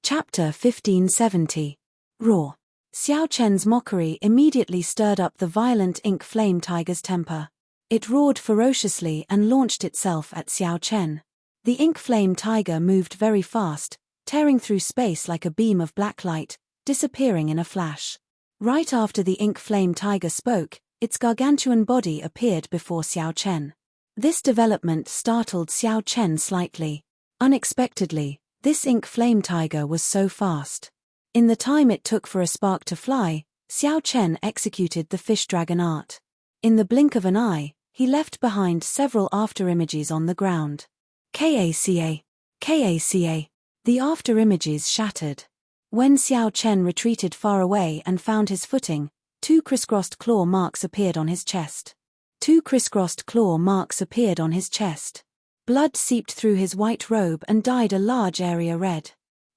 Chapter 1570. Roar. Xiao Chen's mockery immediately stirred up the violent ink flame tiger's temper. It roared ferociously and launched itself at Xiao Chen. The ink flame tiger moved very fast, tearing through space like a beam of black light, disappearing in a flash. Right after the ink flame tiger spoke, its gargantuan body appeared before Xiao Chen. This development startled Xiao Chen slightly. Unexpectedly, this ink flame tiger was so fast. In the time it took for a spark to fly, Xiao Chen executed the fish dragon art. In the blink of an eye, he left behind several afterimages on the ground. Kaca. Kaca. The afterimages shattered. When Xiao Chen retreated far away and found his footing, 2 crisscrossed claw marks appeared on his chest. 2 crisscrossed claw marks appeared on his chest. Blood seeped through his white robe and dyed a large area red.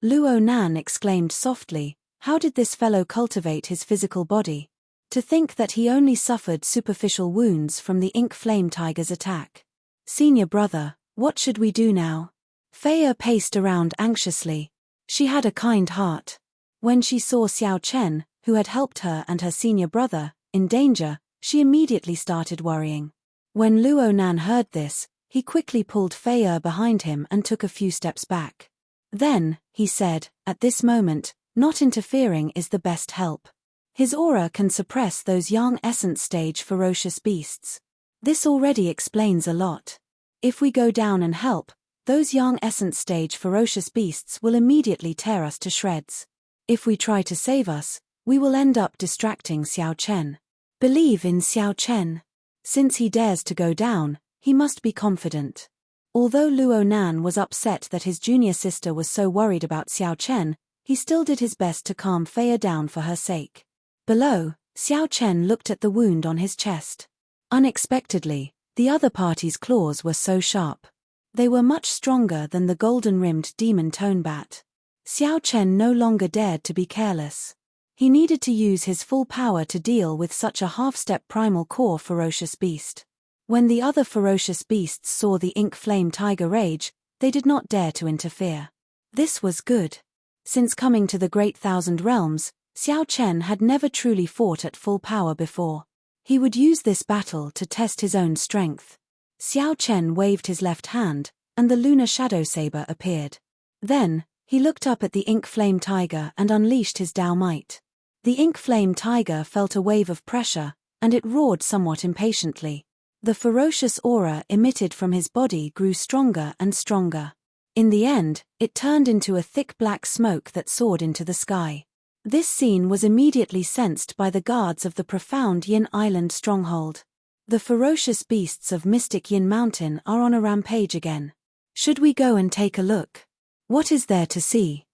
Luo Nan exclaimed softly, "How did this fellow cultivate his physical body? To think that he only suffered superficial wounds from the ink flame tiger's attack. Senior brother, what should we do now?" Fei paced around anxiously. She had a kind heart. When she saw Xiao Chen, who had helped her and her senior brother, in danger, she immediately started worrying. When Luo Nan heard this, he quickly pulled Fei behind him and took a few steps back. Then, he said, "At this moment, not interfering is the best help. His aura can suppress those young essence stage ferocious beasts. This already explains a lot. If we go down and help, those young essence stage ferocious beasts will immediately tear us to shreds. If we try to save us, we will end up distracting Xiao Chen. Believe in Xiao Chen. Since he dares to go down, he must be confident." Although Luo Nan was upset that his junior sister was so worried about Xiao Chen, he still did his best to calm Fei down for her sake. Below, Xiao Chen looked at the wound on his chest. Unexpectedly, the other party's claws were so sharp. They were much stronger than the golden-rimmed demon tone bat. Xiao Chen no longer dared to be careless. He needed to use his full power to deal with such a half-step primal core ferocious beast. When the other ferocious beasts saw the ink flame tiger rage, they did not dare to interfere. This was good. Since coming to the Great Thousand Realms, Xiao Chen had never truly fought at full power before. He would use this battle to test his own strength. Xiao Chen waved his left hand, and the lunar shadow saber appeared. Then, he looked up at the ink flame tiger and unleashed his Dao might. The ink flame tiger felt a wave of pressure, and it roared somewhat impatiently. The ferocious aura emitted from his body grew stronger and stronger. In the end, it turned into a thick black smoke that soared into the sky. This scene was immediately sensed by the guards of the profound Yin Island stronghold. The ferocious beasts of Mystic Yin Mountain are on a rampage again. Should we go and take a look? What is there to see?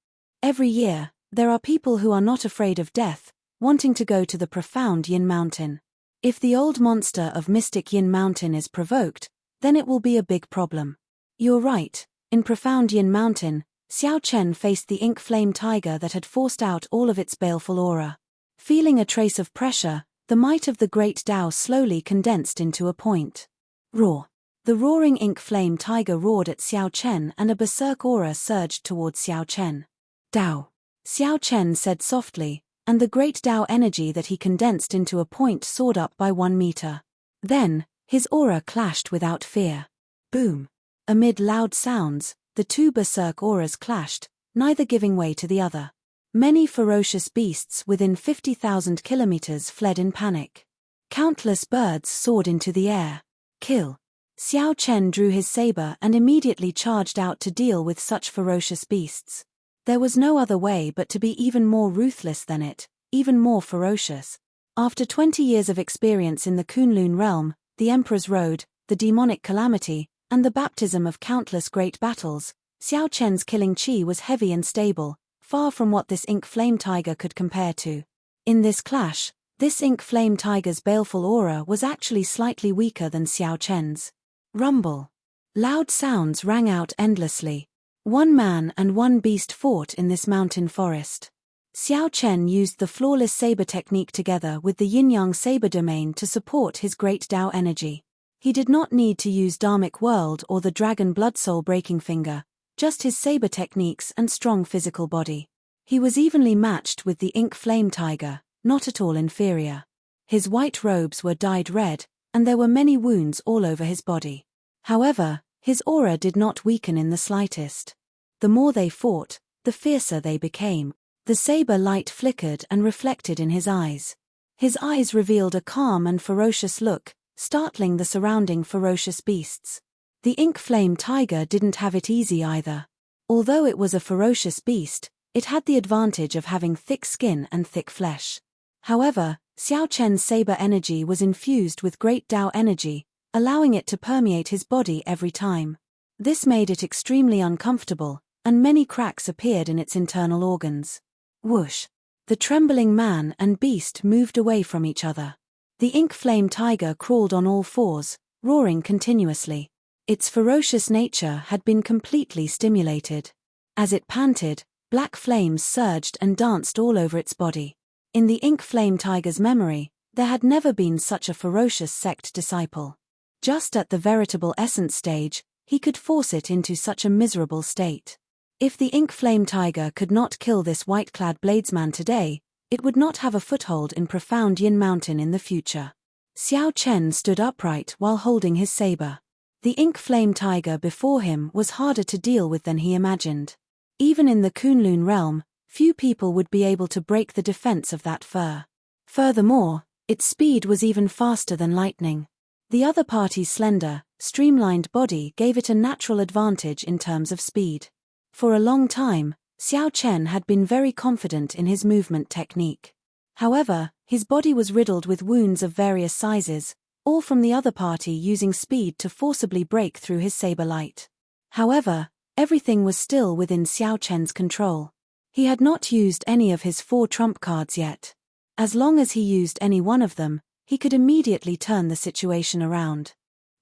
Every year, there are people who are not afraid of death, wanting to go to the profound Yin Mountain. If the old monster of Mystic Yin Mountain is provoked, then it will be a big problem. You're right, in profound Yin Mountain, Xiao Chen faced the ink flame tiger that had forced out all of its baleful aura. Feeling a trace of pressure, the might of the great Dao slowly condensed into a point. Roar. The roaring ink flame tiger roared at Xiao Chen and a berserk aura surged towards Xiao Chen. Dao. Xiao Chen said softly, and the great Dao energy that he condensed into a point soared up by 1 meter. Then, his aura clashed without fear. Boom. Amid loud sounds, the 2 berserk auras clashed, neither giving way to the other. Many ferocious beasts within 50,000 kilometers fled in panic. Countless birds soared into the air. Kill. Xiao Chen drew his saber and immediately charged out to deal with such ferocious beasts. There was no other way but to be even more ruthless than it, even more ferocious. After 20 years of experience in the Kunlun realm, the Emperor's Road, the demonic calamity, and the baptism of countless great battles, Xiao Chen's killing chi was heavy and stable, far from what this ink flame tiger could compare to. In this clash, this ink flame tiger's baleful aura was actually slightly weaker than Xiao Chen's. Rumble. Loud sounds rang out endlessly. 1 man and 1 beast fought in this mountain forest. Xiao Chen used the flawless saber technique together with the yin-yang saber domain to support his great Dao energy. He did not need to use Dharmic World or the Dragon Blood Soul Breaking Finger, just his saber techniques and strong physical body. He was evenly matched with the ink flame tiger, not at all inferior. His white robes were dyed red, and there were many wounds all over his body. However, his aura did not weaken in the slightest. The more they fought, the fiercer they became. The saber light flickered and reflected in his eyes. His eyes revealed a calm and ferocious look, startling the surrounding ferocious beasts. The ink flame tiger didn't have it easy either. Although it was a ferocious beast, it had the advantage of having thick skin and thick flesh. However, Xiao Chen's saber energy was infused with great Dao energy, allowing it to permeate his body every time. This made it extremely uncomfortable, and many cracks appeared in its internal organs. Whoosh! The trembling man and beast moved away from each other. The ink flame tiger crawled on all fours, roaring continuously. Its ferocious nature had been completely stimulated. As it panted, black flames surged and danced all over its body. In the ink flame tiger's memory, there had never been such a ferocious sect disciple. Just at the veritable essence stage, he could force it into such a miserable state. If the ink flame tiger could not kill this white-clad bladesman today, it would not have a foothold in profound Yin Mountain in the future. Xiao Chen stood upright while holding his saber. The ink flame tiger before him was harder to deal with than he imagined. Even in the Kunlun realm, few people would be able to break the defense of that fur. Furthermore, its speed was even faster than lightning. The other party's slender, streamlined body gave it a natural advantage in terms of speed. For a long time, Xiao Chen had been very confident in his movement technique. However, his body was riddled with wounds of various sizes, all from the other party using speed to forcibly break through his saber light. However, everything was still within Xiao Chen's control. He had not used any of his 4 trump cards yet. As long as he used any one of them, he could immediately turn the situation around.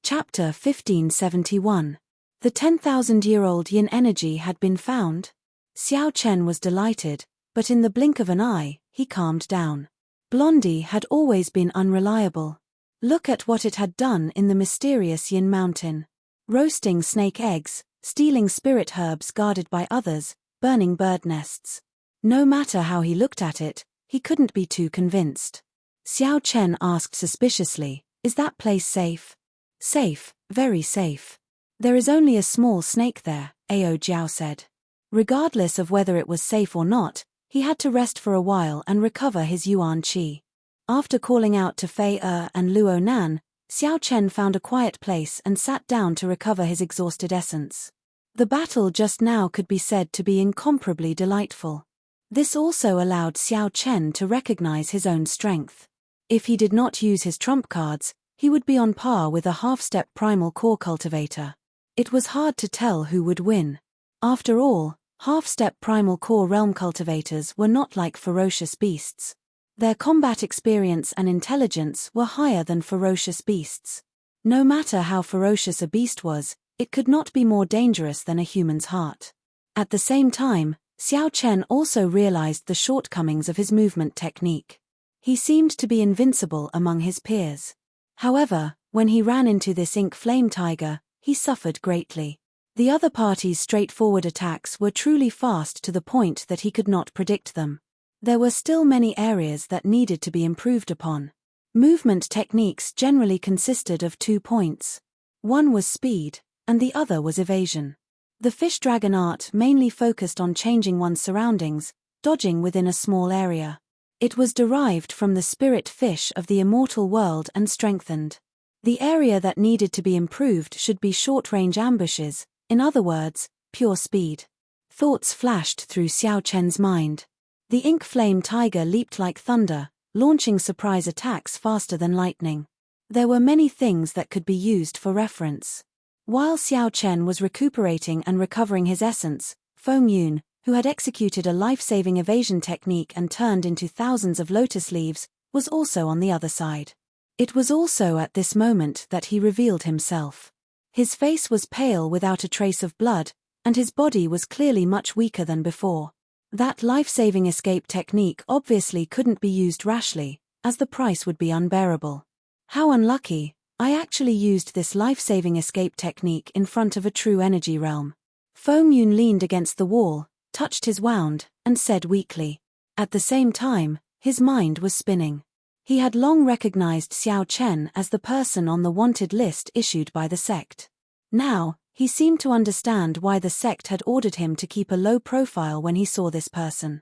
Chapter 1571. The 10,000-year-old yin energy had been found. Xiao Chen was delighted, but in the blink of an eye, he calmed down. Blondie had always been unreliable. Look at what it had done in the mysterious Yin Mountain. Roasting snake eggs, stealing spirit herbs guarded by others, burning bird nests. No matter how he looked at it, he couldn't be too convinced. Xiao Chen asked suspiciously, "Is that place safe?" "Safe, very safe. There is only a small snake there," Ao Jiao said. Regardless of whether it was safe or not, he had to rest for a while and recover his yuan qi. After calling out to Fei and Luo Nan, Xiao Chen found a quiet place and sat down to recover his exhausted essence. The battle just now could be said to be incomparably delightful. This also allowed Xiao Chen to recognize his own strength. If he did not use his trump cards, he would be on par with a half-step primal core cultivator. It was hard to tell who would win. After all, half-step primal core realm cultivators were not like ferocious beasts. Their combat experience and intelligence were higher than ferocious beasts. No matter how ferocious a beast was, it could not be more dangerous than a human's heart. At the same time, Xiao Chen also realized the shortcomings of his movement technique. He seemed to be invincible among his peers. However, when he ran into this ink flame tiger, he suffered greatly. The other party's straightforward attacks were truly fast to the point that he could not predict them. There were still many areas that needed to be improved upon. Movement techniques generally consisted of 2 points. One was speed, and the other was evasion. The fish dragon art mainly focused on changing one's surroundings, dodging within a small area. It was derived from the spirit fish of the immortal world and strengthened. The area that needed to be improved should be short-range ambushes, in other words, pure speed. Thoughts flashed through Xiao Chen's mind. The ink flame tiger leaped like thunder, launching surprise attacks faster than lightning. There were many things that could be used for reference. While Xiao Chen was recuperating and recovering his essence, Feng Yun, who had executed a life-saving evasion technique and turned into thousands of lotus leaves, was also on the other side. It was also at this moment that he revealed himself. His face was pale without a trace of blood, and his body was clearly much weaker than before. That life-saving escape technique obviously couldn't be used rashly, as the price would be unbearable. How unlucky, I actually used this life-saving escape technique in front of a true energy realm. Feng Yun leaned against the wall, touched his wound, and said weakly. At the same time, his mind was spinning. He had long recognized Xiao Chen as the person on the wanted list issued by the sect. Now, he seemed to understand why the sect had ordered him to keep a low profile when he saw this person.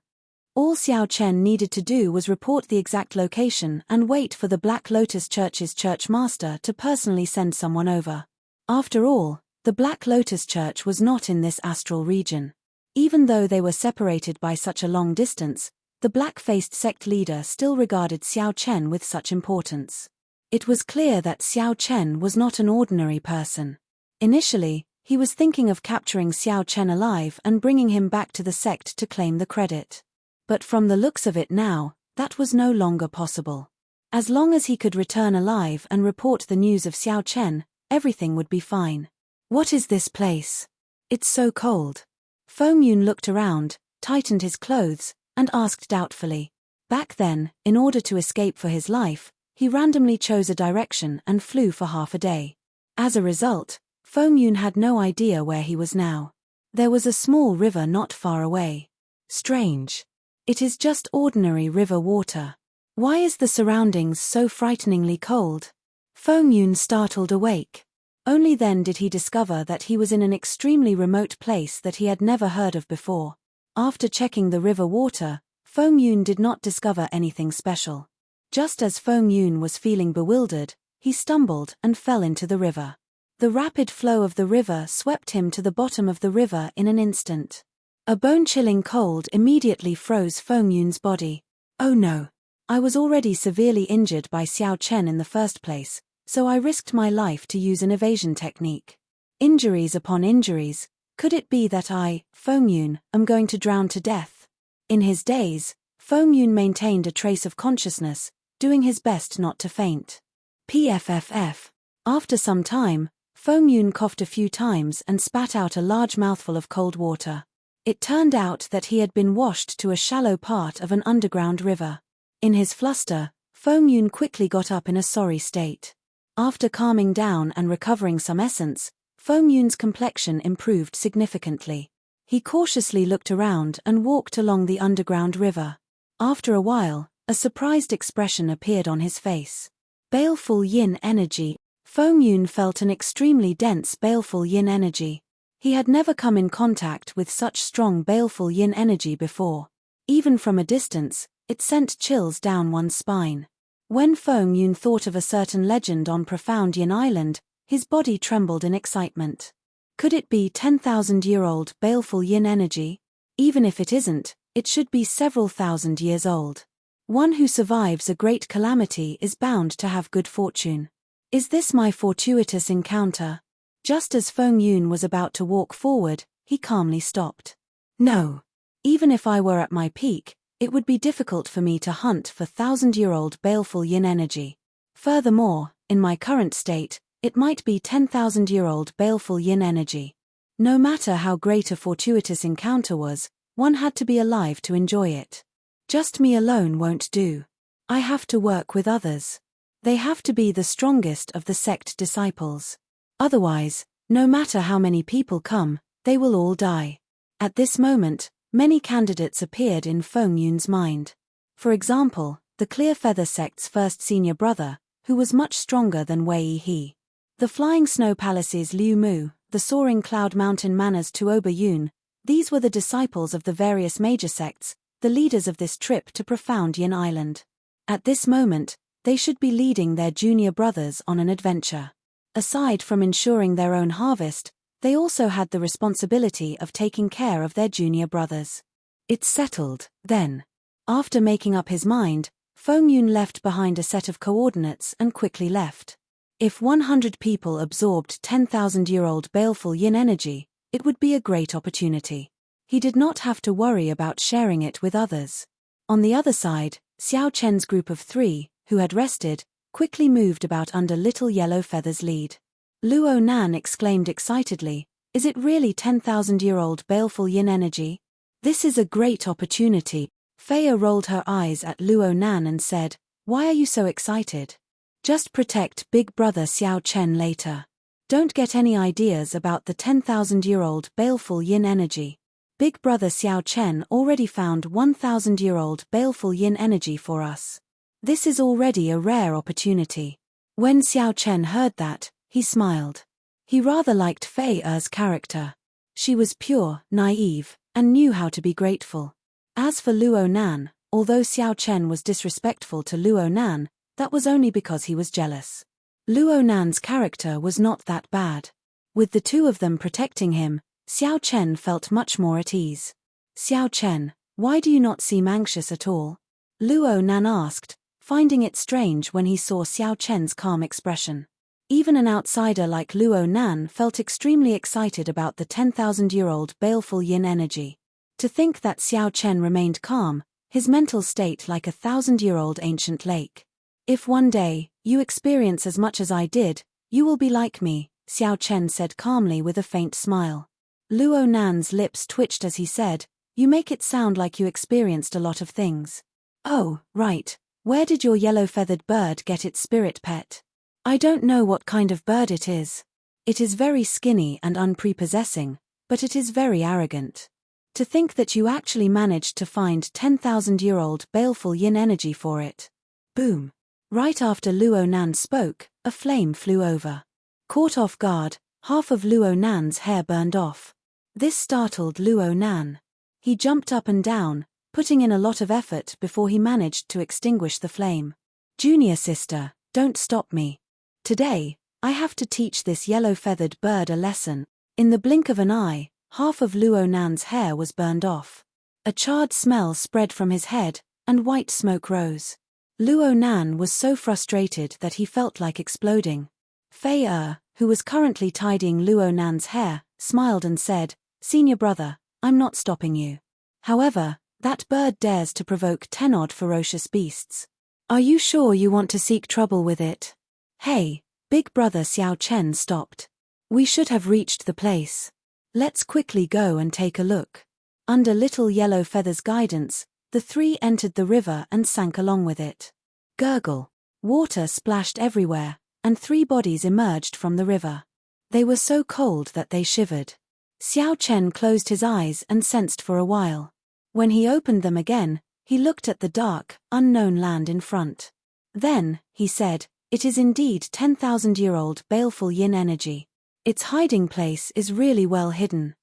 All Xiao Chen needed to do was report the exact location and wait for the Black Lotus Church's church master to personally send someone over. After all, the Black Lotus Church was not in this astral region. Even though they were separated by such a long distance, the black-faced sect leader still regarded Xiao Chen with such importance. It was clear that Xiao Chen was not an ordinary person. Initially, he was thinking of capturing Xiao Chen alive and bringing him back to the sect to claim the credit. But from the looks of it now, that was no longer possible. As long as he could return alive and report the news of Xiao Chen, everything would be fine. What is this place? It's so cold. Feng Yun looked around, tightened his clothes, and asked doubtfully. Back then, in order to escape for his life, he randomly chose a direction and flew for half a day. As a result, Feng Yun had no idea where he was now. There was a small river not far away. Strange. It is just ordinary river water. Why is the surroundings so frighteningly cold? Feng Yun startled awake. Only then did he discover that he was in an extremely remote place that he had never heard of before. After checking the river water, Feng Yun did not discover anything special. Just as Feng Yun was feeling bewildered, he stumbled and fell into the river. The rapid flow of the river swept him to the bottom of the river in an instant. A bone-chilling cold immediately froze Feng Yun's body. Oh no! I was already severely injured by Xiao Chen in the first place, so I risked my life to use an evasion technique. Injuries upon injuries. Could it be that I, Feng Yun, am going to drown to death? In his daze, Feng Yun maintained a trace of consciousness, doing his best not to faint. PFFF. After some time, Feng Yun coughed a few times and spat out a large mouthful of cold water. It turned out that he had been washed to a shallow part of an underground river. In his fluster, Feng Yun quickly got up in a sorry state. After calming down and recovering some essence, Feng Yun's complexion improved significantly. He cautiously looked around and walked along the underground river. After a while, a surprised expression appeared on his face. Baleful yin energy. Feng Yun felt an extremely dense baleful yin energy. He had never come in contact with such strong baleful yin energy before. Even from a distance, it sent chills down one's spine. When Feng Yun thought of a certain legend on Profound Yin Island, his body trembled in excitement. Could it be 10,000-year-old baleful yin energy? Even if it isn't, it should be several thousand years old. One who survives a great calamity is bound to have good fortune. Is this my fortuitous encounter? Just as Feng Yun was about to walk forward, he calmly stopped. No. Even if I were at my peak, it would be difficult for me to hunt for 1,000-year-old baleful yin energy. Furthermore, in my current state, it might be 10,000-year-old baleful yin energy. No matter how great a fortuitous encounter was, one had to be alive to enjoy it. Just me alone won't do. I have to work with others. They have to be the strongest of the sect disciples. Otherwise, no matter how many people come, they will all die. At this moment, many candidates appeared in Feng Yun's mind. For example, the Clear Feather sect's first senior brother, who was much stronger than Wei He. The Flying Snow Palace's Liu Mu, the Soaring Cloud Mountain Manor's Tuoba Yun, these were the disciples of the various major sects, the leaders of this trip to Profound Yin Island. At this moment, they should be leading their junior brothers on an adventure. Aside from ensuring their own harvest, they also had the responsibility of taking care of their junior brothers. It's settled, then. After making up his mind, Feng Yun left behind a set of coordinates and quickly left. If 100 people absorbed 10,000-year-old baleful yin energy, it would be a great opportunity. He did not have to worry about sharing it with others. On the other side, Xiao Chen's group of 3, who had rested, quickly moved about under Little Yellow Feather's lead. Luo Nan exclaimed excitedly, "Is it really 10,000-year-old baleful yin energy? This is a great opportunity." Feiya rolled her eyes at Luo Nan and said, "Why are you so excited? Just protect Big Brother Xiao Chen later. Don't get any ideas about the 10,000-year-old baleful yin energy. Big brother Xiao Chen already found 1,000-year-old baleful yin energy for us. This is already a rare opportunity. When Xiao Chen heard that, he smiled. He rather liked Fei Er's character. She was pure, naive, and knew how to be grateful. As for Luo Nan, although Xiao Chen was disrespectful to Luo Nan, that was only because he was jealous. Luo Nan's character was not that bad. With the two of them protecting him, Xiao Chen felt much more at ease. Xiao Chen, why do you not seem anxious at all? Luo Nan asked, finding it strange when he saw Xiao Chen's calm expression. Even an outsider like Luo Nan felt extremely excited about the 10,000-year-old baleful yin energy. To think that Xiao Chen remained calm, his mental state like a 1,000-year-old ancient lake. If one day, you experience as much as I did, you will be like me, Xiao Chen said calmly with a faint smile. Luo Nan's lips twitched as he said, you make it sound like you experienced a lot of things. Oh, right, where did your yellow-feathered bird get its spirit pet? I don't know what kind of bird it is. It is very skinny and unprepossessing, but it is very arrogant. To think that you actually managed to find 10,000-year-old baleful yin energy for it. Boom. Right after Luo Nan spoke, a flame flew over. Caught off guard, half of Luo Nan's hair burned off. This startled Luo Nan. He jumped up and down, putting in a lot of effort before he managed to extinguish the flame. Junior sister, don't stop me. Today, I have to teach this yellow-feathered bird a lesson. In the blink of an eye, half of Luo Nan's hair was burned off. A charred smell spread from his head, and white smoke rose. Luo Nan was so frustrated that he felt like exploding. Fei Er, who was currently tidying Luo Nan's hair, smiled and said, Senior brother, I'm not stopping you. However, that bird dares to provoke 10 odd ferocious beasts. Are you sure you want to seek trouble with it? Hey, big brother Xiao Chen stopped. We should have reached the place. Let's quickly go and take a look. Under Little Yellow Feather's guidance, the three entered the river and sank along with it. Gurgle. Water splashed everywhere, and 3 bodies emerged from the river. They were so cold that they shivered. Xiao Chen closed his eyes and sensed for a while. When he opened them again, he looked at the dark, unknown land in front. Then, he said, it is indeed 10,000-year-old baleful yin energy. Its hiding place is really well hidden.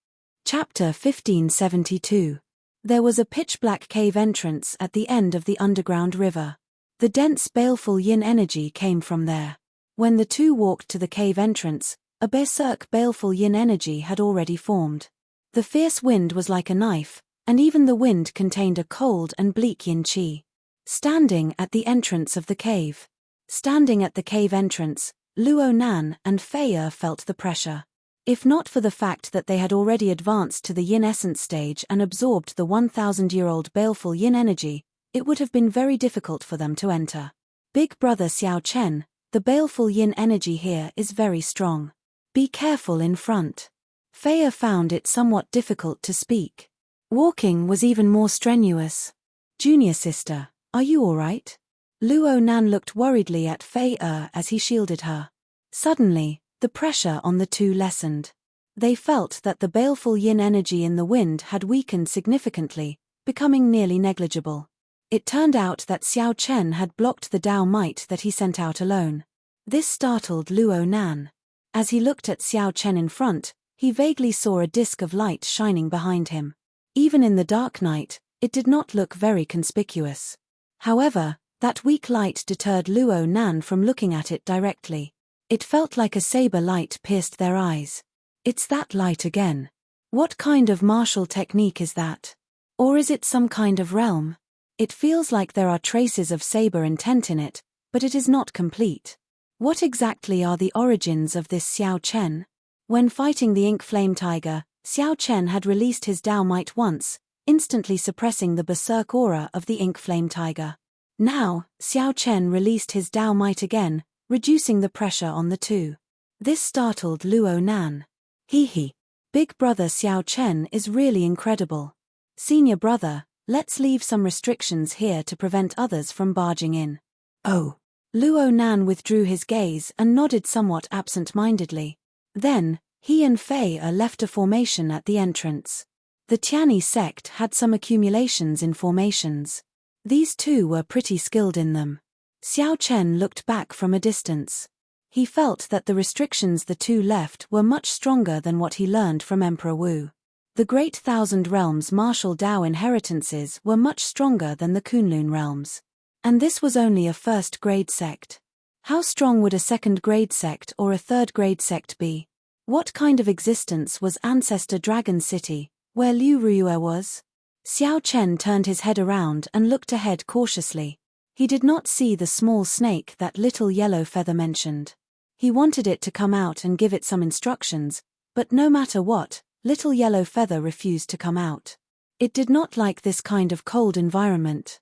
Chapter 1572. There was a pitch-black cave entrance at the end of the underground river. The dense baleful yin energy came from there. When the two walked to the cave entrance, a berserk baleful yin energy had already formed. The fierce wind was like a knife, and even the wind contained a cold and bleak yin qi. Standing at the entrance of the cave. Standing at the cave entrance, Luo Nan and Fei Er felt the pressure. If not for the fact that they had already advanced to the yin essence stage and absorbed the 1,000-year-old baleful yin energy, it would have been very difficult for them to enter. Big brother Xiao Chen, the baleful yin energy here is very strong. Be careful in front. Fei Er found it somewhat difficult to speak. Walking was even more strenuous. Junior sister, are you all right? Luo Nan looked worriedly at Fei Er as he shielded her. Suddenly, the pressure on the two lessened. They felt that the baleful yin energy in the wind had weakened significantly, becoming nearly negligible. It turned out that Xiao Chen had blocked the Dao Might that he sent out alone. This startled Luo Nan. As he looked at Xiao Chen in front, he vaguely saw a disk of light shining behind him. Even in the dark night, it did not look very conspicuous. However, that weak light deterred Luo Nan from looking at it directly. It felt like a saber light pierced their eyes. It's that light again. What kind of martial technique is that? Or is it some kind of realm? It feels like there are traces of saber intent in it, but it is not complete. What exactly are the origins of this Xiao Chen? When fighting the Ink Flame Tiger, Xiao Chen had released his Dao Might once, instantly suppressing the berserk aura of the Ink Flame Tiger. Now, Xiao Chen released his Dao Might again, reducing the pressure on the two. This startled Luo Nan. Hee. Big brother Xiao Chen is really incredible. Senior brother, let's leave some restrictions here to prevent others from barging in. Oh. Luo Nan withdrew his gaze and nodded somewhat absent-mindedly. Then, he and Fei left a formation at the entrance. The Tianyi sect had some accumulations in formations. These two were pretty skilled in them. Xiao Chen looked back from a distance. He felt that the restrictions the two left were much stronger than what he learned from Emperor Wu. The Great Thousand Realms martial Dao inheritances were much stronger than the Kunlun realms. And this was only a first-grade sect. How strong would a second-grade sect or a third-grade sect be? What kind of existence was Ancestor Dragon City, where Liu Ruiyue was? Xiao Chen turned his head around and looked ahead cautiously. He did not see the small snake that Little Yellow Feather mentioned. He wanted it to come out and give it some instructions, but no matter what, Little Yellow Feather refused to come out. It did not like this kind of cold environment.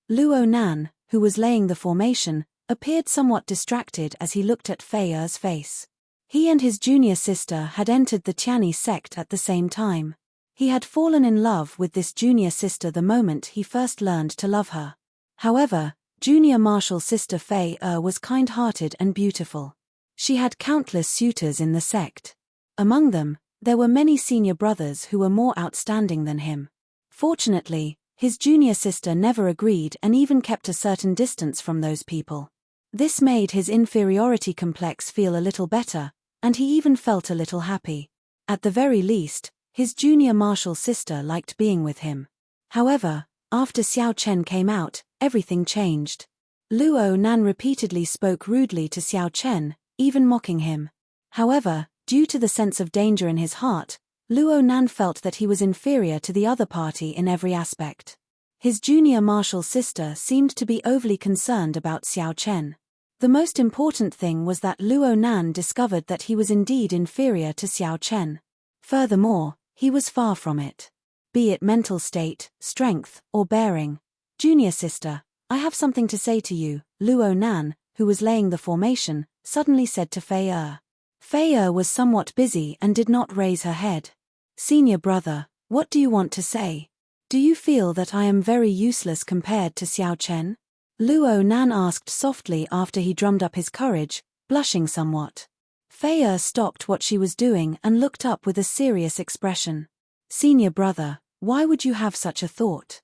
Luo Nan, who was laying the formation, appeared somewhat distracted as he looked at Fei Er's face. He and his junior sister had entered the Tianyi sect at the same time. He had fallen in love with this junior sister the moment he first learned to love her. However, junior martial sister Fei Er was kind-hearted and beautiful. She had countless suitors in the sect. Among them, there were many senior brothers who were more outstanding than him. Fortunately, his junior sister never agreed and even kept a certain distance from those people. This made his inferiority complex feel a little better, and he even felt a little happy. At the very least, his junior martial sister liked being with him. However, after Xiao Chen came out, everything changed. Luo Nan repeatedly spoke rudely to Xiao Chen, even mocking him. However, due to the sense of danger in his heart, Luo Nan felt that he was inferior to the other party in every aspect. His junior martial sister seemed to be overly concerned about Xiao Chen. The most important thing was that Luo Nan discovered that he was indeed inferior to Xiao Chen. Furthermore, he was far from it. Be it mental state, strength, or bearing. Junior sister, I have something to say to you, Luo Nan, who was laying the formation, suddenly said to Fei Er. Fei Er was somewhat busy and did not raise her head. Senior brother, what do you want to say? Do you feel that I am very useless compared to Xiao Chen? Luo Nan asked softly after he drummed up his courage, blushing somewhat. Fei Er stopped what she was doing and looked up with a serious expression. Senior brother, why would you have such a thought?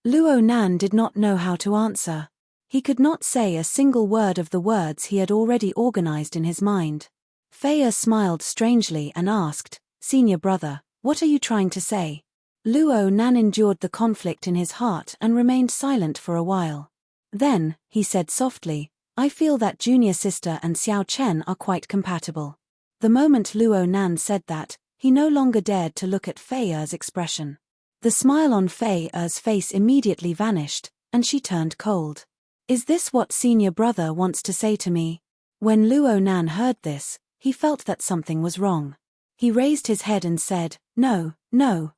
Luo Nan did not know how to answer. He could not say a single word of the words he had already organized in his mind. Fei Er smiled strangely and asked, Senior brother, what are you trying to say? Luo Nan endured the conflict in his heart and remained silent for a while. Then, he said softly, I feel that junior sister and Xiao Chen are quite compatible. The moment Luo Nan said that, he no longer dared to look at Fei Er's expression. The smile on Fei Er's face immediately vanished, and she turned cold. Is this what senior brother wants to say to me? When Luo Nan heard this, he felt that something was wrong. He raised his head and said, No,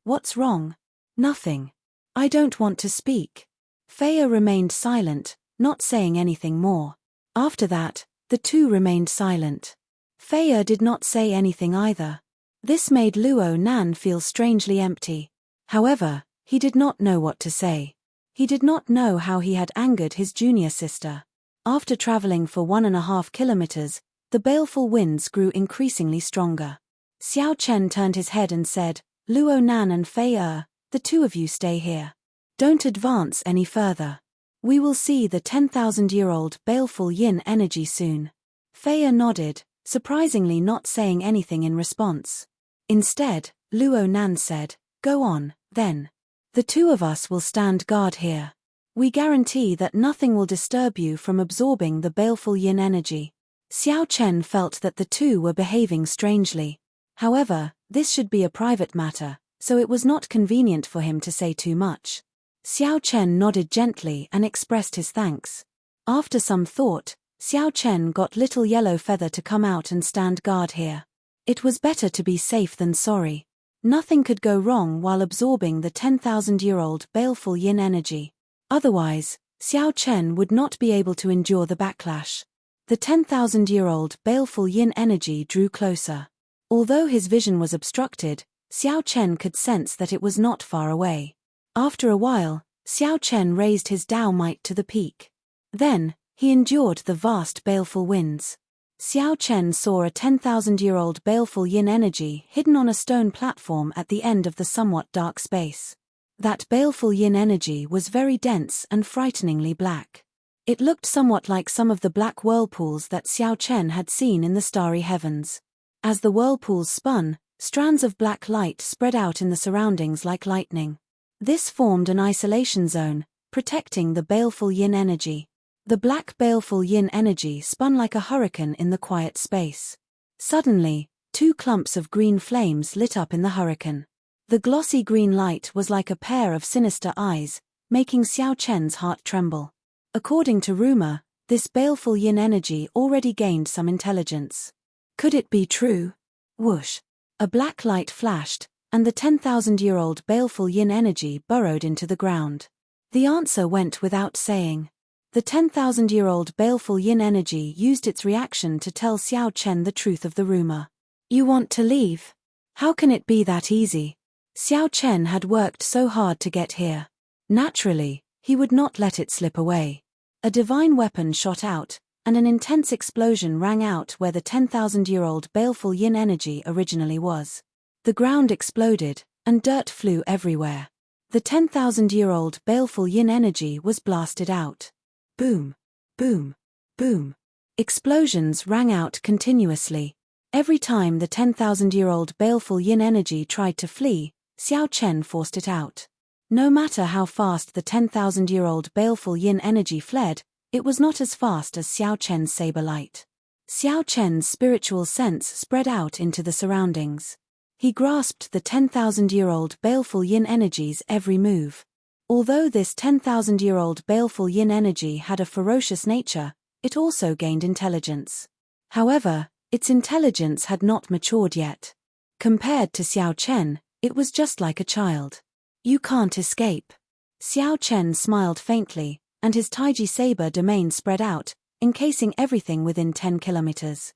what's wrong? Nothing. I don't want to speak. Fei Er remained silent, not saying anything more. After that, the two remained silent. Fei Er did not say anything either. This made Luo Nan feel strangely empty. However, he did not know what to say. He did not know how he had angered his junior sister. After traveling for 1.5 kilometers, the baleful winds grew increasingly stronger. Xiao Chen turned his head and said, Luo Nan and Fei Er, the two of you stay here. Don't advance any further. We will see the 10,000-year-old baleful yin energy soon. Fei Er nodded, surprisingly not saying anything in response. Instead, Luo Nan said, Go on, then. The two of us will stand guard here. We guarantee that nothing will disturb you from absorbing the baleful yin energy. Xiao Chen felt that the two were behaving strangely. However, this should be a private matter, so it was not convenient for him to say too much. Xiao Chen nodded gently and expressed his thanks. After some thought, Xiao Chen got Little Yellow Feather to come out and stand guard here. It was better to be safe than sorry. Nothing could go wrong while absorbing the 10,000-year-old baleful yin energy. Otherwise, Xiao Chen would not be able to endure the backlash. The 10,000-year-old baleful yin energy drew closer. Although his vision was obstructed, Xiao Chen could sense that it was not far away. After a while, Xiao Chen raised his Dao might to the peak. Then, he endured the vast baleful winds. Xiao Chen saw a 10,000-year-old baleful yin energy hidden on a stone platform at the end of the somewhat dark space. That baleful yin energy was very dense and frighteningly black. It looked somewhat like some of the black whirlpools that Xiao Chen had seen in the starry heavens. As the whirlpools spun, strands of black light spread out in the surroundings like lightning. This formed an isolation zone, protecting the baleful yin energy. The black baleful yin energy spun like a hurricane in the quiet space. Suddenly, two clumps of green flames lit up in the hurricane. The glossy green light was like a pair of sinister eyes, making Xiao Chen's heart tremble. According to rumor, this baleful yin energy already gained some intelligence. Could it be true? Whoosh! A black light flashed, and the 10,000-year-old baleful yin energy burrowed into the ground. The answer went without saying. The 10,000-year-old baleful yin energy used its reaction to tell Xiao Chen the truth of the rumor. You want to leave? How can it be that easy? Xiao Chen had worked so hard to get here. Naturally, he would not let it slip away. A divine weapon shot out, and an intense explosion rang out where the 10,000-year-old baleful yin energy originally was. The ground exploded, and dirt flew everywhere. The 10,000-year-old baleful yin energy was blasted out. Boom, boom, boom. Explosions rang out continuously. Every time the 10,000-year-old baleful yin energy tried to flee, Xiao Chen forced it out. No matter how fast the 10,000-year-old baleful yin energy fled, it was not as fast as Xiao Chen's saber light. Xiao Chen's spiritual sense spread out into the surroundings. He grasped the 10,000-year-old baleful yin energy's every move. Although this 10,000-year-old baleful yin energy had a ferocious nature, it also gained intelligence. However, its intelligence had not matured yet. Compared to Xiao Chen, it was just like a child. You can't escape. Xiao Chen smiled faintly, and his Taiji saber domain spread out, encasing everything within 10 kilometers.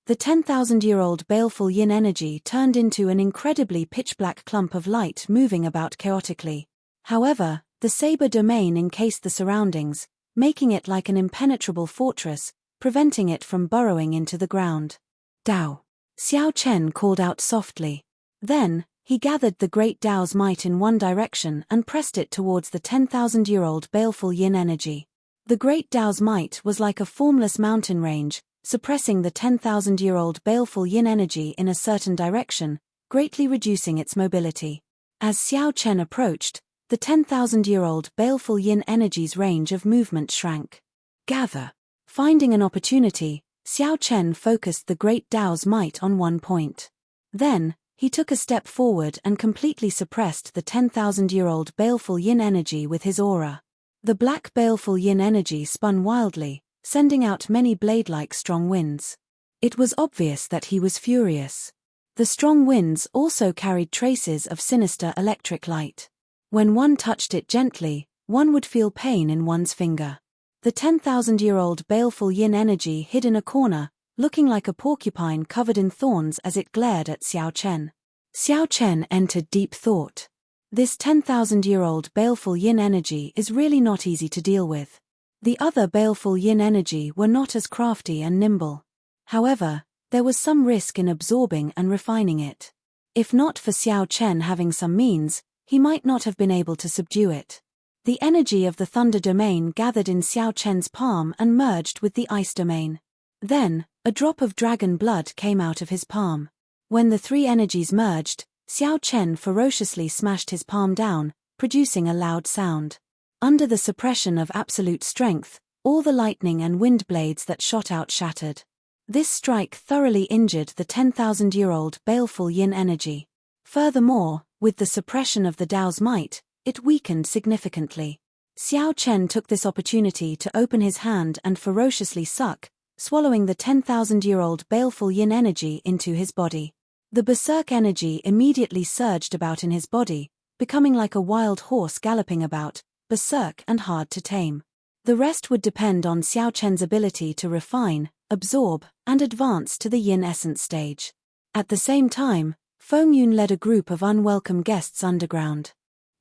The 10,000-year-old baleful yin energy turned into an incredibly pitch-black clump of light moving about chaotically. However, the saber domain encased the surroundings, making it like an impenetrable fortress, preventing it from burrowing into the ground. Dao! Xiao Chen called out softly. Then, he gathered the great Dao's might in one direction and pressed it towards the 10,000-year-old baleful yin energy. The great Dao's might was like a formless mountain range, suppressing the 10,000-year-old baleful yin energy in a certain direction, greatly reducing its mobility. As Xiao Chen approached, the 10,000-year-old baleful yin energy's range of movement shrank. Gather. Finding an opportunity, Xiao Chen focused the great Dao's might on one point. Then, he took a step forward and completely suppressed the 10,000-year-old baleful yin energy with his aura. The black baleful yin energy spun wildly, sending out many blade-like strong winds. It was obvious that he was furious. The strong winds also carried traces of sinister electric light. When one touched it gently, one would feel pain in one's finger. The 10,000-year-old baleful yin energy hid in a corner, looking like a porcupine covered in thorns as it glared at Xiao Chen. Xiao Chen entered deep thought. This 10,000-year-old baleful yin energy is really not easy to deal with. The other baleful yin energy were not as crafty and nimble. However, there was some risk in absorbing and refining it. If not for Xiao Chen having some means, he might not have been able to subdue it. The energy of the thunder domain gathered in Xiao Chen's palm and merged with the ice domain. Then, a drop of dragon blood came out of his palm. When the three energies merged, Xiao Chen ferociously smashed his palm down, producing a loud sound. Under the suppression of absolute strength, all the lightning and wind blades that shot out shattered. This strike thoroughly injured the 10,000-year-old baleful yin energy. Furthermore, with the suppression of the Dao's might, it weakened significantly. Xiao Chen took this opportunity to open his hand and ferociously suck, swallowing the 10,000-year-old baleful yin energy into his body. The berserk energy immediately surged about in his body, becoming like a wild horse galloping about, berserk and hard to tame. The rest would depend on Xiao Chen's ability to refine, absorb, and advance to the yin essence stage. At the same time, Feng Yun led a group of unwelcome guests underground.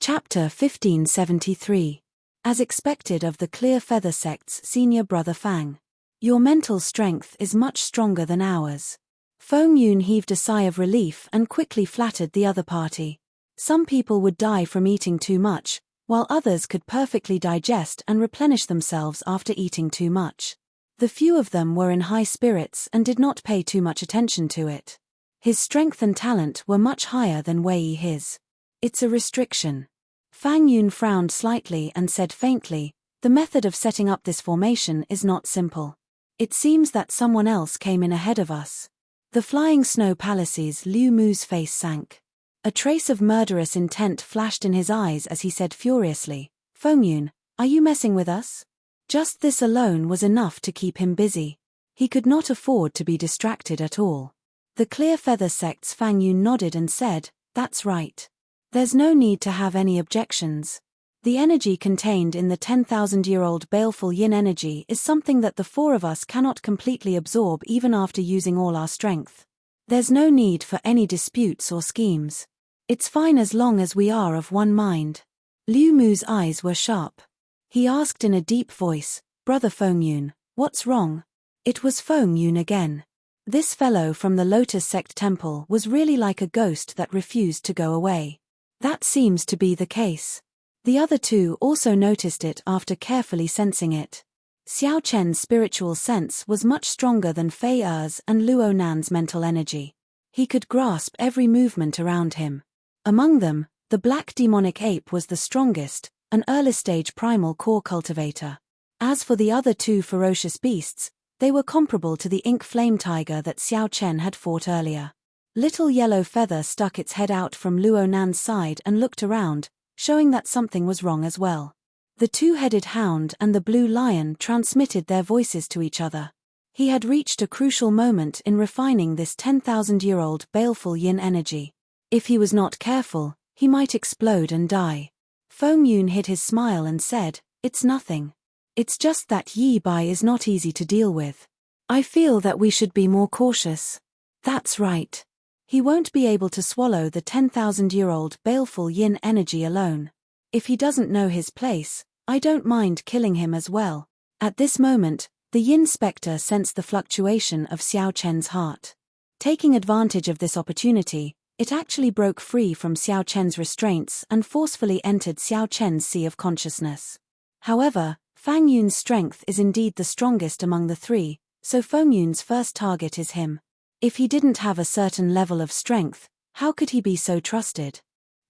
Chapter 1573. As expected of the Clear Feather Sect's senior brother Fang. Your mental strength is much stronger than ours. Feng Yun heaved a sigh of relief and quickly flattered the other party. Some people would die from eating too much, while others could perfectly digest and replenish themselves after eating too much. The few of them were in high spirits and did not pay too much attention to it. His strength and talent were much higher than Wei Yi's. It's a restriction. Fang Yun frowned slightly and said faintly, the method of setting up this formation is not simple. It seems that someone else came in ahead of us. The flying snow palaces. Liu Mu's face sank. A trace of murderous intent flashed in his eyes as he said furiously, Feng Yun, are you messing with us? Just this alone was enough to keep him busy. He could not afford to be distracted at all. The Clear Feather Sect's Fang Yun nodded and said, that's right. There's no need to have any objections. The energy contained in the 10,000-year-old baleful yin energy is something that the four of us cannot completely absorb even after using all our strength. There's no need for any disputes or schemes. It's fine as long as we are of one mind. Liu Mu's eyes were sharp. He asked in a deep voice, Brother Feng Yun, what's wrong? It was Feng Yun again. This fellow from the Lotus Sect Temple was really like a ghost that refused to go away. That seems to be the case. The other two also noticed it after carefully sensing it. Xiao Chen's spiritual sense was much stronger than Fei Er's and Luo Nan's mental energy. He could grasp every movement around him. Among them, the black demonic ape was the strongest, an early-stage primal core cultivator. As for the other two ferocious beasts, they were comparable to the ink flame tiger that Xiao Chen had fought earlier. Little Yellow Feather stuck its head out from Luo Nan's side and looked around, showing that something was wrong as well. The two-headed hound and the blue lion transmitted their voices to each other. He had reached a crucial moment in refining this 10,000-year-old baleful yin energy. If he was not careful, he might explode and die. Feng Yun hid his smile and said, it's nothing. It's just that Yi Bai is not easy to deal with. I feel that we should be more cautious. That's right. He won't be able to swallow the 10,000-year-old baleful yin energy alone. If he doesn't know his place, I don't mind killing him as well. At this moment, the yin spectre sensed the fluctuation of Xiao Chen's heart. Taking advantage of this opportunity, it actually broke free from Xiao Chen's restraints and forcefully entered Xiao Chen's sea of consciousness. However, Fang Yun's strength is indeed the strongest among the three, so Feng Yun's first target is him. If he didn't have a certain level of strength, how could he be so trusted?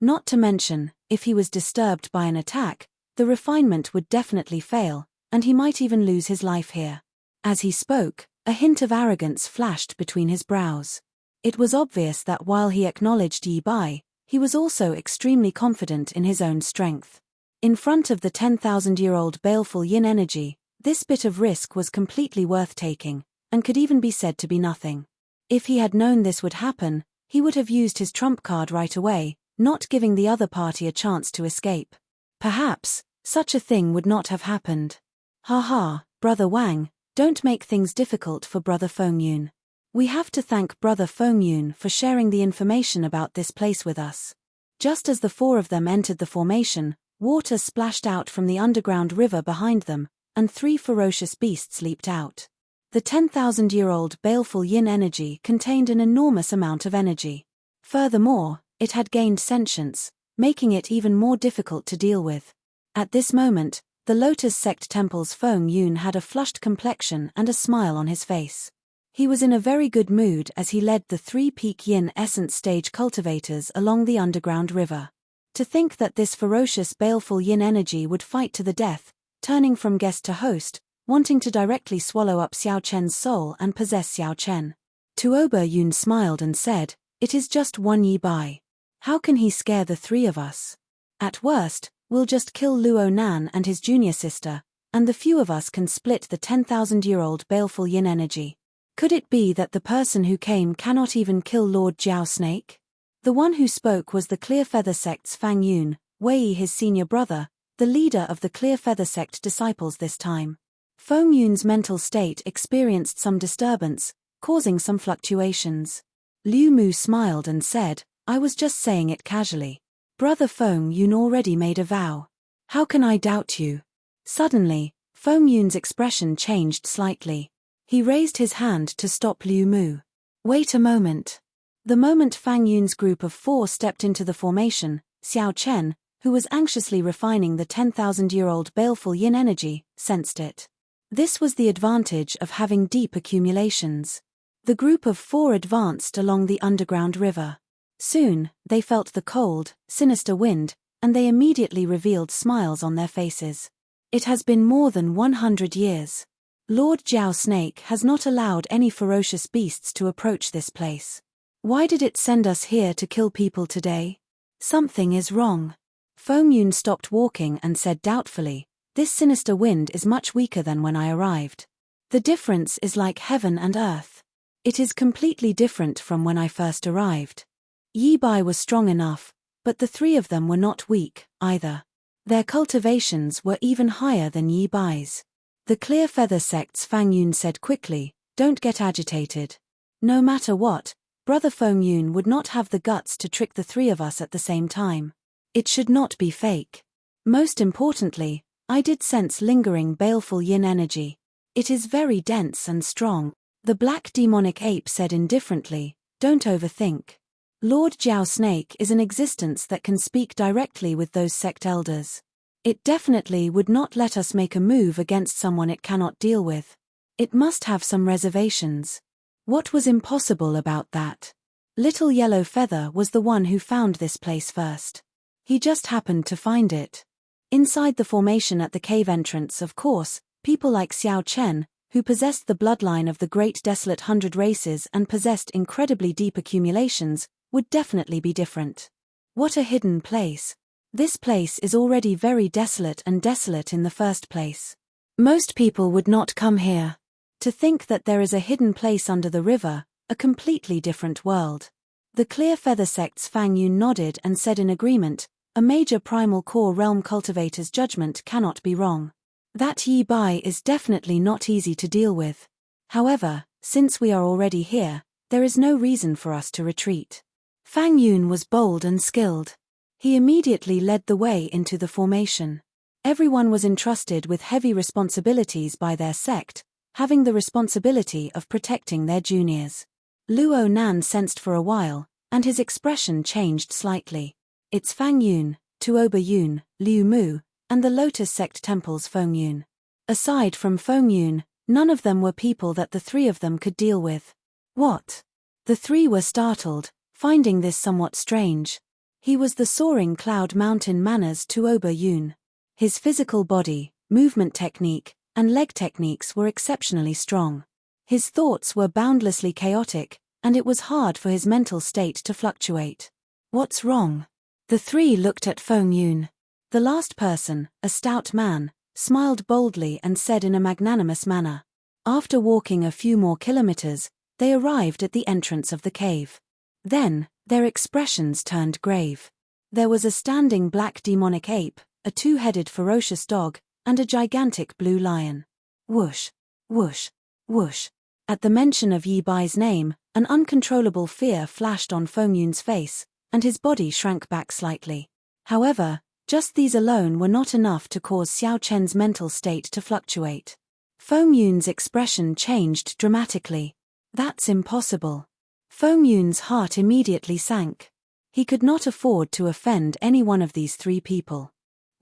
Not to mention, if he was disturbed by an attack, the refinement would definitely fail, and he might even lose his life here. As he spoke, a hint of arrogance flashed between his brows. It was obvious that while he acknowledged Yi Bai, he was also extremely confident in his own strength. In front of the 10,000-year-old baleful yin energy, this bit of risk was completely worth taking, and could even be said to be nothing. If he had known this would happen, he would have used his trump card right away, not giving the other party a chance to escape. Perhaps, such a thing would not have happened. Ha, Brother Wang, don't make things difficult for Brother Feng Yun. We have to thank Brother Feng Yun for sharing the information about this place with us. Just as the four of them entered the formation, water splashed out from the underground river behind them, and three ferocious beasts leaped out. The 10,000-year-old baleful yin energy contained an enormous amount of energy. Furthermore, it had gained sentience, making it even more difficult to deal with. At this moment, the Lotus Sect Temple's Feng Yun had a flushed complexion and a smile on his face. He was in a very good mood as he led the three peak yin essence stage cultivators along the underground river. To think that this ferocious baleful yin energy would fight to the death, turning from guest to host, wanting to directly swallow up Xiao Chen's soul and possess Xiao Chen. Tuoba Yun smiled and said, it is just one Yi Bai. How can he scare the three of us? At worst, we'll just kill Luo Nan and his junior sister, and the few of us can split the 10,000-year-old baleful yin energy. Could it be that the person who came cannot even kill Lord Jiao Snake? The one who spoke was the Clear Feather Sect's Fang Yun, Wei Yi his senior brother, the leader of the Clear Feather Sect disciples this time. Feng Yun's mental state experienced some disturbance, causing some fluctuations. Liu Mu smiled and said, I was just saying it casually. Brother Feng Yun already made a vow. How can I doubt you? Suddenly, Feng Yun's expression changed slightly. He raised his hand to stop Liu Mu. Wait a moment. The moment Fang Yun's group of 4 stepped into the formation, Xiao Chen, who was anxiously refining the 10,000-year-old baleful yin energy, sensed it. This was the advantage of having deep accumulations. The group of 4 advanced along the underground river. Soon, they felt the cold, sinister wind, and they immediately revealed smiles on their faces. It has been more than 100 years. Lord Jiao Snake has not allowed any ferocious beasts to approach this place. Why did it send us here to kill people today? Something is wrong. Feng Yun stopped walking and said doubtfully, "This sinister wind is much weaker than when I arrived. The difference is like heaven and earth. It is completely different from when I first arrived." Yi Bai was strong enough, but the 3 of them were not weak, either. Their cultivations were even higher than Yi Bai's. The Clear Feather Sect's Fang Yun said quickly, "Don't get agitated. No matter what, Brother Feng Yun would not have the guts to trick the 3 of us at the same time. It should not be fake. Most importantly, I did sense lingering baleful yin energy. It is very dense and strong." The black demonic ape said indifferently, "Don't overthink. Lord Jiao Snake is an existence that can speak directly with those sect elders. It definitely would not let us make a move against someone it cannot deal with. It must have some reservations." What was impossible about that? Little Yellow Feather was the one who found this place first. He just happened to find it. Inside the formation at the cave entrance, of course, people like Xiao Chen, who possessed the bloodline of the great desolate 100 races and possessed incredibly deep accumulations, would definitely be different. What a hidden place. This place is already very desolate in the first place. Most people would not come here. To think that there is a hidden place under the river, a completely different world. The Clear Feather Sect's Fang Yun nodded and said in agreement, "A major primal core realm cultivator's judgment cannot be wrong. That Yi Bai is definitely not easy to deal with. However, since we are already here, there is no reason for us to retreat." Fang Yun was bold and skilled. He immediately led the way into the formation. Everyone was entrusted with heavy responsibilities by their sect, having the responsibility of protecting their juniors. Luo Nan sensed for a while, and his expression changed slightly. It's Fang Yun, Tuoba Yun, Liu Mu, and the Lotus Sect Temple's Feng Yun. Aside from Feng Yun, none of them were people that the 3 of them could deal with. What? The 3 were startled, finding this somewhat strange. He was the soaring cloud mountain manners Tuoba Yun. His physical body, movement technique, and leg techniques were exceptionally strong. His thoughts were boundlessly chaotic, and it was hard for his mental state to fluctuate. What's wrong? The 3 looked at Feng Yun. The last person, a stout man, smiled boldly and said in a magnanimous manner. After walking a few more kilometers, they arrived at the entrance of the cave. Then, their expressions turned grave. There was a standing black demonic ape, a 2-headed ferocious dog, and a gigantic blue lion. Whoosh, whoosh, whoosh. At the mention of Yi Bai's name, an uncontrollable fear flashed on Feng Yun's face, and his body shrank back slightly. However, just these alone were not enough to cause Xiao Chen's mental state to fluctuate. Feng Yun's expression changed dramatically. That's impossible. Feng Yun's heart immediately sank. He could not afford to offend any one of these 3 people.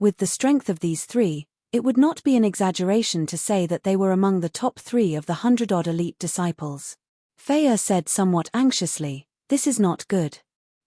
With the strength of these 3, it would not be an exaggeration to say that they were among the top 3 of the 100-odd elite disciples. Fei said somewhat anxiously, "This is not good.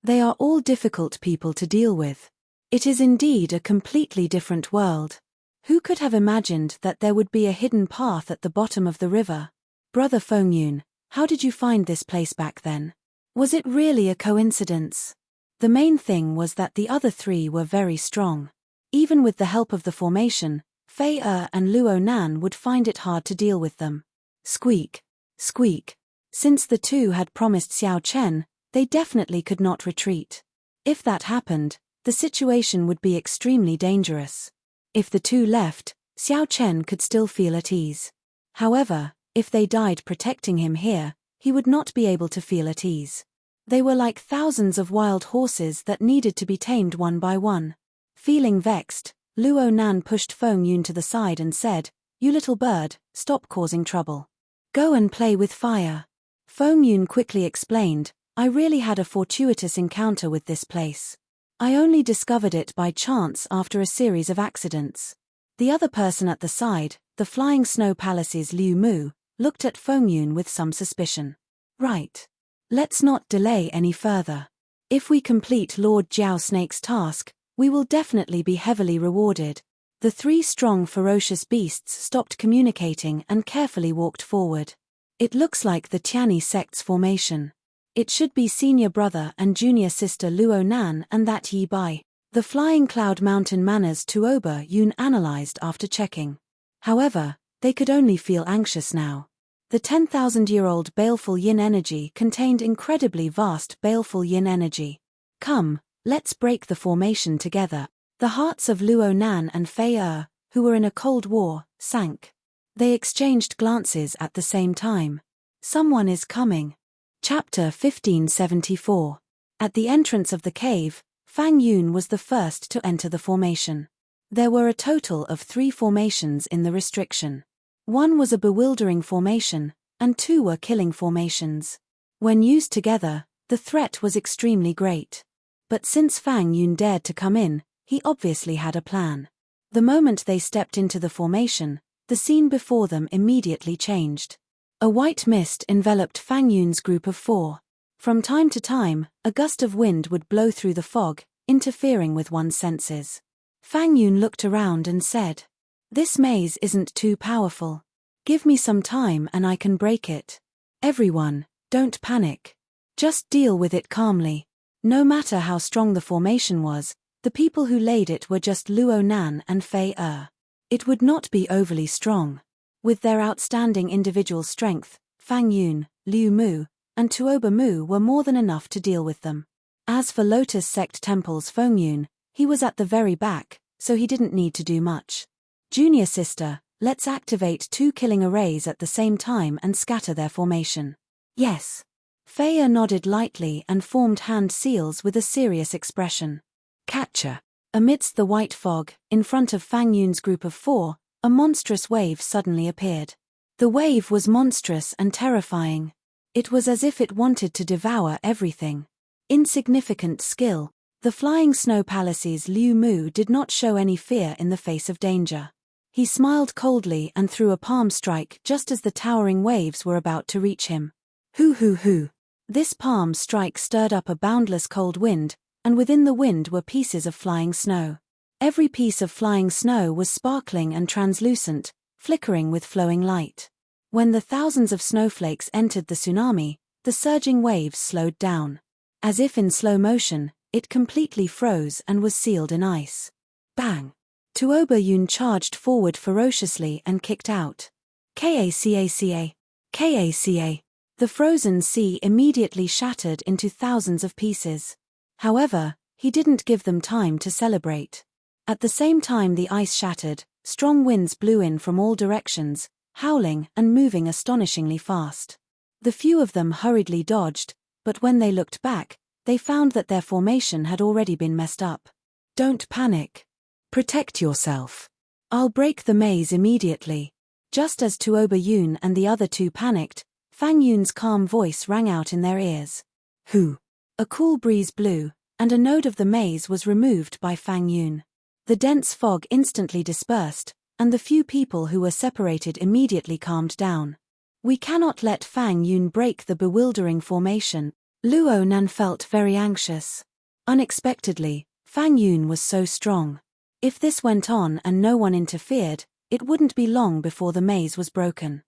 They are all difficult people to deal with. It is indeed a completely different world. Who could have imagined that there would be a hidden path at the bottom of the river? Brother Feng Yun, how did you find this place back then? Was it really a coincidence?" The main thing was that the other 3 were very strong. Even with the help of the formation, Fei and Luo Nan would find it hard to deal with them. Squeak, squeak. Since the 2 had promised Xiao Chen, they definitely could not retreat. If that happened, the situation would be extremely dangerous. If the 2 left, Xiao Chen could still feel at ease. However, if they died protecting him here, he would not be able to feel at ease. They were like thousands of wild horses that needed to be tamed one by one. Feeling vexed, Luo Nan pushed Feng Yun to the side and said, "You little bird, stop causing trouble." Go and play with fire. Feng Yun quickly explained, I really had a fortuitous encounter with this place. I only discovered it by chance after a series of accidents. The other person at the side, the Flying Snow Palace's Liu Mu, looked at Feng Yun with some suspicion. Right. Let's not delay any further. If we complete Lord Jiao Snake's task, we will definitely be heavily rewarded. The three strong ferocious beasts stopped communicating and carefully walked forward. It looks like the Tianyi sect's formation. It should be senior brother and junior sister Luo Nan and that Yi Bai. The Flying Cloud Mountain Manners Tuoba Yun analyzed after checking. However, they could only feel anxious now. The 10,000-year-old baleful yin energy contained incredibly vast baleful yin energy. Come, let's break the formation together. The hearts of Luo Nan and Fei Er, who were in a cold war, sank. They exchanged glances at the same time. Someone is coming. Chapter 1574. At the entrance of the cave, Fang Yun was the first to enter the formation. There were a total of 3 formations in the restriction. 1 was a bewildering formation, and 2 were killing formations. When used together, the threat was extremely great. But since Fang Yun dared to come in, he obviously had a plan. The moment they stepped into the formation, the scene before them immediately changed. A white mist enveloped Fang Yun's group of 4. From time to time, a gust of wind would blow through the fog, interfering with one's senses. Fang Yun looked around and said, This maze isn't too powerful. Give me some time and I can break it. Everyone, don't panic. Just deal with it calmly. No matter how strong the formation was, the people who laid it were just Luo Nan and Fei Er. It would not be overly strong. With their outstanding individual strength, Fang Yun, Liu Mu, and Tuoba Mu were more than enough to deal with them. As for Lotus Sect Temple's Feng Yun, he was at the very back, so he didn't need to do much. Junior sister, let's activate 2 killing arrays at the same time and scatter their formation. Yes. Fei Er nodded lightly and formed hand seals with a serious expression. Catcher. Amidst the white fog, in front of Fang Yun's group of 4, a monstrous wave suddenly appeared. The wave was monstrous and terrifying. It was as if it wanted to devour everything. Insignificant skill. The Flying Snow Palace's Liu Mu did not show any fear in the face of danger. He smiled coldly and threw a palm strike just as the towering waves were about to reach him. Hoo hoo hoo. This palm strike stirred up a boundless cold wind, and within the wind were pieces of flying snow. Every piece of flying snow was sparkling and translucent, flickering with flowing light. When the thousands of snowflakes entered the tsunami, the surging waves slowed down. As if in slow motion, it completely froze and was sealed in ice. Bang! Tuoba Yun charged forward ferociously and kicked out. Kaca! Kaca! The frozen sea immediately shattered into thousands of pieces. However, he didn't give them time to celebrate. At the same time the ice shattered, strong winds blew in from all directions, howling and moving astonishingly fast. The few of them hurriedly dodged, but when they looked back, they found that their formation had already been messed up. Don't panic. Protect yourself. I'll break the maze immediately. Just as Tuoba Yun and the other 2 panicked, Fang Yun's calm voice rang out in their ears. Who? A cool breeze blew, and a node of the maze was removed by Fang Yun. The dense fog instantly dispersed, and the few people who were separated immediately calmed down. We cannot let Fang Yun break the bewildering formation. Luo Nan felt very anxious. Unexpectedly, Fang Yun was so strong. If this went on and no one interfered, it wouldn't be long before the maze was broken.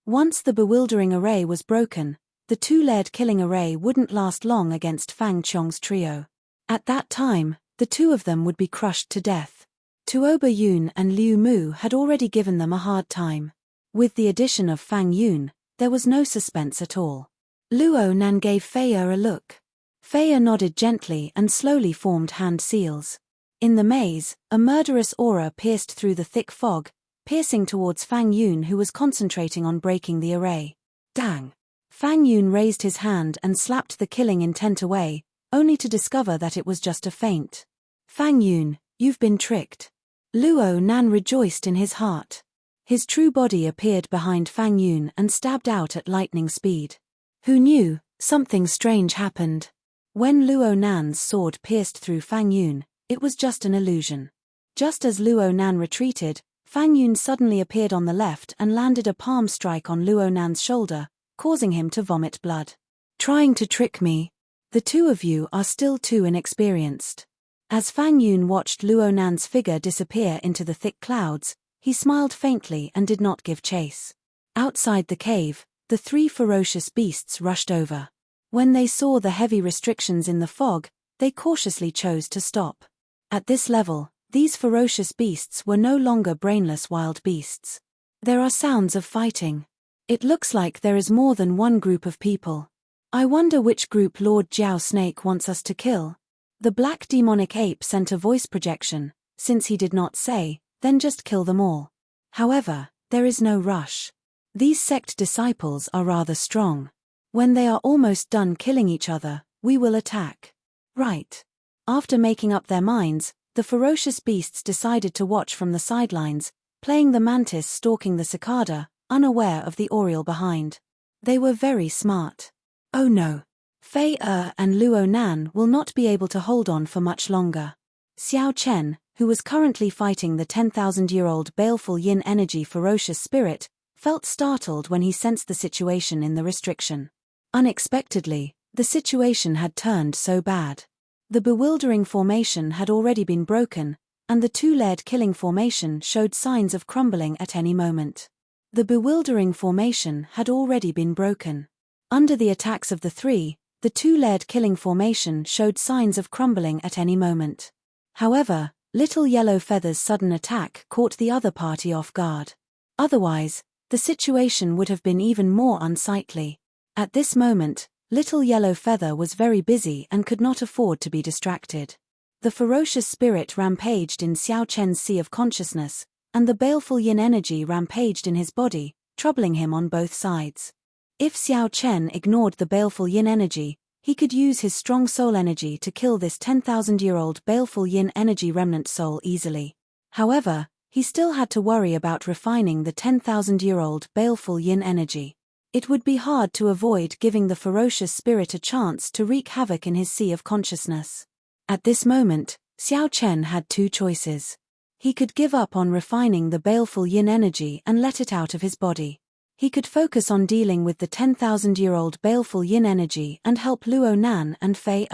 Once the bewildering array was broken, the 2-layered killing array wouldn't last long against Fang Qiong's trio. At that time, the 2 of them would be crushed to death. Tuoba Yun and Liu Mu had already given them a hard time. With the addition of Fang Yun, there was no suspense at all. Luo Nan gave Fei Er a look. Fei Er nodded gently and slowly formed hand seals. In the maze, a murderous aura pierced through the thick fog, piercing towards Fang Yun who was concentrating on breaking the array. Dang! Fang Yun raised his hand and slapped the killing intent away, only to discover that it was just a feint. Fang Yun, you've been tricked. Luo Nan rejoiced in his heart. His true body appeared behind Fang Yun and stabbed out at lightning speed. Who knew? Something strange happened. When Luo Nan's sword pierced through Fang Yun, it was just an illusion. Just as Luo Nan retreated, Fang Yun suddenly appeared on the left and landed a palm strike on Luo Nan's shoulder, causing him to vomit blood. Trying to trick me? The two of you are still too inexperienced. As Fang Yun watched Luo Nan's figure disappear into the thick clouds, he smiled faintly and did not give chase. Outside the cave, the three ferocious beasts rushed over. When they saw the heavy restrictions in the fog, they cautiously chose to stop. At this level, these ferocious beasts were no longer brainless wild beasts. There are sounds of fighting. It looks like there is more than one group of people. I wonder which group Lord Jiao Snake wants us to kill. The black demonic ape sent a voice projection, since he did not say, then just kill them all. However, there is no rush. These sect disciples are rather strong. When they are almost done killing each other, we will attack. Right. After making up their minds, the ferocious beasts decided to watch from the sidelines, playing the mantis stalking the cicada, unaware of the oriole behind. They were very smart. Oh no. Fei and Luo Nan will not be able to hold on for much longer. Xiao Chen, who was currently fighting the 10,000-year-old baleful yin energy ferocious spirit, felt startled when he sensed the situation in the restriction. Unexpectedly, the situation had turned so bad. The bewildering formation had already been broken, and the two-layered killing formation showed signs of crumbling at any moment. The bewildering formation had already been broken. Under the attacks of the three, the two-layered killing formation showed signs of crumbling at any moment. However, Little Yellow Feather's sudden attack caught the other party off guard. Otherwise, the situation would have been even more unsightly. At this moment, Little Yellow Feather was very busy and could not afford to be distracted. The ferocious spirit rampaged in Xiao Chen's sea of consciousness, and the baleful yin energy rampaged in his body, troubling him on both sides. If Xiao Chen ignored the baleful yin energy, he could use his strong soul energy to kill this 10,000-year-old baleful yin energy remnant soul easily. However, he still had to worry about refining the 10,000-year-old baleful yin energy. It would be hard to avoid giving the ferocious spirit a chance to wreak havoc in his sea of consciousness. At this moment, Xiao Chen had two choices. He could give up on refining the baleful yin energy and let it out of his body. He could focus on dealing with the 10,000-year-old baleful yin energy and help Luo Nan and Fei.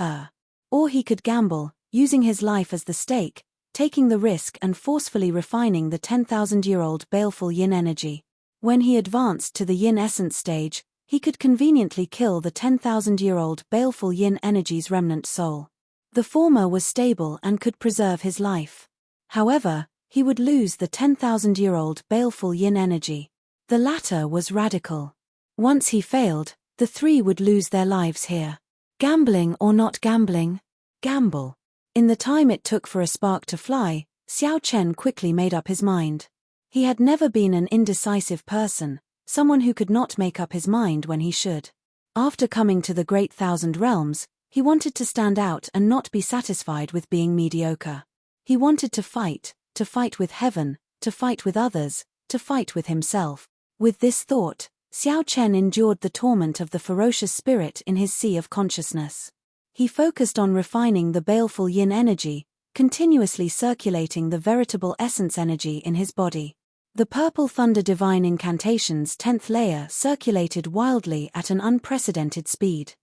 Or he could gamble, using his life as the stake, taking the risk and forcefully refining the 10,000-year-old baleful yin energy. When he advanced to the yin essence stage, he could conveniently kill the 10,000-year-old baleful yin energy's remnant soul. The former was stable and could preserve his life. However, he would lose the 10,000-year-old baleful yin energy. The latter was radical. Once he failed, the three would lose their lives here. Gambling or not gambling? Gamble. In the time it took for a spark to fly, Xiao Chen quickly made up his mind. He had never been an indecisive person, someone who could not make up his mind when he should. After coming to the Great Thousand Realms, he wanted to stand out and not be satisfied with being mediocre. He wanted to fight with heaven, to fight with others, to fight with himself. With this thought, Xiao Chen endured the torment of the ferocious spirit in his sea of consciousness. He focused on refining the baleful yin energy, continuously circulating the veritable essence energy in his body. The purple thunder divine incantation's 10th layer circulated wildly at an unprecedented speed.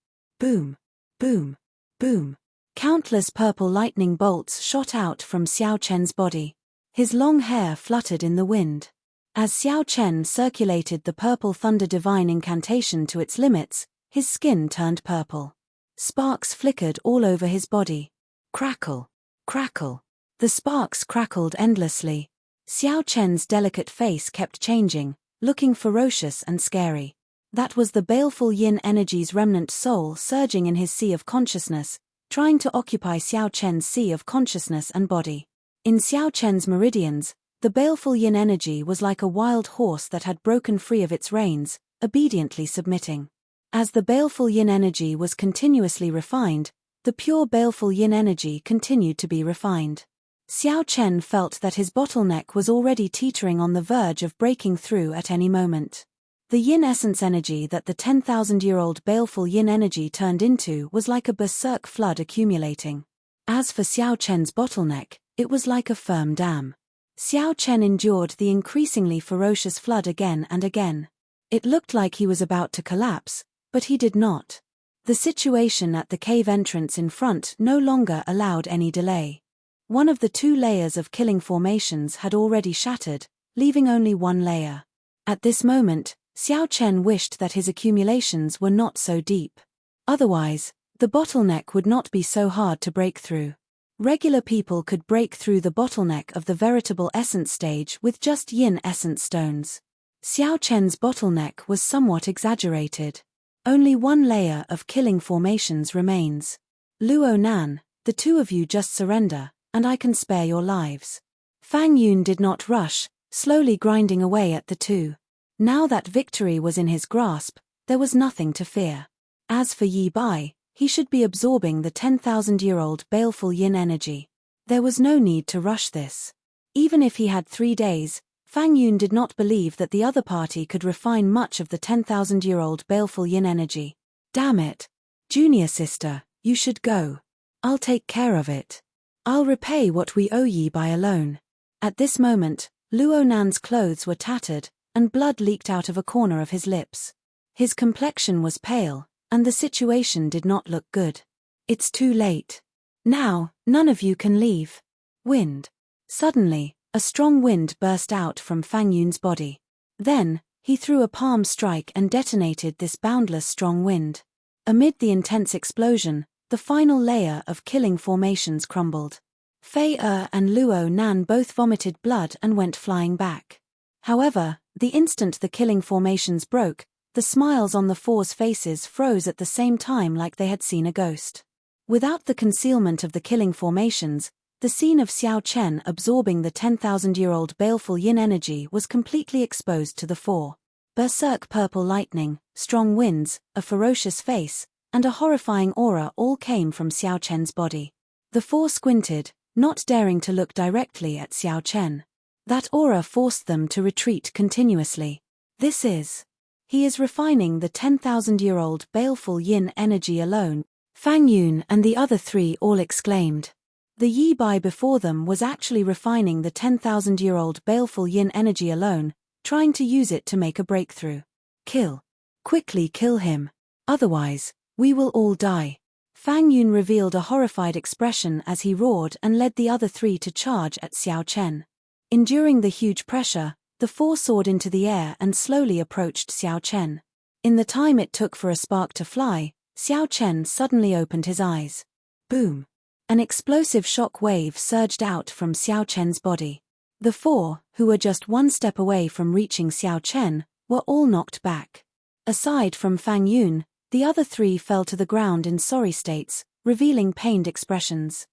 Boom, boom, boom. Countless purple lightning bolts shot out from Xiao Chen's body. His long hair fluttered in the wind. As Xiao Chen circulated the purple thunder divine incantation to its limits, his skin turned purple. Sparks flickered all over his body. Crackle, crackle. The sparks crackled endlessly. Xiao Chen's delicate face kept changing, looking ferocious and scary. That was the baleful yin energy's remnant soul surging in his sea of consciousness, trying to occupy Xiao Chen's sea of consciousness and body. In Xiao Chen's meridians, the baleful yin energy was like a wild horse that had broken free of its reins, obediently submitting. As the baleful yin energy was continuously refined, the pure baleful yin energy continued to be refined. Xiao Chen felt that his bottleneck was already teetering on the verge of breaking through at any moment. The yin essence energy that the 10,000-year-old baleful yin energy turned into was like a berserk flood accumulating. As for Xiao Chen's bottleneck, it was like a firm dam. Xiao Chen endured the increasingly ferocious flood again and again. It looked like he was about to collapse, but he did not. The situation at the cave entrance in front no longer allowed any delay. One of the 2 layers of killing formations had already shattered, leaving only 1 layer. At this moment, Xiao Chen wished that his accumulations were not so deep. Otherwise, the bottleneck would not be so hard to break through. Regular people could break through the bottleneck of the veritable essence stage with just yin essence stones. Xiao Chen's bottleneck was somewhat exaggerated. Only 1 layer of killing formations remains. Luo Nan, the 2 of you just surrender, and I can spare your lives. Fang Yun did not rush, slowly grinding away at the 2. Now that victory was in his grasp, there was nothing to fear. As for Yi Bai, he should be absorbing the 10,000-year-old baleful yin energy. There was no need to rush this. Even if he had 3 days, Fang Yun did not believe that the other party could refine much of the 10,000-year-old baleful yin energy. Damn it. Junior sister, you should go. I'll take care of it. I'll repay what we owe Yi Bai alone. At this moment, Luo Nan's clothes were tattered, and blood leaked out of a corner of his lips. His complexion was pale, and the situation did not look good. It's too late. Now, none of you can leave. Wind. Suddenly, a strong wind burst out from Fang Yun's body. Then, he threw a palm strike and detonated this boundless strong wind. Amid the intense explosion, the final layer of killing formations crumbled. Fei and Luo Nan both vomited blood and went flying back. However, the instant the killing formations broke, the smiles on the 4's faces froze at the same time like they had seen a ghost. Without the concealment of the killing formations, the scene of Xiao Chen absorbing the 10,000-year-old baleful yin energy was completely exposed to the 4. Berserk purple lightning, strong winds, a ferocious face, and a horrifying aura all came from Xiao Chen's body. The 4 squinted, not daring to look directly at Xiao Chen. That aura forced them to retreat continuously. He is refining the 10,000-year-old baleful yin energy alone. Fang Yun and the other 3 all exclaimed. The Yi Bai before them was actually refining the 10,000-year-old baleful yin energy alone, trying to use it to make a breakthrough. Kill. Quickly kill him. Otherwise, we will all die. Fang Yun revealed a horrified expression as he roared and led the other 3 to charge at Xiao Chen. Enduring the huge pressure, the 4 soared into the air and slowly approached Xiao Chen. In the time it took for a spark to fly, Xiao Chen suddenly opened his eyes. Boom! An explosive shock wave surged out from Xiao Chen's body. The 4, who were just 1 step away from reaching Xiao Chen, were all knocked back. Aside from Fang Yun, the other 3 fell to the ground in sorry states, revealing pained expressions.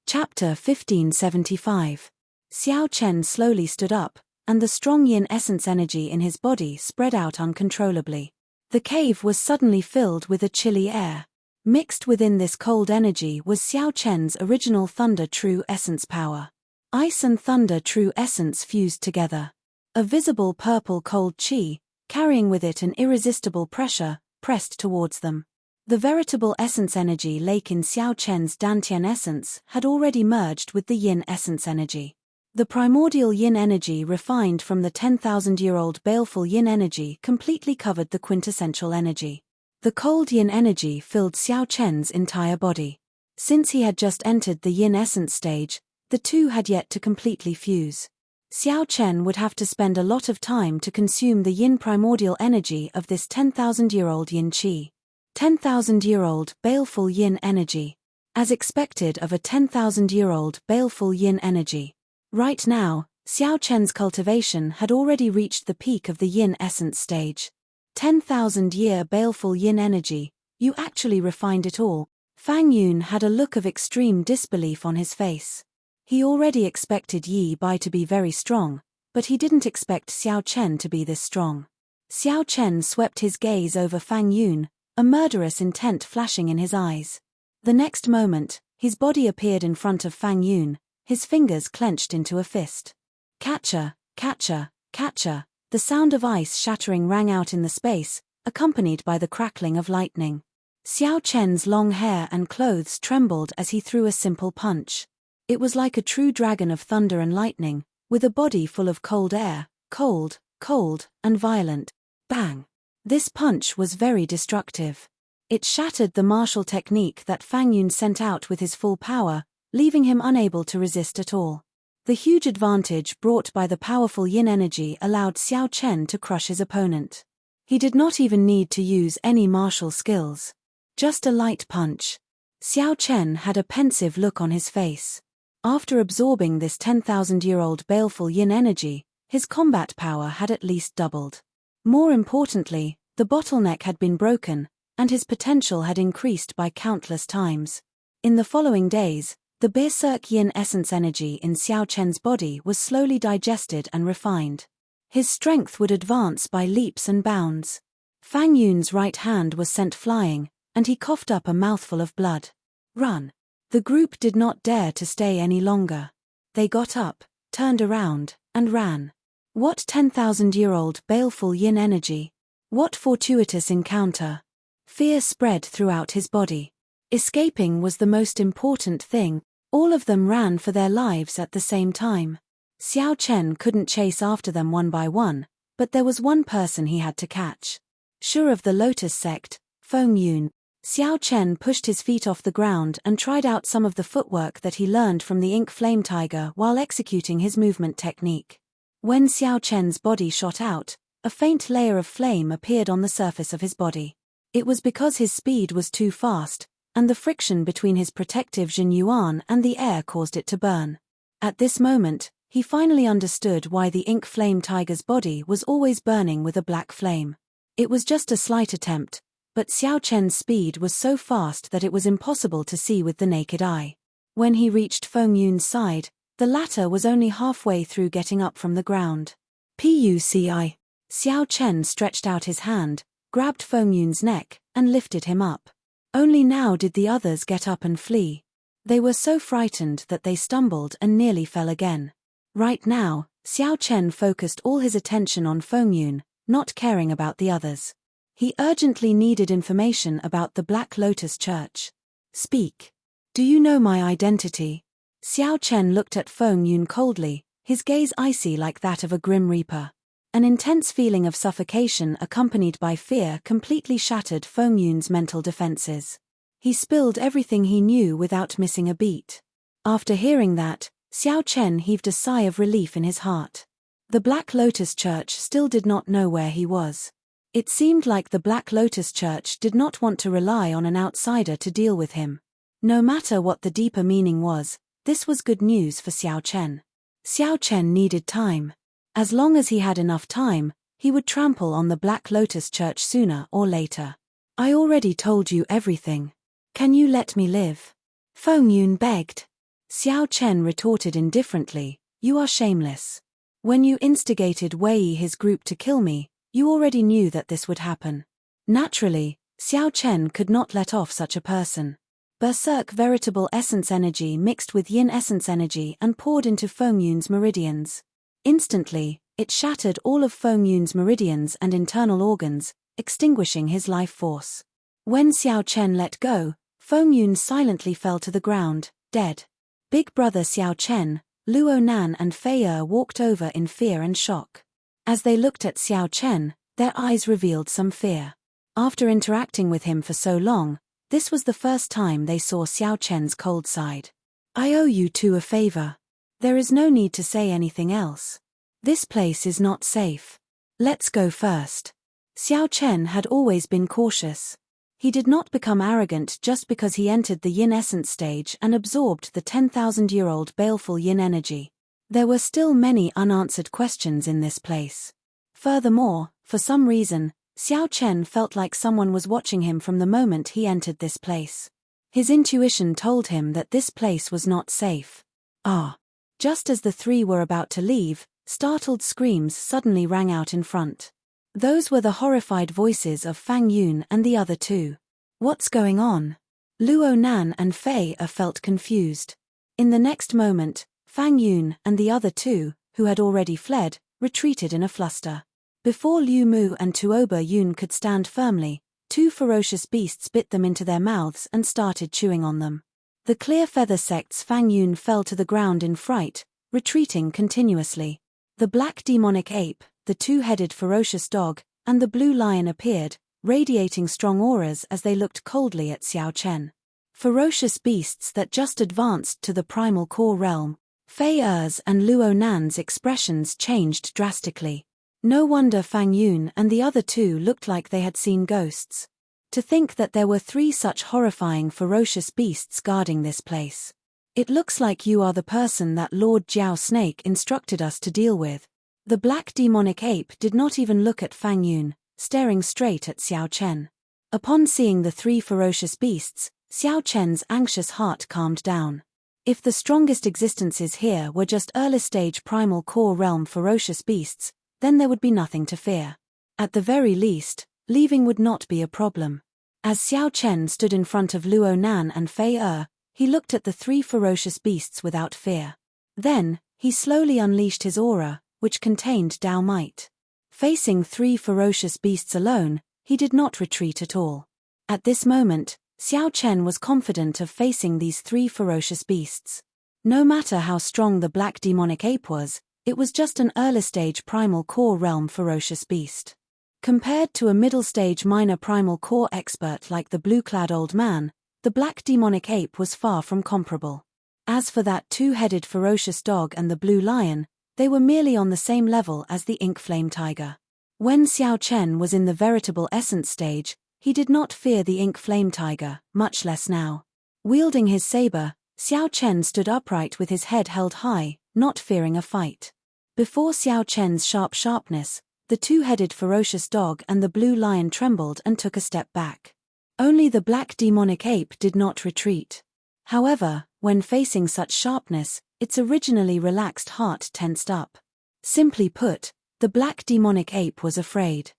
Chapter 1575. Xiao Chen slowly stood up, and the strong yin essence energy in his body spread out uncontrollably. The cave was suddenly filled with a chilly air. Mixed within this cold energy was Xiao Chen's original thunder true essence power. Ice and thunder true essence fused together. A visible purple cold qi, carrying with it an irresistible pressure, pressed towards them. The veritable essence energy lake in Xiao Chen's Dantian essence had already merged with the yin essence energy. The primordial yin energy refined from the 10,000-year-old baleful yin energy completely covered the quintessential energy. The cold yin energy filled Xiao Chen's entire body. Since he had just entered the yin essence stage, the 2 had yet to completely fuse. Xiao Chen would have to spend a lot of time to consume the yin primordial energy of this 10,000-year-old yin qi. 10,000-year-old baleful yin energy. As expected of a 10,000-year-old baleful yin energy. Right now, Xiao Chen's cultivation had already reached the peak of the yin essence stage. 10,000-year baleful yin energy, you actually refined it all. Fang Yun had a look of extreme disbelief on his face. He already expected Yi Bai to be very strong, but he didn't expect Xiao Chen to be this strong. Xiao Chen swept his gaze over Fang Yun, a murderous intent flashing in his eyes. The next moment, his body appeared in front of Fang Yun, his fingers clenched into a fist. Catcher, catcher, catcher, the sound of ice shattering rang out in the space, accompanied by the crackling of lightning. Xiao Chen's long hair and clothes trembled as he threw a simple punch. It was like a true dragon of thunder and lightning, with a body full of cold air, cold, cold, and violent. Bang! This punch was very destructive. It shattered the martial technique that Fang Yun sent out with his full power, leaving him unable to resist at all. The huge advantage brought by the powerful yin energy allowed Xiao Chen to crush his opponent. He did not even need to use any martial skills. Just a light punch. Xiao Chen had a pensive look on his face. After absorbing this 10,000-year-old baleful yin energy, his combat power had at least doubled. More importantly, the bottleneck had been broken, and his potential had increased by countless times. In the following days, the berserk yin essence energy in Xiao Chen's body was slowly digested and refined. His strength would advance by leaps and bounds. Fang Yun's right hand was sent flying, and he coughed up a mouthful of blood. Run! The group did not dare to stay any longer. They got up, turned around, and ran. What 10,000-year-old baleful yin energy! What fortuitous encounter! Fear spread throughout his body. Escaping was the most important thing. All of them ran for their lives at the same time. Xiao Chen couldn't chase after them one by one, but there was one person he had to catch. Sure of the Lotus sect, Feng Yun, Xiao Chen pushed his feet off the ground and tried out some of the footwork that he learned from the ink flame tiger while executing his movement technique. When Xiao Chen's body shot out, a faint layer of flame appeared on the surface of his body. It was because his speed was too fast, and the friction between his protective Jin Yuan and the air caused it to burn. At this moment, he finally understood why the ink flame tiger's body was always burning with a black flame. It was just a slight attempt, but Xiao Chen's speed was so fast that it was impossible to see with the naked eye. When he reached Feng Yun's side, the latter was only halfway through getting up from the ground. Puci. Xiao Chen stretched out his hand, grabbed Feng Yun's neck, and lifted him up. Only now did the others get up and flee. They were so frightened that they stumbled and nearly fell again. Right now, Xiao Chen focused all his attention on Feng Yun, not caring about the others. He urgently needed information about the Black Lotus Church. Speak. Do you know my identity? Xiao Chen looked at Feng Yun coldly, his gaze icy like that of a grim reaper. An intense feeling of suffocation accompanied by fear completely shattered Feng Yun's mental defenses. He spilled everything he knew without missing a beat. After hearing that, Xiao Chen heaved a sigh of relief in his heart. The Black Lotus Church still did not know where he was. It seemed like the Black Lotus Church did not want to rely on an outsider to deal with him. No matter what the deeper meaning was, this was good news for Xiao Chen. Xiao Chen needed time. As long as he had enough time, he would trample on the Black Lotus Church sooner or later. I already told you everything. Can you let me live? Feng Yun begged. Xiao Chen retorted indifferently, you are shameless. When you instigated Wei his group to kill me, you already knew that this would happen. Naturally, Xiao Chen could not let off such a person. Berserk veritable essence energy mixed with yin essence energy and poured into Feng Yun's meridians. Instantly, it shattered all of Feng Yun's meridians and internal organs, extinguishing his life force. When Xiao Chen let go, Feng Yun silently fell to the ground, dead. Big brother Xiao Chen, Luo Nan and Fei Er walked over in fear and shock. As they looked at Xiao Chen, their eyes revealed some fear. After interacting with him for so long, this was the first time they saw Xiao Chen's cold side. I owe you two a favor. There is no need to say anything else. This place is not safe. Let's go first. Xiao Chen had always been cautious. He did not become arrogant just because he entered the yin essence stage and absorbed the 10,000-year-old baleful yin energy. There were still many unanswered questions in this place. Furthermore, for some reason, Xiao Chen felt like someone was watching him from the moment he entered this place. His intuition told him that this place was not safe. Ah! Just as the three were about to leave, startled screams suddenly rang out in front. Those were the horrified voices of Fang Yun and the other two. What's going on? Luo Nan and Fei Er felt confused. In the next moment, Fang Yun and the other two, who had already fled, retreated in a fluster. Before Liu Mu and Tuoba Yun could stand firmly, two ferocious beasts bit them into their mouths and started chewing on them. The clear feather sect's Fang Yun fell to the ground in fright, retreating continuously. The black demonic ape, the two-headed ferocious dog, and the blue lion appeared, radiating strong auras as they looked coldly at Xiao Chen. Ferocious beasts that just advanced to the primal core realm. Fei Er's and Luo Nan's expressions changed drastically. No wonder Fang Yun and the other two looked like they had seen ghosts. To think that there were three such horrifying ferocious beasts guarding this place. It looks like you are the person that Lord Jiao Snake instructed us to deal with. The black demonic ape did not even look at Fang Yun, staring straight at Xiao Chen. Upon seeing the three ferocious beasts, Xiao Chen's anxious heart calmed down. If the strongest existences here were just early-stage primal core realm ferocious beasts, then there would be nothing to fear. At the very least, leaving would not be a problem. As Xiao Chen stood in front of Luo Nan and Fei Er, he looked at the three ferocious beasts without fear. Then, he slowly unleashed his aura, which contained Dao Might. Facing three ferocious beasts alone, he did not retreat at all. At this moment, Xiao Chen was confident of facing these three ferocious beasts. No matter how strong the black demonic ape was, it was just an early-stage primal core realm ferocious beast. Compared to a middle-stage minor primal core expert like the blue-clad old man, the black demonic ape was far from comparable. As for that two-headed ferocious dog and the blue lion, they were merely on the same level as the ink flame tiger. When Xiao Chen was in the veritable essence stage, he did not fear the ink flame tiger, much less now. Wielding his saber, Xiao Chen stood upright with his head held high, not fearing a fight. Before Xiao Chen's sharpness, the two-headed ferocious dog and the blue lion trembled and took a step back. Only the black demonic ape did not retreat. However, when facing such sharpness, its originally relaxed heart tensed up. Simply put, the black demonic ape was afraid.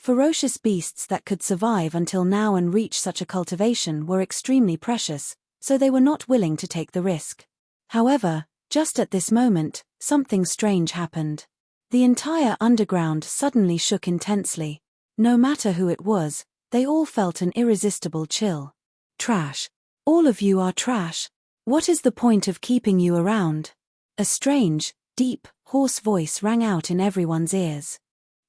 Ferocious beasts that could survive until now and reach such a cultivation were extremely precious, so they were not willing to take the risk. However, just at this moment, something strange happened. The entire underground suddenly shook intensely. No matter who it was, they all felt an irresistible chill. Trash. All of you are trash. What is the point of keeping you around? A strange, deep, hoarse voice rang out in everyone's ears.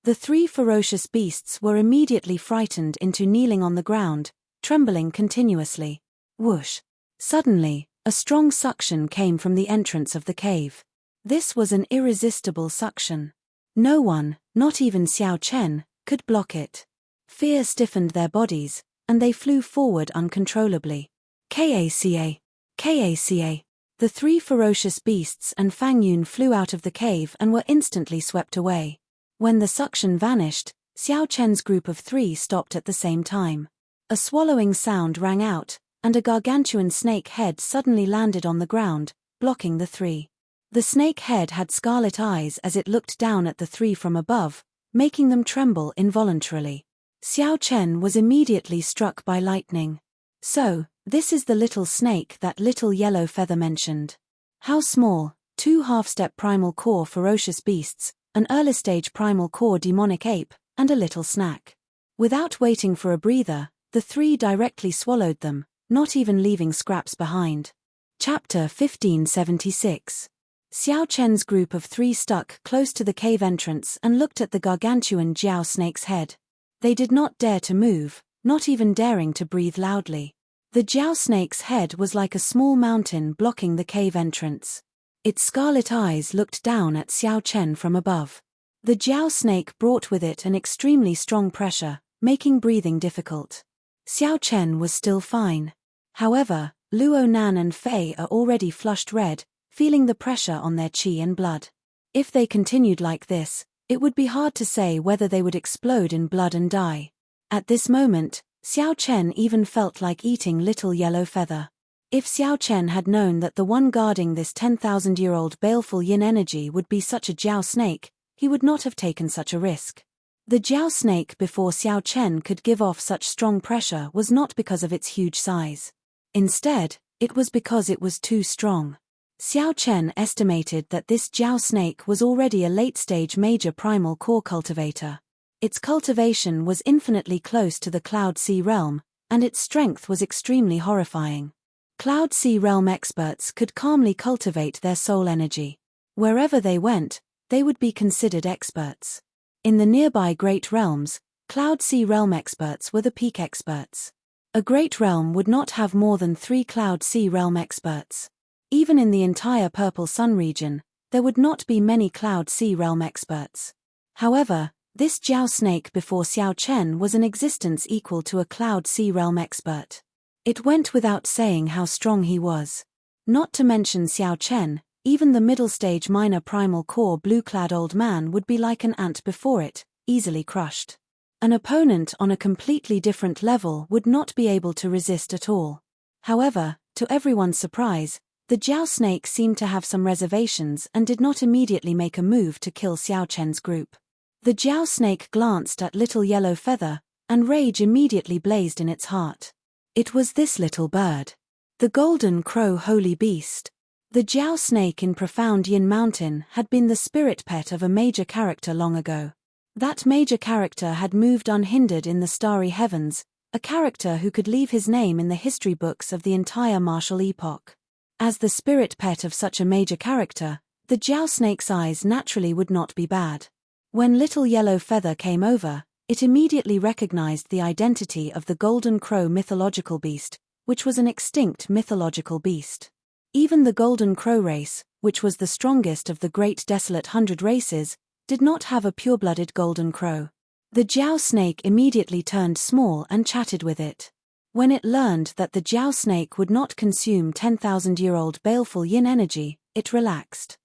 The three ferocious beasts were immediately frightened into kneeling on the ground, trembling continuously. Whoosh. Suddenly, a strong suction came from the entrance of the cave. This was an irresistible suction. No one, not even Xiao Chen, could block it. Fear stiffened their bodies, and they flew forward uncontrollably. Kaca! Kaca! The three ferocious beasts and Fang Yun flew out of the cave and were instantly swept away. When the suction vanished, Xiao Chen's group of three stopped at the same time. A swallowing sound rang out, and a gargantuan snake head suddenly landed on the ground, blocking the three. The snake head had scarlet eyes as it looked down at the three from above, making them tremble involuntarily. Xiao Chen was immediately struck by lightning. So, this is the little snake that little yellow feather mentioned. How small, two half-step primal core ferocious beasts, an early-stage primal core demonic ape, and a little snack. Without waiting for a breather, the three directly swallowed them, not even leaving scraps behind. Chapter 1576. Xiao Chen's group of three stuck close to the cave entrance and looked at the gargantuan Jiao snake's head. They did not dare to move, not even daring to breathe loudly. The Jiao snake's head was like a small mountain blocking the cave entrance. Its scarlet eyes looked down at Xiao Chen from above. The Jiao snake brought with it an extremely strong pressure, making breathing difficult. Xiao Chen was still fine. However, Luo Nan and Fei are already flushed red, feeling the pressure on their qi and blood. If they continued like this, it would be hard to say whether they would explode in blood and die. At this moment, Xiao Chen even felt like eating little yellow feather. If Xiao Chen had known that the one guarding this 10,000-year-old baleful yin energy would be such a Jiao snake, he would not have taken such a risk. The Jiao snake before Xiao Chen could give off such strong pressure was not because of its huge size. Instead, it was because it was too strong. Xiao Chen estimated that this Jiao snake was already a late-stage major primal core cultivator. Its cultivation was infinitely close to the Cloud Sea realm, and its strength was extremely horrifying. Cloud Sea realm experts could calmly cultivate their soul energy. Wherever they went, they would be considered experts. In the nearby Great Realms, Cloud Sea realm experts were the peak experts. A Great Realm would not have more than 3 Cloud Sea realm experts. Even in the entire Purple Sun region, there would not be many Cloud Sea realm experts. However, this Jiao snake before Xiao Chen was an existence equal to a Cloud Sea realm expert. It went without saying how strong he was. Not to mention Xiao Chen, even the middle-stage minor primal core blue-clad old man would be like an ant before it, easily crushed. An opponent on a completely different level would not be able to resist at all. However, to everyone's surprise, the Jiao snake seemed to have some reservations and did not immediately make a move to kill Xiao Chen's group. The Jiao snake glanced at Little Yellow Feather, and rage immediately blazed in its heart. It was this little bird. The golden crow holy beast. The Jiao snake in Profound Yin Mountain had been the spirit pet of a major character long ago. That major character had moved unhindered in the starry heavens, a character who could leave his name in the history books of the entire martial epoch. As the spirit pet of such a major character, the Jiao snake's eyes naturally would not be bad. When Little Yellow Feather came over, it immediately recognized the identity of the Golden Crow mythological beast, which was an extinct mythological beast. Even the Golden Crow race, which was the strongest of the Great Desolate 100 races, did not have a pure-blooded Golden Crow. The Jiao snake immediately turned small and chatted with it. When it learned that the Jiao snake would not consume 10,000-year-old baleful yin energy, it relaxed.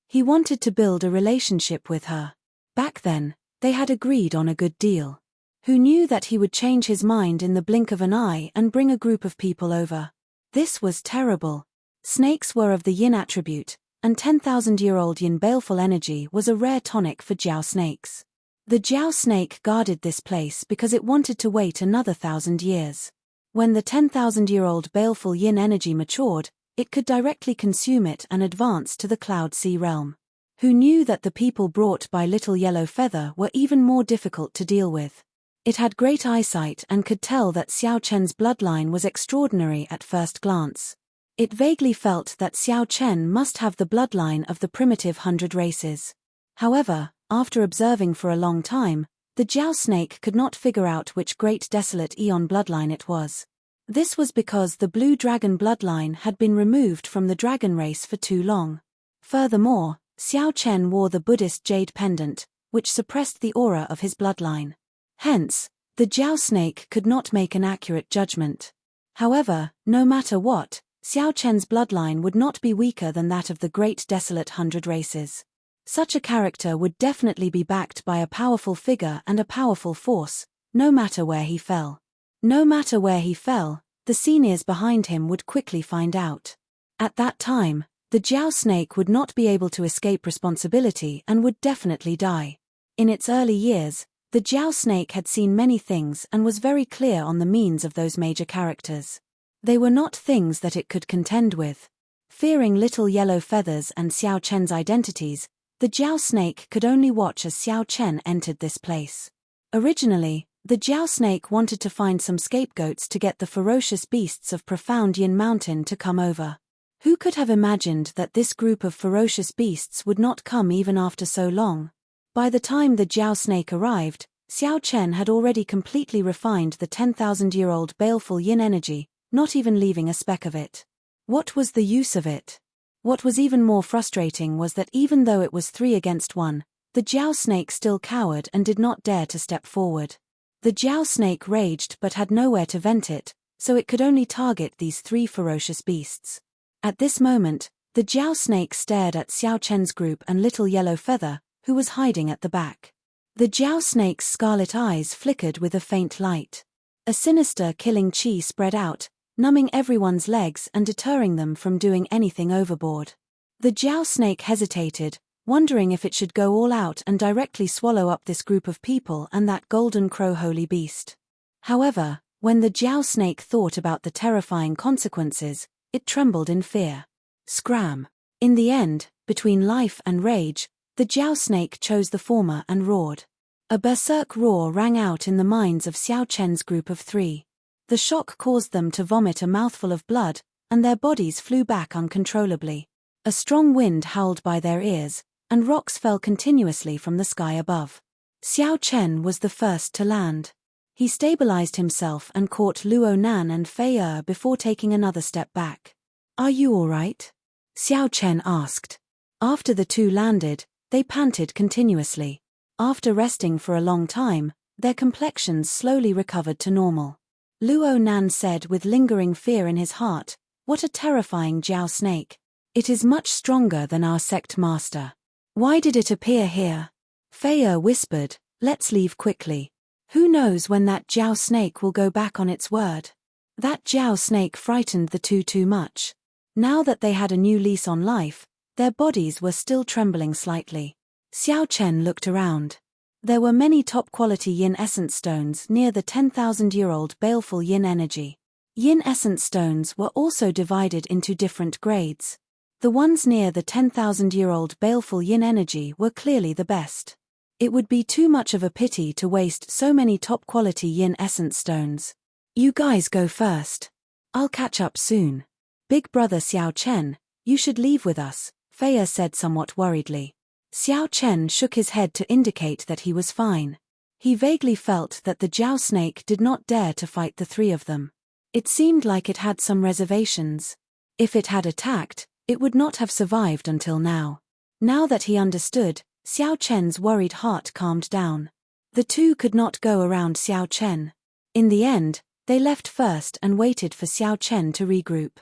He wanted to build a relationship with her. Back then, they had agreed on a good deal. Who knew that he would change his mind in the blink of an eye and bring a group of people over? This was terrible. Snakes were of the yin attribute, and 10,000-year-old yin baleful energy was a rare tonic for Jiao snakes. The Jiao snake guarded this place because it wanted to wait another 1,000 years. When the 10,000-year-old baleful yin energy matured, it could directly consume it and advance to the Cloud Sea realm. Who knew that the people brought by Little Yellow Feather were even more difficult to deal with? It had great eyesight and could tell that Xiao Chen's bloodline was extraordinary at first glance. It vaguely felt that Xiao Chen must have the bloodline of the primitive 100 races. However, after observing for a long time, the Jiao snake could not figure out which Great Desolate Eon bloodline it was. This was because the Blue Dragon bloodline had been removed from the dragon race for too long. Furthermore, Xiao Chen wore the Buddhist jade pendant, which suppressed the aura of his bloodline. Hence, the Jiao snake could not make an accurate judgment. However, no matter what, Xiao Chen's bloodline would not be weaker than that of the Great Desolate 100 races. Such a character would definitely be backed by a powerful figure and a powerful force, no matter where he fell. No matter where he fell, the seniors behind him would quickly find out. At that time, the Jiao snake would not be able to escape responsibility and would definitely die. In its early years, the Jiao snake had seen many things and was very clear on the means of those major characters. They were not things that it could contend with. Fearing Little Yellow Feathers and Xiao Chen's identities, the Jiao snake could only watch as Xiao Chen entered this place. Originally, the Jiao snake wanted to find some scapegoats to get the ferocious beasts of Profound Yin Mountain to come over. Who could have imagined that this group of ferocious beasts would not come even after so long? By the time the Jiao snake arrived, Xiao Chen had already completely refined the 10,000-year-old baleful yin energy, not even leaving a speck of it. What was the use of it? What was even more frustrating was that even though it was 3 against 1, the Jiao snake still cowered and did not dare to step forward. The Jiao snake raged but had nowhere to vent it, so it could only target these 3 ferocious beasts. At this moment, the Jiao snake stared at Xiao Chen's group and Little Yellow Feather, who was hiding at the back. The Jiao snake's scarlet eyes flickered with a faint light. A sinister killing chi spread out, numbing everyone's legs and deterring them from doing anything overboard. The Jiao snake hesitated, wondering if it should go all out and directly swallow up this group of people and that golden crow holy beast. However, when the Jiao snake thought about the terrifying consequences, it trembled in fear. Scram! In the end, between life and rage, the Jiao snake chose the former and roared. A berserk roar rang out in the minds of Xiao Chen's group of 3. The shock caused them to vomit a mouthful of blood, and their bodies flew back uncontrollably. A strong wind howled by their ears, and rocks fell continuously from the sky above. Xiao Chen was the first to land. He stabilized himself and caught Luo Nan and Fei Er before taking another step back. "Are you all right?" Xiao Chen asked. After the two landed, they panted continuously. After resting for a long time, their complexions slowly recovered to normal. Luo Nan said with lingering fear in his heart, "What a terrifying Jiao snake. It is much stronger than our sect master. Why did it appear here?" Fei Er whispered, "Let's leave quickly. Who knows when that Jiao snake will go back on its word." That Jiao snake frightened the two too much. Now that they had a new lease on life, their bodies were still trembling slightly. Xiao Chen looked around. There were many top-quality yin essence stones near the 10,000-year-old baleful yin energy. Yin essence stones were also divided into different grades. The ones near the 10,000-year-old baleful yin energy were clearly the best. It would be too much of a pity to waste so many top-quality yin essence stones. "You guys go first. I'll catch up soon. Big brother Xiao Chen, you should leave with us," Fei Er said somewhat worriedly. Xiao Chen shook his head to indicate that he was fine. He vaguely felt that the Jiao snake did not dare to fight the 3 of them. It seemed like it had some reservations. If it had attacked, it would not have survived until now. Now that he understood, Xiao Chen's worried heart calmed down. The two could not go around Xiao Chen. In the end, they left first and waited for Xiao Chen to regroup.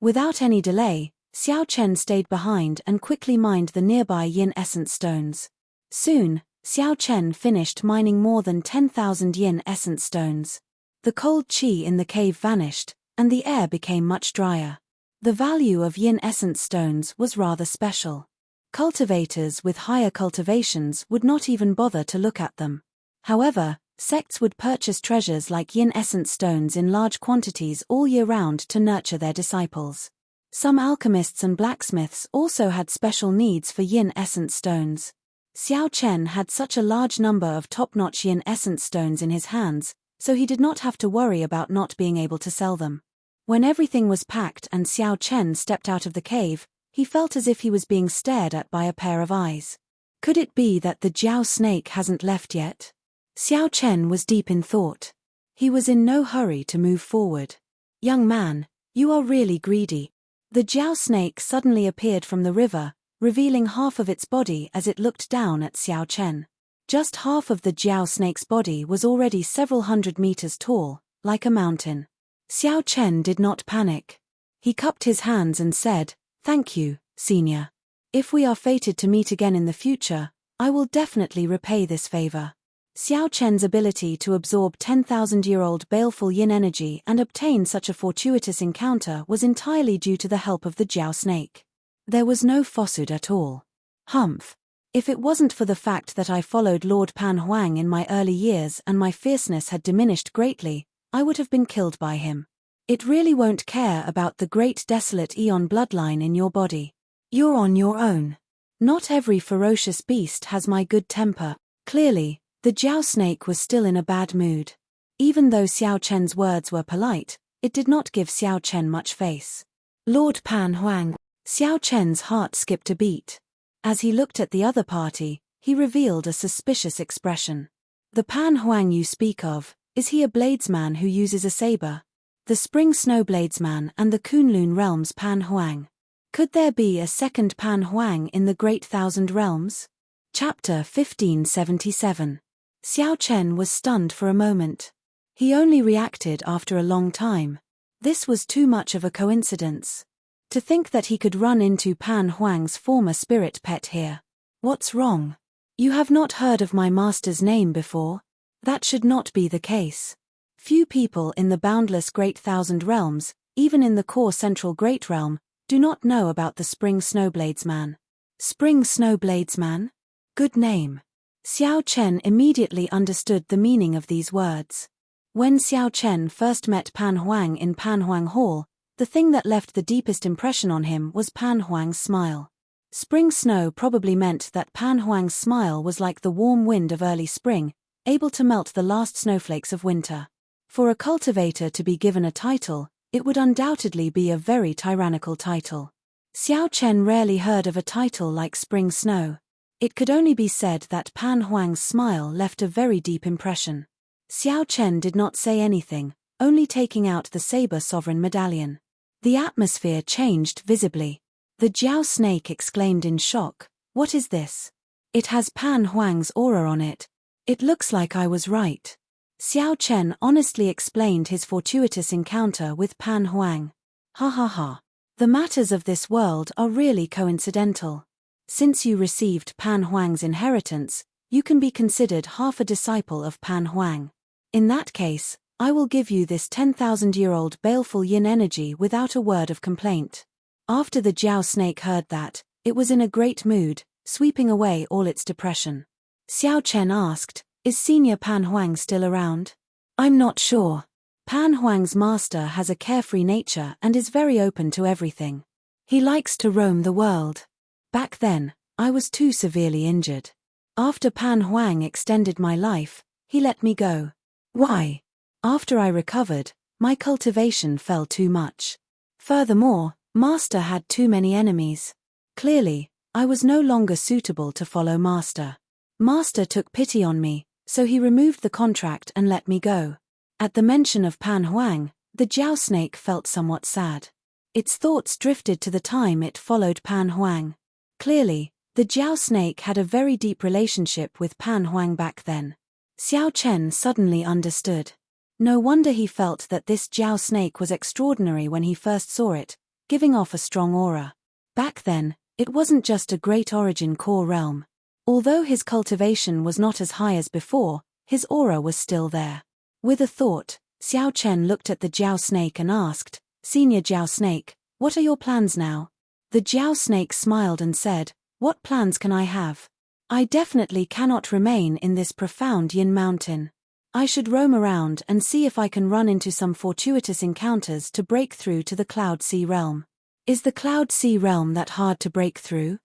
Without any delay, Xiao Chen stayed behind and quickly mined the nearby yin essence stones. Soon, Xiao Chen finished mining more than 10,000 yin essence stones. The cold qi in the cave vanished, and the air became much drier. The value of yin essence stones was rather special. Cultivators with higher cultivations would not even bother to look at them. However, sects would purchase treasures like yin essence stones in large quantities all year round to nurture their disciples. Some alchemists and blacksmiths also had special needs for yin essence stones. Xiao Chen had such a large number of top-notch yin essence stones in his hands, so he did not have to worry about not being able to sell them. When everything was packed and Xiao Chen stepped out of the cave, he felt as if he was being stared at by a pair of eyes. Could it be that the Jiao snake hasn't left yet? Xiao Chen was deep in thought. He was in no hurry to move forward. "Young man, you are really greedy." The Jiao snake suddenly appeared from the river, revealing half of its body as it looked down at Xiao Chen. Just half of the Jiao snake's body was already several hundred meters tall, like a mountain. Xiao Chen did not panic. He cupped his hands and said, "Thank you, senior. If we are fated to meet again in the future, I will definitely repay this favor." Xiao Chen's ability to absorb 10,000-year-old baleful yin energy and obtain such a fortuitous encounter was entirely due to the help of the Jiao snake. There was no falsehood at all. "Humph. If it wasn't for the fact that I followed Lord Pan Huang in my early years and my fierceness had diminished greatly, I would have been killed by him. It really won't care about the great desolate Eon bloodline in your body. You're on your own. Not every ferocious beast has my good temper." Clearly, the Jiao snake was still in a bad mood. Even though Xiao Chen's words were polite, it did not give Xiao Chen much face. "Lord Pan Huang." Xiao Chen's heart skipped a beat. As he looked at the other party, he revealed a suspicious expression. "The Pan Huang you speak of, is he a bladesman who uses a saber? The Spring Snow Bladesman and the Kunlun Realms Pan Huang. Could there be a second Pan Huang in the Great Thousand Realms?" Chapter 1577. Xiao Chen was stunned for a moment. He only reacted after a long time. This was too much of a coincidence. To think that he could run into Pan Huang's former spirit pet here. "What's wrong? You have not heard of my master's name before?" That should not be the case. Few people in the boundless Great Thousand Realms, even in the core Central Great Realm, do not know about the Spring Snowbladesman. Spring Snowbladesman? Good name. Xiao Chen immediately understood the meaning of these words. When Xiao Chen first met Pan Huang in Pan Huang Hall, The thing that left the deepest impression on him was Pan Huang's smile. Spring snow probably meant that Pan Huang's smile was like the warm wind of early spring, able to melt the last snowflakes of winter. For a cultivator to be given a title, it would undoubtedly be a very tyrannical title. Xiao Chen rarely heard of a title like Spring Snow. It could only be said that Pan Huang's smile left a very deep impression. Xiao Chen did not say anything, only taking out the Saber Sovereign medallion. The atmosphere changed visibly. The Jiao snake exclaimed in shock, "What is this? It has Pan Huang's aura on it. It looks like I was right." Xiao Chen honestly explained his fortuitous encounter with Pan Huang. "Ha ha ha. The matters of this world are really coincidental. Since you received Pan Huang's inheritance, you can be considered half a disciple of Pan Huang. In that case, I will give you this 10,000-year-old baleful yin energy without a word of complaint." After the Jiao snake heard that, it was in a great mood, sweeping away all its depression. Xiao Chen asked, "Is Senior Pan Huang still around?" "I'm not sure. Pan Huang's master has a carefree nature and is very open to everything. He likes to roam the world. Back then, I was too severely injured. After Pan Huang extended my life, he let me go." "Why?" "After I recovered, my cultivation fell too much. Furthermore, Master had too many enemies. Clearly, I was no longer suitable to follow Master. Master took pity on me, so he removed the contract and let me go." At the mention of Pan Huang, the Jiao snake felt somewhat sad. Its thoughts drifted to the time it followed Pan Huang. Clearly, the Jiao snake had a very deep relationship with Pan Huang back then. Xiao Chen suddenly understood. No wonder he felt that this Jiao snake was extraordinary when he first saw it, giving off a strong aura. Back then, it wasn't just a great origin core realm. Although his cultivation was not as high as before, his aura was still there. With a thought, Xiao Chen looked at the Jiao snake and asked, "Senior Jiao snake, what are your plans now?" The Jiao snake smiled and said, "What plans can I have? I definitely cannot remain in this profound Yin mountain. I should roam around and see if I can run into some fortuitous encounters to break through to the Cloud Sea realm." "Is the Cloud Sea realm that hard to break through?"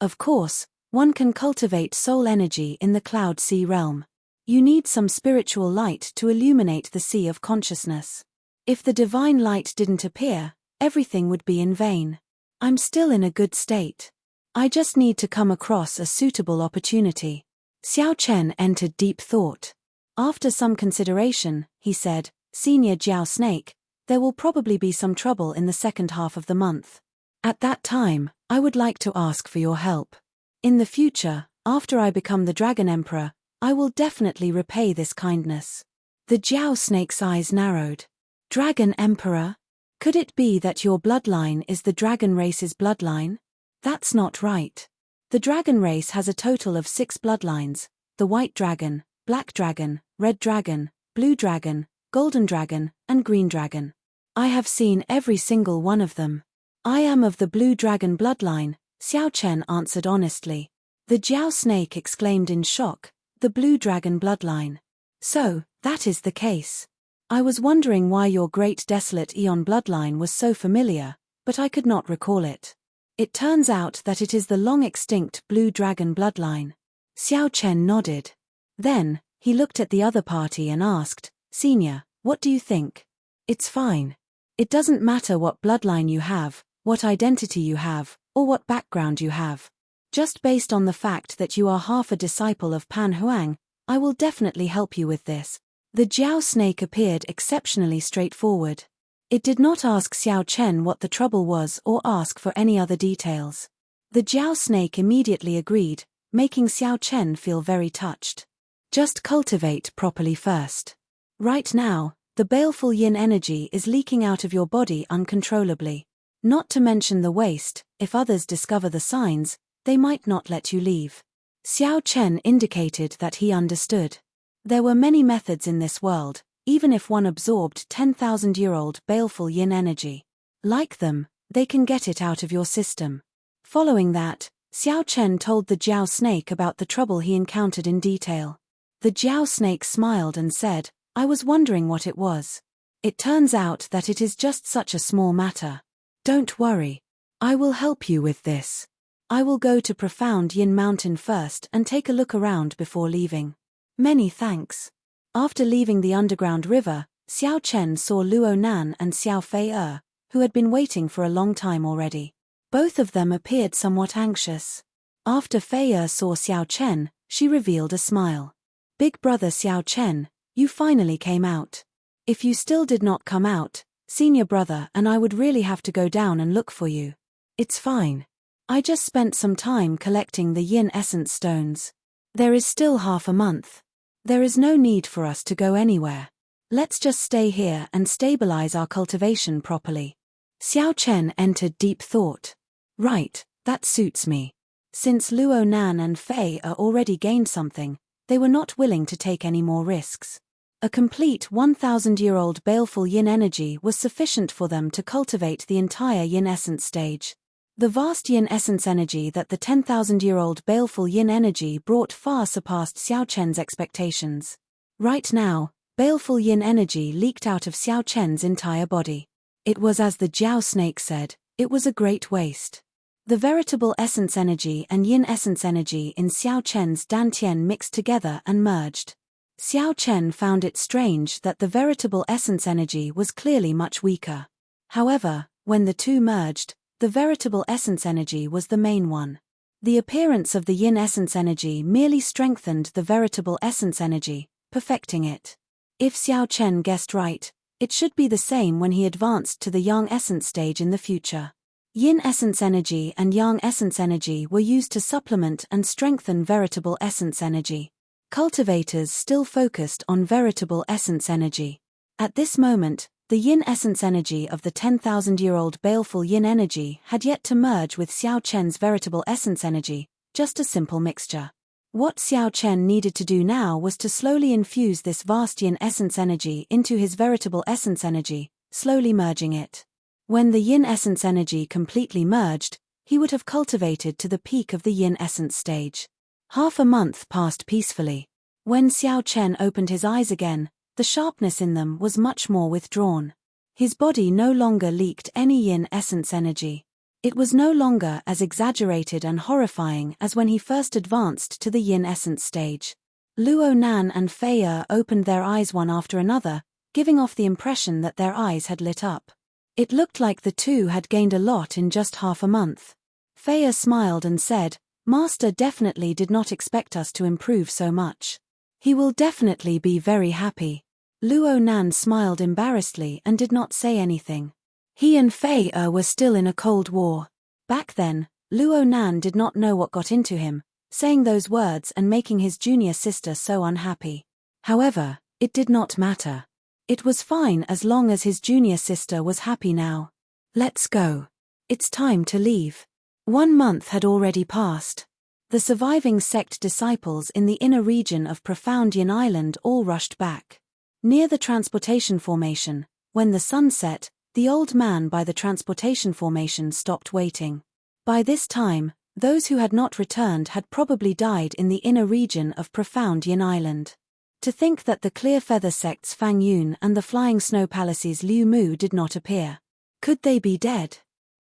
"Of course, one can cultivate soul energy in the Cloud Sea realm. You need some spiritual light to illuminate the sea of consciousness. If the divine light didn't appear, everything would be in vain. I'm still in a good state. I just need to come across a suitable opportunity." Xiao Chen entered deep thought. After some consideration, he said, "Senior Jiao snake, there will probably be some trouble in the second half of the month. At that time, I would like to ask for your help. In the future, after I become the Dragon Emperor, I will definitely repay this kindness." The Jiao snake's eyes narrowed. "Dragon Emperor? Could it be that your bloodline is the dragon race's bloodline? That's not right. The dragon race has a total of 6 bloodlines: the white dragon, black dragon, red dragon, blue dragon, golden dragon, and green dragon. I have seen every single one of them. I am of the blue dragon bloodline," Xiao Chen answered honestly. The Jiao snake exclaimed in shock, "The blue dragon bloodline? So, that is the case. I was wondering why your great desolate Eon bloodline was so familiar, but I could not recall it. It turns out that it is the long-extinct blue dragon bloodline." Xiao Chen nodded. Then, he looked at the other party and asked, "Senior, what do you think?" "It's fine. It doesn't matter what bloodline you have, what identity you have, or what background you have. Just based on the fact that you are half a disciple of Pan Huang, I will definitely help you with this." The Jiao snake appeared exceptionally straightforward. It did not ask Xiao Chen what the trouble was or ask for any other details. The Jiao snake immediately agreed, making Xiao Chen feel very touched. "Just cultivate properly first. Right now, the baleful yin energy is leaking out of your body uncontrollably. Not to mention the waste, if others discover the signs, they might not let you leave." Xiao Chen indicated that he understood. There were many methods in this world, even if one absorbed 10,000-year-old baleful yin energy. Like them, they can get it out of your system. Following that, Xiao Chen told the Jiao snake about the trouble he encountered in detail. The Jiao snake smiled and said, "I was wondering what it was." It turns out that it is just such a small matter. Don't worry. I will help you with this. I will go to Profound Yin Mountain first and take a look around before leaving. Many thanks. After leaving the underground river, Xiao Chen saw Luo Nan and Xiao Fei who had been waiting for a long time already. Both of them appeared somewhat anxious. After Fei saw Xiao Chen, she revealed a smile. Big brother Xiao Chen, you finally came out. If you still did not come out, senior brother and I would really have to go down and look for you. It's fine. I just spent some time collecting the yin essence stones. There is still half a month. There is no need for us to go anywhere. Let's just stay here and stabilize our cultivation properly. Xiao Chen entered deep thought. Right, that suits me. Since Luo Nan and Fei already gained something, they were not willing to take any more risks. A complete 1,000-year-old baleful yin energy was sufficient for them to cultivate the entire yin essence stage. The vast yin essence energy that the 10,000-year-old baleful yin energy brought far surpassed Xiao Chen's expectations. Right now, baleful yin energy leaked out of Xiao Chen's entire body. It was as the Jiao snake said, it was a great waste. The veritable essence energy and yin essence energy in Xiao Chen's dantian mixed together and merged. Xiao Chen found it strange that the veritable essence energy was clearly much weaker. However, when the two merged, the veritable essence energy was the main one. The appearance of the yin essence energy merely strengthened the veritable essence energy, perfecting it. If Xiao Chen guessed right, it should be the same when he advanced to the yang essence stage in the future. Yin essence energy and yang essence energy were used to supplement and strengthen veritable essence energy. Cultivators still focused on veritable essence energy. At this moment, the yin essence energy of the 10,000-year-old baleful yin energy had yet to merge with Xiao Chen's veritable essence energy, just a simple mixture. What Xiao Chen needed to do now was to slowly infuse this vast yin essence energy into his veritable essence energy, slowly merging it. When the yin essence energy completely merged, he would have cultivated to the peak of the yin essence stage. Half a month passed peacefully. When Xiao Chen opened his eyes again, the sharpness in them was much more withdrawn. His body no longer leaked any yin essence energy. It was no longer as exaggerated and horrifying as when he first advanced to the yin essence stage. Luo Nan and Fei opened their eyes one after another, giving off the impression that their eyes had lit up. It looked like the two had gained a lot in just half a month. Fei smiled and said, "Master definitely did not expect us to improve so much. He will definitely be very happy." Luo Nan smiled embarrassedly and did not say anything. He and Fei were still in a cold war. Back then, Luo Nan did not know what got into him, saying those words and making his junior sister so unhappy. However, it did not matter. It was fine as long as his junior sister was happy now. Let's go. It's time to leave. 1 month had already passed. The surviving sect disciples in the inner region of Profound Yin Island all rushed back. Near the transportation formation, when the sun set, the old man by the transportation formation stopped waiting. By this time, those who had not returned had probably died in the inner region of Profound Yin Island. To think that the Clear Feather sect's Fang Yun and the Flying Snow Palace's Liu Mu did not appear. Could they be dead?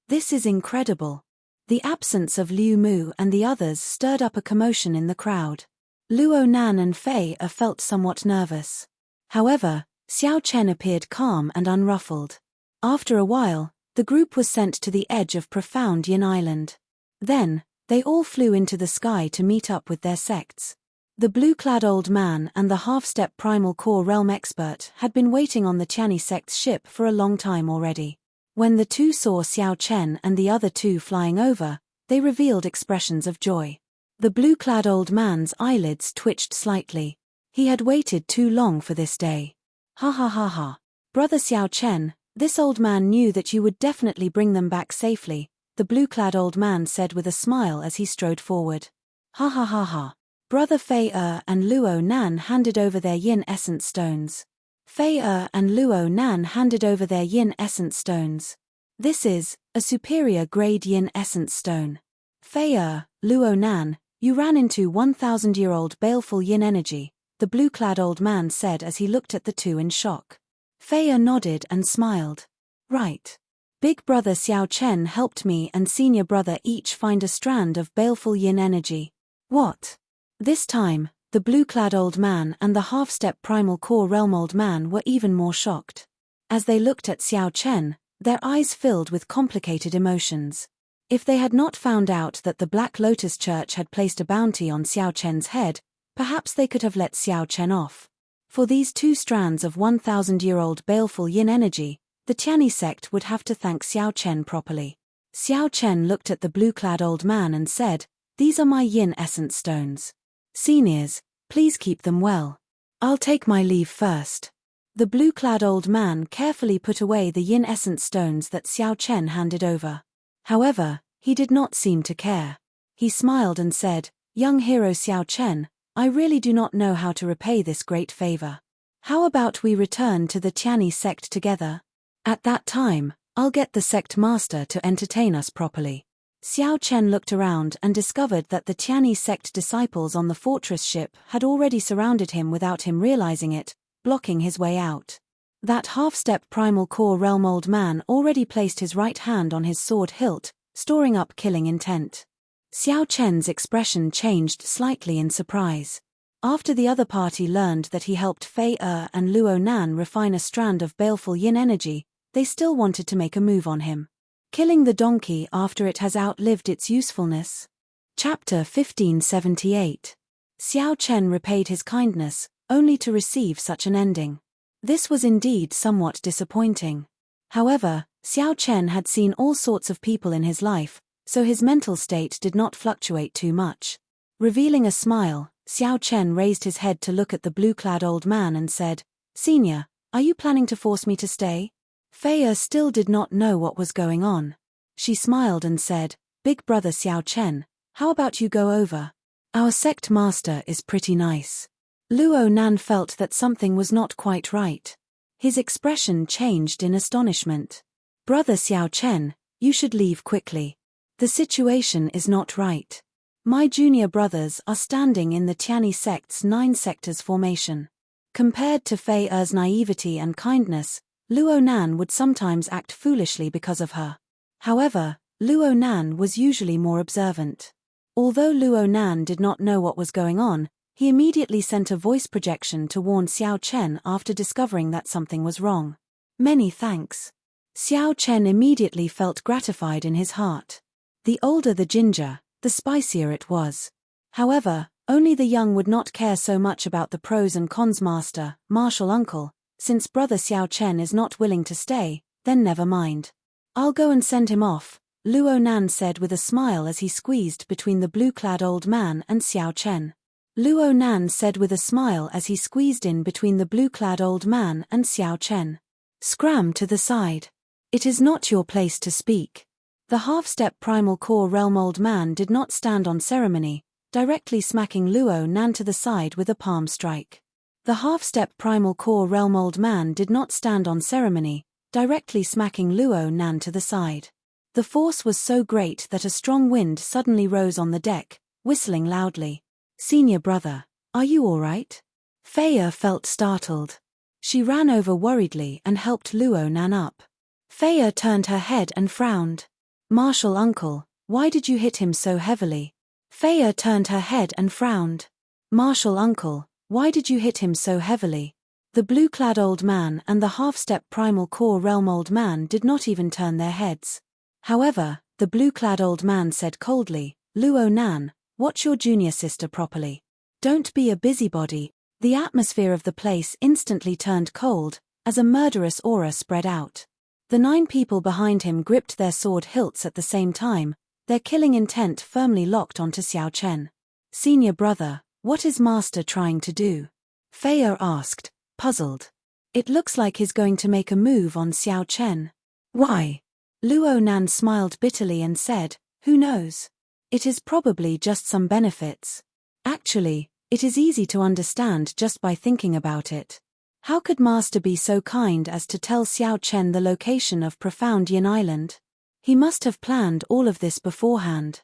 This is incredible. The absence of Liu Mu and the others stirred up a commotion in the crowd. Luo Nan and Fei felt somewhat nervous. However, Xiao Chen appeared calm and unruffled. After a while, the group was sent to the edge of Profound Yin Island. Then, they all flew into the sky to meet up with their sects. The blue-clad old man and the half-step primal core realm expert had been waiting on the Tianyi sect's ship for a long time already. When the two saw Xiao Chen and the other two flying over, they revealed expressions of joy. The blue-clad old man's eyelids twitched slightly. He had waited too long for this day. Ha ha ha ha. Brother Xiao Chen, this old man knew that you would definitely bring them back safely, the blue-clad old man said with a smile as he strode forward. Ha ha ha ha. Brother Fei and Luo Nan handed over their yin essence stones. Fei and Luo Nan handed over their yin essence stones. This is a superior grade yin essence stone. Fei Luo Nan, you ran into 1,000-year-old baleful yin energy, the blue-clad old man said as he looked at the two in shock. Fei Er nodded and smiled. Right. Big brother Xiao Chen helped me and senior brother each find a strand of baleful yin energy. What? This time, the blue-clad old man and the half-step primal core realm old man were even more shocked. As they looked at Xiao Chen, their eyes filled with complicated emotions. If they had not found out that the Black Lotus Church had placed a bounty on Xiao Chen's head, perhaps they could have let Xiao Chen off. For these 2 strands of 1,000-year-old baleful yin energy, the Tianyi sect would have to thank Xiao Chen properly. Xiao Chen looked at the blue-clad old man and said, "These are my yin essence stones. Seniors, please keep them well. I'll take my leave first." The blue-clad old man carefully put away the yin essence stones that Xiao Chen handed over. However, he did not seem to care. He smiled and said, "Young hero Xiao Chen, I really do not know how to repay this great favor. How about we return to the Tianyi sect together? At that time, I'll get the sect master to entertain us properly." Xiao Chen looked around and discovered that the Tianyi sect disciples on the fortress ship had already surrounded him without him realizing it, blocking his way out. That half-step primal core realm old man already placed his right hand on his sword hilt, storing up killing intent. Xiao Chen's expression changed slightly in surprise. After the other party learned that he helped Fei Er and Luo Nan refine a strand of baleful yin energy, they still wanted to make a move on him. Killing the donkey after it has outlived its usefulness. Chapter 1578. Xiao Chen repaid his kindness, only to receive such an ending. This was indeed somewhat disappointing. However, Xiao Chen had seen all sorts of people in his life, so his mental state did not fluctuate too much. Revealing a smile, Xiao Chen raised his head to look at the blue-clad old man and said, "Senior, are you planning to force me to stay?" Fei Er still did not know what was going on. She smiled and said, "Big brother Xiao Chen, how about you go over? Our sect master is pretty nice." Luo Nan felt that something was not quite right. His expression changed in astonishment. "Brother Xiao Chen, you should leave quickly. The situation is not right. My junior brothers are standing in the Tianyi sect's 9 sectors formation." Compared to Fei Er's naivety and kindness, Luo Nan would sometimes act foolishly because of her. However, Luo Nan was usually more observant. Although Luo Nan did not know what was going on, he immediately sent a voice projection to warn Xiao Chen after discovering that something was wrong. "Many thanks." Xiao Chen immediately felt gratified in his heart. The older the ginger, the spicier it was. However, only the young would not care so much about the pros and cons master, martial uncle. Since brother Xiao Chen is not willing to stay, then never mind. "I'll go and send him off," Luo Nan said with a smile as he squeezed between the blue-clad old man and Xiao Chen. Luo Nan said with a smile as he squeezed in between the blue-clad old man and Xiao Chen. "Scram to the side. It is not your place to speak." The half-step primal core realm old man did not stand on ceremony, directly smacking Luo Nan to the side with a palm strike. The half-step primal core realm old man did not stand on ceremony, directly smacking Luo Nan to the side. The force was so great that a strong wind suddenly rose on the deck, whistling loudly. "Senior brother, are you all right?" Fei Er felt startled. She ran over worriedly and helped Luo Nan up. Fei Er turned her head and frowned. "Martial uncle, why did you hit him so heavily?" Fei Er turned her head and frowned. "Martial uncle, why did you hit him so heavily?" The blue-clad old man and the half-step primal core realm old man did not even turn their heads. However, the blue-clad old man said coldly, "Luo Nan, watch your junior sister properly. Don't be a busybody." The atmosphere of the place instantly turned cold, as a murderous aura spread out. The 9 people behind him gripped their sword hilts at the same time, their killing intent firmly locked onto Xiao Chen. "Senior brother, what is Master trying to do?" Fei Er asked, puzzled. "It looks like he's going to make a move on Xiao Chen." "Why?" Luo Nan smiled bitterly and said, "Who knows? It is probably just some benefits. Actually, it is easy to understand just by thinking about it. How could Master be so kind as to tell Xiao Chen the location of Profound Yin Island? He must have planned all of this beforehand."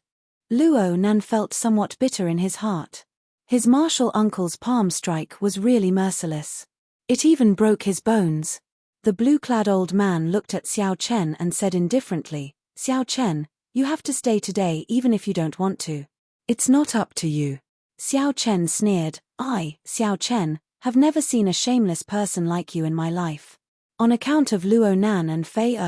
Luo Nan felt somewhat bitter in his heart. His martial uncle's palm strike was really merciless. It even broke his bones. The blue-clad old man looked at Xiao Chen and said indifferently, "Xiao Chen, you have to stay today even if you don't want to. It's not up to you." Xiao Chen sneered, "I, Xiao Chen, have never seen a shameless person like you in my life. On account of Luo Nan and Fei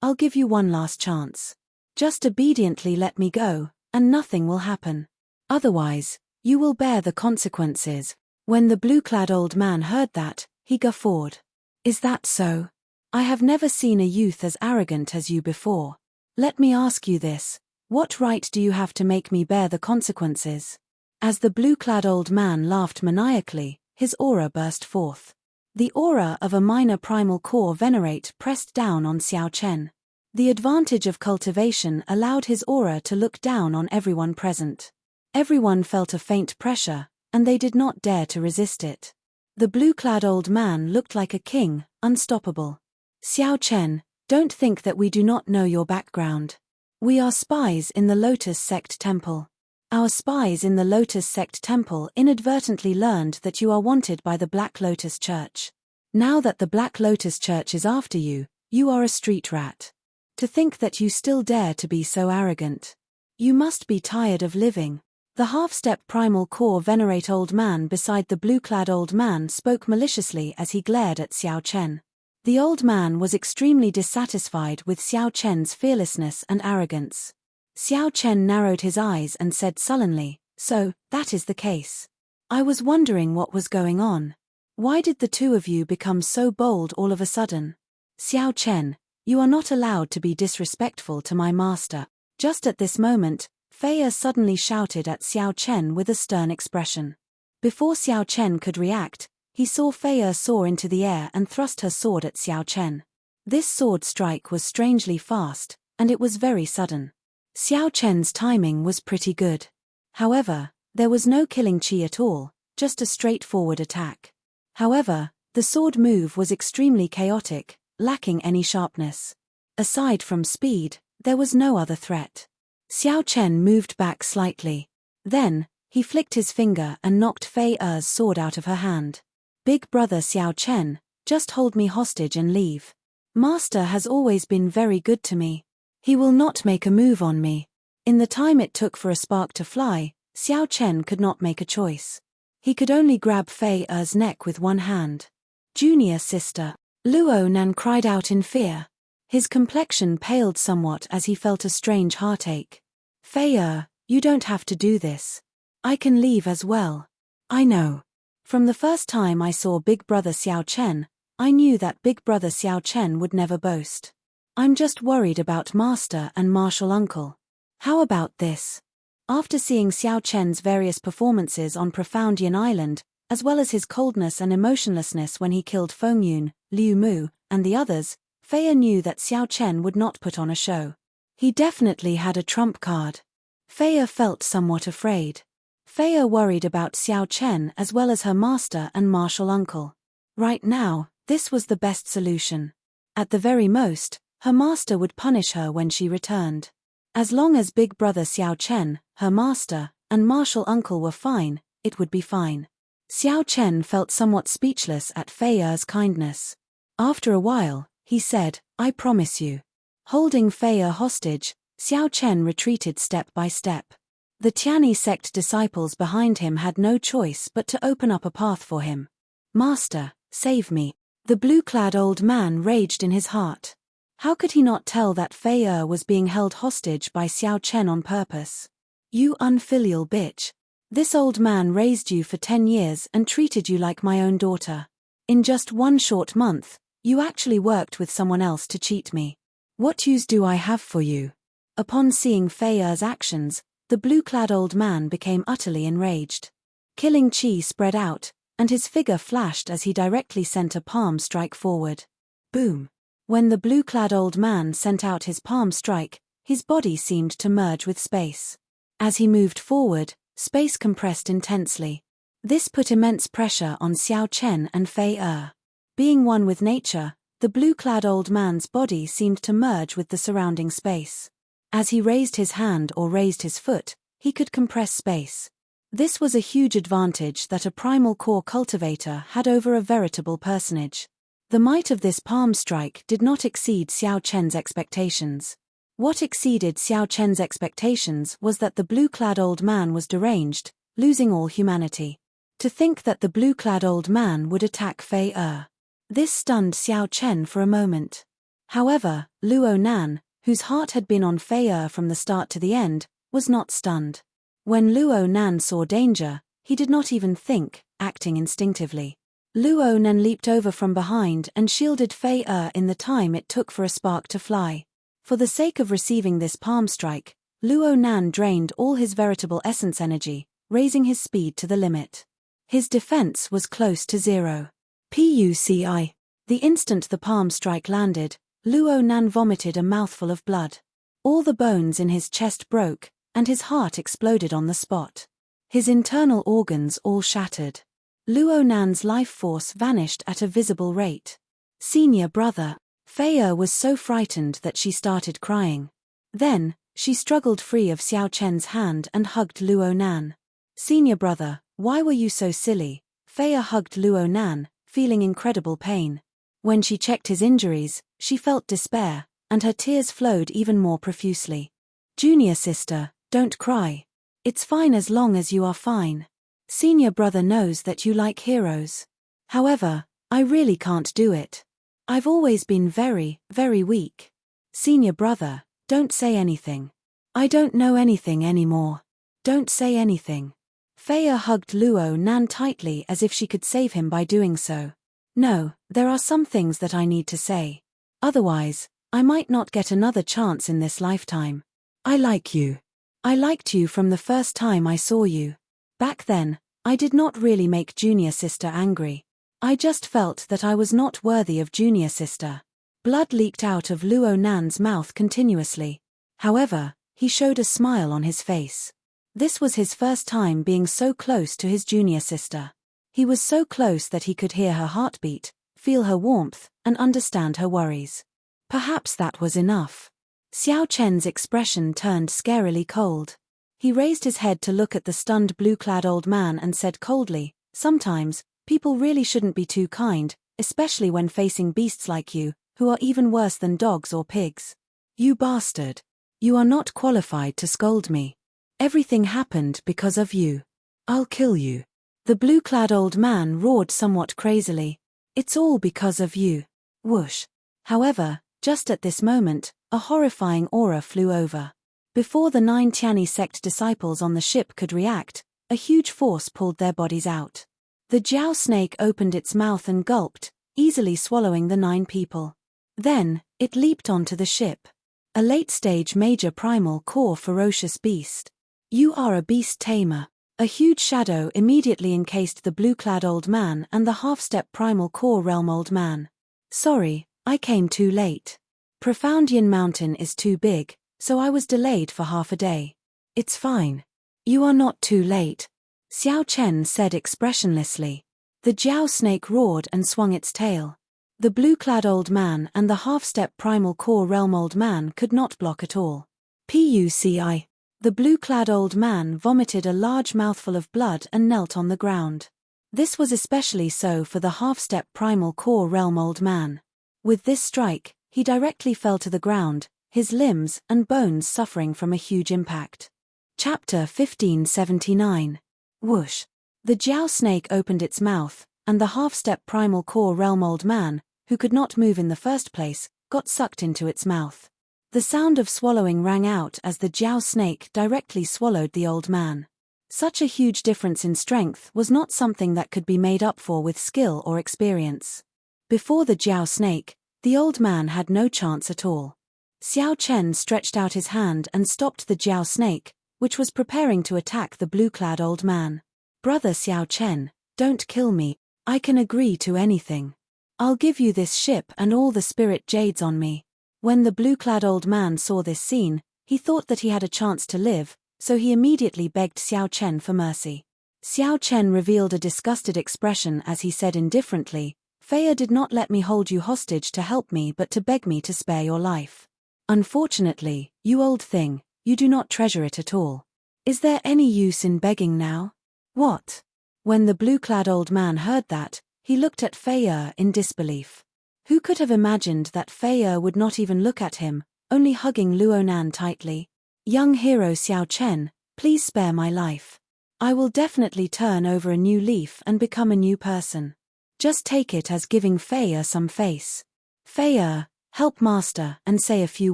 I'll give you one last chance. Just obediently let me go, and nothing will happen. Otherwise, you will bear the consequences." When the blue-clad old man heard that, he guffawed. "Is that so? I have never seen a youth as arrogant as you before. Let me ask you this, what right do you have to make me bear the consequences?" As the blue-clad old man laughed maniacally, his aura burst forth. The aura of a minor primal core venerate pressed down on Xiao Chen. The advantage of cultivation allowed his aura to look down on everyone present. Everyone felt a faint pressure, and they did not dare to resist it. The blue-clad old man looked like a king, unstoppable. "Xiao Chen, don't think that we do not know your background. We are spies in the Lotus Sect Temple. Our spies in the Lotus Sect Temple inadvertently learned that you are wanted by the Black Lotus Church. Now that the Black Lotus Church is after you, you are a street rat. To think that you still dare to be so arrogant. You must be tired of living." The half-step primal core venerate old man beside the blue-clad old man spoke maliciously as he glared at Xiao Chen. The old man was extremely dissatisfied with Xiao Chen's fearlessness and arrogance. Xiao Chen narrowed his eyes and said sullenly, "So, that is the case. I was wondering what was going on. Why did the two of you become so bold all of a sudden? Xiao Chen, you are not allowed to be disrespectful to my master." Just at this moment, Fei suddenly shouted at Xiao Chen with a stern expression. Before Xiao Chen could react, he saw Fei soar into the air and thrust her sword at Xiao Chen. This sword strike was strangely fast, and it was very sudden. Xiao Chen's timing was pretty good. However, there was no killing chi at all, just a straightforward attack. However, the sword move was extremely chaotic, lacking any sharpness. Aside from speed, there was no other threat. Xiao Chen moved back slightly. Then, he flicked his finger and knocked Fei Er's sword out of her hand. "Big brother Xiao Chen, just hold me hostage and leave. Master has always been very good to me. He will not make a move on me." In the time it took for a spark to fly, Xiao Chen could not make a choice. He could only grab Fei Er's neck with one hand. "Junior sister." Luo Nan cried out in fear. His complexion paled somewhat as he felt a strange heartache. "Fei Er, you don't have to do this. I can leave as well." "I know. From the first time I saw Big Brother Xiao Chen, I knew that Big Brother Xiao Chen would never boast. I'm just worried about Master and Martial Uncle. How about this?" After seeing Xiao Chen's various performances on Profound Yin Island, as well as his coldness and emotionlessness when he killed Feng Yun, Liu Mu, and the others, Fei knew that Xiao Chen would not put on a show. He definitely had a trump card. Fei felt somewhat afraid. Fei worried about Xiao Chen as well as her master and martial uncle. Right now, this was the best solution. At the very most, her master would punish her when she returned. As long as Big Brother Xiao Chen, her master, and martial uncle were fine, it would be fine. Xiao Chen felt somewhat speechless at Fei's kindness. After a while, he said, "I promise you." Holding Fei hostage, Xiao Chen retreated step by step. The Tianyi sect disciples behind him had no choice but to open up a path for him. "Master, save me." The blue-clad old man raged in his heart. How could he not tell that Fei was being held hostage by Xiao Chen on purpose? "You unfilial bitch. This old man raised you for 10 years and treated you like my own daughter. In just one short month, you actually worked with someone else to cheat me. What use do I have for you?" Upon seeing Fei's actions, the blue-clad old man became utterly enraged. Killing chi spread out, and his figure flashed as he directly sent a palm strike forward. Boom! When the blue-clad old man sent out his palm strike, his body seemed to merge with space. As he moved forward, space compressed intensely. This put immense pressure on Xiao Chen and Fei. Being one with nature, the blue-clad old man's body seemed to merge with the surrounding space. As he raised his hand or raised his foot, he could compress space. This was a huge advantage that a primal core cultivator had over a veritable personage. The might of this palm strike did not exceed Xiao Chen's expectations. What exceeded Xiao Chen's expectations was that the blue-clad old man was deranged, losing all humanity. To think that the blue-clad old man would attack Fei Er. This stunned Xiao Chen for a moment. However, Luo Nan, whose heart had been on Fei Er from the start to the end, was not stunned. When Luo Nan saw danger, he did not even think, acting instinctively. Luo Nan leaped over from behind and shielded Fei Er in the time it took for a spark to fly. For the sake of receiving this palm strike, Luo Nan drained all his veritable essence energy, raising his speed to the limit. His defense was close to zero. PUCI. The instant the palm strike landed, Luo Nan vomited a mouthful of blood. All the bones in his chest broke, and his heart exploded on the spot. His internal organs all shattered. Luo Nan's life force vanished at a visible rate. Senior brother. Fei Er was so frightened that she started crying. Then, she struggled free of Xiao Chen's hand and hugged Luo Nan. Senior brother, why were you so silly? Fei Er hugged Luo Nan, feeling incredible pain. When she checked his injuries, she felt despair, and her tears flowed even more profusely. Junior sister, don't cry. It's fine as long as you are fine. Senior brother knows that you like heroes. However, I really can't do it. I've always been very, very weak. Senior brother, don't say anything. I don't know anything anymore. Don't say anything. Fei Er hugged Luo Nan tightly as if she could save him by doing so. No, there are some things that I need to say. Otherwise, I might not get another chance in this lifetime. I like you. I liked you from the first time I saw you. Back then, I did not really make junior sister angry. I just felt that I was not worthy of junior sister. Blood leaked out of Luo Nan's mouth continuously. However, he showed a smile on his face. This was his first time being so close to his junior sister. He was so close that he could hear her heartbeat, feel her warmth, and understand her worries. Perhaps that was enough. Xiao Chen's expression turned scarily cold. He raised his head to look at the stunned blue-clad old man and said coldly, "Sometimes, people really shouldn't be too kind, especially when facing beasts like you, who are even worse than dogs or pigs. You bastard. You are not qualified to scold me. Everything happened because of you. I'll kill you." The blue-clad old man roared somewhat crazily. "It's all because of you." Whoosh. However, just at this moment, a horrifying aura flew over. Before the 9 Tianyi sect disciples on the ship could react, a huge force pulled their bodies out. The Jiao snake opened its mouth and gulped, easily swallowing the 9 people. Then, it leaped onto the ship. A late-stage major primal core ferocious beast. You are a beast tamer. A huge shadow immediately encased the blue-clad old man and the half-step primal core realm old man. Sorry, I came too late. Profound Yin Mountain is too big, so I was delayed for half a day. It's fine. You are not too late, Xiao Chen said expressionlessly. The Jiao snake roared and swung its tail. The blue-clad old man and the half-step primal core realm old man could not block at all. PUCI. The blue-clad old man vomited a large mouthful of blood and knelt on the ground. This was especially so for the half-step primal core realm old man. With this strike, he directly fell to the ground, his limbs and bones suffering from a huge impact. Chapter 1579. Whoosh. The Jiao snake opened its mouth, and the half-step primal core realm old man, who could not move in the first place, got sucked into its mouth. The sound of swallowing rang out as the Jiao snake directly swallowed the old man. Such a huge difference in strength was not something that could be made up for with skill or experience. Before the Jiao snake, the old man had no chance at all. Xiao Chen stretched out his hand and stopped the Jiao snake, which was preparing to attack the blue-clad old man. Brother Xiao Chen, don't kill me, I can agree to anything. I'll give you this ship and all the spirit jades on me. When the blue-clad old man saw this scene, he thought that he had a chance to live, so he immediately begged Xiao Chen for mercy. Xiao Chen revealed a disgusted expression as he said indifferently, "Fei did not let me hold you hostage to help me but to beg me to spare your life. Unfortunately, you old thing, you do not treasure it at all. Is there any use in begging now?" What? When the blue-clad old man heard that, he looked at Fei in disbelief. Who could have imagined that Fei would not even look at him, only hugging Luonan tightly? Young hero Xiao Chen, please spare my life. I will definitely turn over a new leaf and become a new person. Just take it as giving Fei some face. Fei, help master and say a few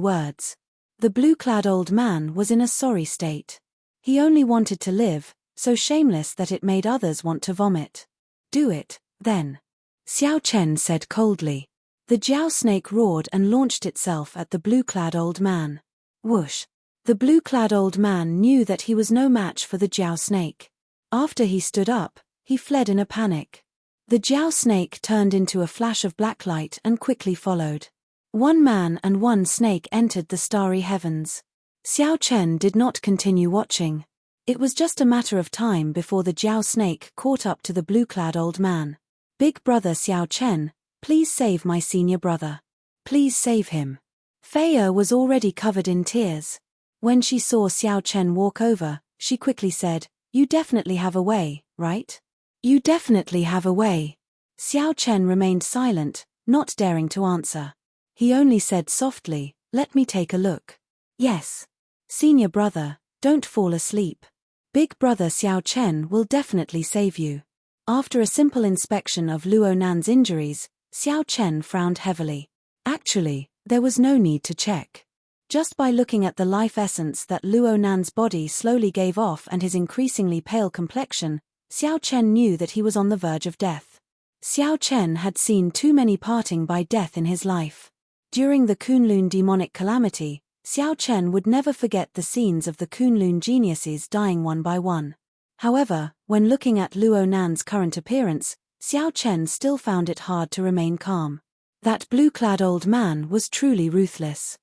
words. The blue-clad old man was in a sorry state. He only wanted to live, so shameless that it made others want to vomit. Do it, then. Xiao Chen said coldly. The Jiao snake roared and launched itself at the blue-clad old man. Whoosh! The blue-clad old man knew that he was no match for the Jiao snake. After he stood up, he fled in a panic. The Jiao snake turned into a flash of black light and quickly followed. One man and one snake entered the starry heavens. Xiao Chen did not continue watching. It was just a matter of time before the Jiao snake caught up to the blue-clad old man. Big brother Xiao Chen, please save my senior brother. Please save him. Fei was already covered in tears. When she saw Xiao Chen walk over, she quickly said, "You definitely have a way, right? You definitely have a way." Xiao Chen remained silent, not daring to answer. He only said softly, "Let me take a look." "Yes. Senior brother, don't fall asleep. Big brother Xiao Chen will definitely save you." After a simple inspection of Luonan's injuries, Xiao Chen frowned heavily. Actually, there was no need to check. Just by looking at the life essence that Luonan's body slowly gave off and his increasingly pale complexion, Xiao Chen knew that he was on the verge of death. Xiao Chen had seen too many parting by death in his life. During the Kunlun demonic calamity, Xiao Chen would never forget the scenes of the Kunlun geniuses dying one by one. However, when looking at Luonan's current appearance, Xiao Chen still found it hard to remain calm. That blue-clad old man was truly ruthless.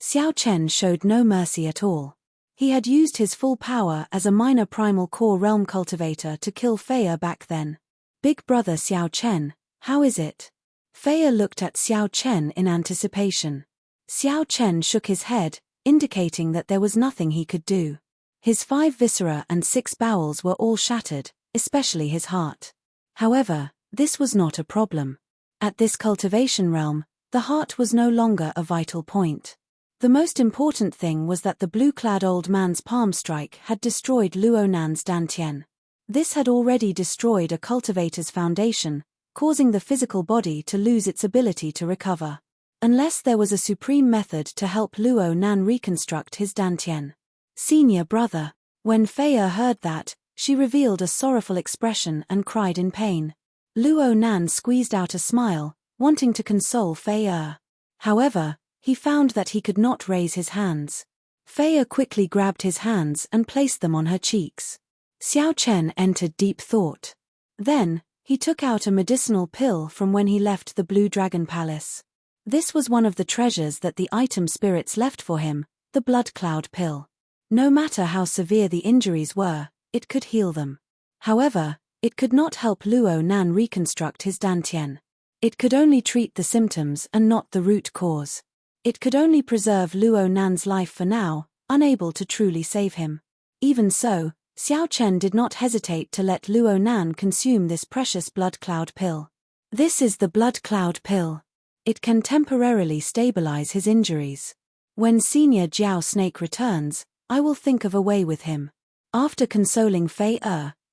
Xiao Chen showed no mercy at all. He had used his full power as a minor primal core realm cultivator to kill Fei back then. Big brother Xiao Chen, how is it? Fei looked at Xiao Chen in anticipation. Xiao Chen shook his head, indicating that there was nothing he could do. His 5 viscera and 6 bowels were all shattered, especially his heart. However, this was not a problem. At this cultivation realm, the heart was no longer a vital point. The most important thing was that the blue-clad old man's palm strike had destroyed Luonan's dantian. This had already destroyed a cultivator's foundation, causing the physical body to lose its ability to recover. Unless there was a supreme method to help Luonan reconstruct his dantian. Senior brother. When Fei heard that, she revealed a sorrowful expression and cried in pain. Luonan squeezed out a smile, wanting to console Fei. However, he found that he could not raise his hands. Fei quickly grabbed his hands and placed them on her cheeks. Xiao Chen entered deep thought. Then, he took out a medicinal pill from when he left the Blue Dragon Palace. This was one of the treasures that the item spirits left for him, the Blood Cloud pill. No matter how severe the injuries were, it could heal them. However, it could not help Luonan reconstruct his dantian. It could only treat the symptoms and not the root cause. It could only preserve Luonan's life for now, unable to truly save him. Even so, Xiao Chen did not hesitate to let Luonan consume this precious blood cloud pill. This is the blood cloud pill. It can temporarily stabilize his injuries. When Senior Jiao Snake returns, I will think of a way with him. After consoling Fei,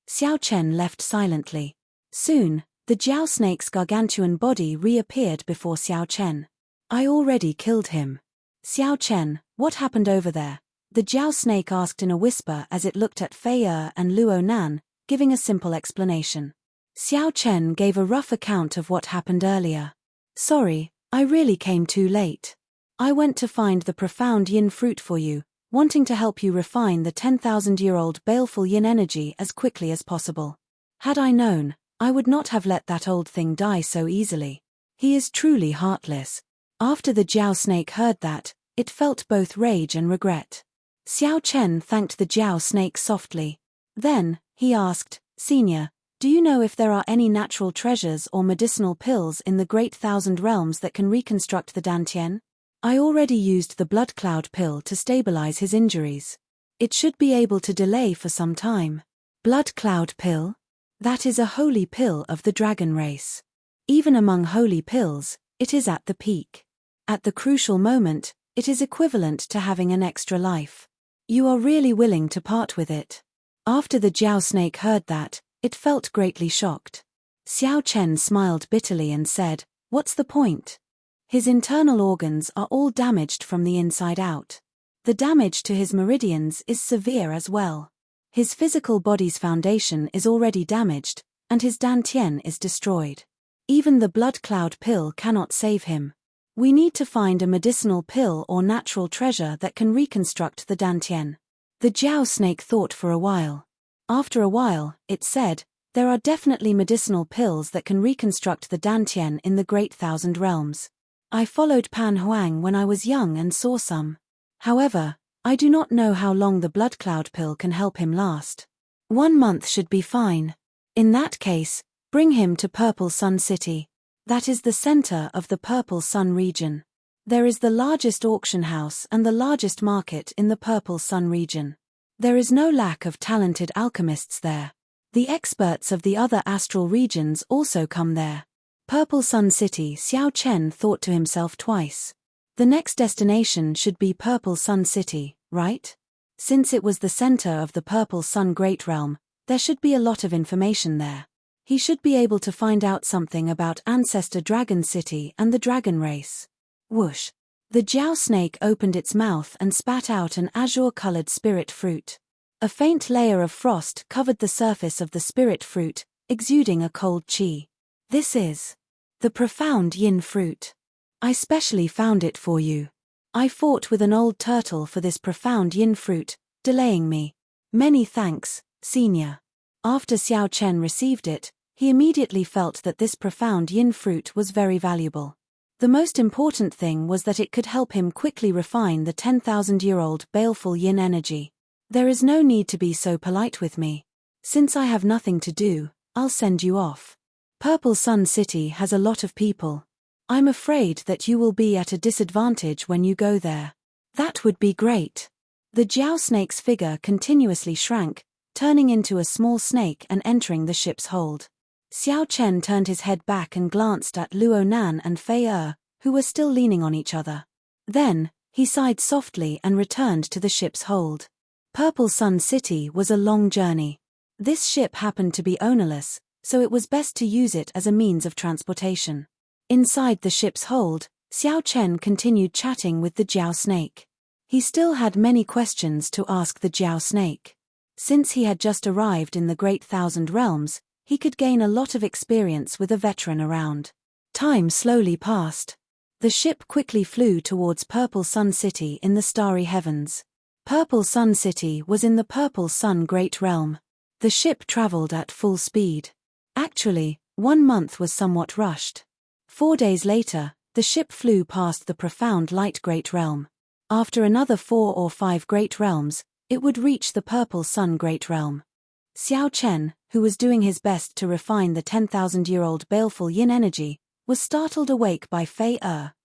Xiao Chen left silently. Soon, the Jiao Snake's gargantuan body reappeared before Xiao Chen. I already killed him. Xiao Chen, what happened over there? The Jiao Snake asked in a whisper as it looked at Fei and Luonan, giving a simple explanation. Xiao Chen gave a rough account of what happened earlier. Sorry, I really came too late. I went to find the profound yin fruit for you, wanting to help you refine the 10,000-year-old baleful yin energy as quickly as possible. Had I known, I would not have let that old thing die so easily. He is truly heartless. After the Jiao Snake heard that, it felt both rage and regret. Xiao Chen thanked the Jiao Snake softly. Then, he asked, Senior, do you know if there are any natural treasures or medicinal pills in the Great Thousand Realms that can reconstruct the dantian? I already used the blood cloud pill to stabilize his injuries. It should be able to delay for some time. Blood cloud pill? That is a holy pill of the dragon race. Even among holy pills, It is at the peak. At the crucial moment, it is equivalent to having an extra life. You are really willing to part with it. After the Jiao snake heard that, it felt greatly shocked. Xiao Chen smiled bitterly and said, "What's the point?" His internal organs are all damaged from the inside out. The damage to his meridians is severe as well. His physical body's foundation is already damaged, and his dantian is destroyed. Even the blood cloud pill cannot save him. We need to find a medicinal pill or natural treasure that can reconstruct the dantian. The Jiao snake thought for a while. After a while, it said, "There are definitely medicinal pills that can reconstruct the dantian in the Great Thousand Realms. I followed Pan Huang when I was young and saw some. However, I do not know how long the blood cloud pill can help him last. 1 month should be fine. In that case, bring him to Purple Sun City. That is the center of the Purple Sun region. There is the largest auction house and the largest market in the Purple Sun region. There is no lack of talented alchemists there. The experts of the other astral regions also come there." Purple Sun City. Xiao Chen thought to himself twice. The next destination should be Purple Sun City, right? Since it was the center of the Purple Sun Great Realm, there should be a lot of information there. He should be able to find out something about Ancestor Dragon City and the dragon race. Whoosh! The Jiao snake opened its mouth and spat out an azure-colored spirit fruit. A faint layer of frost covered the surface of the spirit fruit, exuding a cold qi. "This is the profound yin fruit. I specially found it for you. I fought with an old turtle for this profound yin fruit, delaying me. Many thanks, senior." After Xiao Chen received it, he immediately felt that this profound yin fruit was very valuable. The most important thing was that it could help him quickly refine the 10,000-year-old baleful yin energy. "There is no need to be so polite with me. Since I have nothing to do, I'll send you off. Purple Sun City has a lot of people. I'm afraid that you will be at a disadvantage when you go there." "That would be great." The Jiao snake's figure continuously shrank, turning into a small snake and entering the ship's hold. Xiao Chen turned his head back and glanced at Luo Nan and Fei who were still leaning on each other. Then, he sighed softly and returned to the ship's hold. Purple Sun City was a long journey. This ship happened to be ownerless, so it was best to use it as a means of transportation. Inside the ship's hold, Xiao Chen continued chatting with the Jiao snake. He still had many questions to ask the Jiao snake. Since he had just arrived in the Great Thousand Realms, he could gain a lot of experience with a veteran around. Time slowly passed. The ship quickly flew towards Purple Sun City in the starry heavens. Purple Sun City was in the Purple Sun Great Realm. The ship traveled at full speed. Actually, 1 month was somewhat rushed. 4 days later, the ship flew past the profound Light Great Realm. After another 4 or 5 Great Realms, it would reach the Purple Sun Great Realm. Xiao Chen, who was doing his best to refine the 10,000-year-old baleful yin energy, was startled awake by Fei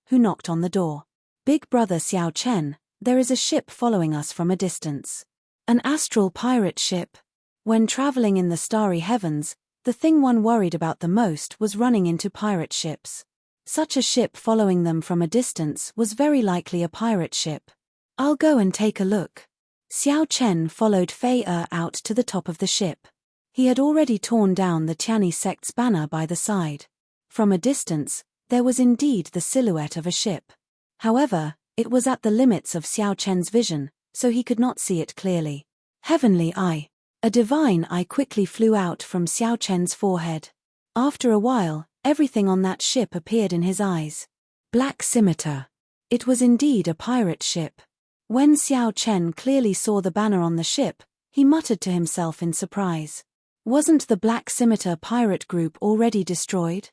who knocked on the door. "Big brother Xiao Chen, there is a ship following us from a distance. An astral pirate ship." When traveling in the starry heavens, the thing one worried about the most was running into pirate ships. Such a ship following them from a distance was very likely a pirate ship. "I'll go and take a look." Xiao Chen followed Fei out to the top of the ship. He had already torn down the Tianyi sect's banner by the side. From a distance, there was indeed the silhouette of a ship. However, it was at the limits of Xiao Chen's vision, so he could not see it clearly. Heavenly eye. A divine eye quickly flew out from Xiao Chen's forehead. After a while, everything on that ship appeared in his eyes. Black scimitar. It was indeed a pirate ship. When Xiao Chen clearly saw the banner on the ship, he muttered to himself in surprise. Wasn't the Black Scimitar pirate group already destroyed?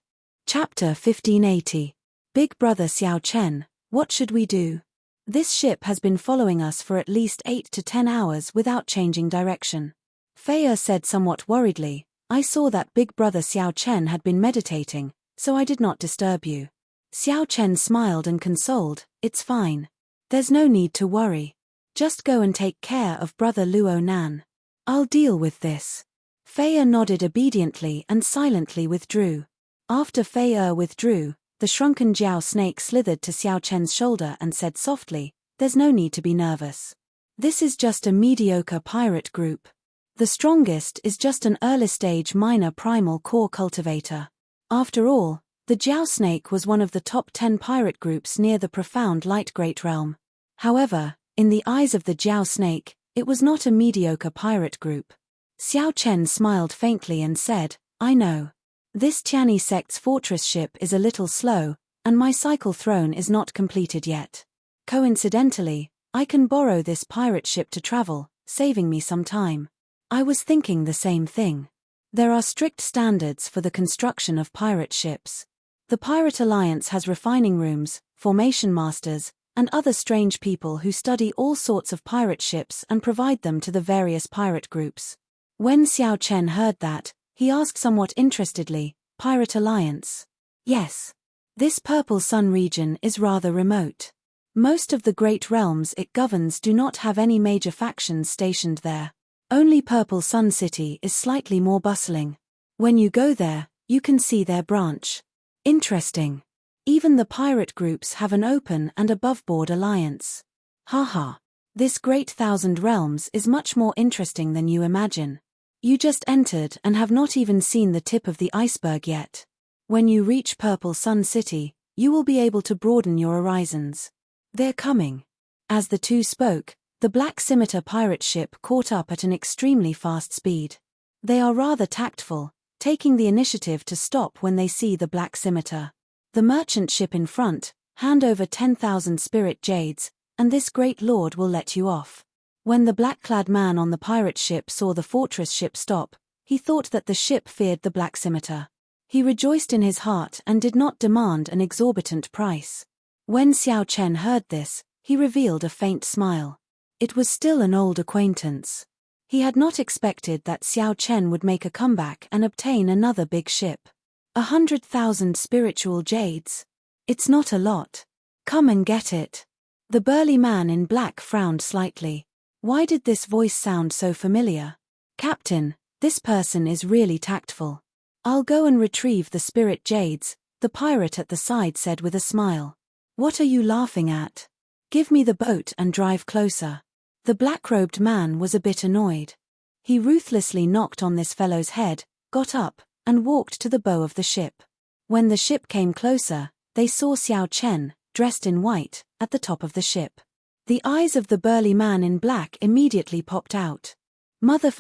Chapter 1580. Big Brother Xiao Chen, what should we do? This ship has been following us for at least 8 to 10 hours without changing direction. Fei said somewhat worriedly, "I saw that Big Brother Xiao Chen had been meditating, so I did not disturb you." Xiao Chen smiled and consoled, "It's fine. There's no need to worry. Just go and take care of Brother Luo Nan. I'll deal with this." Fei nodded obediently and silently withdrew. After Fei withdrew, The shrunken Jiao snake slithered to Xiao Chen's shoulder and said softly, "There's no need to be nervous. This is just a mediocre pirate group. The strongest is just an early-stage minor primal core cultivator. After all, the Jiao snake was one of the top 10 pirate groups near the profound light great realm. However, in the eyes of the Jiao snake, it was not a mediocre pirate group." Xiao Chen smiled faintly and said, "I know. This Tianyi sect's fortress ship is a little slow, and my cycle throne is not completed yet. Coincidentally, I can borrow this pirate ship to travel, saving me some time." I was thinking the same thing. There are strict standards for the construction of pirate ships. The Pirate Alliance has refining rooms, formation masters, and other strange people who study all sorts of pirate ships and provide them to the various pirate groups. When Xiao Chen heard that, he asked somewhat interestedly, "Pirate Alliance?" "Yes. This Purple Sun region is rather remote. Most of the great realms it governs do not have any major factions stationed there. Only Purple Sun City is slightly more bustling. When you go there, you can see their branch." "Interesting. Even the pirate groups have an open and above-board alliance. Haha. This great thousand realms is much more interesting than you imagine. You just entered and have not even seen the tip of the iceberg yet. When you reach Purple Sun City, you will be able to broaden your horizons. They're coming." As the two spoke, the Black Scimitar pirate ship caught up at an extremely fast speed. They are rather tactful, taking the initiative to stop when they see the Black Scimitar. The merchant ship in front, "Hand over 10,000 spirit jades, and this great lord will let you off." When the black-clad man on the pirate ship saw the fortress ship stop, he thought that the ship feared the Black Scimitar. He rejoiced in his heart and did not demand an exorbitant price. When Xiao Chen heard this, he revealed a faint smile. It was still an old acquaintance. He had not expected that Xiao Chen would make a comeback and obtain another big ship. 100,000 spiritual jades? It's not a lot. Come and get it. The burly man in black frowned slightly. Why did this voice sound so familiar? "Captain, this person is really tactful. I'll go and retrieve the spirit jades," the pirate at the side said with a smile. "What are you laughing at? Give me the boat and drive closer." The black-robed man was a bit annoyed. He ruthlessly knocked on this fellow's head, got up, and walked to the bow of the ship. When the ship came closer, they saw Xiao Chen, dressed in white, at the top of the ship. The eyes of the burly man in black immediately popped out. "Mother****.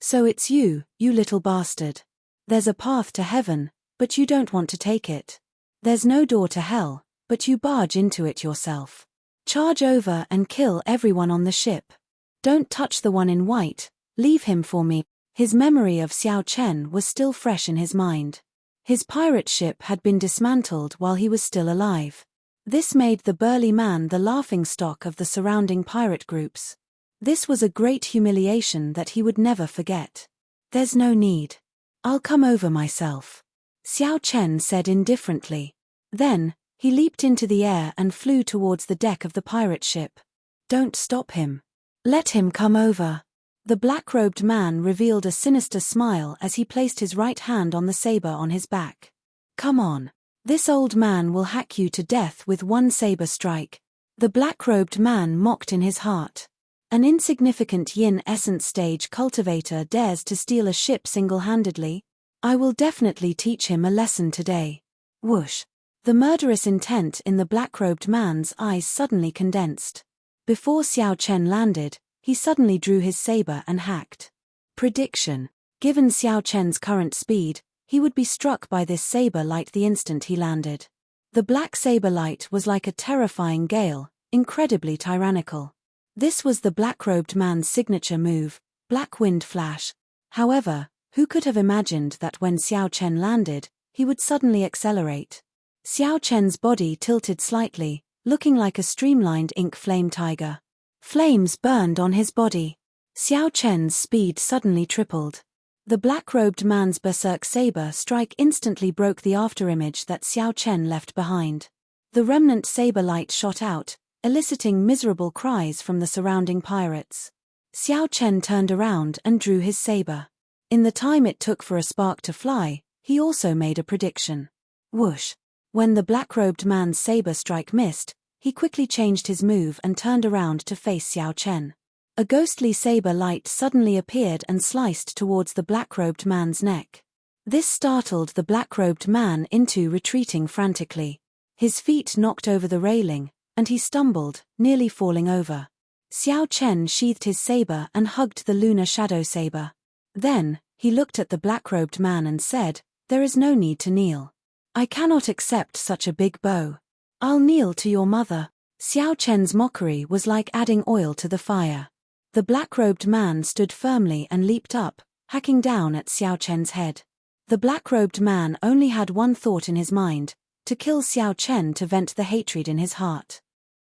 So it's you, you little bastard. There's a path to heaven, but you don't want to take it. There's no door to hell, but you barge into it yourself. Charge over and kill everyone on the ship. Don't touch the one in white, leave him for me." His memory of Xiao Chen was still fresh in his mind. His pirate ship had been dismantled while he was still alive. This made the burly man the laughingstock of the surrounding pirate groups. This was a great humiliation that he would never forget. "There's no need. I'll come over myself," Xiao Chen said indifferently. Then, he leaped into the air and flew towards the deck of the pirate ship. "Don't stop him. Let him come over." The black-robed man revealed a sinister smile as he placed his right hand on the saber on his back. "Come on. This old man will hack you to death with one saber strike." The black-robed man mocked in his heart. An insignificant yin essence stage cultivator dares to steal a ship single-handedly? I will definitely teach him a lesson today. Whoosh. The murderous intent in the black-robed man's eyes suddenly condensed. Before Xiao Chen landed, he suddenly drew his saber and hacked. Prediction. Given Xiao Chen's current speed, he would be struck by this saber light the instant he landed. The black saber light was like a terrifying gale, incredibly tyrannical. This was the black-robed man's signature move, Black Wind Flash. However, who could have imagined that when Xiao Chen landed, he would suddenly accelerate? Xiao Chen's body tilted slightly, looking like a streamlined ink flame tiger. Flames burned on his body. Xiao Chen's speed suddenly tripled. The black-robed man's berserk saber strike instantly broke the afterimage that Xiao Chen left behind. The remnant saber light shot out, eliciting miserable cries from the surrounding pirates. Xiao Chen turned around and drew his saber. In the time it took for a spark to fly, he also made a prediction. Whoosh! When the black-robed man's saber strike missed, he quickly changed his move and turned around to face Xiao Chen. A ghostly saber light suddenly appeared and sliced towards the black-robed man's neck. This startled the black-robed man into retreating frantically. His feet knocked over the railing, and he stumbled, nearly falling over. Xiao Chen sheathed his saber and hugged the lunar shadow saber. Then, he looked at the black-robed man and said, "There is no need to kneel. I cannot accept such a big bow. I'll kneel to your mother." Xiao Chen's mockery was like adding oil to the fire. The black-robed man stood firmly and leaped up, hacking down at Xiao Chen's head. The black-robed man only had one thought in his mind, to kill Xiao Chen to vent the hatred in his heart.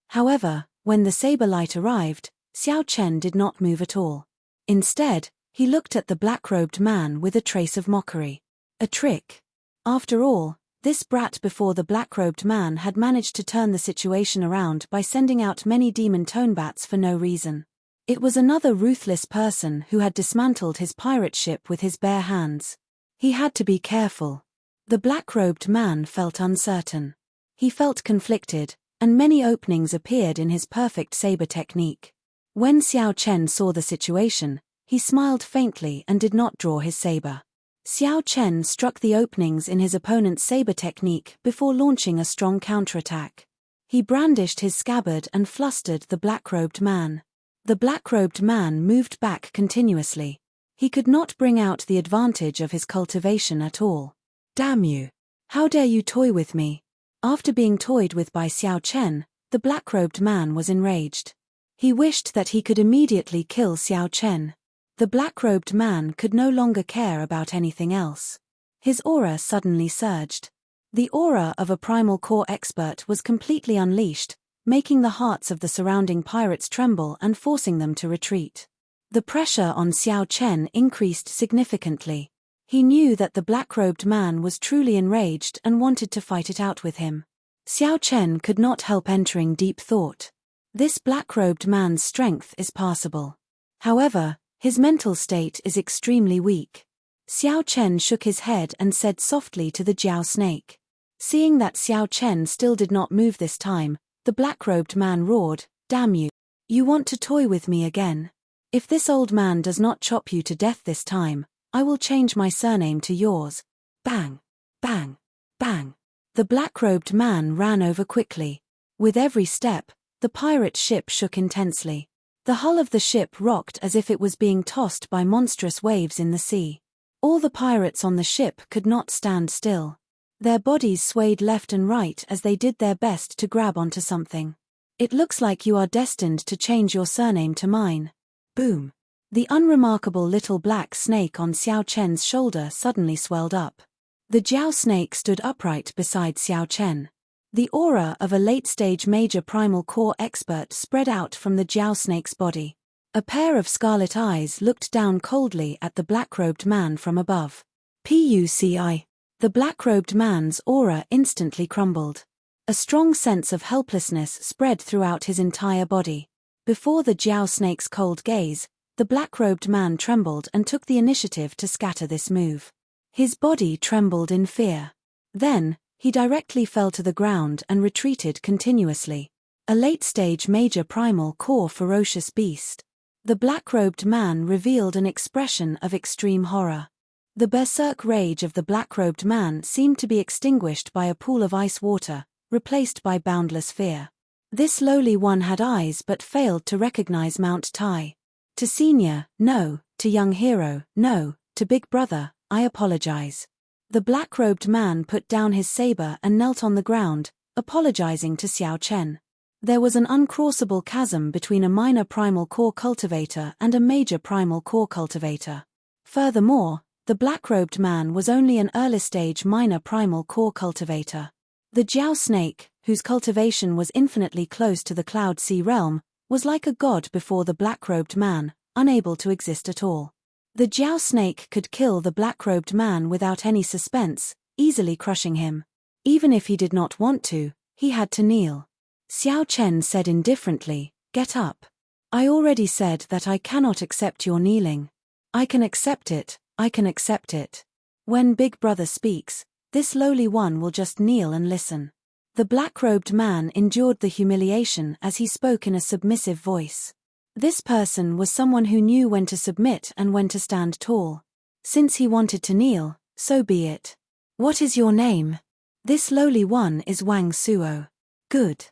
However, when the saber light arrived, Xiao Chen did not move at all. Instead, he looked at the black-robed man with a trace of mockery. A trick. After all, this brat before the black-robed man had managed to turn the situation around by sending out many demon tonebats for no reason. It was another ruthless person who had dismantled his pirate ship with his bare hands. He had to be careful. The black-robed man felt uncertain. He felt conflicted, and many openings appeared in his perfect saber technique. When Xiao Chen saw the situation, he smiled faintly and did not draw his saber. Xiao Chen struck the openings in his opponent's saber technique before launching a strong counterattack. He brandished his scabbard and flustered the black-robed man. The black-robed man moved back continuously. He could not bring out the advantage of his cultivation at all. "Damn you! How dare you toy with me?" After being toyed with by Xiao Chen, the black-robed man was enraged. He wished that he could immediately kill Xiao Chen. The black-robed man could no longer care about anything else. His aura suddenly surged. The aura of a primal core expert was completely unleashed, making the hearts of the surrounding pirates tremble and forcing them to retreat. The pressure on Xiao Chen increased significantly. He knew that the black-robed man was truly enraged and wanted to fight it out with him. Xiao Chen could not help entering deep thought. This black-robed man's strength is passable. However, his mental state is extremely weak. Xiao Chen shook his head and said softly to the Jiao snake. Seeing that Xiao Chen still did not move this time, the black-robed man roared, "Damn you! You want to toy with me again? If this old man does not chop you to death this time, I will change my surname to yours." Bang! Bang! Bang! The black-robed man ran over quickly. With every step, the pirate ship shook intensely. The hull of the ship rocked as if it was being tossed by monstrous waves in the sea. All the pirates on the ship could not stand still. Their bodies swayed left and right as they did their best to grab onto something. "It looks like you are destined to change your surname to mine." Boom! The unremarkable little black snake on Xiao Chen's shoulder suddenly swelled up. The Jiao snake stood upright beside Xiao Chen. The aura of a late-stage major primal core expert spread out from the Jiao snake's body. A pair of scarlet eyes looked down coldly at the black-robed man from above. Puci. The black-robed man's aura instantly crumbled. A strong sense of helplessness spread throughout his entire body. Before the Jiao snake's cold gaze, the black-robed man trembled and took the initiative to scatter this move. His body trembled in fear. Then, he directly fell to the ground and retreated continuously. A late-stage major primal core ferocious beast. The black-robed man revealed an expression of extreme horror. The berserk rage of the black-robed man seemed to be extinguished by a pool of ice water, replaced by boundless fear. This lowly one had eyes but failed to recognize Mount Tai. To senior, no. To young hero, no. To big brother, I apologize. The black-robed man put down his saber and knelt on the ground, apologizing to Xiao Chen. There was an uncrossable chasm between a minor primal core cultivator and a major primal core cultivator. Furthermore, the black-robed man was only an early-stage minor primal core cultivator. The Jiao snake, whose cultivation was infinitely close to the Cloud Sea realm, was like a god before the black-robed man, unable to exist at all. The Jiao snake could kill the black-robed man without any suspense, easily crushing him. Even if he did not want to, he had to kneel. Xiao Chen said indifferently, "Get up. I already said that I cannot accept your kneeling. I can accept it, I can accept it. When Big Brother speaks, This lowly one will just kneel and listen." The black-robed man endured the humiliation as he spoke in a submissive voice. This person was someone who knew when to submit and when to stand tall. Since he wanted to kneel, so be it. "What is your name?" "This lowly one is Wang Suo." "Good.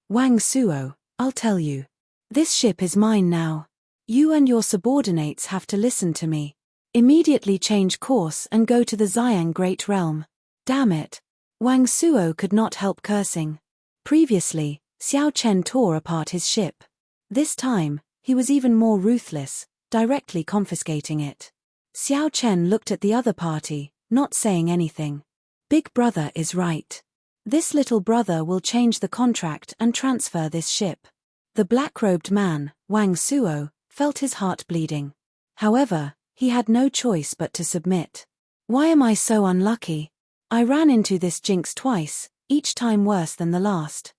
Wang Suo, I'll tell you. This ship is mine now. You and your subordinates have to listen to me. Immediately change course and go to the Xiang Great Realm." Damn it. Wang Suo could not help cursing. Previously, Xiao Chen tore apart his ship. This time, he was even more ruthless, directly confiscating it. Xiao Chen looked at the other party, not saying anything. Big brother is right. This little brother will change the contract and transfer this ship. The black-robed man, Wang Suo, felt his heart bleeding. However, he had no choice but to submit. "Why am I so unlucky? I ran into this jinx twice, each time worse than the last."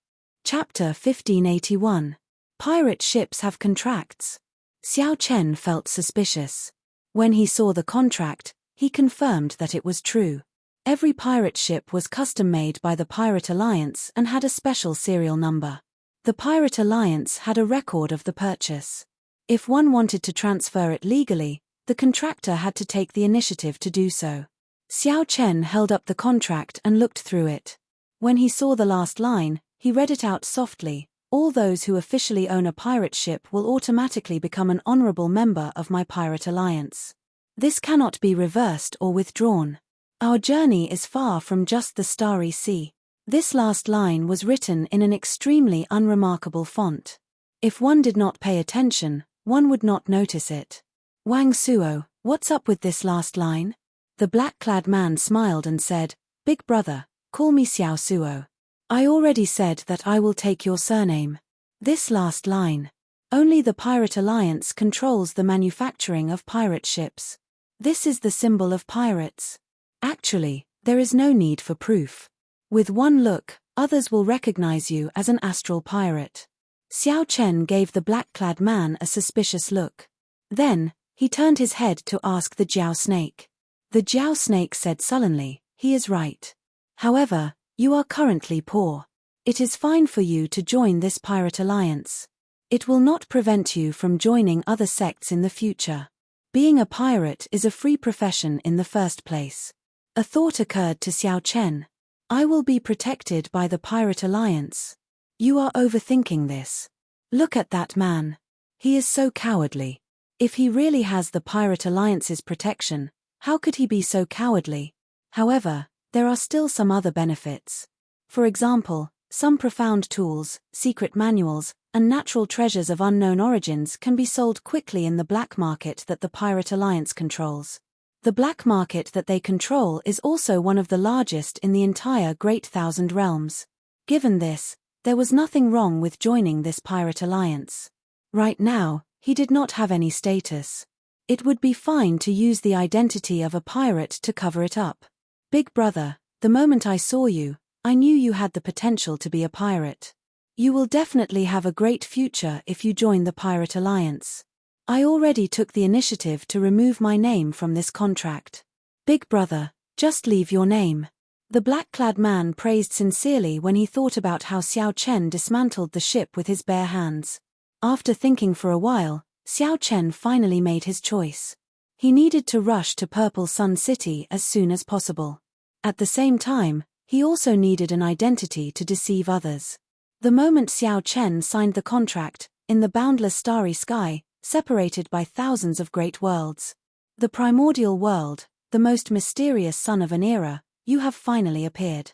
Chapter 1581. Pirate ships have contracts. Xiao Chen felt suspicious. When he saw the contract, he confirmed that it was true. Every pirate ship was custom-made by the Pirate Alliance and had a special serial number. The Pirate Alliance had a record of the purchase. If one wanted to transfer it legally, the contractor had to take the initiative to do so. Xiao Chen held up the contract and looked through it. When he saw the last line, he read it out softly. "All those who officially own a pirate ship will automatically become an honorable member of my Pirate Alliance. This cannot be reversed or withdrawn. Our journey is far from just the starry sea." This last line was written in an extremely unremarkable font. If one did not pay attention, one would not notice it. "Wang Suo, what's up with this last line?" The black-clad man smiled and said, "Big brother, call me Xiao Suo. I already said that I will take your surname." This last line. Only the Pirate Alliance controls the manufacturing of pirate ships. This is the symbol of pirates. Actually, there is no need for proof. With one look, others will recognize you as an astral pirate. Xiao Chen gave the black-clad man a suspicious look. Then, he turned his head to ask the Jiao snake. The Jiao snake said sullenly, "He is right. However, you are currently poor. It is fine for you to join this pirate alliance. It will not prevent you from joining other sects in the future. Being a pirate is a free profession in the first place." A thought occurred to Xiao Chen. "I will be protected by the Pirate Alliance." "You are overthinking this. Look at that man. He is so cowardly. If he really has the Pirate Alliance's protection, how could he be so cowardly?" However, there are still some other benefits. For example, some profound tools, secret manuals, and natural treasures of unknown origins can be sold quickly in the black market that the Pirate Alliance controls. The black market that they control is also one of the largest in the entire Great Thousand Realms. Given this, there was nothing wrong with joining this Pirate Alliance. Right now, he did not have any status. It would be fine to use the identity of a pirate to cover it up. "Big brother, the moment I saw you, I knew you had the potential to be a pirate. You will definitely have a great future if you join the Pirate Alliance. I already took the initiative to remove my name from this contract. Big brother, just leave your name." The black-clad man praised sincerely when he thought about how Xiao Chen dismantled the ship with his bare hands. After thinking for a while, Xiao Chen finally made his choice. He needed to rush to Purple Sun City as soon as possible. At the same time, he also needed an identity to deceive others. The moment Xiao Chen signed the contract, in the boundless starry sky, separated by thousands of great worlds. "The primordial world, the most mysterious son of an era, you have finally appeared."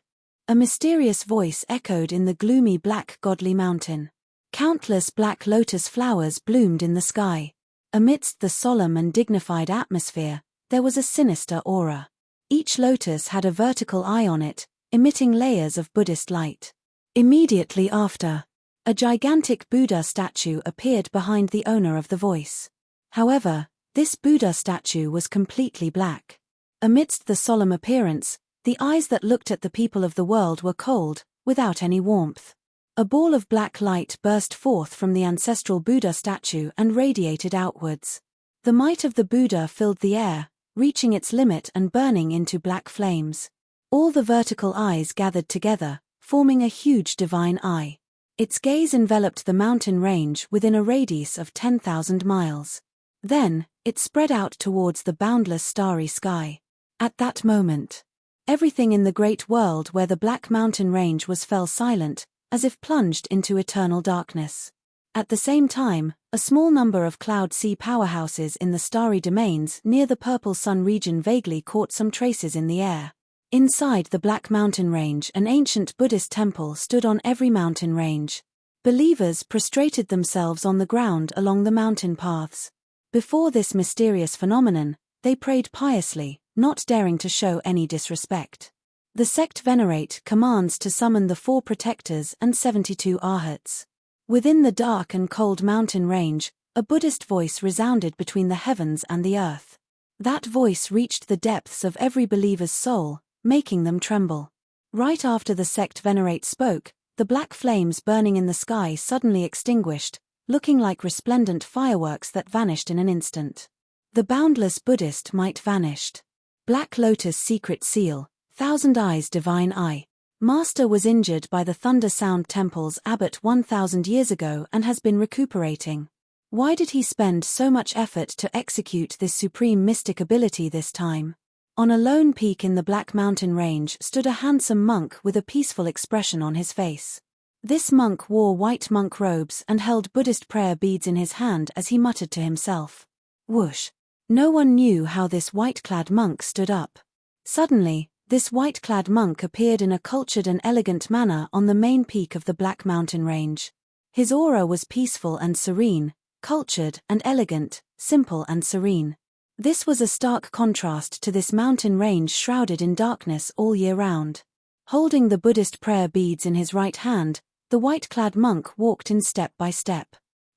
A mysterious voice echoed in the gloomy black godly mountain. Countless black lotus flowers bloomed in the sky. Amidst the solemn and dignified atmosphere, there was a sinister aura. Each lotus had a vertical eye on it, emitting layers of Buddhist light. Immediately after, a gigantic Buddha statue appeared behind the owner of the voice. However, this Buddha statue was completely black. Amidst the solemn appearance, the eyes that looked at the people of the world were cold, without any warmth. A ball of black light burst forth from the ancestral Buddha statue and radiated outwards. The might of the Buddha filled the air, reaching its limit and burning into black flames. All the vertical eyes gathered together, forming a huge divine eye. Its gaze enveloped the mountain range within a radius of 10,000 miles. Then, it spread out towards the boundless starry sky. At that moment, everything in the great world where the Black Mountain Range was fell silent, as if plunged into eternal darkness. At the same time, a small number of cloud sea powerhouses in the starry domains near the Purple Sun region vaguely caught some traces in the air. Inside the Black Mountain Range, an ancient Buddhist temple stood on every mountain range. Believers prostrated themselves on the ground along the mountain paths. Before this mysterious phenomenon, they prayed piously, not daring to show any disrespect. The sect venerate commands to summon the 4 protectors and 72 arhats. Within the dark and cold mountain range, a Buddhist voice resounded between the heavens and the earth. That voice reached the depths of every believer's soul, making them tremble. Right after the sect venerate spoke, the black flames burning in the sky suddenly extinguished, looking like resplendent fireworks that vanished in an instant. The boundless Buddhist might vanished. Black Lotus Secret Seal, Thousand Eyes Divine Eye. Master was injured by the Thunder Sound Temple's abbot 1,000 years ago and has been recuperating. Why did he spend so much effort to execute this supreme mystic ability this time? On a lone peak in the Black Mountain Range stood a handsome monk with a peaceful expression on his face. This monk wore white monk robes and held Buddhist prayer beads in his hand as he muttered to himself. Whoosh! No one knew how this white-clad monk stood up. Suddenly, this white-clad monk appeared in a cultured and elegant manner on the main peak of the Black Mountain Range. His aura was peaceful and serene, cultured and elegant, simple and serene. This was a stark contrast to this mountain range shrouded in darkness all year round. Holding the Buddhist prayer beads in his right hand, the white-clad monk walked in step by step.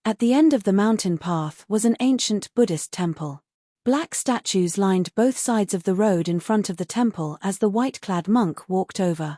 At the end of the mountain path was an ancient Buddhist temple. Black statues lined both sides of the road in front of the temple as the white-clad monk walked over.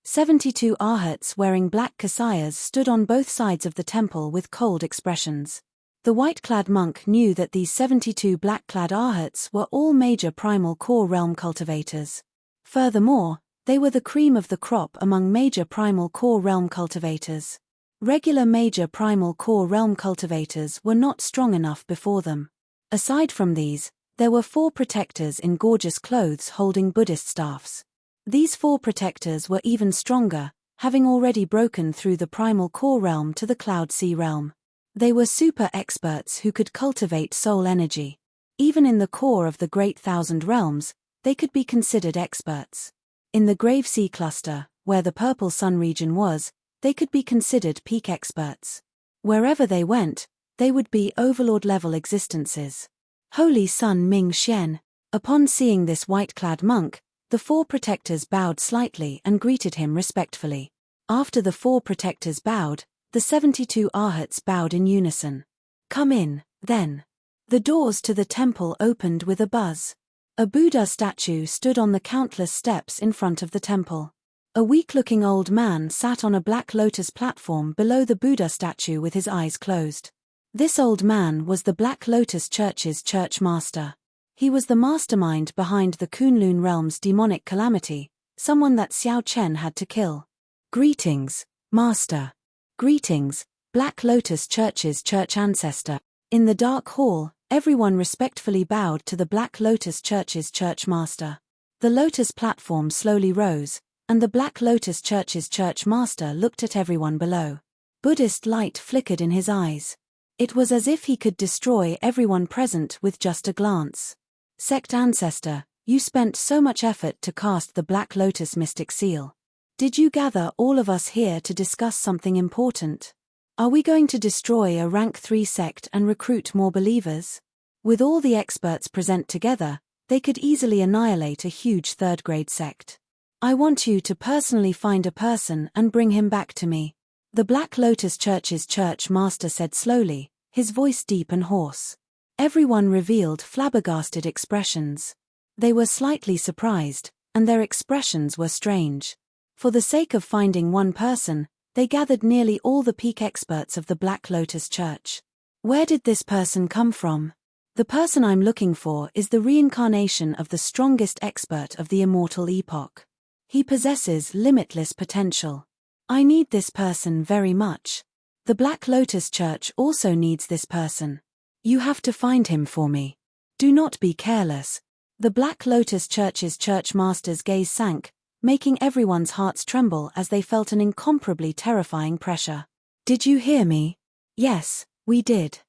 72 arhats wearing black kasayas stood on both sides of the temple with cold expressions. The white-clad monk knew that these 72 black-clad arhats were all major primal core realm cultivators. Furthermore, they were the cream of the crop among major primal core realm cultivators. Regular major primal core realm cultivators were not strong enough before them. Aside from these, there were 4 protectors in gorgeous clothes holding Buddhist staffs. These 4 protectors were even stronger, having already broken through the primal core realm to the cloud sea realm. They were super experts who could cultivate soul energy. Even in the core of the Great Thousand Realms, they could be considered experts. In the Grave Sea Cluster, where the Purple Sun region was, they could be considered peak experts. Wherever they went, they would be overlord-level existences. Holy Sun Ming Xian. Upon seeing this white-clad monk, the 4 protectors bowed slightly and greeted him respectfully. After the 4 protectors bowed, the 72 arhats bowed in unison. Come in, then. The doors to the temple opened with a buzz. A Buddha statue stood on the countless steps in front of the temple. A weak-looking old man sat on a black lotus platform below the Buddha statue with his eyes closed. This old man was the Black Lotus Church's church master. He was the mastermind behind the Kunlun realm's demonic calamity, someone that Xiao Chen had to kill. Greetings, Master. Greetings, Black Lotus Church's church ancestor. In the dark hall, everyone respectfully bowed to the Black Lotus Church's church master. The lotus platform slowly rose, and the Black Lotus Church's church master looked at everyone below. Buddhist light flickered in his eyes. It was as if he could destroy everyone present with just a glance. Sect ancestor, you spent so much effort to cast the Black Lotus mystic seal. Did you gather all of us here to discuss something important? Are we going to destroy a rank 3 sect and recruit more believers? With all the experts present together, they could easily annihilate a huge 3rd-grade sect. I want you to personally find a person and bring him back to me. The Black Lotus Church's church master said slowly, his voice deep and hoarse. Everyone revealed flabbergasted expressions. They were slightly surprised, and their expressions were strange. For the sake of finding one person, they gathered nearly all the peak experts of the Black Lotus Church. Where did this person come from? The person I'm looking for is the reincarnation of the strongest expert of the Immortal epoch. He possesses limitless potential. I need this person very much. The Black Lotus Church also needs this person. You have to find him for me. Do not be careless. The Black Lotus Church's church master's gaze sank, making everyone's hearts tremble as they felt an incomparably terrifying pressure. Did you hear me? Yes, we did.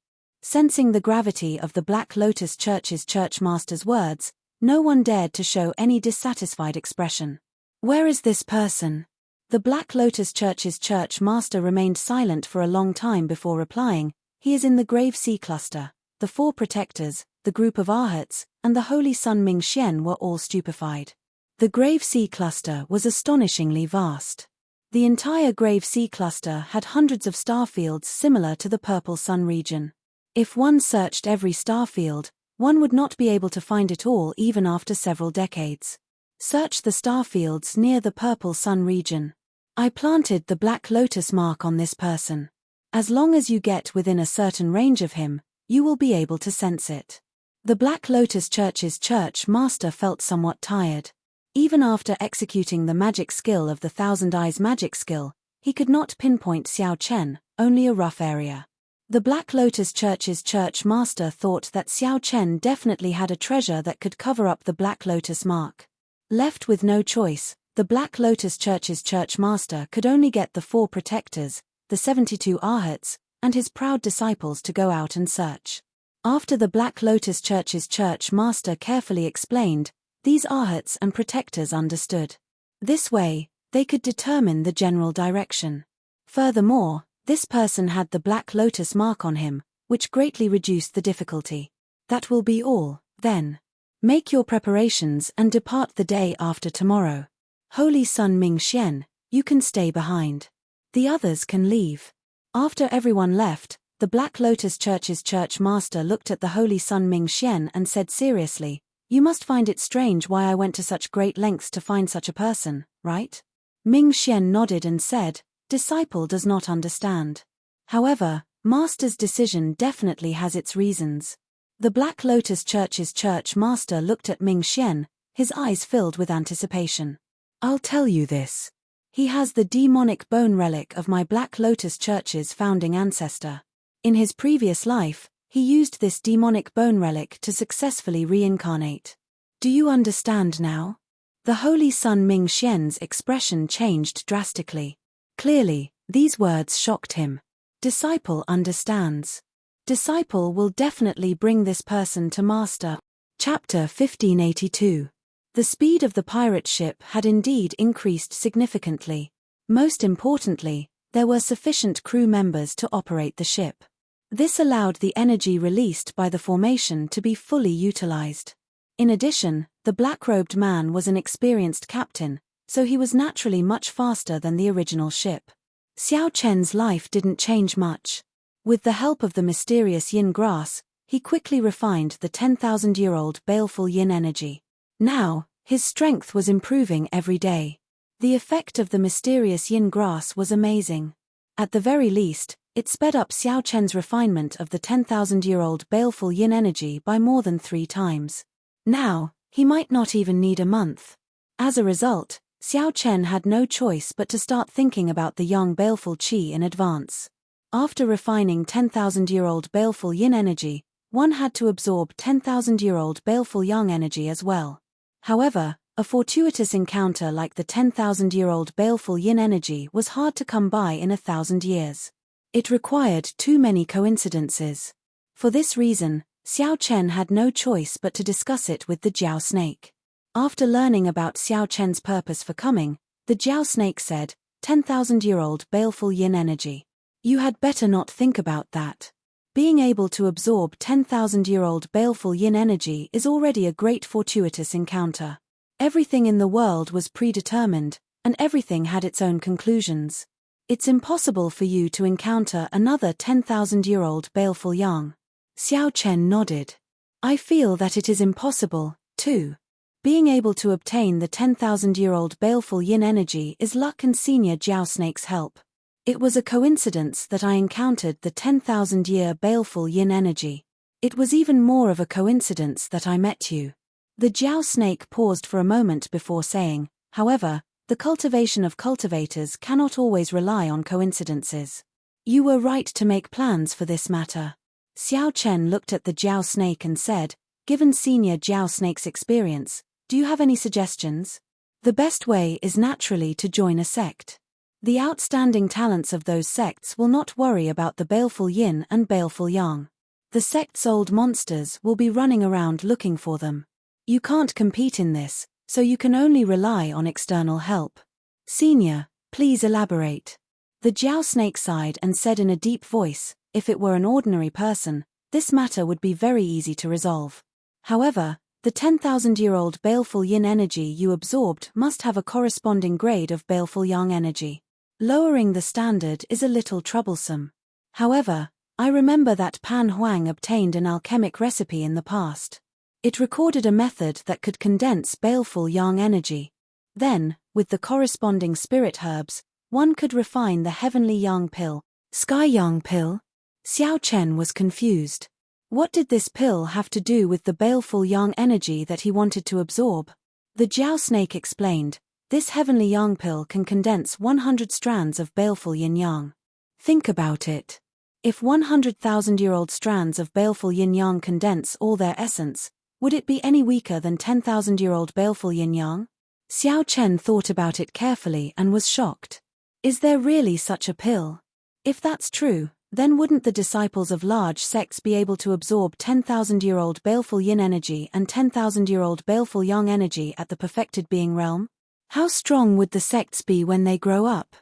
Sensing the gravity of the Black Lotus Church's church master's words, no one dared to show any dissatisfied expression. Where is this person? The Black Lotus Church's church master remained silent for a long time before replying. He is in the Grave Sea Cluster. The four protectors, the group of Arhats, and the Holy Sun Ming Xian were all stupefied. The Grave Sea Cluster was astonishingly vast. The entire Grave Sea Cluster had hundreds of starfields similar to the Purple Sun region. If one searched every starfield, one would not be able to find it all even after several decades. Search the starfields near the Purple Sun region. I planted the Black Lotus mark on this person. As long as you get within a certain range of him, you will be able to sense it. The Black Lotus Church's church master felt somewhat tired. Even after executing the magic skill of the Thousand Eyes magic skill, he could not pinpoint Xiao Chen, only a rough area. The Black Lotus Church's church master thought that Xiao Chen definitely had a treasure that could cover up the Black Lotus mark. Left with no choice, the Black Lotus Church's church master could only get the four protectors, the 72 Arhats, and his proud disciples to go out and search. After the Black Lotus Church's church master carefully explained, these Arhats and protectors understood. This way, they could determine the general direction. Furthermore, this person had the Black Lotus mark on him, which greatly reduced the difficulty. That will be all, then. Make your preparations and depart the day after tomorrow. Holy Sun Ming Xian, you can stay behind. The others can leave. After everyone left, the Black Lotus Church's church master looked at the Holy Sun Ming Xian and said seriously, "You must find it strange why I went to such great lengths to find such a person, right?" Ming Xian nodded and said, "Disciple does not understand. However, Master's decision definitely has its reasons." The Black Lotus Church's church master looked at Ming Xian, his eyes filled with anticipation. "I'll tell you this. He has the demonic bone relic of my Black Lotus Church's founding ancestor. In his previous life, he used this demonic bone relic to successfully reincarnate. Do you understand now?" The Holy Sun Ming Xian's expression changed drastically. Clearly, these words shocked him. Disciple understands. Disciple will definitely bring this person to Master. Chapter 1582. The speed of the pirate ship had indeed increased significantly. Most importantly, there were sufficient crew members to operate the ship. This allowed the energy released by the formation to be fully utilized. In addition, the black-robed man was an experienced captain, so he was naturally much faster than the original ship. Xiao Chen's life didn't change much. With the help of the mysterious yin grass, he quickly refined the 10,000-year-old baleful yin energy. Now, his strength was improving every day. The effect of the mysterious yin grass was amazing. At the very least, it sped up Xiao Chen's refinement of the 10,000-year-old baleful yin energy by more than 3 times. Now, he might not even need a month. As a result, Xiao Chen had no choice but to start thinking about the young baleful qi in advance. After refining 10,000-year-old baleful yin energy, one had to absorb 10,000-year-old baleful yang energy as well. However, a fortuitous encounter like the 10,000-year-old baleful yin energy was hard to come by in 1,000 years. It required too many coincidences. For this reason, Xiao Chen had no choice but to discuss it with the Jiao snake. After learning about Xiao Chen's purpose for coming, the Jiao snake said, 10,000-year-old baleful yin energy. You had better not think about that. Being able to absorb 10,000-year-old baleful yin energy is already a great fortuitous encounter. Everything in the world was predetermined, and everything had its own conclusions. It's impossible for you to encounter another 10,000-year-old baleful yang. Xiao Chen nodded. I feel that it is impossible, too. Being able to obtain the 10,000-year-old baleful yin energy is luck and Senior Jiao Snake's help. It was a coincidence that I encountered the 10,000-year baleful yin energy. It was even more of a coincidence that I met you. The Jiao Snake paused for a moment before saying, however, The cultivation of cultivators cannot always rely on coincidences. You were right to make plans for this matter. Xiao Chen looked at the Jiao snake and said, given Senior Jiao Snake's experience, do you have any suggestions? The best way is naturally to join a sect. The outstanding talents of those sects will not worry about the baleful yin and baleful yang. The sect's old monsters will be running around looking for them. You can't compete in this, so you can only rely on external help. Senior, please elaborate. The Jiao snake sighed and said in a deep voice, if it were an ordinary person, this matter would be very easy to resolve. However, the 10,000-year-old baleful yin energy you absorbed must have a corresponding grade of baleful yang energy. Lowering the standard is a little troublesome. However, I remember that Pan Huang obtained an alchemic recipe in the past. It recorded a method that could condense baleful yang energy. Then, with the corresponding spirit herbs, one could refine the heavenly yang pill. Sky yang pill? Xiao Chen was confused. What did this pill have to do with the baleful yang energy that he wanted to absorb? The Jiao snake explained, this heavenly yang pill can condense 100 strands of baleful yin-yang. Think about it. If 100,000-year-old strands of baleful yin-yang condense all their essence, would it be any weaker than 10,000-year-old baleful yin-yang? Xiao Chen thought about it carefully and was shocked. Is there really such a pill? If that's true, then wouldn't the disciples of large sects be able to absorb 10,000-year-old baleful yin energy and 10,000-year-old baleful yang energy at the perfected being realm? How strong would the sects be when they grow up?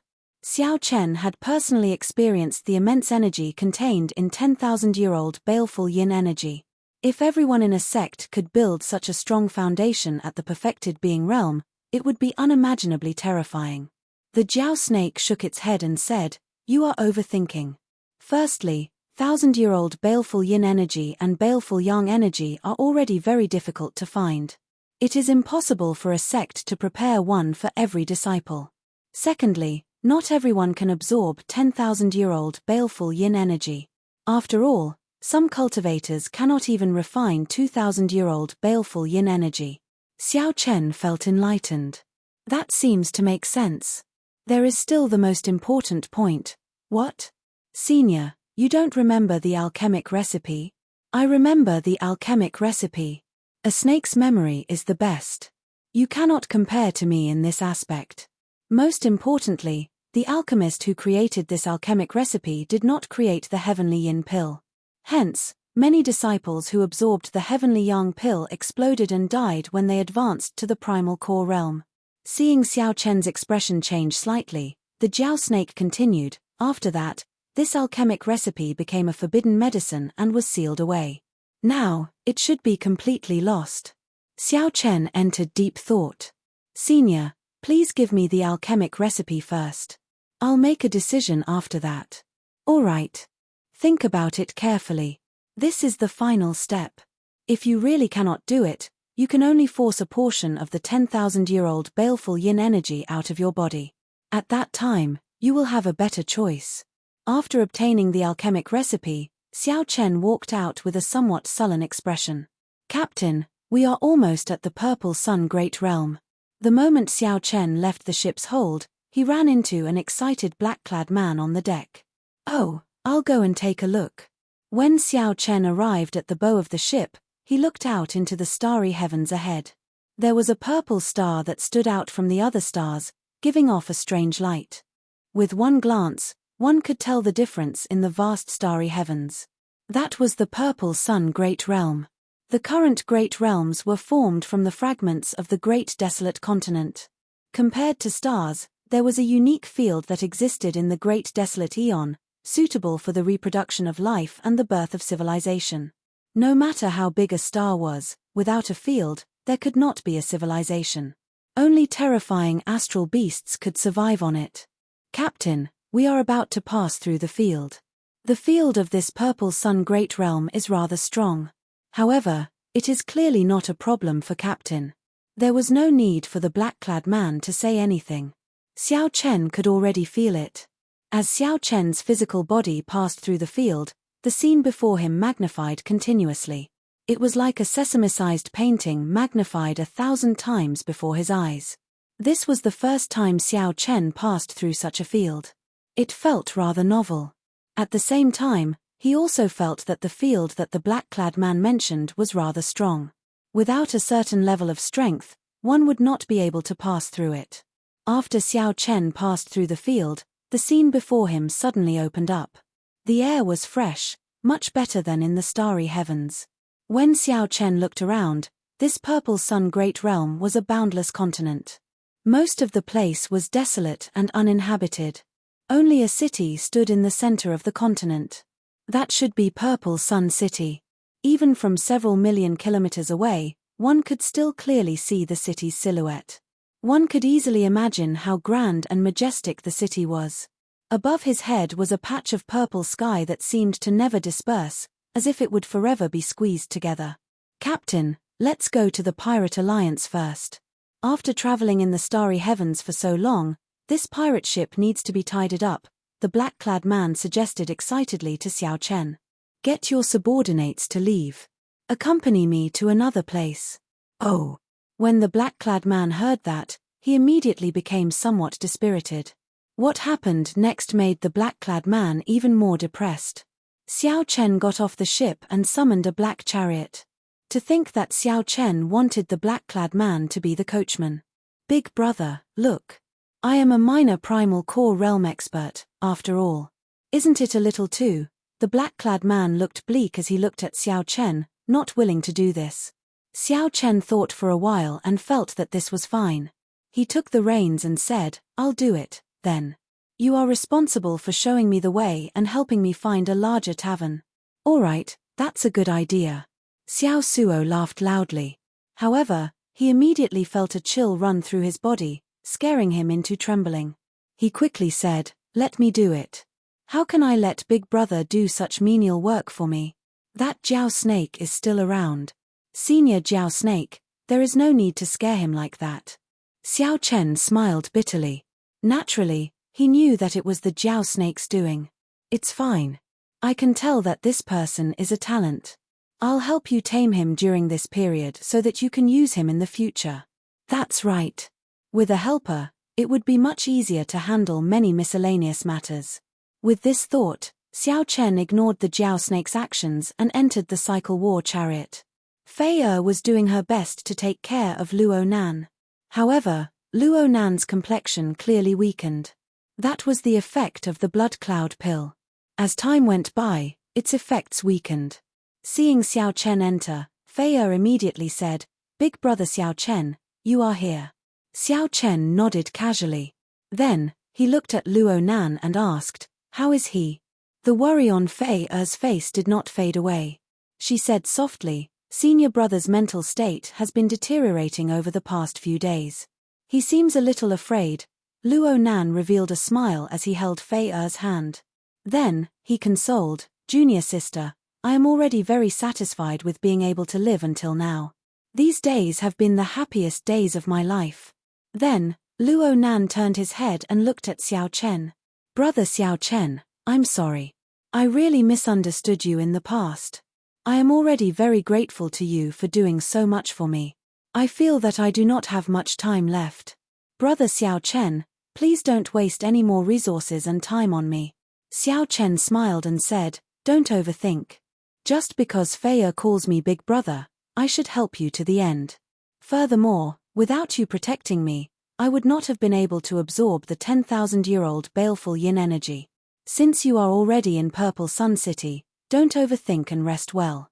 Xiao Chen had personally experienced the immense energy contained in 10,000-year-old baleful yin energy. If everyone in a sect could build such a strong foundation at the perfected being realm, it would be unimaginably terrifying. The Jiao snake shook its head and said, you are overthinking. Firstly, 1,000-year-old baleful yin energy and baleful yang energy are already very difficult to find. It is impossible for a sect to prepare one for every disciple. Secondly, not everyone can absorb 10,000-year-old baleful yin energy. After all, some cultivators cannot even refine 2,000-year-old baleful yin energy. Xiao Chen felt enlightened. That seems to make sense. There is still the most important point. What? Senior, you don't remember the alchemic recipe? I remember the alchemic recipe. A snake's memory is the best. You cannot compare to me in this aspect. Most importantly, the alchemist who created this alchemic recipe did not create the heavenly yin pill. Hence, many disciples who absorbed the heavenly yang pill exploded and died when they advanced to the primal core realm. Seeing Xiao Chen's expression change slightly, the Jiao snake continued, after that, this alchemic recipe became a forbidden medicine and was sealed away. Now, it should be completely lost. Xiao Chen entered deep thought. Senior, please give me the alchemic recipe first. I'll make a decision after that. All right. Think about it carefully. This is the final step. If you really cannot do it, you can only force a portion of the 10,000-year-old baleful yin energy out of your body. At that time, you will have a better choice. After obtaining the alchemic recipe, Xiao Chen walked out with a somewhat sullen expression. Captain, we are almost at the Purple Sun Great Realm. The moment Xiao Chen left the ship's hold, he ran into an excited black-clad man on the deck. Oh, I'll go and take a look. When Xiao Chen arrived at the bow of the ship, he looked out into the starry heavens ahead. There was a purple star that stood out from the other stars, giving off a strange light. With one glance, one could tell the difference in the vast starry heavens. That was the Purple Sun Great Realm. The current Great Realms were formed from the fragments of the Great Desolate Continent. Compared to stars, there was a unique field that existed in the Great Desolate Eon, suitable for the reproduction of life and the birth of civilization. No matter how big a star was, without a field, there could not be a civilization. Only terrifying astral beasts could survive on it. Captain, we are about to pass through the field. The field of this Purple Sun Great Realm is rather strong. However, it is clearly not a problem for Captain. There was no need for the black-clad man to say anything. Xiao Chen could already feel it. As Xiao Chen's physical body passed through the field, the scene before him magnified continuously. It was like a sesame-sized painting magnified 1,000 times before his eyes. This was the first time Xiao Chen passed through such a field. It felt rather novel. At the same time, he also felt that the field that the black-clad man mentioned was rather strong. Without a certain level of strength, one would not be able to pass through it. After Xiao Chen passed through the field, the scene before him suddenly opened up. The air was fresh, much better than in the starry heavens. When Xiao Chen looked around, this purple sun great realm was a boundless continent. Most of the place was desolate and uninhabited. Only a city stood in the center of the continent. That should be Purple Sun City. Even from several million kilometers away, one could still clearly see the city's silhouette. One could easily imagine how grand and majestic the city was. Above his head was a patch of purple sky that seemed to never disperse, as if it would forever be squeezed together. "Captain, let's go to the Pirate Alliance first. After traveling in the starry heavens for so long, this pirate ship needs to be tidied up," the black-clad man suggested excitedly to Xiao Chen. "Get your subordinates to leave. Accompany me to another place." "Oh." When the black-clad man heard that, he immediately became somewhat dispirited. What happened next made the black-clad man even more depressed. Xiao Chen got off the ship and summoned a black chariot. To think that Xiao Chen wanted the black-clad man to be the coachman. "Big brother, look. I am a minor primal core realm expert, after all. Isn't it a little too?" The black-clad man looked bleak as he looked at Xiao Chen, not willing to do this. Xiao Chen thought for a while and felt that this was fine. He took the reins and said, "I'll do it, then. You are responsible for showing me the way and helping me find a larger tavern." "All right, that's a good idea." Xiao Suo laughed loudly. However, he immediately felt a chill run through his body, scaring him into trembling. He quickly said, "Let me do it. How can I let Big Brother do such menial work for me? That Jiao Snake is still around. Senior Jiao Snake, there is no need to scare him like that." Xiao Chen smiled bitterly. Naturally, he knew that it was the Jiao Snake's doing. "It's fine. I can tell that this person is a talent. I'll help you tame him during this period so that you can use him in the future." "That's right. With a helper, it would be much easier to handle many miscellaneous matters." With this thought, Xiao Chen ignored the Jiao Snake's actions and entered the cycle war chariot. Fei was doing her best to take care of Luo Nan. However, Luo Nan's complexion clearly weakened. That was the effect of the blood cloud pill. As time went by, its effects weakened. Seeing Xiao Chen enter, Fei immediately said, "Big brother Xiao Chen, you are here." Xiao Chen nodded casually. Then, he looked at Luo Nan and asked, "How is he?" The worry on Fei's face did not fade away. She said softly, "Senior brother's mental state has been deteriorating over the past few days. He seems a little afraid." Luo Nan revealed a smile as he held Fei's hand. Then, he consoled, "Junior sister, I am already very satisfied with being able to live until now. These days have been the happiest days of my life." Then, Luo Nan turned his head and looked at Xiao Chen. "Brother Xiao Chen, I'm sorry. I really misunderstood you in the past. I am already very grateful to you for doing so much for me. I feel that I do not have much time left. Brother Xiao Chen, please don't waste any more resources and time on me." Xiao Chen smiled and said, "Don't overthink. Just because Fei calls me big brother, I should help you to the end. Furthermore, without you protecting me, I would not have been able to absorb the 10,000-year-old baleful yin energy. Since you are already in Purple Sun City, don't overthink and rest well."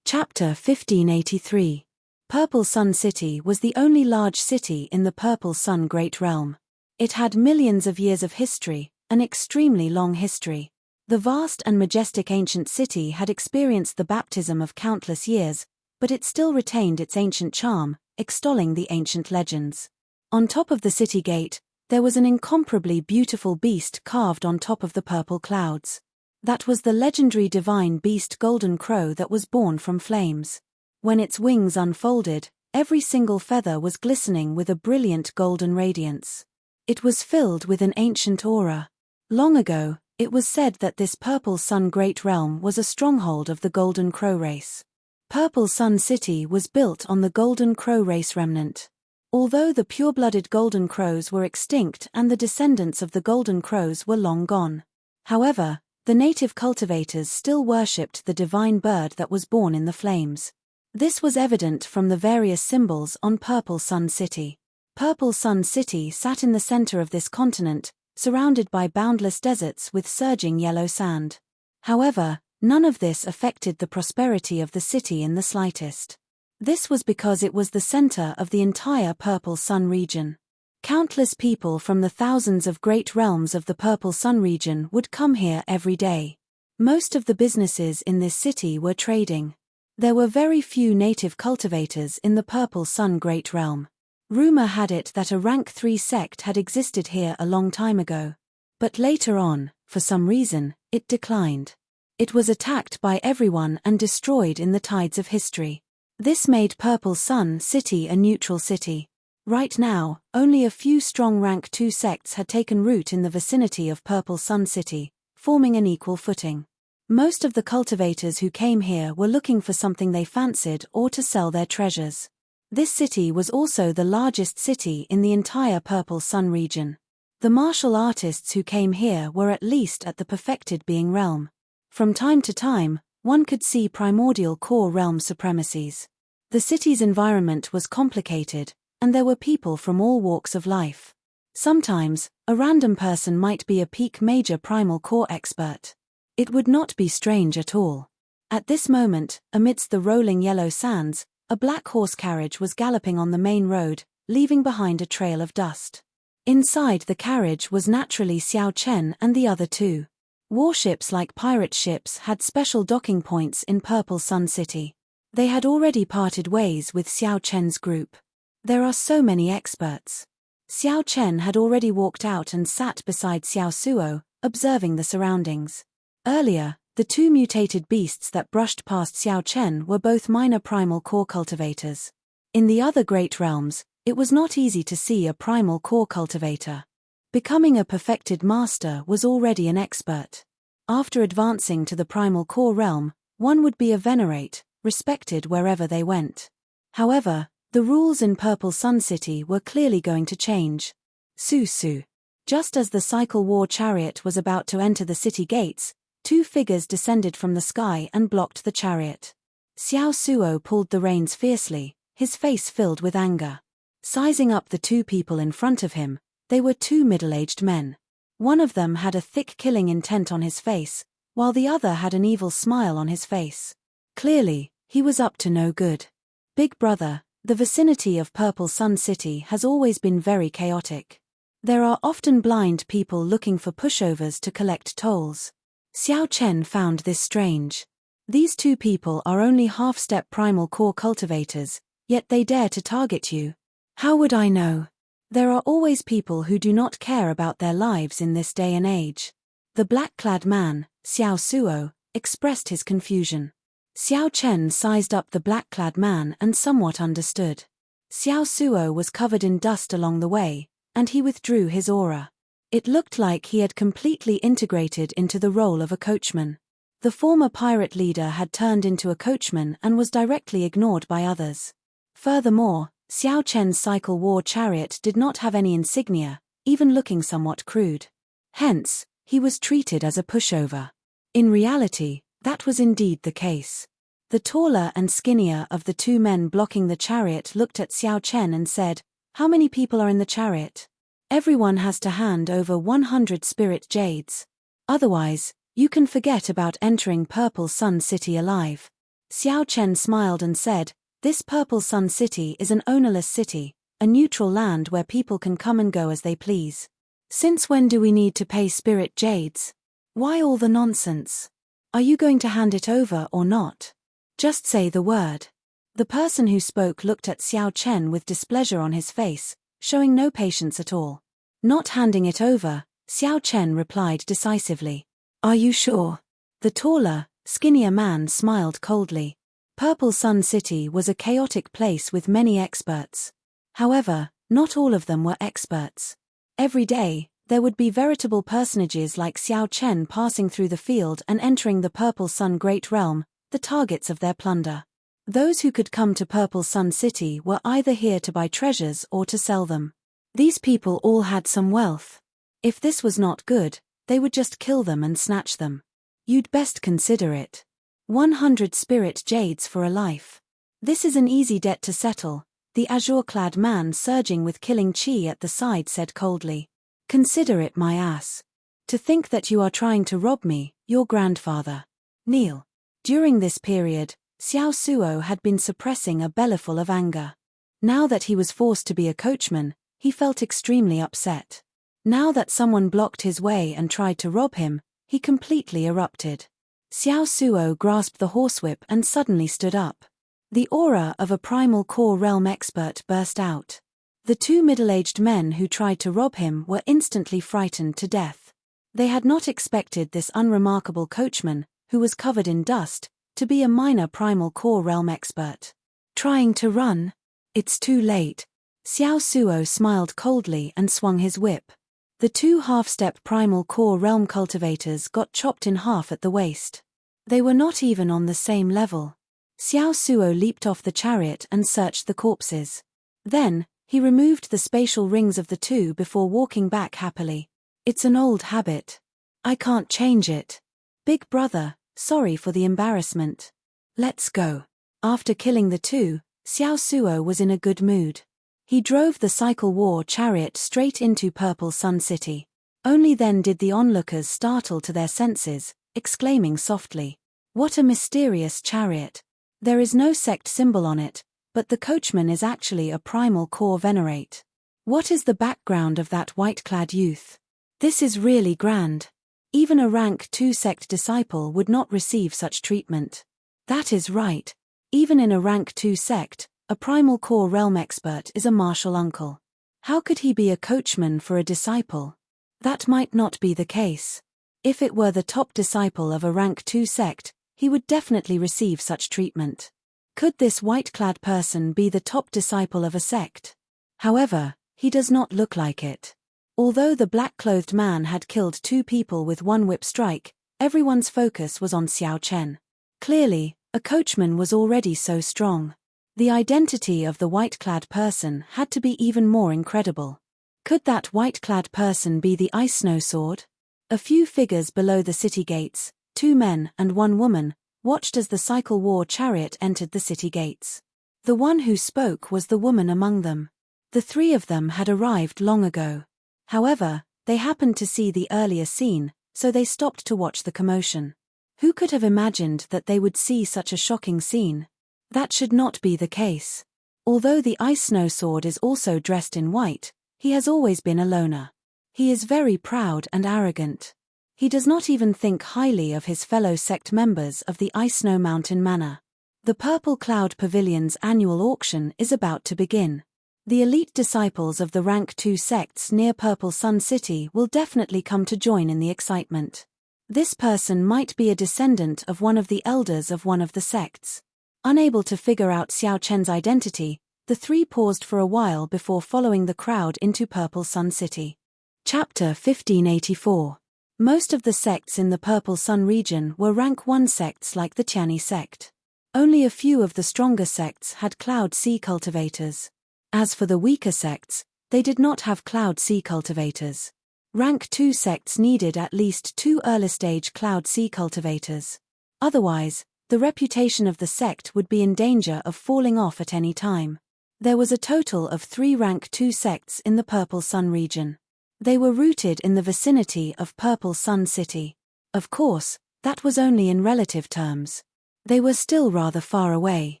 Chapter 1583. Purple Sun City was the only large city in the Purple Sun Great Realm. It had millions of years of history, an extremely long history. The vast and majestic ancient city had experienced the baptism of countless years, but it still retained its ancient charm, extolling the ancient legends. On top of the city gate, there was an incomparably beautiful beast carved on top of the purple clouds. That was the legendary divine beast Golden Crow that was born from flames. When its wings unfolded, every single feather was glistening with a brilliant golden radiance. It was filled with an ancient aura. Long ago, it was said that this Purple Sun Great Realm was a stronghold of the Golden Crow race. Purple Sun City was built on the Golden Crow race remnant. Although the pure-blooded golden crows were extinct and the descendants of the golden crows were long gone. However, the native cultivators still worshipped the divine bird that was born in the flames. This was evident from the various symbols on Purple Sun City. Purple Sun City sat in the center of this continent, surrounded by boundless deserts with surging yellow sand. However, none of this affected the prosperity of the city in the slightest. This was because it was the center of the entire Purple Sun region. Countless people from the thousands of great realms of the Purple Sun region would come here every day. Most of the businesses in this city were trading. There were very few native cultivators in the Purple Sun Great Realm. Rumor had it that a Rank 3 sect had existed here a long time ago. But later on, for some reason, it declined. It was attacked by everyone and destroyed in the tides of history. This made Purple Sun City a neutral city. Right now, only a few strong Rank 2 sects had taken root in the vicinity of Purple Sun City, forming an equal footing. Most of the cultivators who came here were looking for something they fancied or to sell their treasures. This city was also the largest city in the entire Purple Sun region. The martial artists who came here were at least at the perfected being realm. From time to time, one could see primordial core realm supremacies. The city's environment was complicated, and there were people from all walks of life. Sometimes, a random person might be a peak major primal core expert. It would not be strange at all. At this moment, amidst the rolling yellow sands, a black horse carriage was galloping on the main road, leaving behind a trail of dust. Inside the carriage was naturally Xiao Chen and the other two. Warships like pirate ships had special docking points in Purple Sun City. They had already parted ways with Xiao Chen's group. There are so many experts. Xiao Chen had already walked out and sat beside Xiao Suo, observing the surroundings. Earlier, the two mutated beasts that brushed past Xiao Chen were both minor primal core cultivators. In the other great realms, it was not easy to see a primal core cultivator. Becoming a perfected master was already an expert. After advancing to the primal core realm, one would be a venerate, respected wherever they went. However, the rules in Purple Sun City were clearly going to change. Su. Just as the cycle war chariot was about to enter the city gates, two figures descended from the sky and blocked the chariot. Xiao Suo pulled the reins fiercely, his face filled with anger. Sizing up the two people in front of him, they were two middle-aged men. One of them had a thick killing intent on his face, while the other had an evil smile on his face. Clearly, he was up to no good. Big brother, the vicinity of Purple Sun City has always been very chaotic. There are often blind people looking for pushovers to collect tolls. Xiao Chen found this strange. These two people are only half-step primal core cultivators, yet they dare to target you. How would I know? There are always people who do not care about their lives in this day and age. The black-clad man, Xiao Suo, expressed his confusion. Xiao Chen sized up the black-clad man and somewhat understood. Xiao Suo was covered in dust along the way, and he withdrew his aura. It looked like he had completely integrated into the role of a coachman. The former pirate leader had turned into a coachman and was directly ignored by others. Furthermore, Xiao Chen's cycle war chariot did not have any insignia, even looking somewhat crude. Hence, he was treated as a pushover. In reality, that was indeed the case. The taller and skinnier of the two men blocking the chariot looked at Xiao Chen and said, "How many people are in the chariot?" "Everyone has to hand over 100 spirit jades. Otherwise, you can forget about entering Purple Sun City alive." Xiao Chen smiled and said, "This Purple Sun City is an ownerless city, a neutral land where people can come and go as they please. Since when do we need to pay spirit jades? Why all the nonsense? Are you going to hand it over or not? Just say the word." The person who spoke looked at Xiao Chen with displeasure on his face, showing no patience at all. Not handing it over, Xiao Chen replied decisively. "Are you sure?" The taller, skinnier man smiled coldly. Purple Sun City was a chaotic place with many experts. However, not all of them were experts. Every day, there would be veritable personages like Xiao Chen passing through the field and entering the Purple Sun Great Realm, the targets of their plunder. Those who could come to Purple Sun City were either here to buy treasures or to sell them. These people all had some wealth. If this was not good, they would just kill them and snatch them. You'd best consider it. 100 spirit jades for a life. This is an easy debt to settle, the azure-clad man surging with killing chi at the side said coldly. Consider it, my ass. To think that you are trying to rob me, your grandfather. Kneel. During this period, Xiao Suo had been suppressing a bellyful of anger. Now that he was forced to be a coachman, he felt extremely upset. Now that someone blocked his way and tried to rob him, he completely erupted. Xiao Suo grasped the horsewhip and suddenly stood up. The aura of a primal core realm expert burst out. The two middle-aged men who tried to rob him were instantly frightened to death. They had not expected this unremarkable coachman, who was covered in dust, to be a minor primal core realm expert. Trying to run? It's too late. Xiao Suo smiled coldly and swung his whip. The two half-step primal core realm cultivators got chopped in half at the waist. They were not even on the same level. Xiao Suo leaped off the chariot and searched the corpses. Then, he removed the spatial rings of the two before walking back happily. It's an old habit. I can't change it. Big brother, sorry for the embarrassment. Let's go. After killing the two, Xiao Suo was in a good mood. He drove the cycle war chariot straight into Purple Sun City. Only then did the onlookers startle to their senses, exclaiming softly, "What a mysterious chariot! There is no sect symbol on it, but the coachman is actually a primal core venerate. What is the background of that white-clad youth? This is really grand. Even a rank 2 sect disciple would not receive such treatment." That is right. Even in a rank 2 sect, a primal core realm expert is a martial uncle. How could he be a coachman for a disciple? That might not be the case. If it were the top disciple of a rank 2 sect, he would definitely receive such treatment. Could this white-clad person be the top disciple of a sect? However, he does not look like it. Although the black-clothed man had killed 2 people with 1 whip strike, everyone's focus was on Xiao Chen. Clearly, a coachman was already so strong. The identity of the white-clad person had to be even more incredible. Could that white-clad person be the Ice Snow Sword? A few figures below the city gates, 2 men and 1 woman, watched as the cycle war chariot entered the city gates. The one who spoke was the woman among them. The 3 of them had arrived long ago. However, they happened to see the earlier scene, so they stopped to watch the commotion. Who could have imagined that they would see such a shocking scene? That should not be the case. Although the Ice Snow Sword is also dressed in white, he has always been a loner. He is very proud and arrogant. He does not even think highly of his fellow sect members of the Ice Snow Mountain Manor. The Purple Cloud Pavilion's annual auction is about to begin. The elite disciples of the rank 2 sects near Purple Sun City will definitely come to join in the excitement. This person might be a descendant of one of the elders of one of the sects. Unable to figure out Xiao Chen's identity, the 3 paused for a while before following the crowd into Purple Sun City. Chapter 1584. Most of the sects in the Purple Sun region were rank 1 sects like the Tianyi sect. Only a few of the stronger sects had Cloud Sea cultivators. As for the weaker sects, they did not have Cloud Sea cultivators. Rank 2 sects needed at least 2 early-stage Cloud Sea cultivators. Otherwise, the reputation of the sect would be in danger of falling off at any time. There was a total of 3 rank 2 sects in the Purple Sun region. They were rooted in the vicinity of Purple Sun City. Of course, that was only in relative terms. They were still rather far away.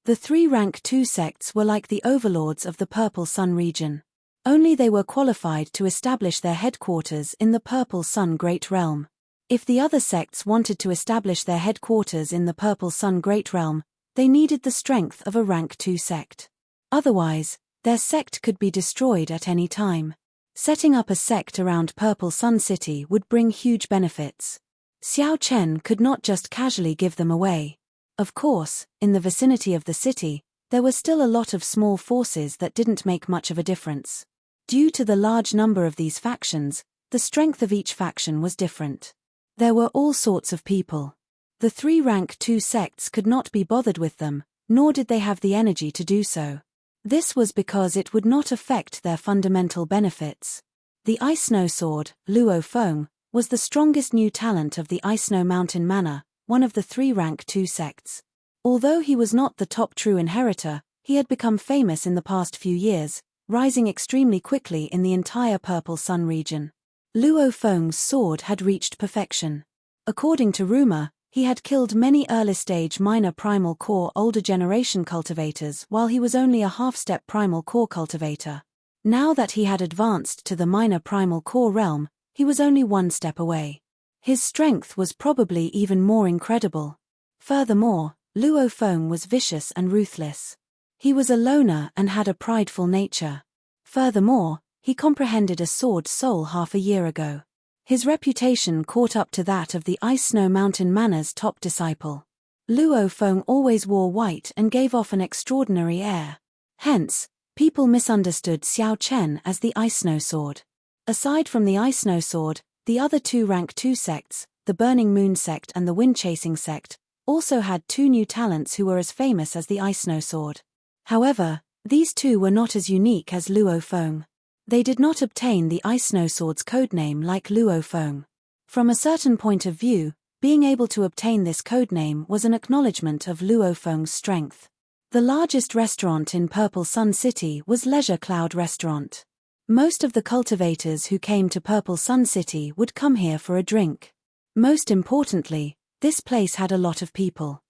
The 3 rank 2 sects were like the overlords of the Purple Sun region. Only they were qualified to establish their headquarters in the Purple Sun Great Realm. If the other sects wanted to establish their headquarters in the Purple Sun Great Realm, they needed the strength of a rank 2 sect. Otherwise, their sect could be destroyed at any time. Setting up a sect around Purple Sun City would bring huge benefits. Xiao Chen could not just casually give them away. Of course, in the vicinity of the city, there were still a lot of small forces that didn't make much of a difference. Due to the large number of these factions, the strength of each faction was different. There were all sorts of people. The 3 rank 2 sects could not be bothered with them, nor did they have the energy to do so. This was because it would not affect their fundamental benefits. The Ice Snow Sword, Luo Feng, was the strongest new talent of the Ice Snow Mountain Manor, one of the 3 rank 2 sects. Although he was not the top true inheritor, he had become famous in the past few years, rising extremely quickly in the entire Purple Sun region. Luo Feng's sword had reached perfection. According to rumor, he had killed many early-stage minor primal core older generation cultivators while he was only a half-step primal core cultivator. Now that he had advanced to the minor primal core realm, he was only 1 step away. His strength was probably even more incredible. Furthermore, Luo Feng was vicious and ruthless. He was a loner and had a prideful nature. Furthermore, he comprehended a sword soul half a year ago. His reputation caught up to that of the Ice Snow Mountain Manor's top disciple. Luo Feng always wore white and gave off an extraordinary air. Hence, people misunderstood Xiao Chen as the Ice Snow Sword. Aside from the Ice Snow Sword, the other 2 rank 2 sects, the Burning Moon sect and the Wind Chasing sect, also had 2 new talents who were as famous as the Ice Snow Sword. However, these 2 were not as unique as Luo Feng. They did not obtain the Ice Snow Sword's codename like Luo Feng. From a certain point of view, being able to obtain this codename was an acknowledgement of Luo Feng's strength. The largest restaurant in Purple Sun City was Leisure Cloud Restaurant. Most of the cultivators who came to Purple Sun City would come here for a drink. Most importantly, this place had a lot of people.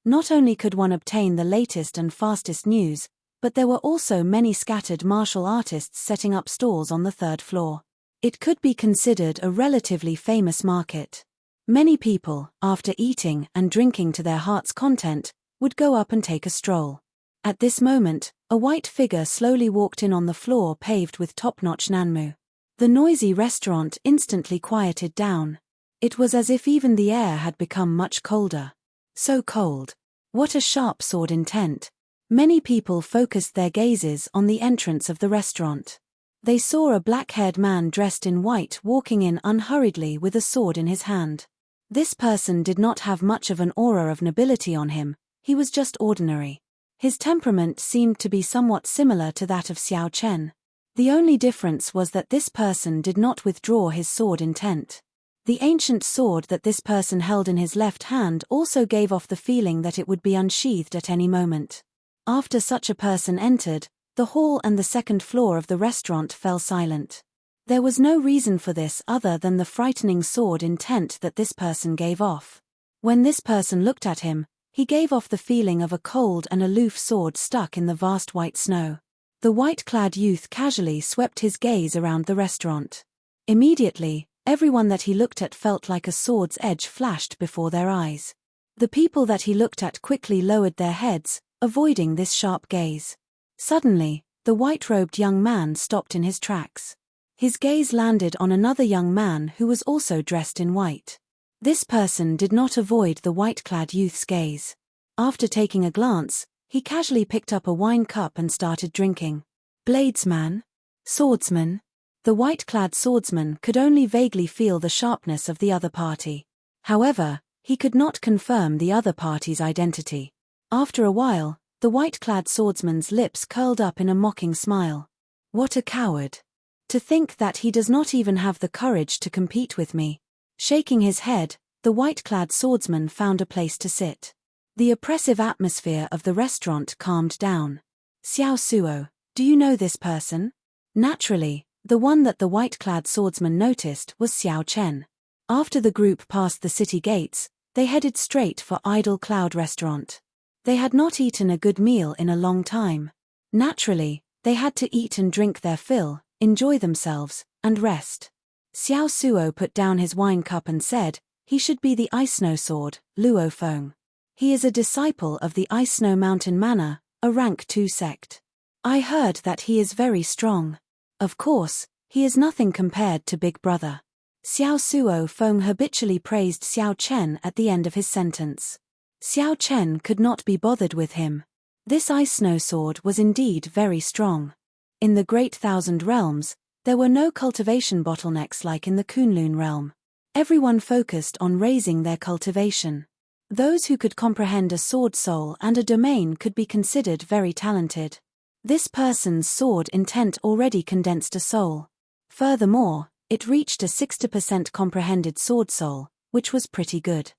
Not only could one obtain the latest and fastest news, but there were also many scattered martial artists setting up stalls on the 3rd floor. It could be considered a relatively famous market. Many people, after eating and drinking to their heart's content, would go up and take a stroll. At this moment, a white figure slowly walked in on the floor paved with top-notch nanmu. The noisy restaurant instantly quieted down. It was as if even the air had become much colder. So cold. What a sharp sword intent. Many people focused their gazes on the entrance of the restaurant. They saw a black-haired man dressed in white walking in unhurriedly with a sword in his hand. This person did not have much of an aura of nobility on him, he was just ordinary. His temperament seemed to be somewhat similar to that of Xiao Chen. The only difference was that this person did not withdraw his sword intent. The ancient sword that this person held in his left hand also gave off the feeling that it would be unsheathed at any moment. After such a person entered, the hall and the 2nd floor of the restaurant fell silent. There was no reason for this other than the frightening sword intent that this person gave off. When this person looked at him, he gave off the feeling of a cold and aloof sword stuck in the vast white snow. The white-clad youth casually swept his gaze around the restaurant. Immediately, everyone that he looked at felt like a sword's edge flashed before their eyes. The people that he looked at quickly lowered their heads, avoiding this sharp gaze. Suddenly, the white-robed young man stopped in his tracks. His gaze landed on another young man who was also dressed in white. This person did not avoid the white-clad youth's gaze. After taking a glance, he casually picked up a wine cup and started drinking. Bladesman? Swordsman? The white-clad swordsman could only vaguely feel the sharpness of the other party. However, he could not confirm the other party's identity. After a while, the white-clad swordsman's lips curled up in a mocking smile. What a coward. To think that he does not even have the courage to compete with me. Shaking his head, the white-clad swordsman found a place to sit. The oppressive atmosphere of the restaurant calmed down. Xiao Suo, do you know this person? Naturally, the one that the white-clad swordsman noticed was Xiao Chen. After the group passed the city gates, they headed straight for Idle Cloud Restaurant. They had not eaten a good meal in a long time. Naturally, they had to eat and drink their fill, enjoy themselves, and rest. Xiao Suo put down his wine cup and said, he should be the Ice Snow Sword, Luo Feng. He is a disciple of the Ice Snow Mountain Manor, a rank 2 sect. I heard that he is very strong. Of course, he is nothing compared to Big Brother. Xiao Suo Feng habitually praised Xiao Chen at the end of his sentence. Xiao Chen could not be bothered with him. This Ice Snow Sword was indeed very strong. In the Great Thousand Realms, there were no cultivation bottlenecks like in the Kunlun realm. Everyone focused on raising their cultivation. Those who could comprehend a sword soul and a domain could be considered very talented. This person's sword intent already condensed a soul. Furthermore, it reached a 60% comprehended sword soul, which was pretty good.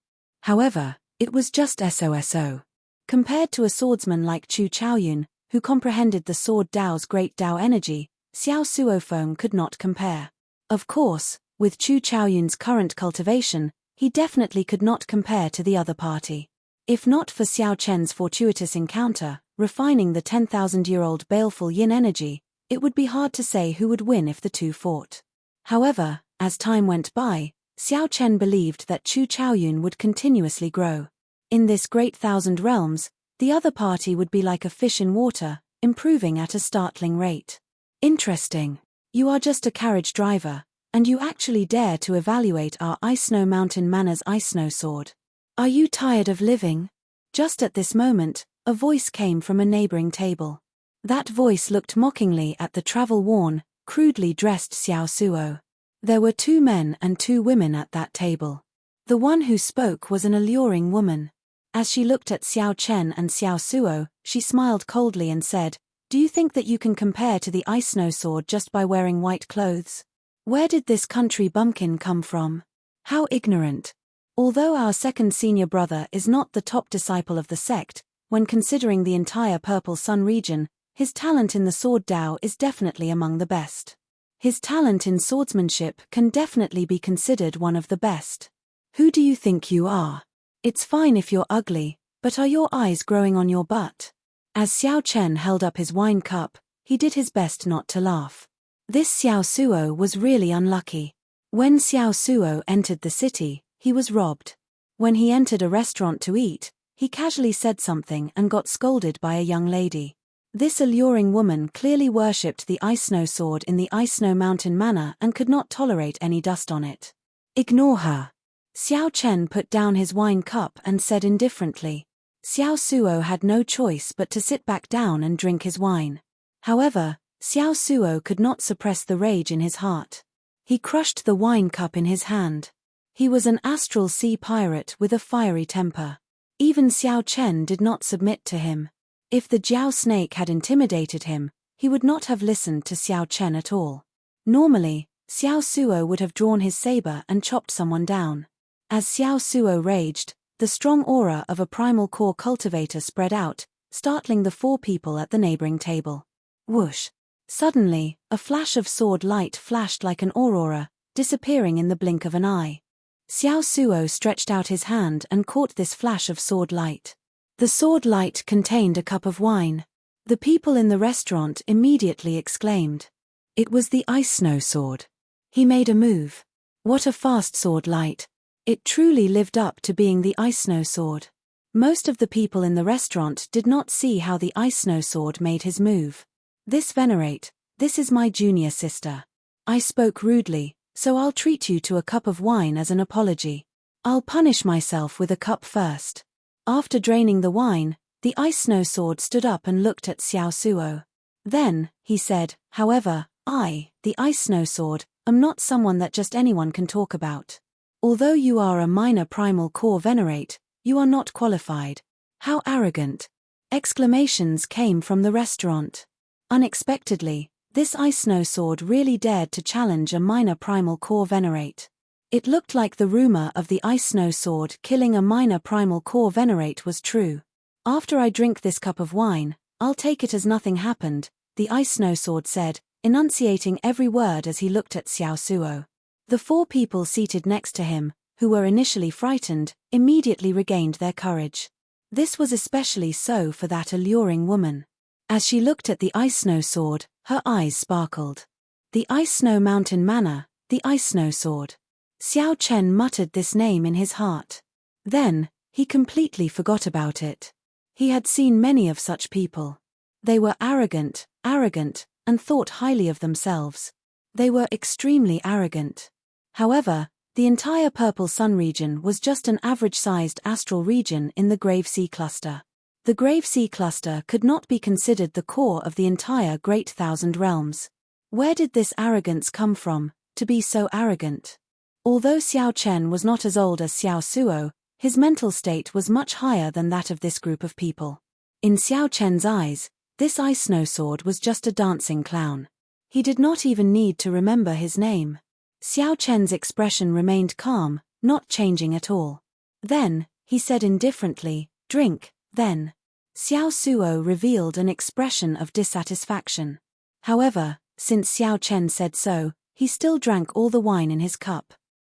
However, it was just SOSO. Compared to a swordsman like Chu Chaoyun, who comprehended the sword Dao's great Dao energy, Xiao Suofeng could not compare. Of course, with Chu Chaoyun's current cultivation, he definitely could not compare to the other party. If not for Xiao Chen's fortuitous encounter, refining the 10,000-year-old baleful yin energy, it would be hard to say who would win if the two fought. However, as time went by, Xiao Chen believed that Chu Chaoyun would continuously grow. In this great thousand realms, the other party would be like a fish in water, improving at a startling rate. Interesting. You are just a carriage driver, and you actually dare to evaluate our Ice Snow Mountain Manor's Ice Snow Sword. Are you tired of living? Just at this moment, a voice came from a neighboring table. That voice looked mockingly at the travel-worn, crudely dressed Xiao Suo. There were 2 men and 2 women at that table. The one who spoke was an alluring woman. As she looked at Xiao Chen and Xiao Suo, she smiled coldly and said, "Do you think that you can compare to the Ice Snow Sword just by wearing white clothes? Where did this country bumpkin come from? How ignorant." Although our second senior brother is not the top disciple of the sect, when considering the entire Purple Sun region, his talent in the sword Dao is definitely among the best. His talent in swordsmanship can definitely be considered one of the best. Who do you think you are? It's fine if you're ugly, but are your eyes growing on your butt? As Xiao Chen held up his wine cup, he did his best not to laugh. This Xiao Suo was really unlucky. When Xiao Suo entered the city, he was robbed. When he entered a restaurant to eat, he casually said something and got scolded by a young lady. This alluring woman clearly worshipped the Ice Snow Sword in the Ice Snow Mountain Manor and could not tolerate any dust on it. Ignore her. Xiao Chen put down his wine cup and said indifferently. Xiao Suo had no choice but to sit back down and drink his wine. However, Xiao Suo could not suppress the rage in his heart. He crushed the wine cup in his hand. He was an astral sea pirate with a fiery temper. Even Xiao Chen did not submit to him. If the Jiao snake had intimidated him, he would not have listened to Xiao Chen at all. Normally, Xiao Suo would have drawn his saber and chopped someone down. As Xiao Suo raged, the strong aura of a primal core cultivator spread out, startling the 4 people at the neighboring table. Whoosh! Suddenly, a flash of sword light flashed like an aurora, disappearing in the blink of an eye. Xiao Suo stretched out his hand and caught this flash of sword light. The sword light contained a cup of wine. The people in the restaurant immediately exclaimed. It was the Ice Snow Sword. He made a move. What a fast sword light. It truly lived up to being the Ice Snow Sword. Most of the people in the restaurant did not see how the Ice Snow Sword made his move. This venerate, this is my junior sister. I spoke rudely, so I'll treat you to a cup of wine as an apology. I'll punish myself with a cup first. After draining the wine, the Ice Snow Sword stood up and looked at Xiao Suo. Then, he said, however, I, the Ice Snow Sword, am not someone that just anyone can talk about. Although you are a minor primal core venerate, you are not qualified. How arrogant! Exclamations came from the restaurant. Unexpectedly, this Ice Snow Sword really dared to challenge a minor primal core venerate. It looked like the rumor of the Ice Snow Sword killing a minor primal core venerate was true. After I drink this cup of wine, I'll take it as nothing happened, the Ice Snow Sword said, enunciating every word as he looked at Xiao Suo. The 4 people seated next to him, who were initially frightened, immediately regained their courage. This was especially so for that alluring woman. As she looked at the Ice Snow Sword, her eyes sparkled. The Ice Snow Mountain Manor, the Ice Snow Sword. Xiao Chen muttered this name in his heart. Then, he completely forgot about it. He had seen many of such people. They were arrogant, and thought highly of themselves. They were extremely arrogant. However, the entire Purple Sun region was just an average-sized astral region in the Grave Sea Cluster. The Grave Sea Cluster could not be considered the core of the entire Great Thousand Realms. Where did this arrogance come from, to be so arrogant? Although Xiao Chen was not as old as Xiao Suo, His mental state was much higher than that of this group of people. In Xiao Chen's eyes, this ice snow sword was just a dancing clown. He did not even need to remember his name. Xiao Chen's expression remained calm, not changing at all. Then, he said indifferently, "Drink, then." Xiao Suo revealed an expression of dissatisfaction. However, since Xiao Chen said so, he still drank all the wine in his cup.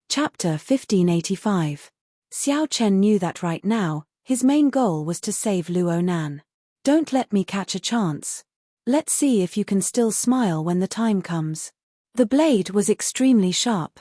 Chapter 1585. Xiao Chen knew that right now, his main goal was to save Luo Nan. Don't let me catch a chance. Let's see if you can still smile when the time comes. The blade was extremely sharp.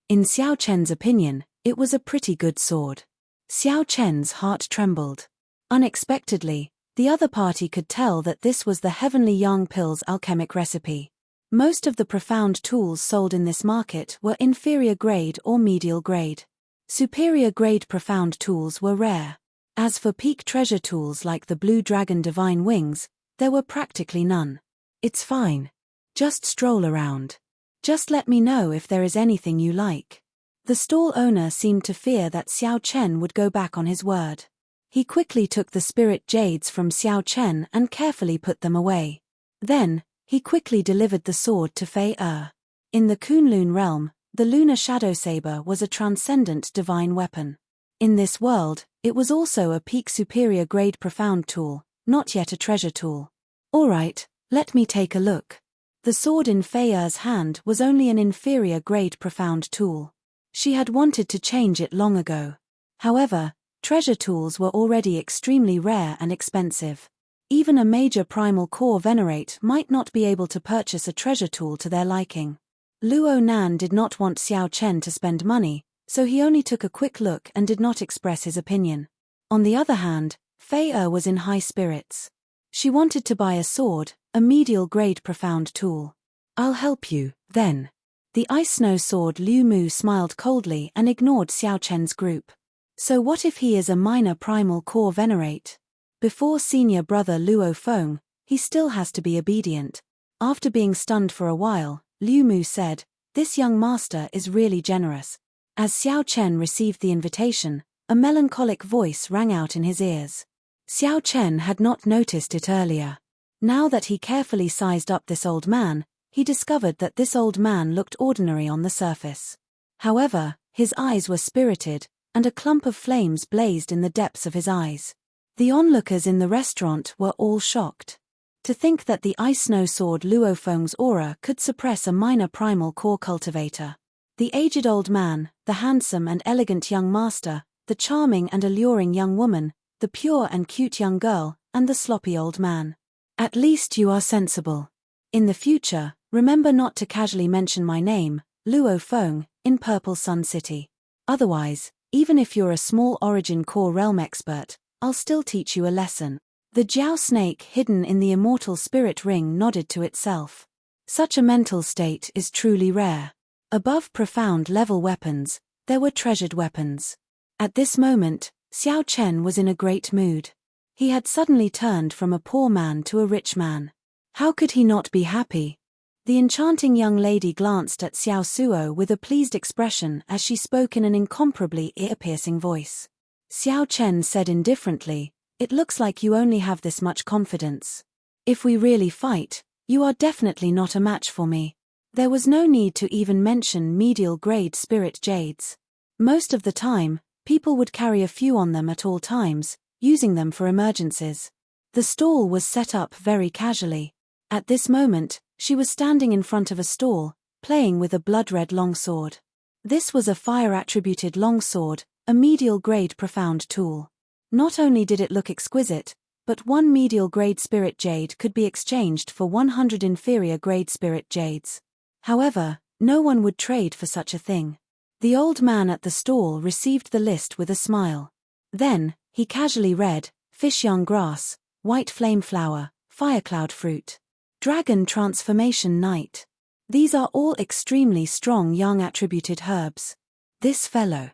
In Xiao Chen's opinion, it was a pretty good sword. Xiao Chen's heart trembled. Unexpectedly, the other party could tell that this was the Heavenly Yang Pill's alchemic recipe. Most of the profound tools sold in this market were inferior grade or medial grade. Superior grade profound tools were rare. As for peak treasure tools like the Blue Dragon Divine Wings, there were practically none. It's fine. Just stroll around. Just let me know if there is anything you like. The stall owner seemed to fear that Xiao Chen would go back on his word. He quickly took the spirit jades from Xiao Chen and carefully put them away. Then, he quickly delivered the sword to Fei Er. In the Kunlun realm, the lunar shadow saber was a transcendent divine weapon. In this world, it was also a peak superior grade profound tool, not yet a treasure tool. Alright, let me take a look. The sword in Fei Er's hand was only an inferior grade profound tool. She had wanted to change it long ago. However, treasure tools were already extremely rare and expensive. Even a major primal core venerate might not be able to purchase a treasure tool to their liking. Luo Nan did not want Xiao Chen to spend money, so he only took a quick look and did not express his opinion. On the other hand, Fei Er was in high spirits. She wanted to buy a sword, a medial grade profound tool. I'll help you, then. The ice snow sword Liu Mu smiled coldly and ignored Xiao Chen's group. So what if he is a minor primal core venerate? Before senior brother Luo Feng, he still has to be obedient. After being stunned for a while, Liu Mu said, "This young master is really generous." As Xiao Chen received the invitation, a melancholic voice rang out in his ears. Xiao Chen had not noticed it earlier. Now that he carefully sized up this old man, he discovered that this old man looked ordinary on the surface. However, his eyes were spirited, and a clump of flames blazed in the depths of his eyes. The onlookers in the restaurant were all shocked. To think that the ice snow sword Luo Feng's aura could suppress a minor primal core cultivator. The aged old man, the handsome and elegant young master, the charming and alluring young woman, the pure and cute young girl, and the sloppy old man. At least you are sensible. In the future, remember not to casually mention my name, Luo Feng, in Purple Sun City. Otherwise, even if you're a small origin core realm expert, I'll still teach you a lesson. The Jiao snake hidden in the Immortal spirit ring nodded to itself. Such a mental state is truly rare. Above profound level weapons, there were treasured weapons. At this moment, Xiao Chen was in a great mood. He had suddenly turned from a poor man to a rich man. How could he not be happy? The enchanting young lady glanced at Xiao Suo with a pleased expression as she spoke in an incomparably ear-piercing voice. Xiao Chen said indifferently, "It looks like you only have this much confidence. If we really fight, you are definitely not a match for me." There was no need to even mention medial grade spirit jades. Most of the time, people would carry a few on them at all times, using them for emergencies. The stall was set up very casually. At this moment, she was standing in front of a stall, playing with a blood-red longsword. This was a fire-attributed longsword, a medial-grade profound tool. Not only did it look exquisite, but one medial-grade spirit jade could be exchanged for 100 inferior-grade spirit jades. However, no one would trade for such a thing. The old man at the stall received the list with a smile. Then, he casually read, fish young grass, white flame flower, firecloud fruit, dragon transformation night. These are all extremely strong yang attributed herbs. This fellow.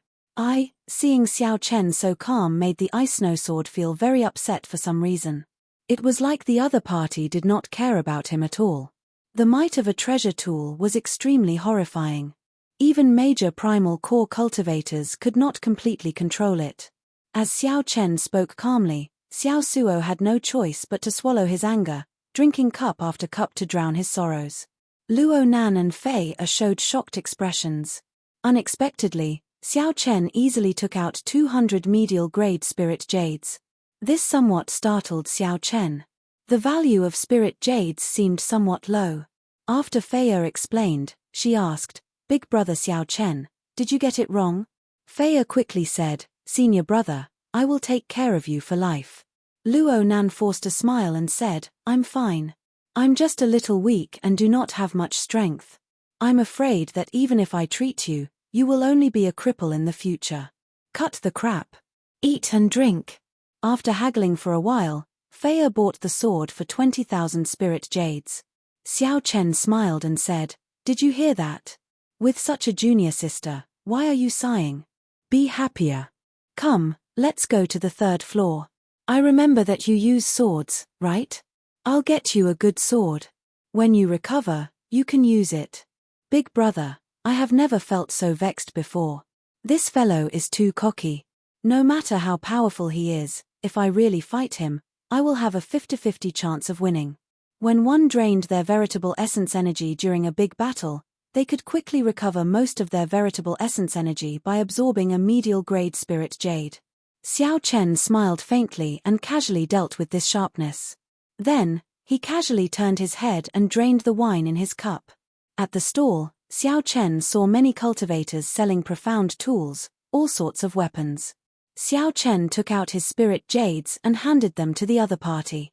Seeing Xiao Chen so calm made the ice snow sword feel very upset for some reason. It was like the other party did not care about him at all. The might of a treasure tool was extremely horrifying. Even major primal core cultivators could not completely control it. As Xiao Chen spoke calmly, Xiao Suo had no choice but to swallow his anger, drinking cup after cup to drown his sorrows. Luo Nan and Fei showed shocked expressions. Unexpectedly, Xiao Chen easily took out 200 medial-grade spirit jades. This somewhat startled Xiao Chen. The value of spirit jades seemed somewhat low. After Fei explained, she asked, "Big brother Xiao Chen, did you get it wrong?" Fei quickly said, "Senior brother, I will take care of you for life." Luo Nan forced a smile and said, "I'm fine. I'm just a little weak and do not have much strength. I'm afraid that even if I treat you, you will only be a cripple in the future. Cut the crap. Eat and drink." After haggling for a while, Fei bought the sword for 20,000 spirit jades. Xiao Chen smiled and said, "Did you hear that? With such a junior sister, why are you sighing? Be happier. Come, let's go to the 3rd floor. I remember that you use swords, right? I'll get you a good sword. When you recover, you can use it." "Big brother, I have never felt so vexed before. This fellow is too cocky. No matter how powerful he is, if I really fight him, I will have a 50-50 chance of winning." When one drained their veritable essence energy during a big battle, they could quickly recover most of their veritable essence energy by absorbing a medial-grade spirit jade. Xiao Chen smiled faintly and casually dealt with this sharpness. Then, he casually turned his head and drained the wine in his cup. At the stall, Xiao Chen saw many cultivators selling profound tools, all sorts of weapons. Xiao Chen took out his spirit jades and handed them to the other party.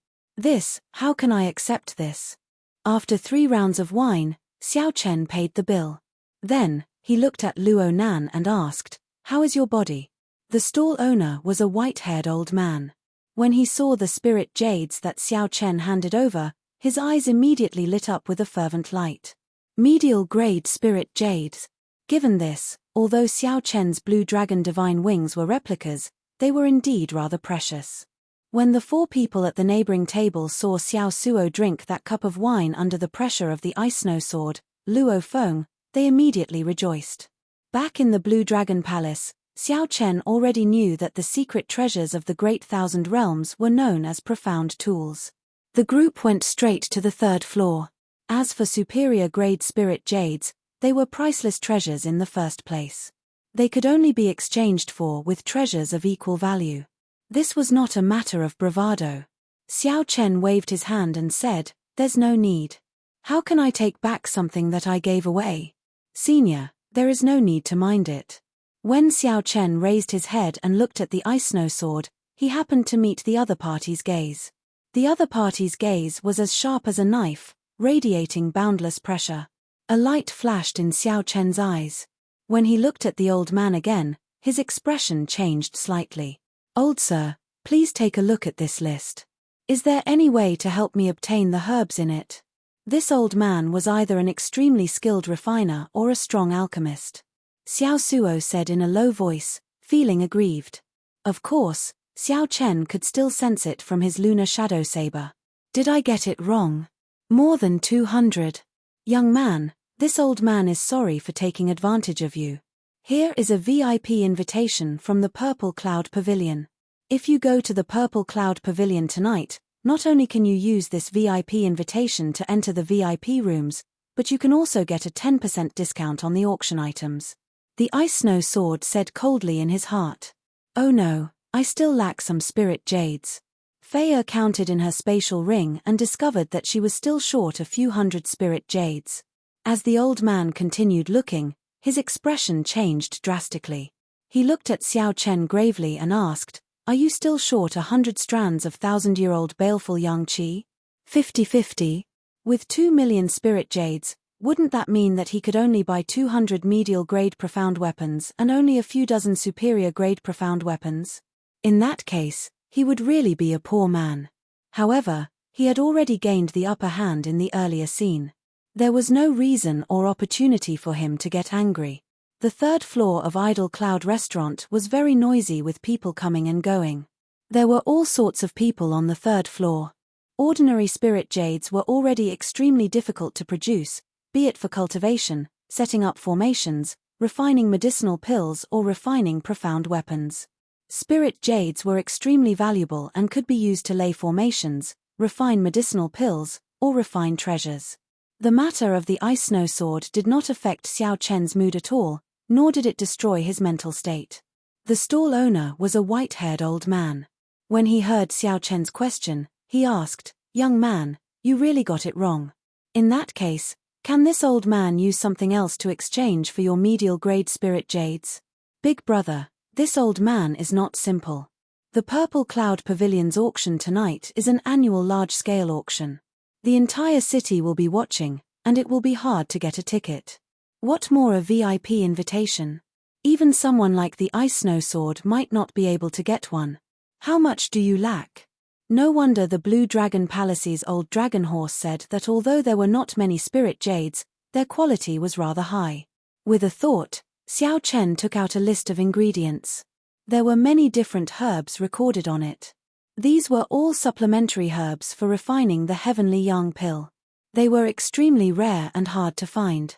How can I accept this?" After 3 rounds of wine, Xiao Chen paid the bill. Then, he looked at Luo Nan and asked, "How is your body?" The stall owner was a white-haired old man. When he saw the spirit jades that Xiao Chen handed over, his eyes immediately lit up with a fervent light. Medial-grade spirit jades. Given this, although Xiao Chen's blue dragon divine wings were replicas, they were indeed rather precious. When the 4 people at the neighboring table saw Xiao Suo drink that cup of wine under the pressure of the ice snow sword, Luo Feng, they immediately rejoiced. Back in the Blue Dragon Palace, Xiao Chen already knew that the secret treasures of the Great Thousand Realms were known as profound tools. The group went straight to the 3rd floor. As for superior-grade spirit jades, they were priceless treasures in the first place. They could only be exchanged for with treasures of equal value. This was not a matter of bravado. Xiao Chen waved his hand and said, "There's no need. How can I take back something that I gave away? Senior, there is no need to mind it." When Xiao Chen raised his head and looked at the ice snow sword, he happened to meet the other party's gaze. The other party's gaze was as sharp as a knife, radiating boundless pressure. A light flashed in Xiao Chen's eyes. When he looked at the old man again, his expression changed slightly. "Old sir, please take a look at this list. Is there any way to help me obtain the herbs in it?" This old man was either an extremely skilled refiner or a strong alchemist. Xiao Suo said in a low voice, feeling aggrieved. Of course, Xiao Chen could still sense it from his lunar shadow saber. "Did I get it wrong? More than 200. Young man, this old man is sorry for taking advantage of you. Here is a VIP invitation from the Purple Cloud Pavilion. If you go to the Purple Cloud Pavilion tonight, not only can you use this VIP invitation to enter the VIP rooms, but you can also get a 10% discount on the auction items." The ice snow sword said coldly in his heart. "Oh no, I still lack some spirit jades." Fei counted in her spatial ring and discovered that she was still short a few hundred spirit jades. As the old man continued looking, his expression changed drastically. He looked at Xiao Chen gravely and asked, "Are you still short 100 strands of 1,000-year-old baleful yang qi?" 50-50. With 2 million spirit jades, wouldn't that mean that he could only buy 200 medial-grade profound weapons and only a few dozen superior-grade profound weapons? In that case, he would really be a poor man. However, he had already gained the upper hand in the earlier scene. There was no reason or opportunity for him to get angry. The 3rd floor of Idle Cloud Restaurant was very noisy with people coming and going. There were all sorts of people on the 3rd floor. Ordinary spirit jades were already extremely difficult to produce, be it for cultivation, setting up formations, refining medicinal pills or refining profound weapons. Spirit jades were extremely valuable and could be used to lay formations, refine medicinal pills, or refine treasures. The matter of the ice snow sword did not affect Xiao Chen's mood at all, nor did it destroy his mental state. The stall owner was a white-haired old man. When he heard Xiao Chen's question, he asked, "Young man, you really got it wrong. In that case, can this old man use something else to exchange for your medial-grade spirit jades?" "Big brother, this old man is not simple. The Purple Cloud Pavilion's auction tonight is an annual large-scale auction. The entire city will be watching, and it will be hard to get a ticket. What more a VIP invitation? Even someone like the Ice Snow Sword might not be able to get one. How much do you lack?" No wonder the Blue Dragon Palace's old dragon horse said that although there were not many spirit jades, their quality was rather high. With a thought, Xiao Chen took out a list of ingredients. There were many different herbs recorded on it. These were all supplementary herbs for refining the Heavenly Yang pill. They were extremely rare and hard to find.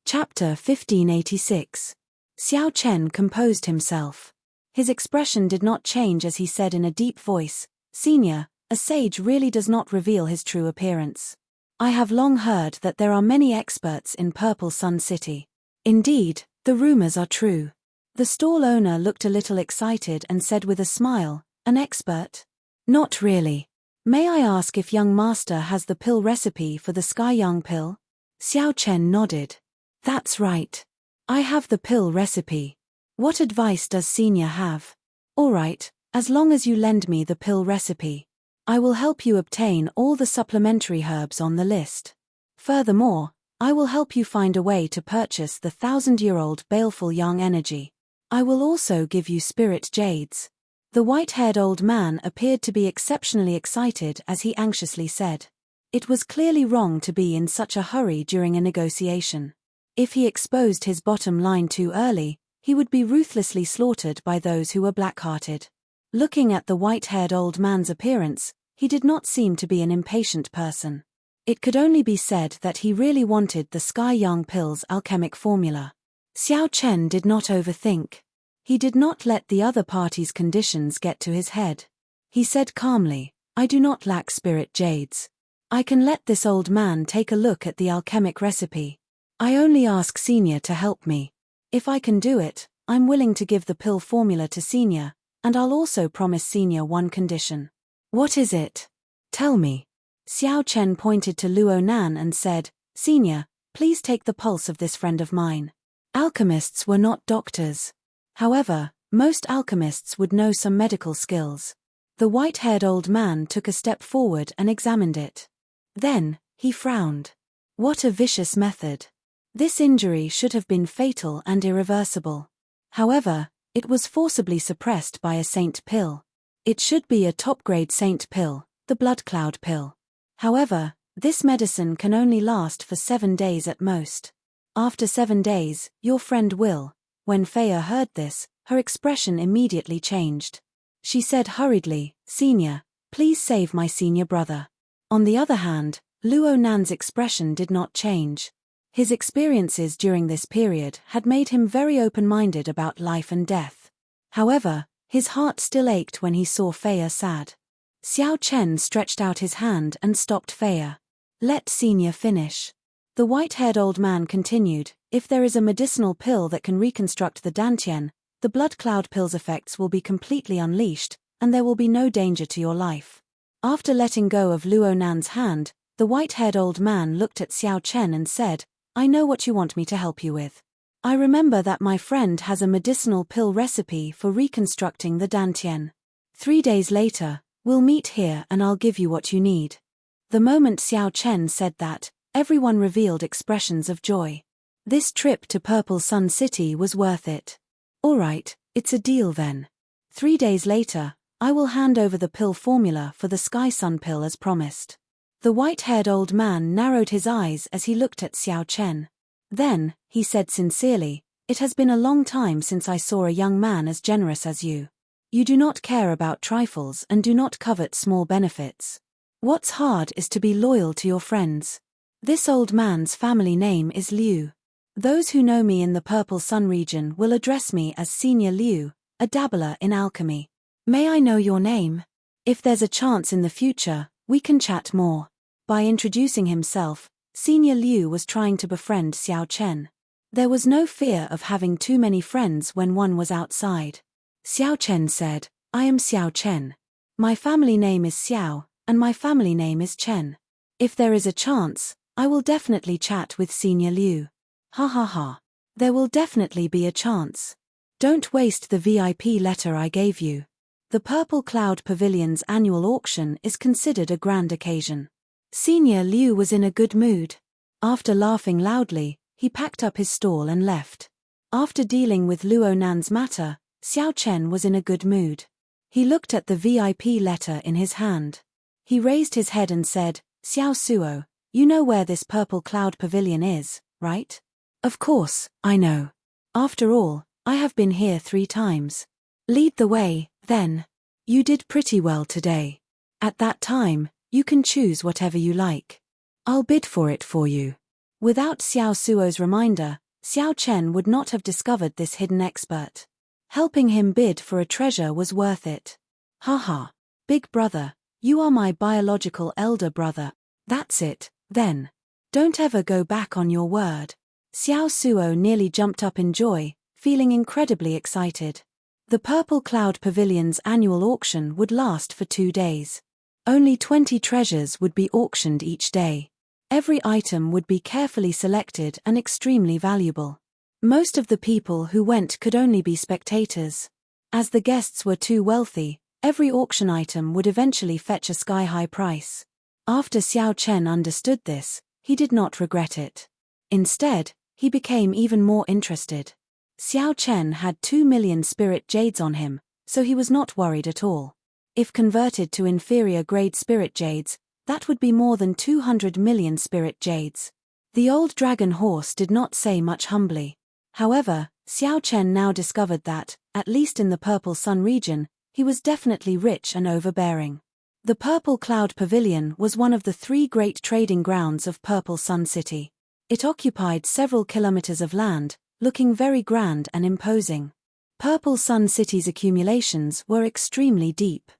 Chapter 1586. Xiao Chen composed himself. His expression did not change as he said in a deep voice, "Senior, a sage really does not reveal his true appearance. I have long heard that there are many experts in Purple Sun City. Indeed, the rumors are true." The stall owner looked a little excited and said with a smile, "An expert? Not really. May I ask if young master has the pill recipe for the Sky Yang pill?" Xiao Chen nodded. "That's right. I have the pill recipe. What advice does senior have?" "All right, as long as you lend me the pill recipe. I will help you obtain all the supplementary herbs on the list. Furthermore, I will help you find a way to purchase the 1,000-year-old baleful Yang energy. I will also give you spirit jades." The white-haired old man appeared to be exceptionally excited as he anxiously said. It was clearly wrong to be in such a hurry during a negotiation. If he exposed his bottom line too early, he would be ruthlessly slaughtered by those who were black-hearted. Looking at the white-haired old man's appearance, he did not seem to be an impatient person. It could only be said that he really wanted the Sky Yang pill's alchemic formula. Xiao Chen did not overthink. He did not let the other party's conditions get to his head. He said calmly, "I do not lack spirit jades. I can let this old man take a look at the alchemic recipe. I only ask senior to help me. If I can do it, I'm willing to give the pill formula to senior, and I'll also promise senior one condition." "What is it? Tell me." Xiao Chen pointed to Luo Nan and said, "Senior, please take the pulse of this friend of mine." Alchemists were not doctors. However, most alchemists would know some medical skills. The white-haired old man took a step forward and examined it. Then, he frowned. What a vicious method. This injury should have been fatal and irreversible. However, it was forcibly suppressed by a saint pill. It should be a top-grade saint pill, the blood cloud pill. However, this medicine can only last for 7 days at most. After 7 days, your friend will. When Faya heard this, her expression immediately changed. She said hurriedly, "Senior, please save my senior brother." On the other hand, Luo Nan's expression did not change. His experiences during this period had made him very open-minded about life and death. However, his heart still ached when he saw Faya sad. Xiao Chen stretched out his hand and stopped Faya. "Let senior finish." The white-haired old man continued, "If there is a medicinal pill that can reconstruct the Dantian, the blood cloud pill's effects will be completely unleashed, and there will be no danger to your life." After letting go of Luo Nan's hand, the white-haired old man looked at Xiao Chen and said, "I know what you want me to help you with. I remember that my friend has a medicinal pill recipe for reconstructing the Dantian. 3 days later, we'll meet here and I'll give you what you need." The moment Xiao Chen said that, everyone revealed expressions of joy. This trip to Purple Sun City was worth it. "All right, it's a deal then. 3 days later, I will hand over the pill formula for the Sky Sun pill as promised." The white-haired old man narrowed his eyes as he looked at Xiao Chen. Then, he said sincerely, "It has been a long time since I saw a young man as generous as you. You do not care about trifles and do not covet small benefits. What's hard is to be loyal to your friends. This old man's family name is Liu. Those who know me in the Purple Sun region will address me as Senior Liu, a dabbler in alchemy. May I know your name? If there's a chance in the future, we can chat more. By introducing himself, Senior Liu was trying to befriend Xiao Chen. There was no fear of having too many friends when one was outside. Xiao Chen said, I am Xiao Chen. My family name is Xiao, and my family name is Chen. If there is a chance, I will definitely chat with Senior Liu. Ha ha ha. There will definitely be a chance. Don't waste the VIP letter I gave you. The Purple Cloud Pavilion's annual auction is considered a grand occasion. Senior Liu was in a good mood. After laughing loudly, he packed up his stall and left. After dealing with Luo Nan's matter, Xiao Chen was in a good mood. He looked at the VIP letter in his hand. He raised his head and said, Xiao Suo, you know where this Purple Cloud Pavilion is, right? Of course, I know. After all, I have been here 3 times. Lead the way, then. You did pretty well today. At that time, you can choose whatever you like. I'll bid for it for you. Without Xiao Suo's reminder, Xiao Chen would not have discovered this hidden expert. Helping him bid for a treasure was worth it. Haha. Big brother, you are my biological elder brother. That's it, then. Don't ever go back on your word. Xiao Suo nearly jumped up in joy, feeling incredibly excited. The Purple Cloud Pavilion's annual auction would last for 2 days. Only 20 treasures would be auctioned each day. Every item would be carefully selected and extremely valuable. Most of the people who went could only be spectators. As the guests were too wealthy, every auction item would eventually fetch a sky-high price. After Xiao Chen understood this, he did not regret it. Instead, he became even more interested. Xiao Chen had 2 million spirit jades on him, so he was not worried at all. If converted to inferior-grade spirit jades, that would be more than 200 million spirit jades. The old dragon horse did not say much humbly. However, Xiao Chen now discovered that, at least in the Purple Sun region, he was definitely rich and overbearing. The Purple Cloud Pavilion was one of the 3 great trading grounds of Purple Sun City. It occupied several kilometers of land, looking very grand and imposing. Purple Sun City's accumulations were extremely deep.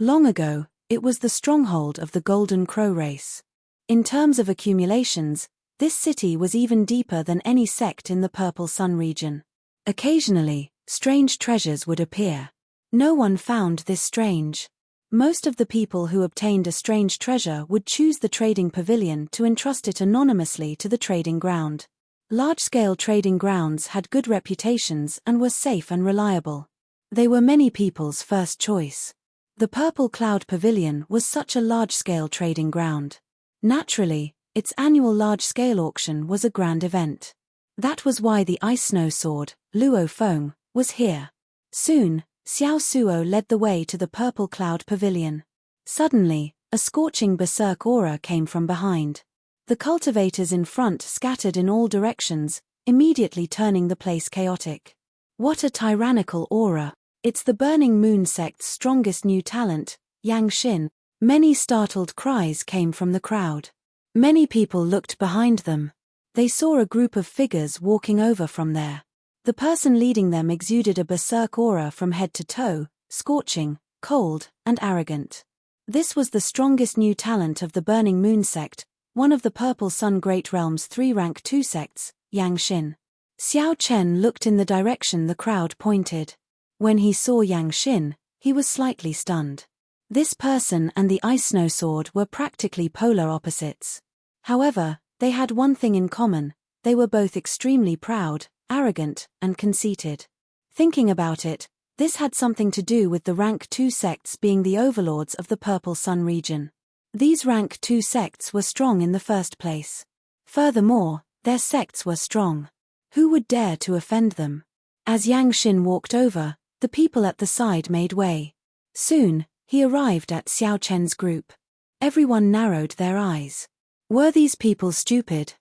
Long ago, it was the stronghold of the Golden Crow race. In terms of accumulations, this city was even deeper than any sect in the Purple Sun region. Occasionally, strange treasures would appear. No one found this strange. Most of the people who obtained a strange treasure would choose the trading pavilion to entrust it anonymously to the trading ground. Large-scale trading grounds had good reputations and were safe and reliable. They were many people's first choice. The Purple Cloud Pavilion was such a large-scale trading ground. Naturally, its annual large-scale auction was a grand event. That was why the Ice Snow Sword, Luo Feng, was here. Soon, Xiao Suo led the way to the Purple Cloud Pavilion. Suddenly, a scorching berserk aura came from behind. The cultivators in front scattered in all directions, immediately turning the place chaotic. What a tyrannical aura! It's the Burning Moon sect's strongest new talent, Yang Xin. Many startled cries came from the crowd. Many people looked behind them. They saw a group of figures walking over from there. The person leading them exuded a berserk aura from head to toe, scorching, cold, and arrogant. This was the strongest new talent of the Burning Moon sect, one of the Purple Sun Great Realm's 3 rank 2 sects, Yang Xin. Xiao Chen looked in the direction the crowd pointed. When he saw Yang Xin, he was slightly stunned. This person and the Ice Snow Sword were practically polar opposites. However, they had one thing in common: they were both extremely proud, arrogant, and conceited. Thinking about it, this had something to do with the rank 2 sects being the overlords of the Purple Sun region. These rank 2 sects were strong in the first place. Furthermore, their sects were strong. Who would dare to offend them? As Yang Xin walked over, the people at the side made way. Soon, he arrived at Xiao Chen's group. Everyone narrowed their eyes. Were these people stupid?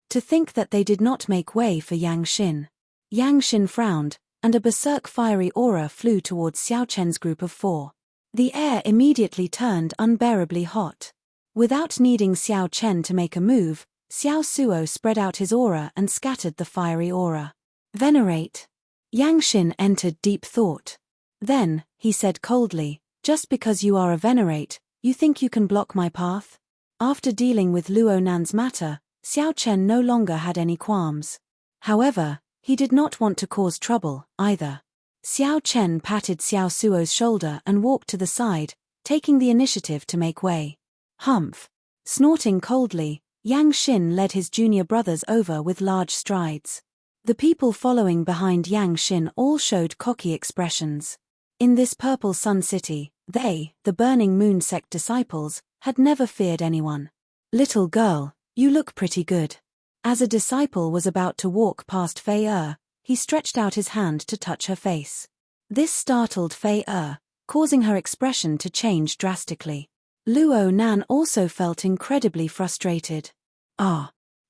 To think that they did not make way for Yang Xin. Yang Xin frowned, and a berserk fiery aura flew towards Xiao Chen's group of 4. The air immediately turned unbearably hot. Without needing Xiao Chen to make a move, Xiao Suo spread out his aura and scattered the fiery aura. Venerate. Yang Xin entered deep thought. Then, he said coldly, just because you are a venerate, you think you can block my path? After dealing with Luo Nan's matter, Xiao Chen no longer had any qualms. However, he did not want to cause trouble, either. Xiao Chen patted Xiao Suo's shoulder and walked to the side, taking the initiative to make way. Humph! Snorting coldly, Yang Xin led his junior brothers over with large strides. The people following behind Yang Xin all showed cocky expressions. In this purple sun city, they, the Burning Moon sect disciples, had never feared anyone. Little girl, you look pretty good. As a disciple was about to walk past Fei he stretched out his hand to touch her face. This startled Fei causing her expression to change drastically. Luo Nan also felt incredibly frustrated.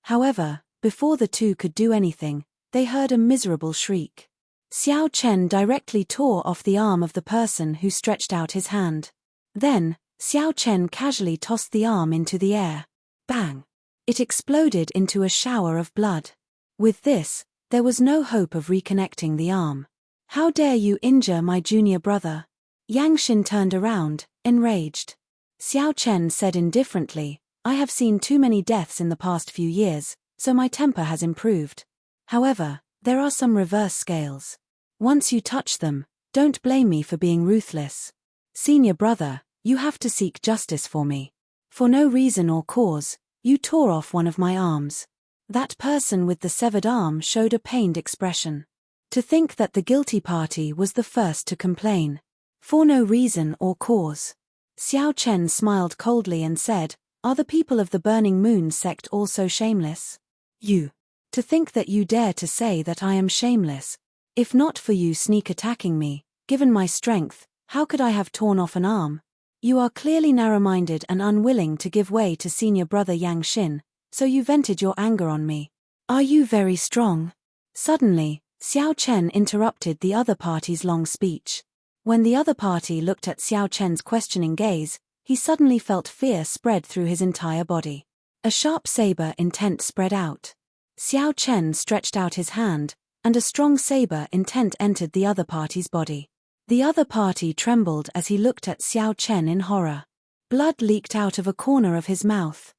However, before the two could do anything, they heard a miserable shriek. Xiao Chen directly tore off the arm of the person who stretched out his hand. Then, Xiao Chen casually tossed the arm into the air. Bang! It exploded into a shower of blood. With this, there was no hope of reconnecting the arm. How dare you injure my junior brother? Yang Xin turned around, enraged. Xiao Chen said indifferently, I have seen too many deaths in the past few years, so my temper has improved. However, there are some reverse scales. Once you touch them, don't blame me for being ruthless. Senior brother, you have to seek justice for me. For no reason or cause, you tore off one of my arms. That person with the severed arm showed a pained expression. To think that the guilty party was the first to complain. For no reason or cause. Xiao Chen smiled coldly and said, Are the people of the Burning Moon sect also shameless? You. To think that you dare to say that I am shameless. If not for you sneak attacking me, given my strength, how could I have torn off an arm? You are clearly narrow-minded and unwilling to give way to senior brother Yang Xin, so you vented your anger on me. Are you very strong? Suddenly, Xiao Chen interrupted the other party's long speech. When the other party looked at Xiao Chen's questioning gaze, he suddenly felt fear spread through his entire body. A sharp saber intent spread out. Xiao Chen stretched out his hand, and a strong saber intent entered the other party's body. The other party trembled as he looked at Xiao Chen in horror. Blood leaked out of a corner of his mouth.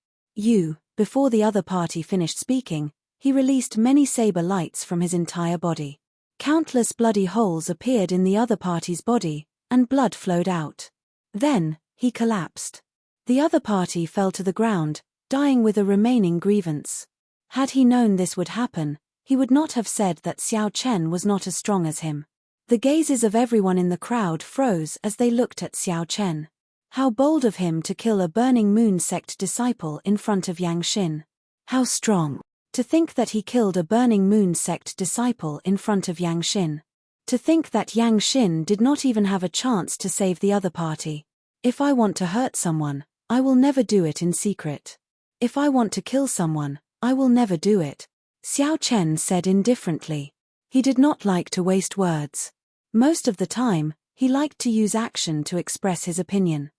Before the other party finished speaking, he released many saber lights from his entire body. Countless bloody holes appeared in the other party's body, and blood flowed out. Then, he collapsed. The other party fell to the ground, dying with a remaining grievance. Had he known this would happen, he would not have said that Xiao Chen was not as strong as him. The gazes of everyone in the crowd froze as they looked at Xiao Chen. How bold of him to kill a Burning Moon sect disciple in front of Yang Xin. How strong. To think that he killed a Burning Moon sect disciple in front of Yang Xin. To think that Yang Xin did not even have a chance to save the other party. If I want to hurt someone, I will never do it in secret. If I want to kill someone, I will never do it. Xiao Chen said indifferently. He did not like to waste words. Most of the time, he liked to use action to express his opinion.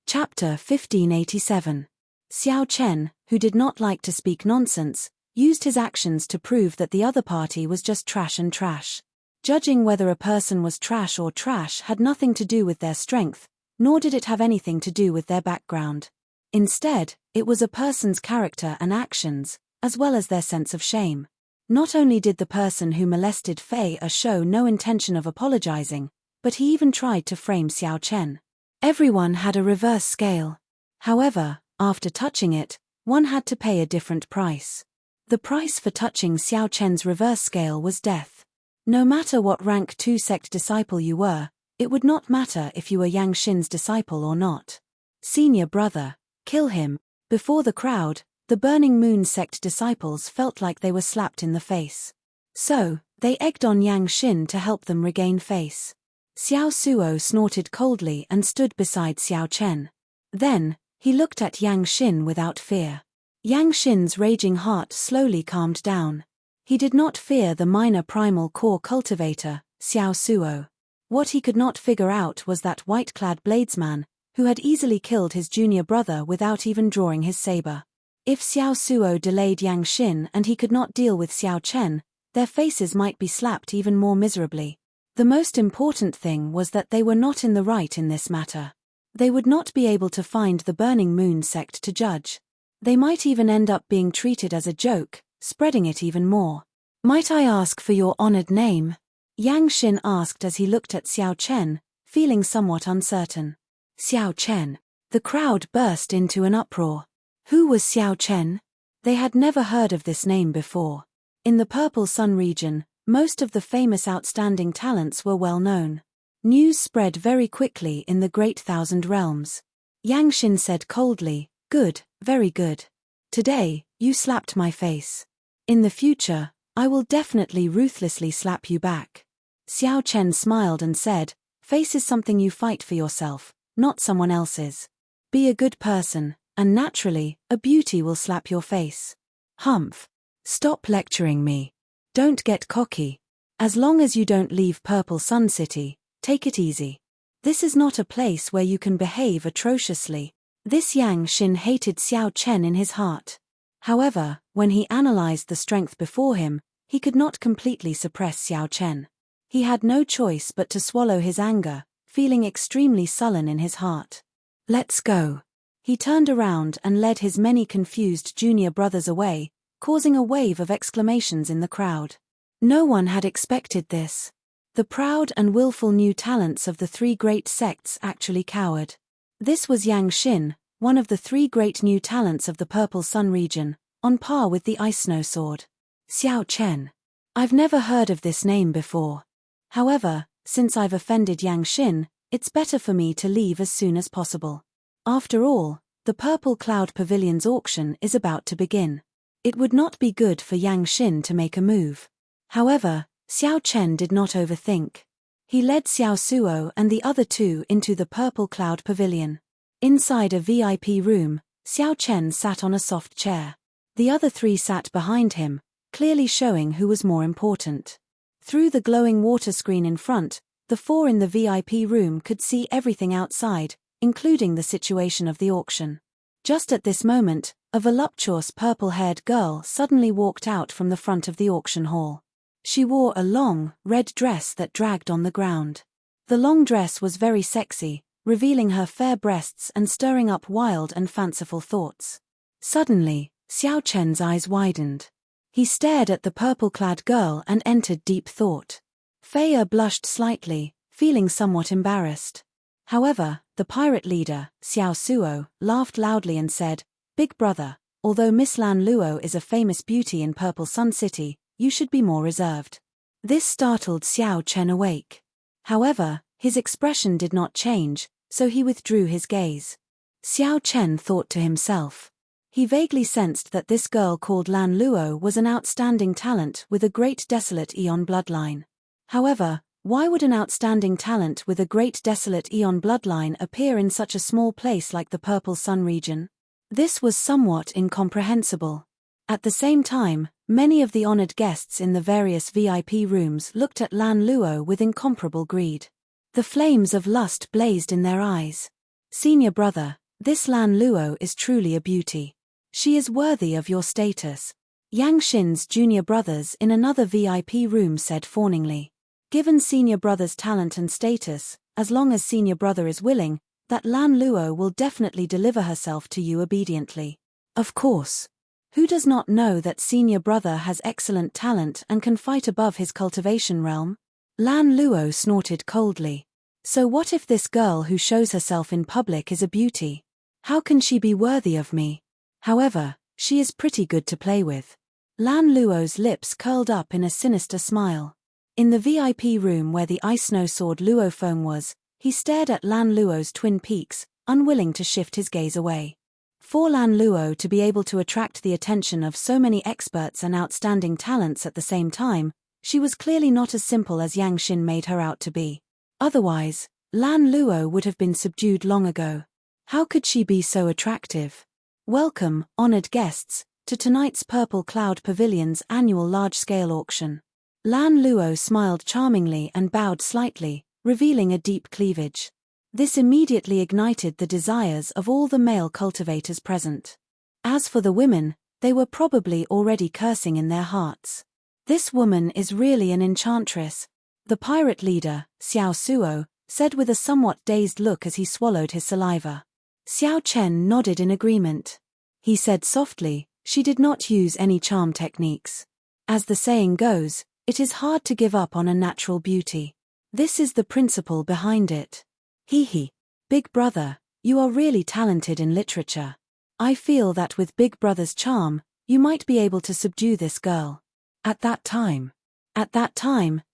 Chapter 1587. Xiao Chen, who did not like to speak nonsense, used his actions to prove that the other party was just trash and trash. Judging whether a person was trash or trash had nothing to do with their strength, nor did it have anything to do with their background. Instead, it was a person's character and actions, as well as their sense of shame. Not only did the person who molested Fei show no intention of apologizing, but he even tried to frame Xiao Chen. Everyone had a reverse scale. However, after touching it, one had to pay a different price. The price for touching Xiao Chen's reverse scale was death. No matter what rank 2 sect disciple you were, it would not matter if you were Yang Xin's disciple or not. Senior brother, kill him. Before the crowd, the Burning Moon sect disciples felt like they were slapped in the face. So, they egged on Yang Xin to help them regain face. Xiao Suo snorted coldly and stood beside Xiao Chen. Then, he looked at Yang Xin without fear. Yang Xin's raging heart slowly calmed down. He did not fear the minor primal core cultivator, Xiao Suo. What he could not figure out was that white-clad bladesman, who had easily killed his junior brother without even drawing his saber. If Xiao Suo delayed Yang Xin and he could not deal with Xiao Chen, their faces might be slapped even more miserably. The most important thing was that they were not in the right in this matter. They would not be able to find the Burning Moon sect to judge. They might even end up being treated as a joke, spreading it even more. "Might I ask for your honored name?" Yang Xin asked as he looked at Xiao Chen, feeling somewhat uncertain. Xiao Chen. The crowd burst into an uproar. Who was Xiao Chen? They had never heard of this name before. In the Purple Sun region, most of the famous outstanding talents were well known. News spread very quickly in the Great Thousand Realms. Yang Xin said coldly, "Good, very good. Today, you slapped my face. In the future, I will definitely ruthlessly slap you back." Xiao Chen smiled and said, "Face is something you fight for yourself, not someone else's. Be a good person, and naturally, a beauty will slap your face." "Humph. Stop lecturing me. Don't get cocky. As long as you don't leave Purple Sun City, take it easy. This is not a place where you can behave atrociously." This Yang Xin hated Xiao Chen in his heart. However, when he analyzed the strength before him, he could not completely suppress Xiao Chen. He had no choice but to swallow his anger, feeling extremely sullen in his heart. "Let's go." He turned around and led his many confused junior brothers away, causing a wave of exclamations in the crowd. No one had expected this. The proud and willful new talents of the three great sects actually cowered. This was Yang Xin, one of the three great new talents of the Purple Sun region, on par with the Ice Snow Sword. Xiao Chen. I've never heard of this name before. However, since I've offended Yang Xin, it's better for me to leave as soon as possible. After all, the Purple Cloud Pavilion's auction is about to begin. It would not be good for Yang Xin to make a move. However, Xiao Chen did not overthink. He led Xiao Suo and the other two into the Purple Cloud Pavilion. Inside a VIP room, Xiao Chen sat on a soft chair. The other three sat behind him, clearly showing who was more important. Through the glowing water screen in front, the four in the VIP room could see everything outside, including the situation of the auction. Just at this moment, a voluptuous purple-haired girl suddenly walked out from the front of the auction hall. She wore a long, red dress that dragged on the ground. The long dress was very sexy, revealing her fair breasts and stirring up wild and fanciful thoughts. Suddenly, Xiao Chen's eyes widened. He stared at the purple-clad girl and entered deep thought. Feiya blushed slightly, feeling somewhat embarrassed. However, the pirate leader, Xiao Suo, laughed loudly and said, "Big brother, although Miss Lan Luo is a famous beauty in Purple Sun City, you should be more reserved." This startled Xiao Chen awake. However, his expression did not change, so he withdrew his gaze. Xiao Chen thought to himself. He vaguely sensed that this girl called Lan Luo was an outstanding talent with a great desolate Eon bloodline. However, why would an outstanding talent with a great desolate Eon bloodline appear in such a small place like the Purple Sun region? This was somewhat incomprehensible. At the same time, many of the honored guests in the various VIP rooms looked at Lan Luo with incomparable greed. The flames of lust blazed in their eyes. "Senior brother, this Lan Luo is truly a beauty. She is worthy of your status," Yang Xin's junior brothers in another VIP room said fawningly. "Given senior brother's talent and status, as long as senior brother is willing, that Lan Luo will definitely deliver herself to you obediently. Of course. Who does not know that senior brother has excellent talent and can fight above his cultivation realm?" Lan Luo snorted coldly. "So what if this girl who shows herself in public is a beauty? How can she be worthy of me? However, she is pretty good to play with." Lan Luo's lips curled up in a sinister smile. In the VIP room where the Ice Snow Sword Luophone was, he stared at Lan Luo's twin peaks, unwilling to shift his gaze away. For Lan Luo to be able to attract the attention of so many experts and outstanding talents at the same time, she was clearly not as simple as Yang Xin made her out to be. Otherwise, Lan Luo would have been subdued long ago. How could she be so attractive? Welcome, honored guests, to tonight's Purple Cloud Pavilion's annual large-scale auction. Lan Luo smiled charmingly and bowed slightly, revealing a deep cleavage. This immediately ignited the desires of all the male cultivators present. As for the women, they were probably already cursing in their hearts. "This woman is really an enchantress. The pirate leader, Xiao Suo, said with a somewhat dazed look as he swallowed his saliva. Xiao Chen nodded in agreement. He said softly, "She did not use any charm techniques. As the saying goes, it is hard to give up on a natural beauty. This is the principle behind it." Hee. Big brother, you are really talented in literature. I feel that with Big brother's charm, you might be able to subdue this girl. At that time,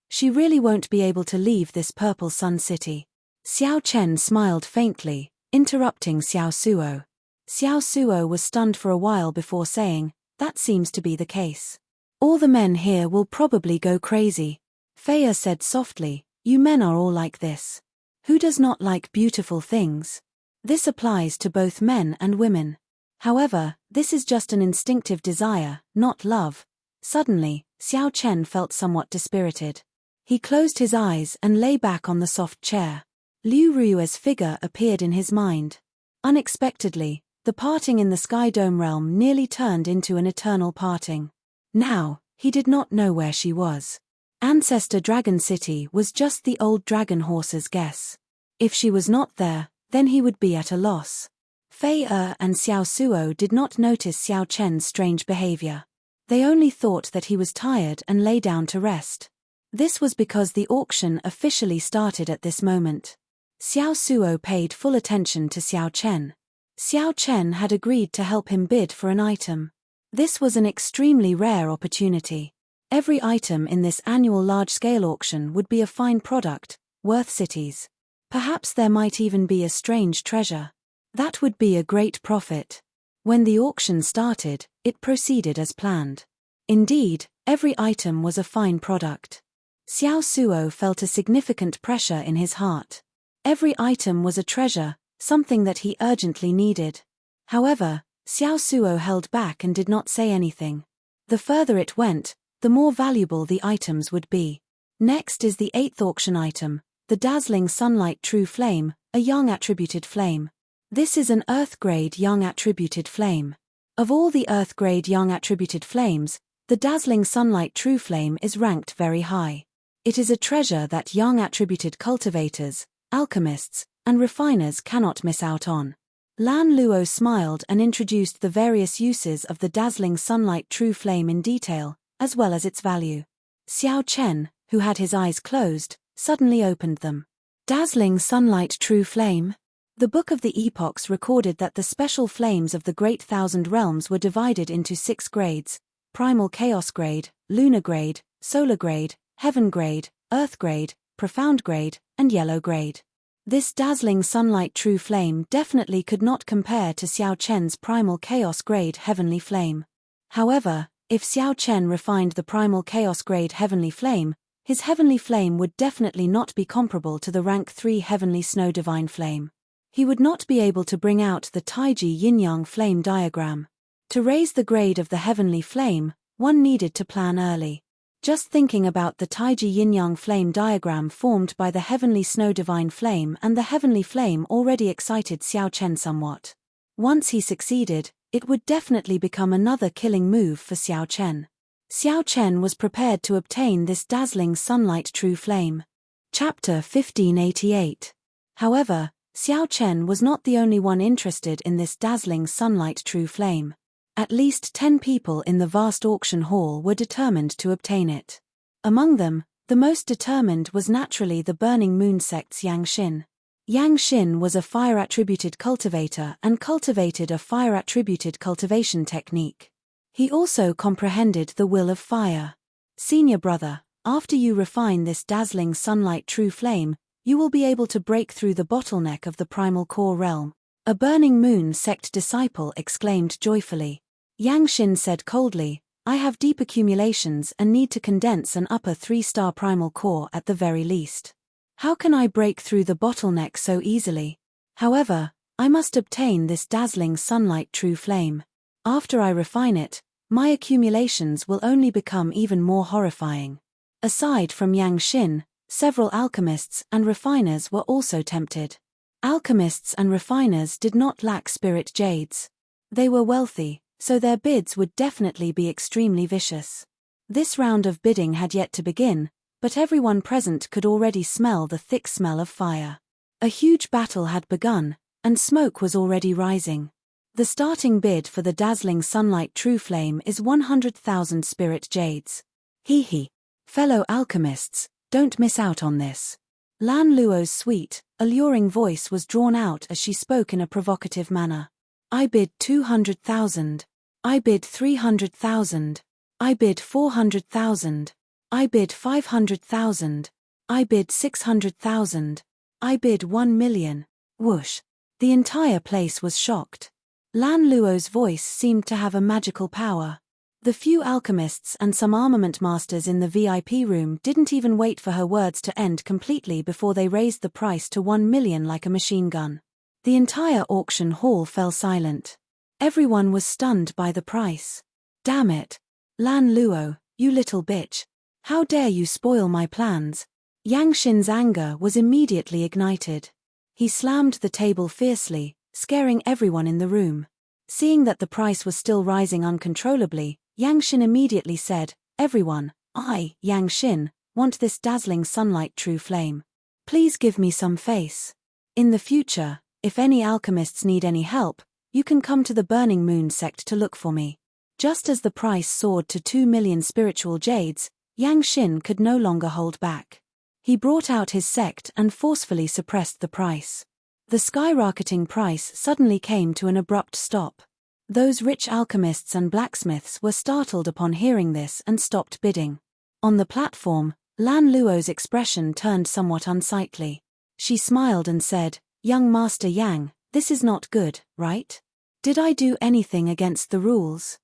she really won't be able to leave this Purple Sun City. Xiao Chen smiled faintly, interrupting Xiao Suo. Xiao Suo was stunned for a while before saying, "That seems to be the case. All the men here will probably go crazy." Feiya said softly, "You men are all like this. Who does not like beautiful things? This applies to both men and women. However, this is just an instinctive desire, not love." Suddenly, Xiao Chen felt somewhat dispirited. He closed his eyes and lay back on the soft chair. Liu Rue's figure appeared in his mind. Unexpectedly, the parting in the Sky Dome realm nearly turned into an eternal parting. Now, he did not know where she was. Ancestor Dragon City was just the old dragon horse's guess. If she was not there, then he would be at a loss. Fei and Xiao Suo did not notice Xiao Chen's strange behavior. They only thought that he was tired and lay down to rest. This was because the auction officially started at this moment. Xiao Suo paid full attention to Xiao Chen. Xiao Chen had agreed to help him bid for an item. This was an extremely rare opportunity. Every item in this annual large-scale auction would be a fine product, worth cities. Perhaps there might even be a strange treasure. That would be a great profit. When the auction started, it proceeded as planned. Indeed, every item was a fine product. Xiao Suo felt a significant pressure in his heart. Every item was a treasure, something that he urgently needed. However, Xiao Suo held back and did not say anything. The further it went, the more valuable the items would be. Next is the 8th auction item, the Dazzling Sunlight True Flame, a Young Attributed Flame. This is an Earth-grade Young Attributed Flame. Of all the Earth-grade Young Attributed Flames, the Dazzling Sunlight True Flame is ranked very high. It is a treasure that young attributed cultivators, alchemists, and refiners cannot miss out on. Lan Luo smiled and introduced the various uses of the Dazzling Sunlight True Flame in detail, as well as its value. Xiao Chen, who had his eyes closed, suddenly opened them. Dazzling Sunlight True Flame. The Book of the Epochs recorded that the special flames of the Great Thousand Realms were divided into 6 grades: Primal Chaos Grade, Lunar Grade, Solar Grade, Heaven Grade, Earth Grade, Profound Grade, and Yellow Grade. This Dazzling Sunlight True Flame definitely could not compare to Xiao Chen's Primal Chaos Grade Heavenly Flame. However, if Xiao Chen refined the Primal Chaos Grade Heavenly Flame, his Heavenly Flame would definitely not be comparable to the Rank 3 Heavenly Snow Divine Flame. He would not be able to bring out the Taiji Yin-Yang Flame diagram. To raise the grade of the Heavenly Flame, one needed to plan early. Just thinking about the Taiji Yin-Yang Flame diagram formed by the Heavenly Snow Divine Flame and the Heavenly Flame already excited Xiao Chen somewhat. Once he succeeded, it would definitely become another killing move for Xiao Chen. Xiao Chen was prepared to obtain this Dazzling Sunlight True Flame. Chapter 1588. However, Xiao Chen was not the only one interested in this Dazzling Sunlight True Flame. At least 10 people in the vast auction hall were determined to obtain it. Among them, the most determined was naturally the Burning Moon sect's Yang Xin. Yang Xin was a fire-attributed cultivator and cultivated a fire-attributed cultivation technique. He also comprehended the will of fire. Senior brother, after you refine this Dazzling Sunlight True Flame, you will be able to break through the bottleneck of the Primal Core realm. A Burning Moon sect disciple exclaimed joyfully. Yang Xin said coldly, I have deep accumulations and need to condense an upper 3-star primal core at the very least. How can I break through the bottleneck so easily? However, I must obtain this Dazzling Sunlight True Flame. After I refine it, my accumulations will only become even more horrifying. Aside from Yang Xin, several alchemists and refiners were also tempted. Alchemists and refiners did not lack spirit jades. They were wealthy, so their bids would definitely be extremely vicious. This round of bidding had yet to begin, but everyone present could already smell the thick smell of fire. A huge battle had begun, and smoke was already rising. The starting bid for the dazzling sunlight true flame is 100,000 spirit jades. Hee. Fellow alchemists, don't miss out on this. Lan Luo's sweet, alluring voice was drawn out as she spoke in a provocative manner. I bid 200,000. I bid 300,000. I bid 400,000. I bid 500,000. I bid 600,000. I bid 1 million. Whoosh. The entire place was shocked. Lan Luo's voice seemed to have a magical power. The few alchemists and some armament masters in the VIP room didn't even wait for her words to end completely before they raised the price to 1 million like a machine gun. The entire auction hall fell silent. Everyone was stunned by the price. Damn it. Lan Luo, you little bitch. How dare you spoil my plans? Yang Xin's anger was immediately ignited. He slammed the table fiercely, scaring everyone in the room. Seeing that the price was still rising uncontrollably, Yang Xin immediately said, Everyone, I, Yang Xin, want this dazzling sunlight true flame. Please give me some face. In the future, if any alchemists need any help, you can come to the Burning Moon sect to look for me. Just as the price soared to 2 million spiritual jades, Yang Xin could no longer hold back. He brought out his sect and forcefully suppressed the price. The skyrocketing price suddenly came to an abrupt stop. Those rich alchemists and blacksmiths were startled upon hearing this and stopped bidding. On the platform, Lan Luo's expression turned somewhat unsightly. She smiled and said, Young Master Yang, this is not good, right? Did I do anything against the rules?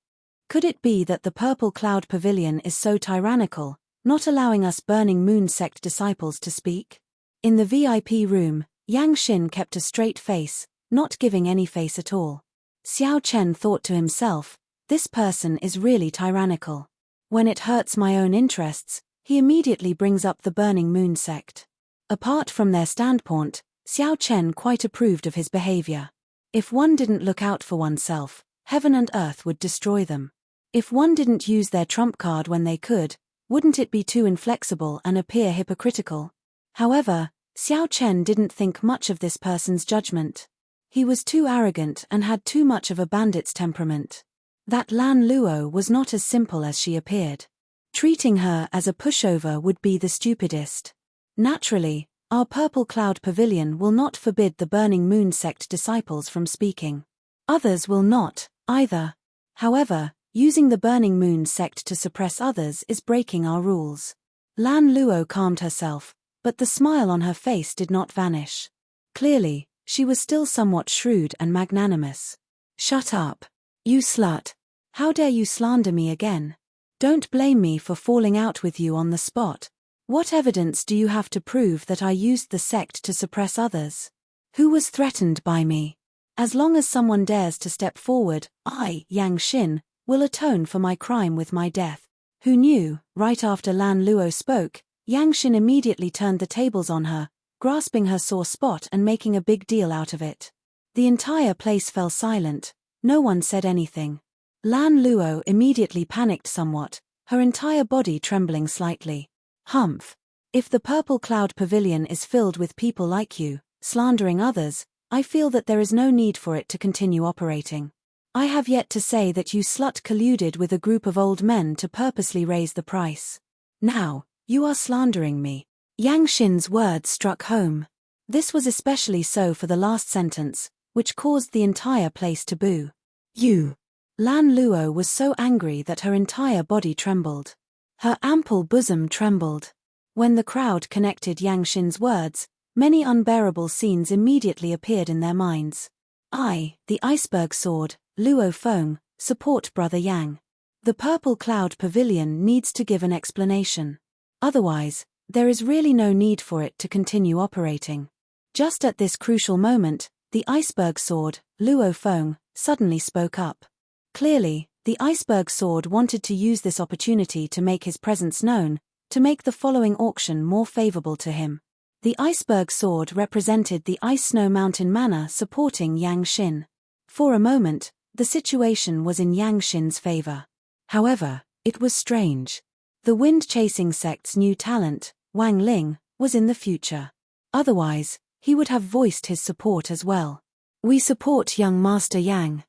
Could it be that the Purple Cloud Pavilion is so tyrannical, not allowing us Burning Moon sect disciples to speak? In the VIP room, Yang Xin kept a straight face, not giving any face at all. Xiao Chen thought to himself, this person is really tyrannical. When it hurts my own interests, he immediately brings up the Burning Moon sect. Apart from their standpoint, Xiao Chen quite approved of his behavior. If one didn't look out for oneself, heaven and earth would destroy them. If one didn't use their trump card when they could, wouldn't it be too inflexible and appear hypocritical? However, Xiao Chen didn't think much of this person's judgment. He was too arrogant and had too much of a bandit's temperament. That Lan Luo was not as simple as she appeared. Treating her as a pushover would be the stupidest. Naturally, our Purple Cloud Pavilion will not forbid the Burning Moon sect disciples from speaking. Others will not, either. However, using the Burning Moon sect to suppress others is breaking our rules. Lan Luo calmed herself, but the smile on her face did not vanish. Clearly, she was still somewhat shrewd and magnanimous. Shut up. You slut. How dare you slander me again? Don't blame me for falling out with you on the spot. What evidence do you have to prove that I used the sect to suppress others? Who was threatened by me? As long as someone dares to step forward, I, Yang Xin, will atone for my crime with my death. Who knew? Right after Lan Luo spoke, Yang Xin immediately turned the tables on her, grasping her sore spot and making a big deal out of it. The entire place fell silent, no one said anything. Lan Luo immediately panicked somewhat, her entire body trembling slightly. Humph. If the Purple Cloud Pavilion is filled with people like you, slandering others, I feel that there is no need for it to continue operating. I have yet to say that you slut colluded with a group of old men to purposely raise the price. Now, you are slandering me. Yang Xin's words struck home. This was especially so for the last sentence, which caused the entire place to boo. You. Lan Luo was so angry that her entire body trembled. Her ample bosom trembled. When the crowd connected Yang Xin's words, many unbearable scenes immediately appeared in their minds. I, the iceberg sword, Luo Feng, support Brother Yang. The Purple Cloud Pavilion needs to give an explanation. Otherwise, there is really no need for it to continue operating. Just at this crucial moment, the iceberg sword, Luo Feng, suddenly spoke up. Clearly, the iceberg sword wanted to use this opportunity to make his presence known, to make the following auction more favorable to him. The iceberg sword represented the Ice Snow Mountain Manor supporting Yang Xin. For a moment, the situation was in Yang Xin's favor. However, it was strange. The wind-chasing sect's new talent, Wang Ling, was in the future. Otherwise, he would have voiced his support as well. We support young Master Yang.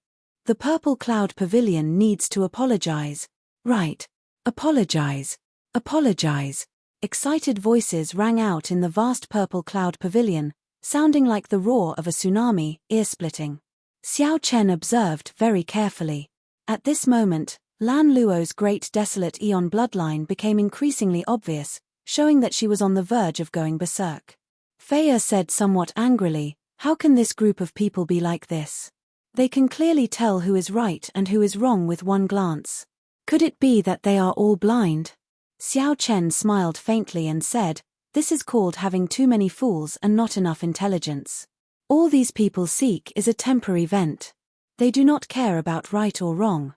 The Purple Cloud Pavilion needs to apologize. Right. Apologize. Apologize. Excited voices rang out in the vast Purple Cloud Pavilion, sounding like the roar of a tsunami, ear-splitting. Xiao Chen observed very carefully. At this moment, Lan Luo's great desolate Eon bloodline became increasingly obvious, showing that she was on the verge of going berserk. Feiya said somewhat angrily, "How can this group of people be like this? They can clearly tell who is right and who is wrong with one glance. Could it be that they are all blind?" Xiao Chen smiled faintly and said, "This is called having too many fools and not enough intelligence. All these people seek is a temporary vent. They do not care about right or wrong.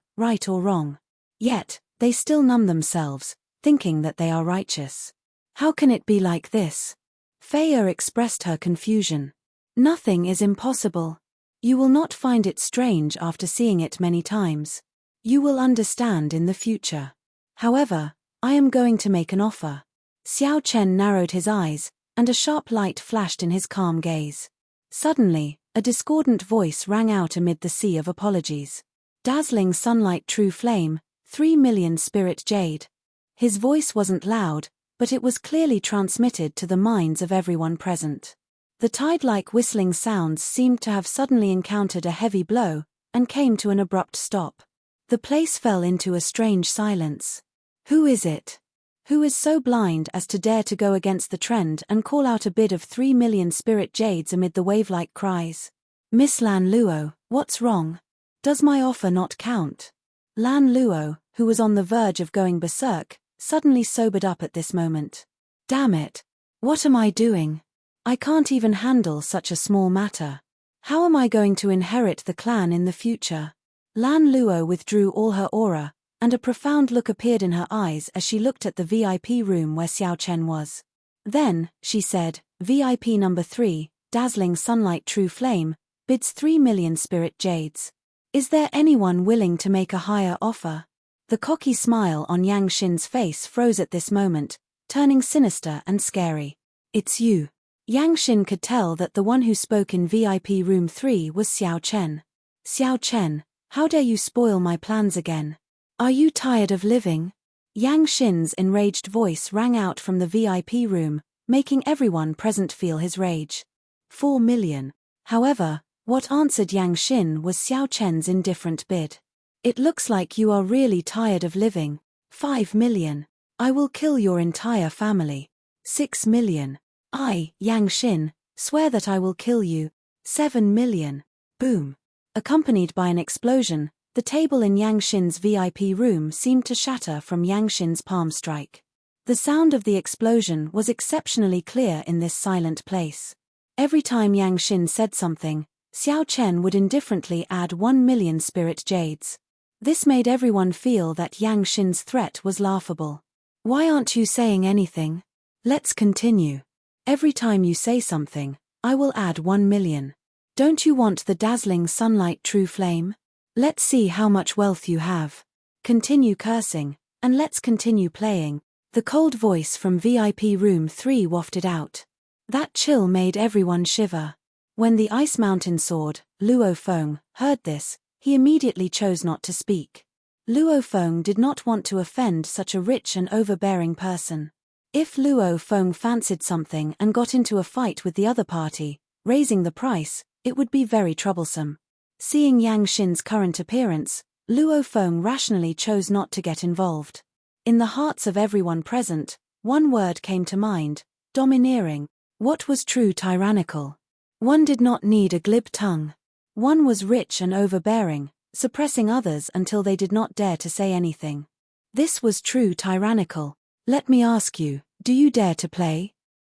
Yet, they still numb themselves, thinking that they are righteous. How can it be like this?" Feiya expressed her confusion. "Nothing is impossible. You will not find it strange after seeing it many times. You will understand in the future. However, I am going to make an offer." Xiao Chen narrowed his eyes, and a sharp light flashed in his calm gaze. Suddenly, a discordant voice rang out amid the sea of apologies. "Dazzling sunlight true flame, 3 million spirit jade." His voice wasn't loud, but it was clearly transmitted to the minds of everyone present. The tide-like whistling sounds seemed to have suddenly encountered a heavy blow, and came to an abrupt stop. The place fell into a strange silence. Who is it? Who is so blind as to dare to go against the trend and call out a bid of 3 million spirit jades amid the wave-like cries? "Miss Lan Luo, what's wrong? Does my offer not count?" Lan Luo, who was on the verge of going berserk, suddenly sobered up at this moment. "Damn it! What am I doing? I can't even handle such a small matter. How am I going to inherit the clan in the future?" Lan Luo withdrew all her aura, and a profound look appeared in her eyes as she looked at the VIP room where Xiao Chen was. Then, she said, "VIP number 3, Dazzling Sunlight True Flame, bids 3 million spirit jades. Is there anyone willing to make a higher offer?" The cocky smile on Yang Xin's face froze at this moment, turning sinister and scary. "It's you." Yang Xin could tell that the one who spoke in VIP room 3 was Xiao Chen. "Xiao Chen, how dare you spoil my plans again? Are you tired of living?" Yang Xin's enraged voice rang out from the VIP room, making everyone present feel his rage. 4 million. However, what answered Yang Xin was Xiao Chen's indifferent bid. "It looks like you are really tired of living. 5 million. I will kill your entire family. 6 million. I, Yang Xin, swear that I will kill you. 7 million. Boom. Accompanied by an explosion, the table in Yang Xin's VIP room seemed to shatter from Yang Xin's palm strike. The sound of the explosion was exceptionally clear in this silent place. Every time Yang Xin said something, Xiao Chen would indifferently add 1 million spirit jades. This made everyone feel that Yang Xin's threat was laughable. "Why aren't you saying anything? Let's continue. Every time you say something, I will add 1 million. Don't you want the dazzling sunlight true flame? Let's see how much wealth you have. Continue cursing, and let's continue playing." The cold voice from VIP room 3 wafted out. That chill made everyone shiver. When the Ice Mountain Sword, Luo Feng, heard this, he immediately chose not to speak. Luo Feng did not want to offend such a rich and overbearing person. If Luo Feng fancied something and got into a fight with the other party, raising the price, it would be very troublesome. Seeing Yang Xin's current appearance, Luo Feng rationally chose not to get involved. In the hearts of everyone present, one word came to mind: domineering. What was true tyrannical? One did not need a glib tongue. One was rich and overbearing, suppressing others until they did not dare to say anything. This was true tyrannical. Let me ask you, do you dare to play?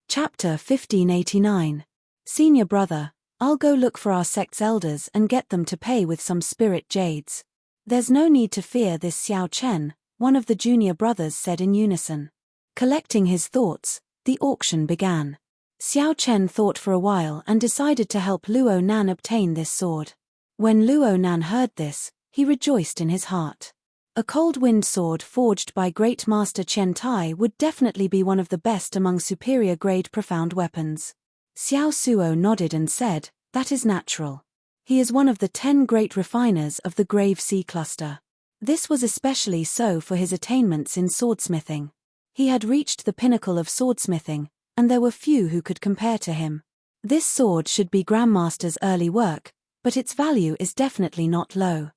Chapter 1589. Senior brother, I'll go look for our sect's elders and get them to pay with some spirit jades. There's no need to fear this Xiao Chen, one of the junior brothers said in unison. Collecting his thoughts, the auction began. Xiao Chen thought for a while and decided to help Luo Nan obtain this sword. When Luo Nan heard this, he rejoiced in his heart. A cold wind sword forged by Great Master Chen Tai would definitely be one of the best among superior-grade profound weapons. Xiao Suo nodded and said, "That is natural. He is one of the 10 great refiners of the Grave Sea Cluster." This was especially so for his attainments in swordsmithing. He had reached the pinnacle of swordsmithing, and there were few who could compare to him. This sword should be Grandmaster's early work, but its value is definitely not low.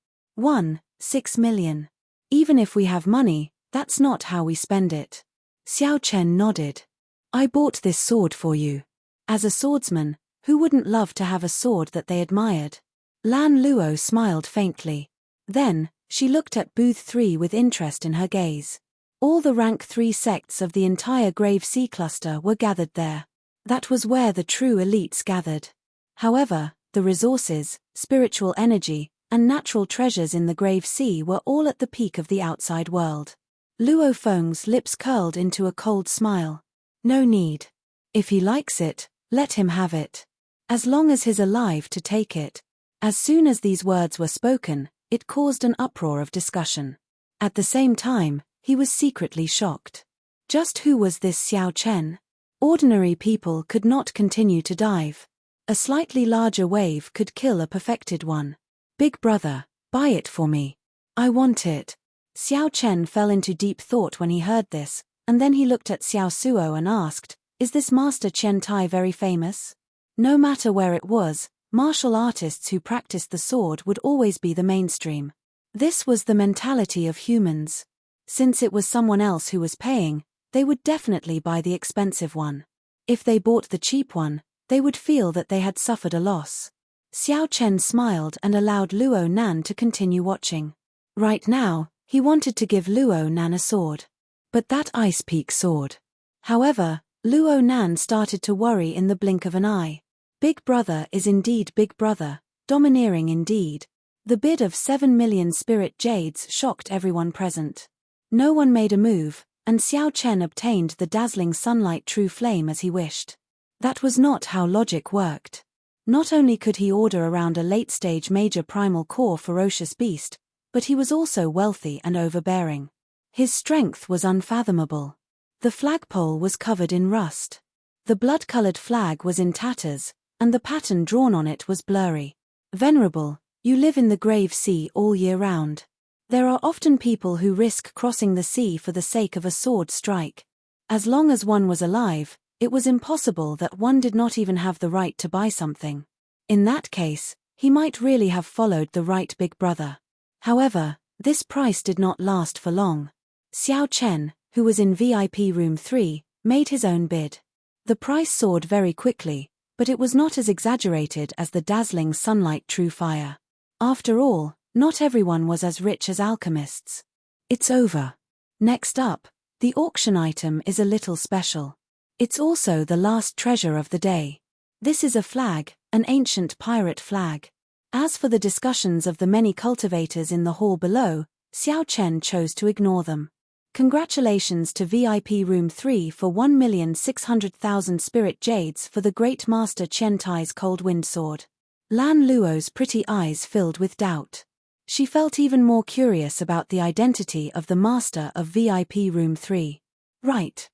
6 million. Even if we have money, that's not how we spend it. Xiao Chen nodded. "I bought this sword for you." As a swordsman, who wouldn't love to have a sword that they admired? Lan Luo smiled faintly. Then, she looked at Booth 3 with interest in her gaze. All the rank 3 sects of the entire Grave Sea Cluster were gathered there. That was where the true elites gathered. However, the resources, spiritual energy, and natural treasures in the Grave Sea were all at the peak of the outside world. Luo Feng's lips curled into a cold smile. "No need. If he likes it, let him have it. As long as he's alive to take it." As soon as these words were spoken, it caused an uproar of discussion. At the same time, he was secretly shocked. Just who was this Xiao Chen? Ordinary people could not continue to dive. A slightly larger wave could kill a perfected one. "Big brother, buy it for me. I want it." Xiao Chen fell into deep thought when he heard this, and then he looked at Xiao Suo and asked, "Is this Master Chen Tai very famous?" No matter where it was, martial artists who practiced the sword would always be the mainstream. This was the mentality of humans. Since it was someone else who was paying, they would definitely buy the expensive one. If they bought the cheap one, they would feel that they had suffered a loss. Xiao Chen smiled and allowed Luo Nan to continue watching. Right now, he wanted to give Luo Nan a sword. But that Ice Peak sword. However, Luo Nan started to worry in the blink of an eye. Big brother is indeed big brother, domineering indeed. The bid of 7 million spirit jades shocked everyone present. No one made a move, and Xiao Chen obtained the dazzling sunlight true flame as he wished. That was not how logic worked. Not only could he order around a late-stage major primal core ferocious beast, but he was also wealthy and overbearing. His strength was unfathomable. The flagpole was covered in rust. The blood-colored flag was in tatters, and the pattern drawn on it was blurry. "Venerable, you live in the Grave Sea all year round. There are often people who risk crossing the sea for the sake of a sword strike. As long as one was alive, it was impossible that one did not even have the right to buy something. In that case, he might really have followed the right big brother." However, this price did not last for long. Xiao Chen, who was in VIP room 3, made his own bid. The price soared very quickly, but it was not as exaggerated as the dazzling sunlight true fire. After all, not everyone was as rich as alchemists. It's over. Next up, the auction item is a little special. It's also the last treasure of the day. This is a flag, an ancient pirate flag. As for the discussions of the many cultivators in the hall below, Xiao Chen chose to ignore them. Congratulations to VIP Room 3 for 1,600,000 spirit jades for the Great Master Chen Tai's Cold Wind Sword. Lan Luo's pretty eyes filled with doubt. She felt even more curious about the identity of the master of VIP Room 3. Right.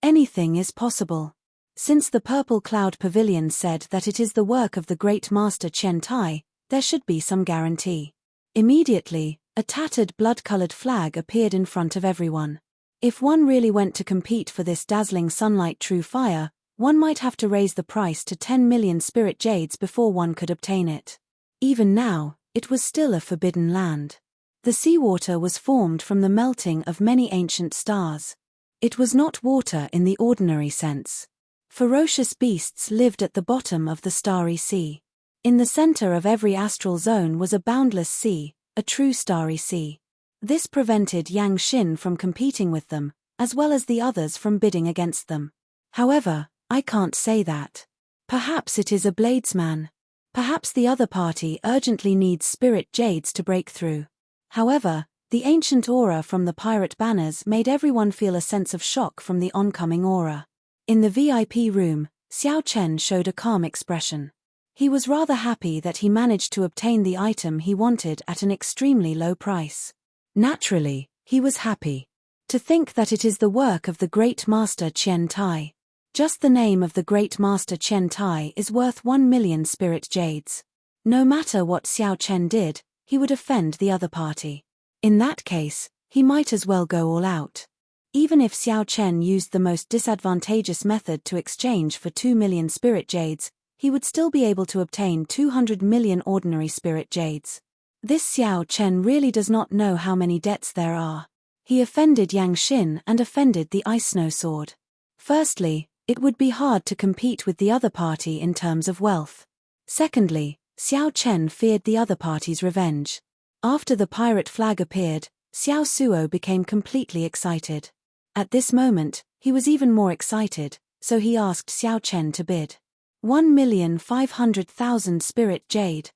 Anything is possible. Since the Purple Cloud Pavilion said that it is the work of the Great Master Chen Tai, there should be some guarantee. Immediately, a tattered blood-colored flag appeared in front of everyone. If one really went to compete for this dazzling sunlight true fire, one might have to raise the price to 10 million spirit jades before one could obtain it. Even now, it was still a forbidden land. The seawater was formed from the melting of many ancient stars. It was not water in the ordinary sense. Ferocious beasts lived at the bottom of the starry sea. In the center of every astral zone was a boundless sea, a true starry sea. This prevented Yang Xin from competing with them, as well as the others from bidding against them. However, I can't say that. Perhaps it is a bladesman. Perhaps the other party urgently needs spirit jades to break through. However, the ancient aura from the pirate banners made everyone feel a sense of shock from the oncoming aura. In the VIP room, Xiao Chen showed a calm expression. He was rather happy that he managed to obtain the item he wanted at an extremely low price. Naturally, he was happy. To think that it is the work of the great master Qian Tai. Just the name of the great master Qian Tai is worth 1,000,000 spirit jades. No matter what Xiao Chen did, he would offend the other party. In that case, he might as well go all out. Even if Xiao Chen used the most disadvantageous method to exchange for 2,000,000 spirit jades, he would still be able to obtain 200 million ordinary spirit jades. This Xiao Chen really does not know how many debts there are. He offended Yang Xin and offended the Ice Snow Sword. Firstly, it would be hard to compete with the other party in terms of wealth. Secondly, Xiao Chen feared the other party's revenge. After the pirate flag appeared, Xiao Suo became completely excited. At this moment, he was even more excited, so he asked Xiao Chen to bid 1,500,000 spirit jade.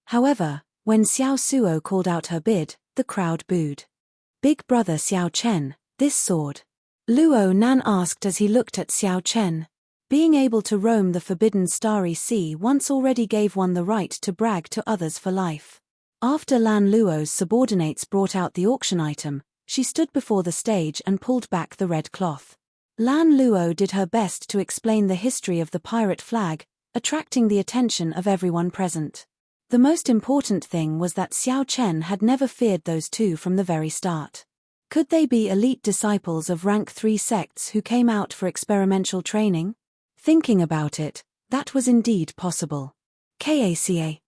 However, when Xiao Suo called out her bid, the crowd booed. Big brother Xiao Chen, this sword. Luo Nan asked as he looked at Xiao Chen. Being able to roam the forbidden starry sea once already gave one the right to brag to others for life. After Lan Luo's subordinates brought out the auction item, she stood before the stage and pulled back the red cloth. Lan Luo did her best to explain the history of the pirate flag, attracting the attention of everyone present. The most important thing was that Xiao Chen had never feared those two from the very start. Could they be elite disciples of rank 3 sects who came out for experimental training? Thinking about it, that was indeed possible. Kaca.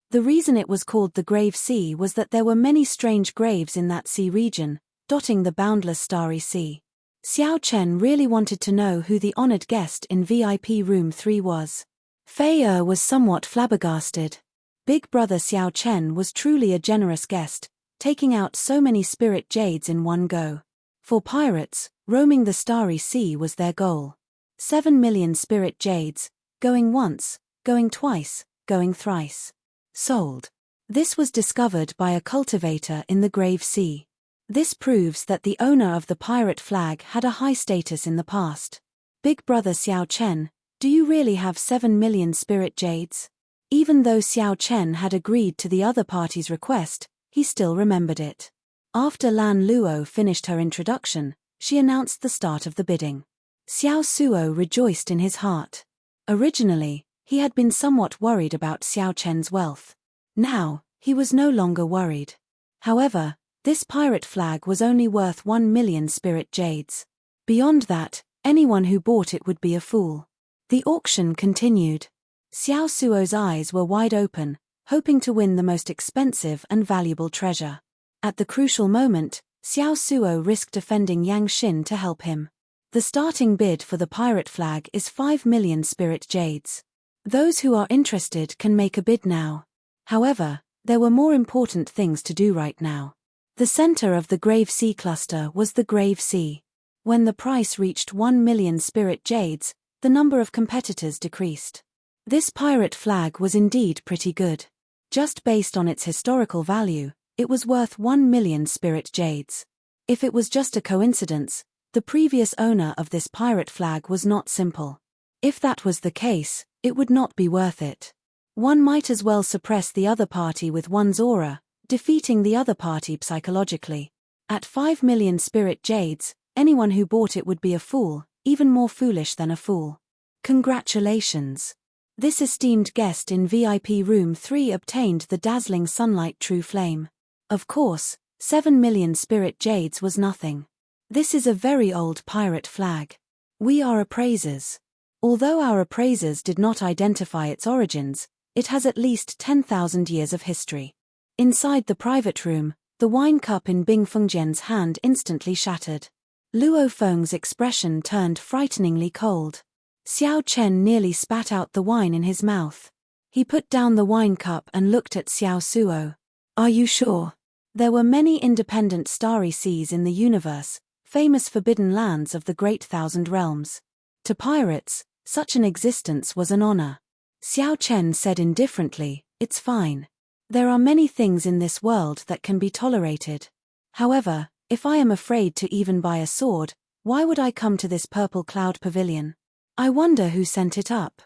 The reason it was called the Grave Sea was that there were many strange graves in that sea region, dotting the boundless starry sea. Xiao Chen really wanted to know who the honored guest in VIP room 3 was. Fei was somewhat flabbergasted. Big brother Xiao Chen was truly a generous guest, taking out so many spirit jades in one go. For pirates, roaming the starry sea was their goal. 7,000,000 spirit jades, going once, going twice, going thrice. Sold. This was discovered by a cultivator in the Grave Sea. This proves that the owner of the pirate flag had a high status in the past. Big brother Xiao Chen, do you really have 7,000,000 spirit jades? Even though Xiao Chen had agreed to the other party's request, he still remembered it. After Lan Luo finished her introduction, she announced the start of the bidding. Xiao Suo rejoiced in his heart. Originally, he had been somewhat worried about Xiao Chen's wealth. Now, he was no longer worried. However, this pirate flag was only worth 1,000,000 spirit jades. Beyond that, anyone who bought it would be a fool. The auction continued. Xiao Suo's eyes were wide open, hoping to win the most expensive and valuable treasure. At the crucial moment, Xiao Suo risked offending Yang Xin to help him. The starting bid for the pirate flag is 5,000,000 spirit jades. Those who are interested can make a bid now. However, there were more important things to do right now. The center of the Grave Sea cluster was the Grave Sea. When the price reached 1,000,000 spirit jades, the number of competitors decreased. This pirate flag was indeed pretty good. Just based on its historical value, it was worth 1,000,000 spirit jades. If it was just a coincidence, the previous owner of this pirate flag was not simple. If that was the case, it would not be worth it. One might as well suppress the other party with one's aura, defeating the other party psychologically. At 5,000,000 spirit jades, anyone who bought it would be a fool, even more foolish than a fool. Congratulations! This esteemed guest in VIP room 3 obtained the dazzling sunlight true flame. Of course, 7,000,000 spirit jades was nothing. This is a very old pirate flag. We are appraisers. Although our appraisers did not identify its origins, it has at least 10,000 years of history. Inside the private room, the wine cup in Bing Fengjian's hand instantly shattered. Luo Feng's expression turned frighteningly cold. Xiao Chen nearly spat out the wine in his mouth. He put down the wine cup and looked at Xiao Suo. Are you sure? There were many independent starry seas in the universe, famous forbidden lands of the Great Thousand Realms. To pirates, such an existence was an honor. Xiao Chen said indifferently, it's fine. There are many things in this world that can be tolerated. However, if I am afraid to even buy a sword, why would I come to this purple cloud pavilion? I wonder who sent it up.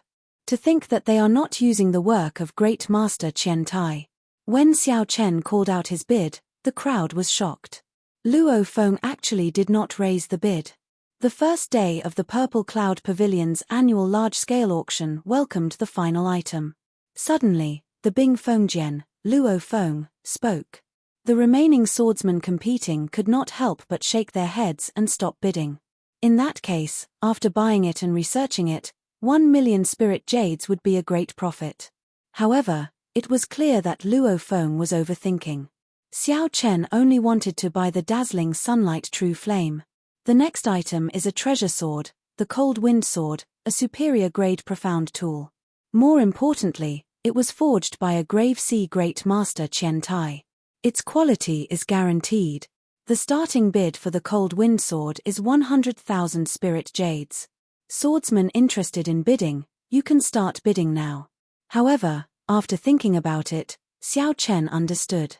To think that they are not using the work of Great Master Qian Tai. When Xiao Chen called out his bid, The crowd was shocked. Luo Feng actually did not raise the bid. The first day of the Purple Cloud Pavilion's annual large-scale auction welcomed the final item. Suddenly, the Bing Fengjian, Luo Feng, spoke. The remaining swordsmen competing could not help but shake their heads and stop bidding. In that case, after buying it and researching it, 1 million spirit jades would be a great profit. However, it was clear that Luo Feng was overthinking. Xiao Chen only wanted to buy the dazzling sunlight true flame. The next item is a treasure sword, the Cold Wind Sword, a superior grade profound tool. More importantly, it was forged by a Grave Sea Great Master Qian Tai. Its quality is guaranteed. The starting bid for the Cold Wind Sword is 100,000 spirit jades. Swordsmen interested in bidding, you can start bidding now. However, after thinking about it, Xiao Chen understood.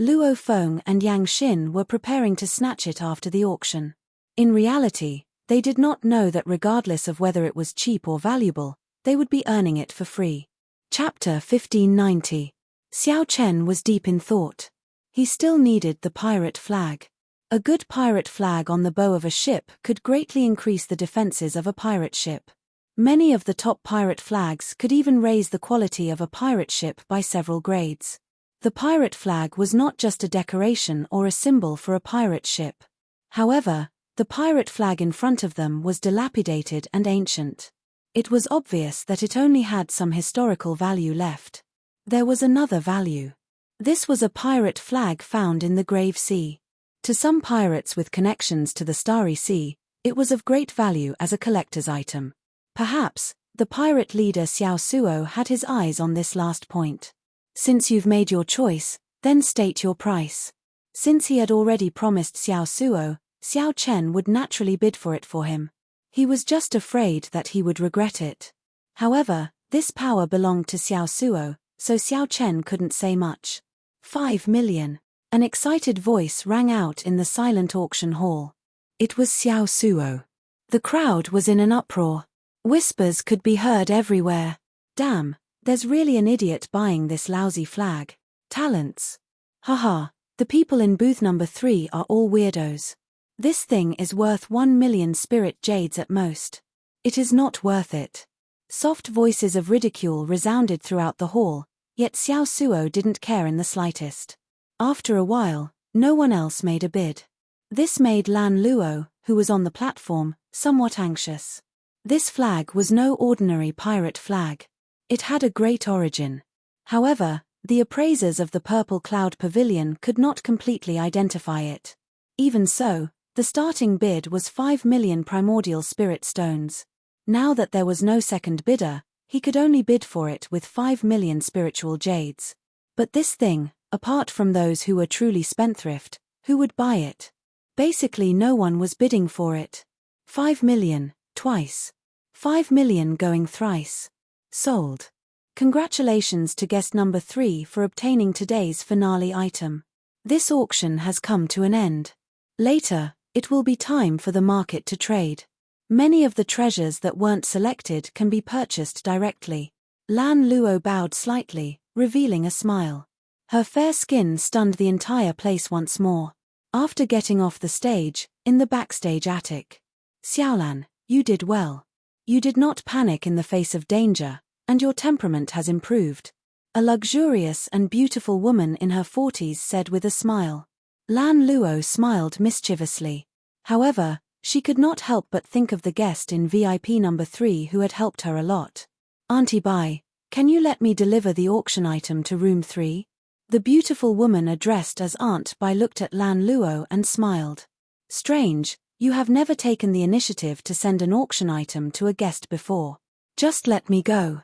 Luo Feng and Yang Xin were preparing to snatch it after the auction. In reality, they did not know that regardless of whether it was cheap or valuable, they would be earning it for free. Chapter 1590. Xiao Chen was deep in thought. He still needed the pirate flag. A good pirate flag on the bow of a ship could greatly increase the defenses of a pirate ship. Many of the top pirate flags could even raise the quality of a pirate ship by several grades. The pirate flag was not just a decoration or a symbol for a pirate ship. However, the pirate flag in front of them was dilapidated and ancient. It was obvious that it only had some historical value left. There was another value. This was a pirate flag found in the Grave Sea. To some pirates with connections to the Starry Sea, it was of great value as a collector's item. Perhaps, the pirate leader Xiao Suo had his eyes on this last point. Since you've made your choice, then state your price. Since he had already promised Xiao Suo, Xiao Chen would naturally bid for it for him. He was just afraid that he would regret it. However, this power belonged to Xiao Suo, so Xiao Chen couldn't say much. 5 million. An excited voice rang out in the silent auction hall. It was Xiao Suo. The crowd was in an uproar. Whispers could be heard everywhere. Damn. There's really an idiot buying this lousy flag. Talents. Haha, the people in booth number 3 are all weirdos. This thing is worth 1 million spirit jades at most. It is not worth it. Soft voices of ridicule resounded throughout the hall, yet Xiao Suo didn't care in the slightest. After a while, no one else made a bid. This made Lan Luo, who was on the platform, somewhat anxious. This flag was no ordinary pirate flag. It had a great origin. However, the appraisers of the Purple Cloud Pavilion could not completely identify it. Even so, the starting bid was 5 million primordial spirit stones. Now that there was no second bidder, he could only bid for it with 5 million spiritual jades. But this thing, apart from those who were truly spendthrift, who would buy it? Basically no one was bidding for it. 5 million, twice. 5 million going thrice. Sold. Congratulations to guest number 3 for obtaining today's finale item. This auction has come to an end. Later, it will be time for the market to trade. Many of the treasures that weren't selected can be purchased directly. Lan Luo bowed slightly, revealing a smile. Her fair skin stunned the entire place once more. After getting off the stage, in the backstage attic. Xiaolan, you did well. You did not panic in the face of danger, and your temperament has improved. A luxurious and beautiful woman in her 40s said with a smile. Lan Luo smiled mischievously. However, she could not help but think of the guest in VIP number 3 who had helped her a lot. Auntie Bai, can you let me deliver the auction item to room 3? The beautiful woman addressed as Aunt Bai looked at Lan Luo and smiled. Strange, you have never taken the initiative to send an auction item to a guest before. Just let me go.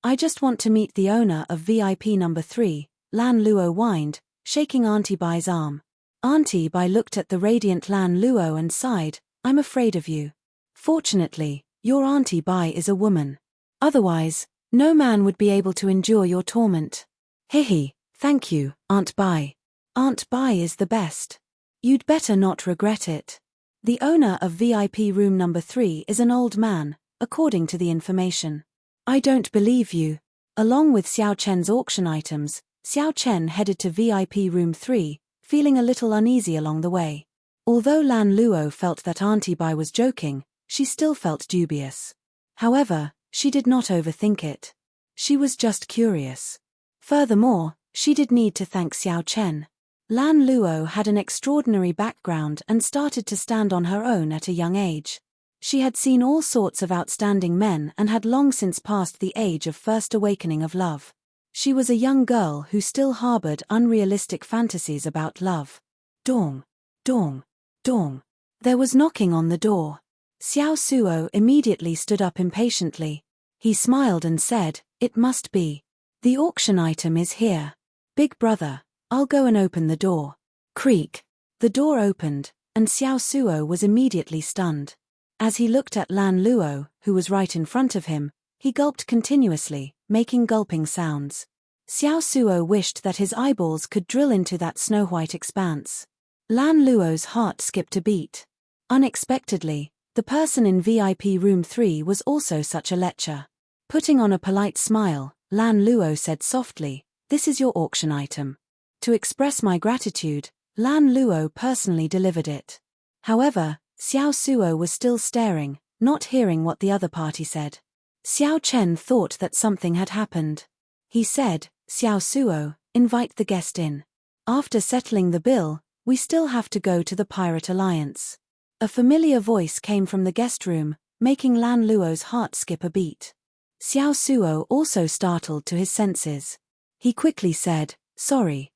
I just want to meet the owner of VIP number 3, Lan Luo whined, shaking Auntie Bai's arm. Auntie Bai looked at the radiant Lan Luo and sighed, I'm afraid of you. Fortunately, your Auntie Bai is a woman. Otherwise, no man would be able to endure your torment. Hihi, thank you, Aunt Bai. Aunt Bai is the best. You'd better not regret it. The owner of VIP room number 3 is an old man, according to the information. I don't believe you. Along with Xiao Chen's auction items, Xiao Chen headed to VIP room 3, feeling a little uneasy along the way. Although Lan Luo felt that Auntie Bai was joking, she still felt dubious. However, she did not overthink it. She was just curious. Furthermore, she did need to thank Xiao Chen. Lan Luo had an extraordinary background and started to stand on her own at a young age. She had seen all sorts of outstanding men and had long since passed the age of first awakening of love. She was a young girl who still harbored unrealistic fantasies about love. Dong, dong, dong. There was knocking on the door. Xiao Suo immediately stood up impatiently. He smiled and said, "It must be. The auction item is here. Big brother, I'll go and open the door." Creak. The door opened, and Xiao Suo was immediately stunned. As he looked at Lan Luo, who was right in front of him, he gulped continuously, making gulping sounds. Xiao Suo wished that his eyeballs could drill into that snow-white expanse. Lan Luo's heart skipped a beat. Unexpectedly, the person in VIP room 3 was also such a lecher. Putting on a polite smile, Lan Luo said softly, "This is your auction item." To express my gratitude, Lan Luo personally delivered it. However, Xiao Suo was still staring, not hearing what the other party said. Xiao Chen thought that something had happened. He said, "Xiao Suo, invite the guest in. After settling the bill, we still have to go to the Pirate Alliance." A familiar voice came from the guest room, making Lan Luo's heart skip a beat. Xiao Suo also startled to his senses. He quickly said, sorry.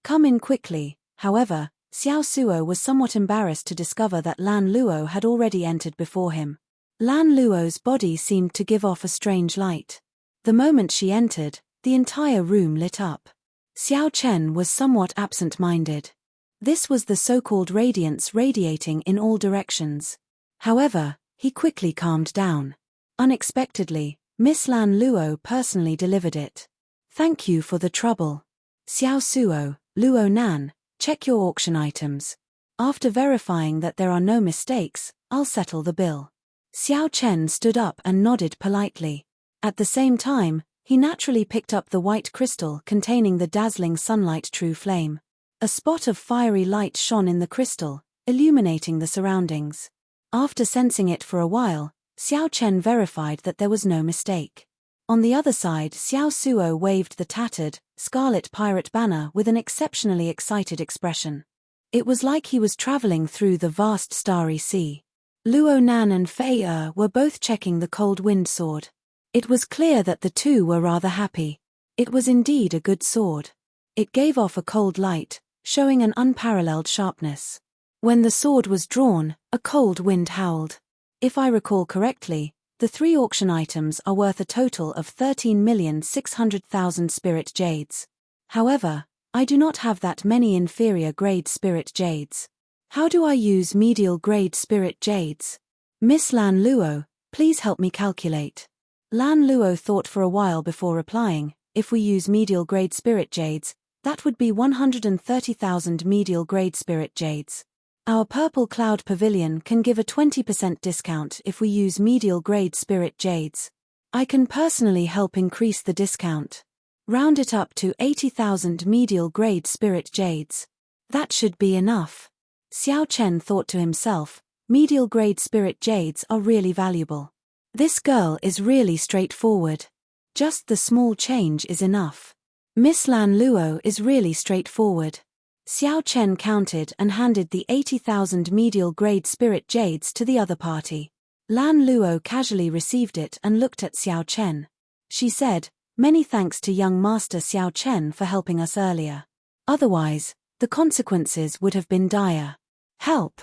Come in quickly." However, Xiao Suo was somewhat embarrassed to discover that Lan Luo had already entered before him. Lan Luo's body seemed to give off a strange light. The moment she entered, the entire room lit up. Xiao Chen was somewhat absent-minded. This was the so-called radiance radiating in all directions. However, he quickly calmed down. Unexpectedly, Miss Lan Luo personally delivered it. "Thank you for the trouble. Xiao Suo, Luo Nan, check your auction items. After verifying that there are no mistakes, I'll settle the bill." Xiao Chen stood up and nodded politely. At the same time, he naturally picked up the white crystal containing the dazzling sunlight true flame. A spot of fiery light shone in the crystal, illuminating the surroundings. After sensing it for a while, Xiao Chen verified that there was no mistake. On the other side, Xiao Suo waved the tattered, scarlet pirate banner with an exceptionally excited expression. It was like he was traveling through the vast starry sea. Luo Nan and Fei were both checking the cold wind sword. It was clear that the two were rather happy. It was indeed a good sword. It gave off a cold light, showing an unparalleled sharpness. When the sword was drawn, a cold wind howled. If I recall correctly, the 3 auction items are worth a total of 13,600,000 spirit jades. However, I do not have that many inferior grade spirit jades. How do I use medial grade spirit jades? Miss Lan Luo, please help me calculate. Lan Luo thought for a while before replying, if we use medial grade spirit jades, that would be 130,000 medial grade spirit jades. Our Purple Cloud Pavilion can give a 20% discount if we use medial grade spirit jades. I can personally help increase the discount. Round it up to 80,000 medial grade spirit jades. That should be enough. Xiao Chen thought to himself, medial grade spirit jades are really valuable. This girl is really straightforward. Just the small change is enough. Miss Lan Luo is really straightforward. Xiao Chen counted and handed the 80,000 medial grade spirit jades to the other party. Lan Luo casually received it and looked at Xiao Chen. She said, "Many thanks to young Master Xiao Chen for helping us earlier. Otherwise, the consequences would have been dire." "Help?"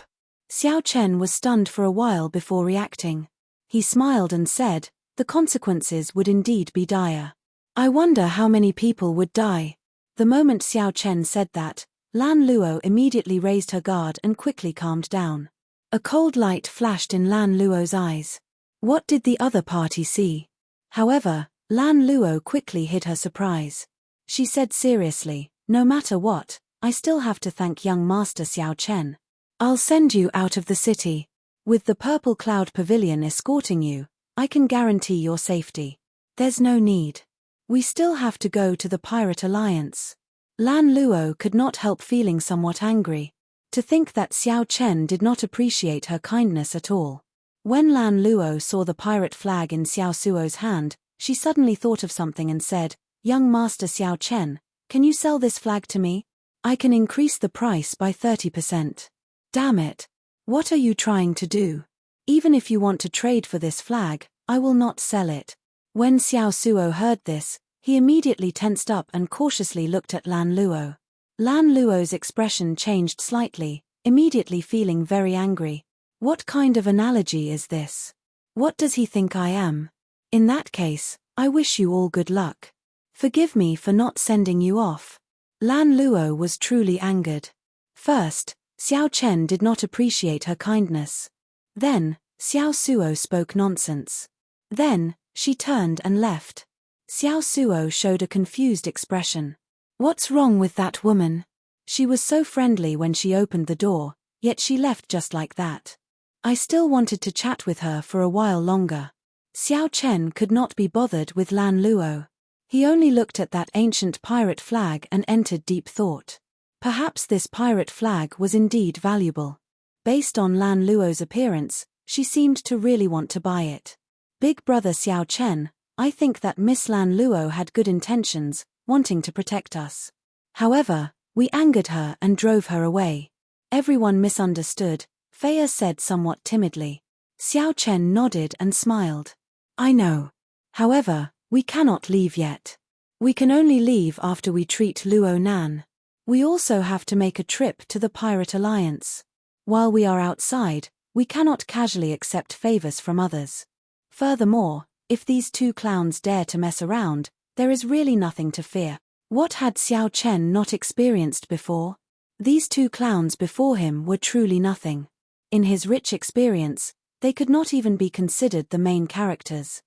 Xiao Chen was stunned for a while before reacting. He smiled and said, "The consequences would indeed be dire. I wonder how many people would die." The moment Xiao Chen said that, Lan Luo immediately raised her guard and quickly calmed down. A cold light flashed in Lan Luo's eyes. What did the other party see? However, Lan Luo quickly hid her surprise. She said seriously, "No matter what, I still have to thank young Master Xiao Chen. I'll send you out of the city. With the Purple Cloud Pavilion escorting you, I can guarantee your safety. There's no need. We still have to go to the Pirate Alliance." Lan Luo could not help feeling somewhat angry. To think that Xiao Chen did not appreciate her kindness at all. When Lan Luo saw the pirate flag in Xiao Suo's hand, she suddenly thought of something and said, "Young Master Xiao Chen, can you sell this flag to me? I can increase the price by 30%. Damn it. What are you trying to do? Even if you want to trade for this flag, I will not sell it." When Xiao Suo heard this, he immediately tensed up and cautiously looked at Lan Luo. Lan Luo's expression changed slightly, immediately feeling very angry. What kind of analogy is this? What does he think I am? In that case, I wish you all good luck. Forgive me for not sending you off. Lan Luo was truly angered. First, Xiao Chen did not appreciate her kindness. Then, Xiao Suo spoke nonsense. Then, she turned and left. Xiao Suo showed a confused expression. What's wrong with that woman? She was so friendly when she opened the door, yet she left just like that. I still wanted to chat with her for a while longer. Xiao Chen could not be bothered with Lan Luo. He only looked at that ancient pirate flag and entered deep thought. Perhaps this pirate flag was indeed valuable. Based on Lan Luo's appearance, she seemed to really want to buy it. Big brother Xiao Chen, I think that Miss Lan Luo had good intentions, wanting to protect us. However, we angered her and drove her away. Everyone misunderstood, Feiya said somewhat timidly. Xiao Chen nodded and smiled. I know. However, we cannot leave yet. We can only leave after we treat Luo Nan. We also have to make a trip to the Pirate Alliance. While we are outside, we cannot casually accept favors from others. Furthermore, if these two clowns dare to mess around, there is really nothing to fear. What had Xiao Chen not experienced before? These two clowns before him were truly nothing. In his rich experience, they could not even be considered the main characters.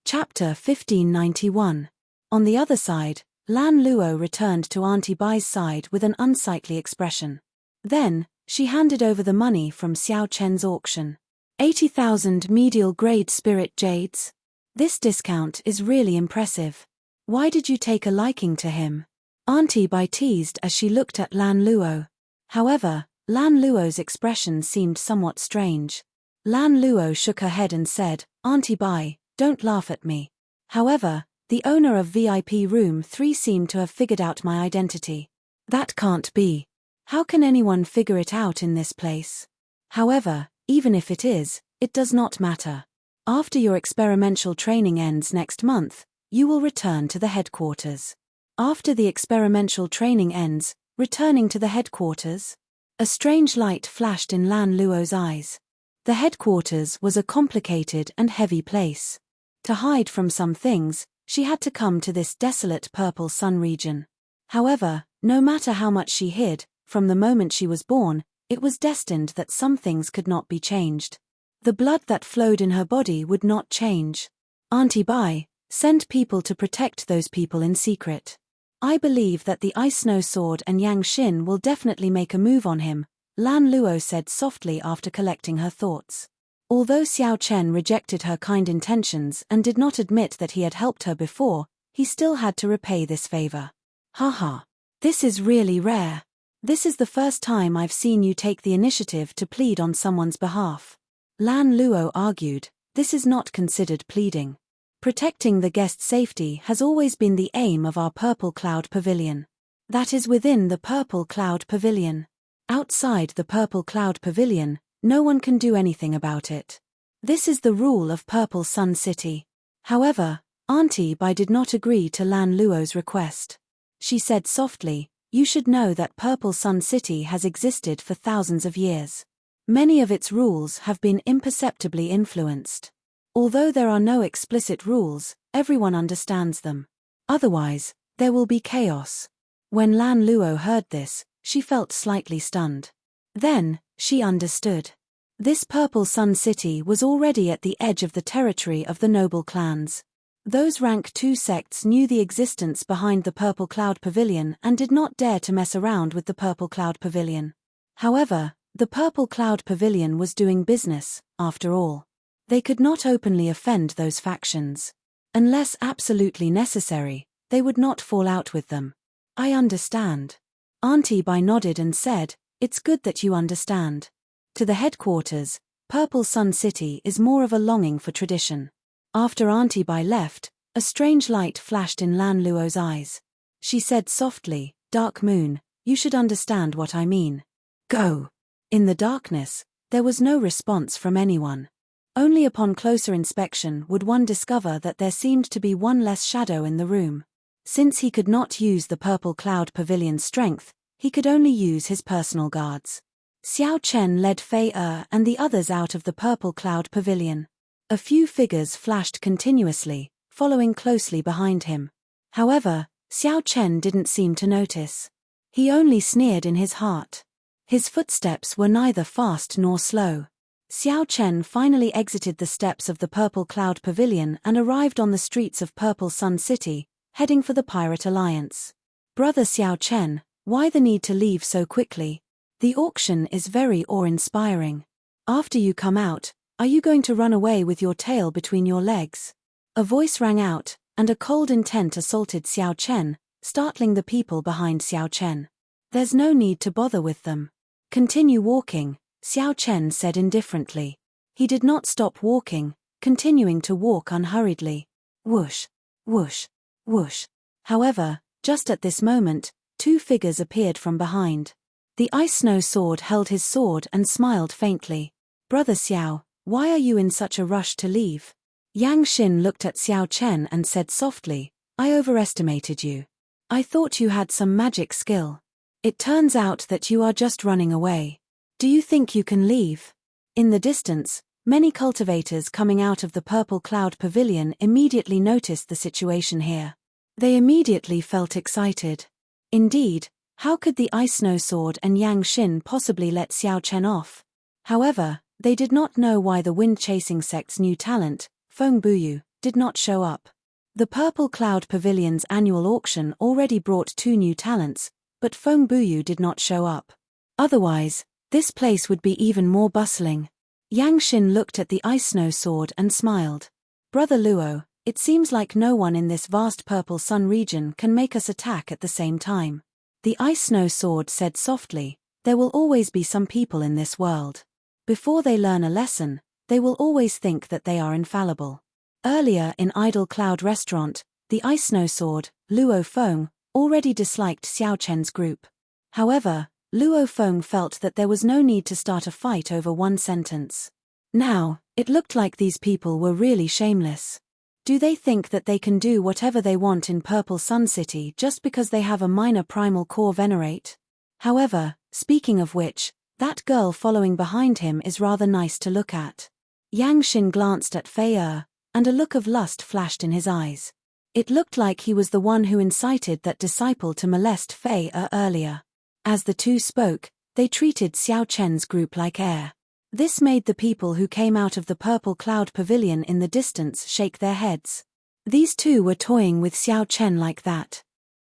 Chapter 1591. On the other side, Lan Luo returned to Auntie Bai's side with an unsightly expression. Then, she handed over the money from Xiao Chen's auction. 80,000 medial-grade spirit jades. This discount is really impressive. Why did you take a liking to him? Auntie Bai teased as she looked at Lan Luo. However, Lan Luo's expression seemed somewhat strange. Lan Luo shook her head and said, Auntie Bai, don't laugh at me. However, the owner of VIP room 3 seemed to have figured out my identity. That can't be. How can anyone figure it out in this place? However, even if it is, it does not matter. After your experimental training ends next month, you will return to the headquarters. After the experimental training ends, returning to the headquarters? A strange light flashed in Lan Luo's eyes. The headquarters was a complicated and heavy place. To hide from some things, she had to come to this desolate purple sun region. However, no matter how much she hid, from the moment she was born, it was destined that some things could not be changed. The blood that flowed in her body would not change. Auntie Bai, send people to protect those people in secret. I believe that the Ice Snow Sword and Yang Xin will definitely make a move on him, Lan Luo said softly after collecting her thoughts. Although Xiao Chen rejected her kind intentions and did not admit that he had helped her before, he still had to repay this favor. Haha. This is really rare. This is the first time I've seen you take the initiative to plead on someone's behalf. Lan Luo argued, this is not considered pleading. Protecting the guest's safety has always been the aim of our Purple Cloud Pavilion. That is within the Purple Cloud Pavilion. Outside the Purple Cloud Pavilion, no one can do anything about it. This is the rule of Purple Sun City. However, Auntie Bai did not agree to Lan Luo's request. She said softly, you should know that Purple Sun City has existed for thousands of years. Many of its rules have been imperceptibly influenced. Although there are no explicit rules, everyone understands them. Otherwise, there will be chaos. When Lan Luo heard this, she felt slightly stunned. Then, she understood. This Purple Sun City was already at the edge of the territory of the noble clans. Those rank 2 sects knew the existence behind the Purple Cloud Pavilion and did not dare to mess around with the Purple Cloud Pavilion. However, the Purple Cloud Pavilion was doing business, after all. They could not openly offend those factions. Unless absolutely necessary, they would not fall out with them. I understand. Auntie Bai nodded and said, "It's good that you understand." To the headquarters, Purple Sun City is more of a longing for tradition. After Auntie Bai left, a strange light flashed in Lan Luo's eyes. She said softly, "Dark Moon, you should understand what I mean. Go." In the darkness, there was no response from anyone. Only upon closer inspection would one discover that there seemed to be one less shadow in the room. Since he could not use the Purple Cloud Pavilion's strength, he could only use his personal guards. Xiao Chen led Fei and the others out of the Purple Cloud Pavilion. A few figures flashed continuously, following closely behind him. However, Xiao Chen didn't seem to notice. He only sneered in his heart. His footsteps were neither fast nor slow. Xiao Chen finally exited the steps of the Purple Cloud Pavilion and arrived on the streets of Purple Sun City, heading for the Pirate Alliance. "Brother Xiao Chen, why the need to leave so quickly? The auction is very awe-inspiring. After you come out, are you going to run away with your tail between your legs?" A voice rang out, and a cold intent assaulted Xiao Chen, startling the people behind Xiao Chen. "There's no need to bother with them. Continue walking," Xiao Chen said indifferently. He did not stop walking, continuing to walk unhurriedly. Whoosh, whoosh, whoosh. However, just at this moment, two figures appeared from behind. The Ice Snow Sword held his sword and smiled faintly. "Brother Xiao, why are you in such a rush to leave?" Yang Xin looked at Xiao Chen and said softly, "I overestimated you. I thought you had some magic skill. It turns out that you are just running away. Do you think you can leave?" In the distance, many cultivators coming out of the Purple Cloud Pavilion immediately noticed the situation here. They immediately felt excited. Indeed, how could the Ice Snow Sword and Yang Xin possibly let Xiao Chen off? However, they did not know why the wind-chasing sect's new talent, Feng Buyu, did not show up. The Purple Cloud Pavilion's annual auction already brought 2 new talents, but Feng Buyu did not show up. Otherwise, this place would be even more bustling. Yang Xin looked at the Ice Snow Sword and smiled. "Brother Luo, it seems like no one in this vast Purple Sun region can make us attack at the same time." The Ice Snow Sword said softly, "There will always be some people in this world. Before they learn a lesson, they will always think that they are infallible." Earlier in Idle Cloud Restaurant, the Ice Snow Sword, Luo Feng, already disliked Xiao Chen's group. However, Luo Feng felt that there was no need to start a fight over one sentence. Now, it looked like these people were really shameless. Do they think that they can do whatever they want in Purple Sun City just because they have a minor primal core venerate? However, speaking of which, that girl following behind him is rather nice to look at. Yang Xin glanced at Fei and a look of lust flashed in his eyes. It looked like he was the one who incited that disciple to molest Fei earlier. As the two spoke, they treated Xiao Chen's group like air. This made the people who came out of the Purple Cloud Pavilion in the distance shake their heads. These two were toying with Xiao Chen like that.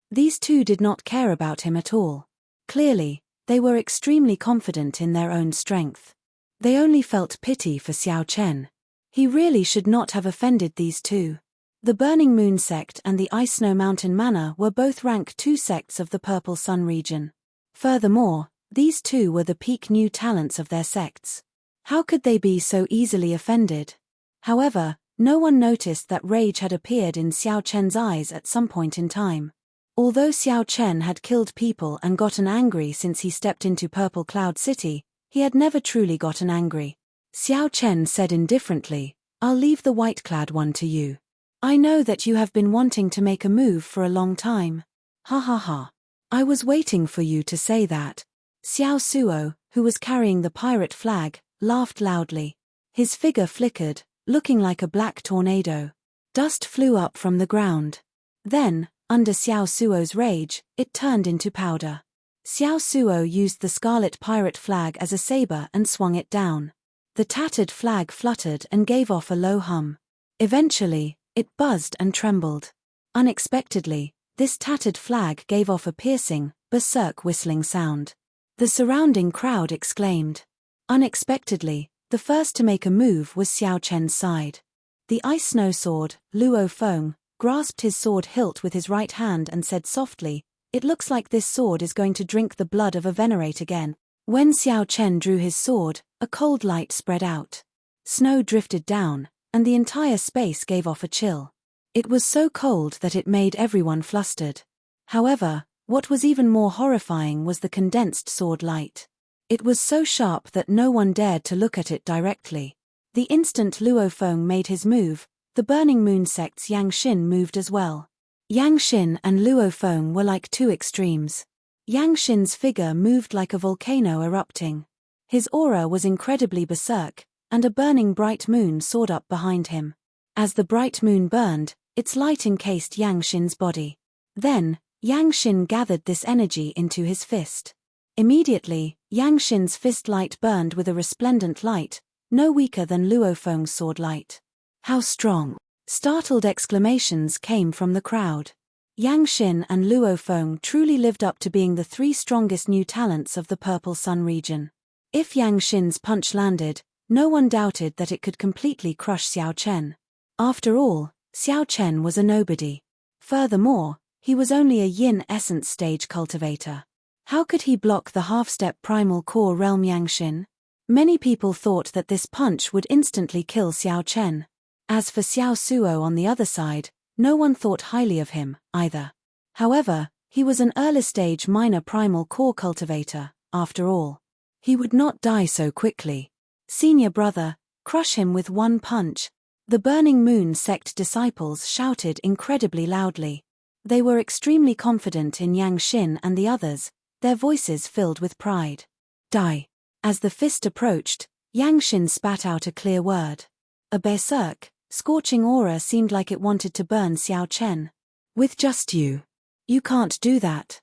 These two did not care about him at all. Clearly, they were extremely confident in their own strength. They only felt pity for Xiao Chen. He really should not have offended these two. The Burning Moon sect and the Ice Snow Mountain Manor were both rank 2 sects of the Purple Sun region. Furthermore, these two were the peak new talents of their sects. How could they be so easily offended? However, no one noticed that rage had appeared in Xiao Chen's eyes at some point in time. Although Xiao Chen had killed people and gotten angry since he stepped into Purple Cloud City, he had never truly gotten angry. Xiao Chen said indifferently, "I'll leave the white-clad one to you. I know that you have been wanting to make a move for a long time. Ha ha ha. I was waiting for you to say that." Xiao Suo, who was carrying the pirate flag, laughed loudly. His figure flickered, looking like a black tornado. Dust flew up from the ground. Then, under Xiao Suo's rage, it turned into powder. Xiao Suo used the scarlet pirate flag as a saber and swung it down. The tattered flag fluttered and gave off a low hum. Eventually, it buzzed and trembled. Unexpectedly, this tattered flag gave off a piercing, berserk whistling sound. The surrounding crowd exclaimed. Unexpectedly, the first to make a move was Xiao Chen's side. The Ice Snow Sword, Luo Feng, grasped his sword hilt with his right hand and said softly, It looks like this sword is going to drink the blood of a venerate again. When Xiao Chen drew his sword, a cold light spread out. Snow drifted down, and the entire space gave off a chill. It was so cold that it made everyone flustered. However, what was even more horrifying was the condensed sword light. It was so sharp that no one dared to look at it directly. The instant Luo Feng made his move, the Burning Moon sect's Yang Xin moved as well. Yang Xin and Luo Feng were like two extremes. Yang Xin's figure moved like a volcano erupting. His aura was incredibly berserk, and a burning bright moon soared up behind him. As the bright moon burned, its light encased Yang Xin's body. Then, Yang Xin gathered this energy into his fist. Immediately, Yang Xin's fist light burned with a resplendent light, no weaker than Luo Feng's sword light. How strong! Startled exclamations came from the crowd. Yang Xin and Luo Feng truly lived up to being the three strongest new talents of the Purple Sun region. If Yang Xin's punch landed, no one doubted that it could completely crush Xiao Chen. After all, Xiao Chen was a nobody. Furthermore, he was only a yin essence stage cultivator. How could he block the half-step primal core realm Yang Xin? Many people thought that this punch would instantly kill Xiao Chen. As for Xiao Suo on the other side, no one thought highly of him, either. However, he was an early-stage minor primal core cultivator, after all. He would not die so quickly. Senior brother, crush him with one punch. The Burning Moon sect disciples shouted incredibly loudly. They were extremely confident in Yang Xin and the others, their voices filled with pride. Die. As the fist approached, Yang Xin spat out a clear word. A berserk, scorching aura seemed like it wanted to burn Xiao Chen. With just you. You can't do that.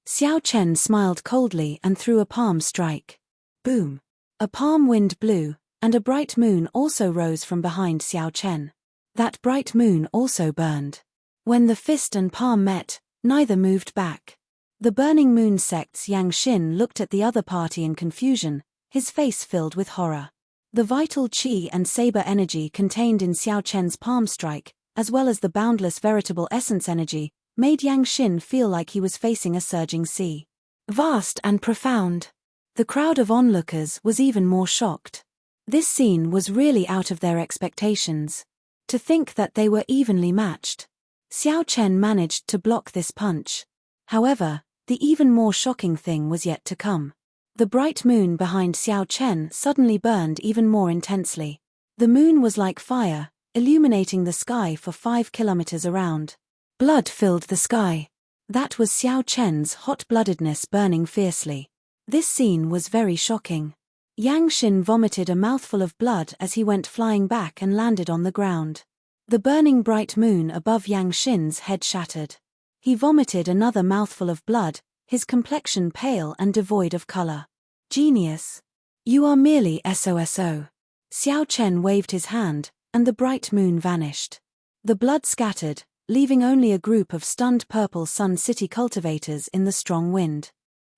Xiao Chen smiled coldly and threw a palm strike. Boom. A palm wind blew, and a bright moon also rose from behind Xiao Chen. That bright moon also burned. When the fist and palm met, neither moved back. The Burning Moon sect's Yang Xin looked at the other party in confusion, his face filled with horror. The vital qi and saber energy contained in Xiao Chen's palm strike, as well as the boundless veritable essence energy, made Yang Xin feel like he was facing a surging sea. Vast and profound. The crowd of onlookers was even more shocked. This scene was really out of their expectations. To think that they were evenly matched. Xiao Chen managed to block this punch. However, the even more shocking thing was yet to come. The bright moon behind Xiao Chen suddenly burned even more intensely. The moon was like fire, illuminating the sky for 5 kilometers around. Blood filled the sky. That was Xiao Chen's hot-bloodedness burning fiercely. This scene was very shocking. Yang Xin vomited a mouthful of blood as he went flying back and landed on the ground. The burning bright moon above Yang Xin's head shattered. He vomited another mouthful of blood, his complexion pale and devoid of color. Genius. You are merely SOSO. Xiao Chen waved his hand, and the bright moon vanished. The blood scattered, leaving only a group of stunned Purple Sun City cultivators in the strong wind.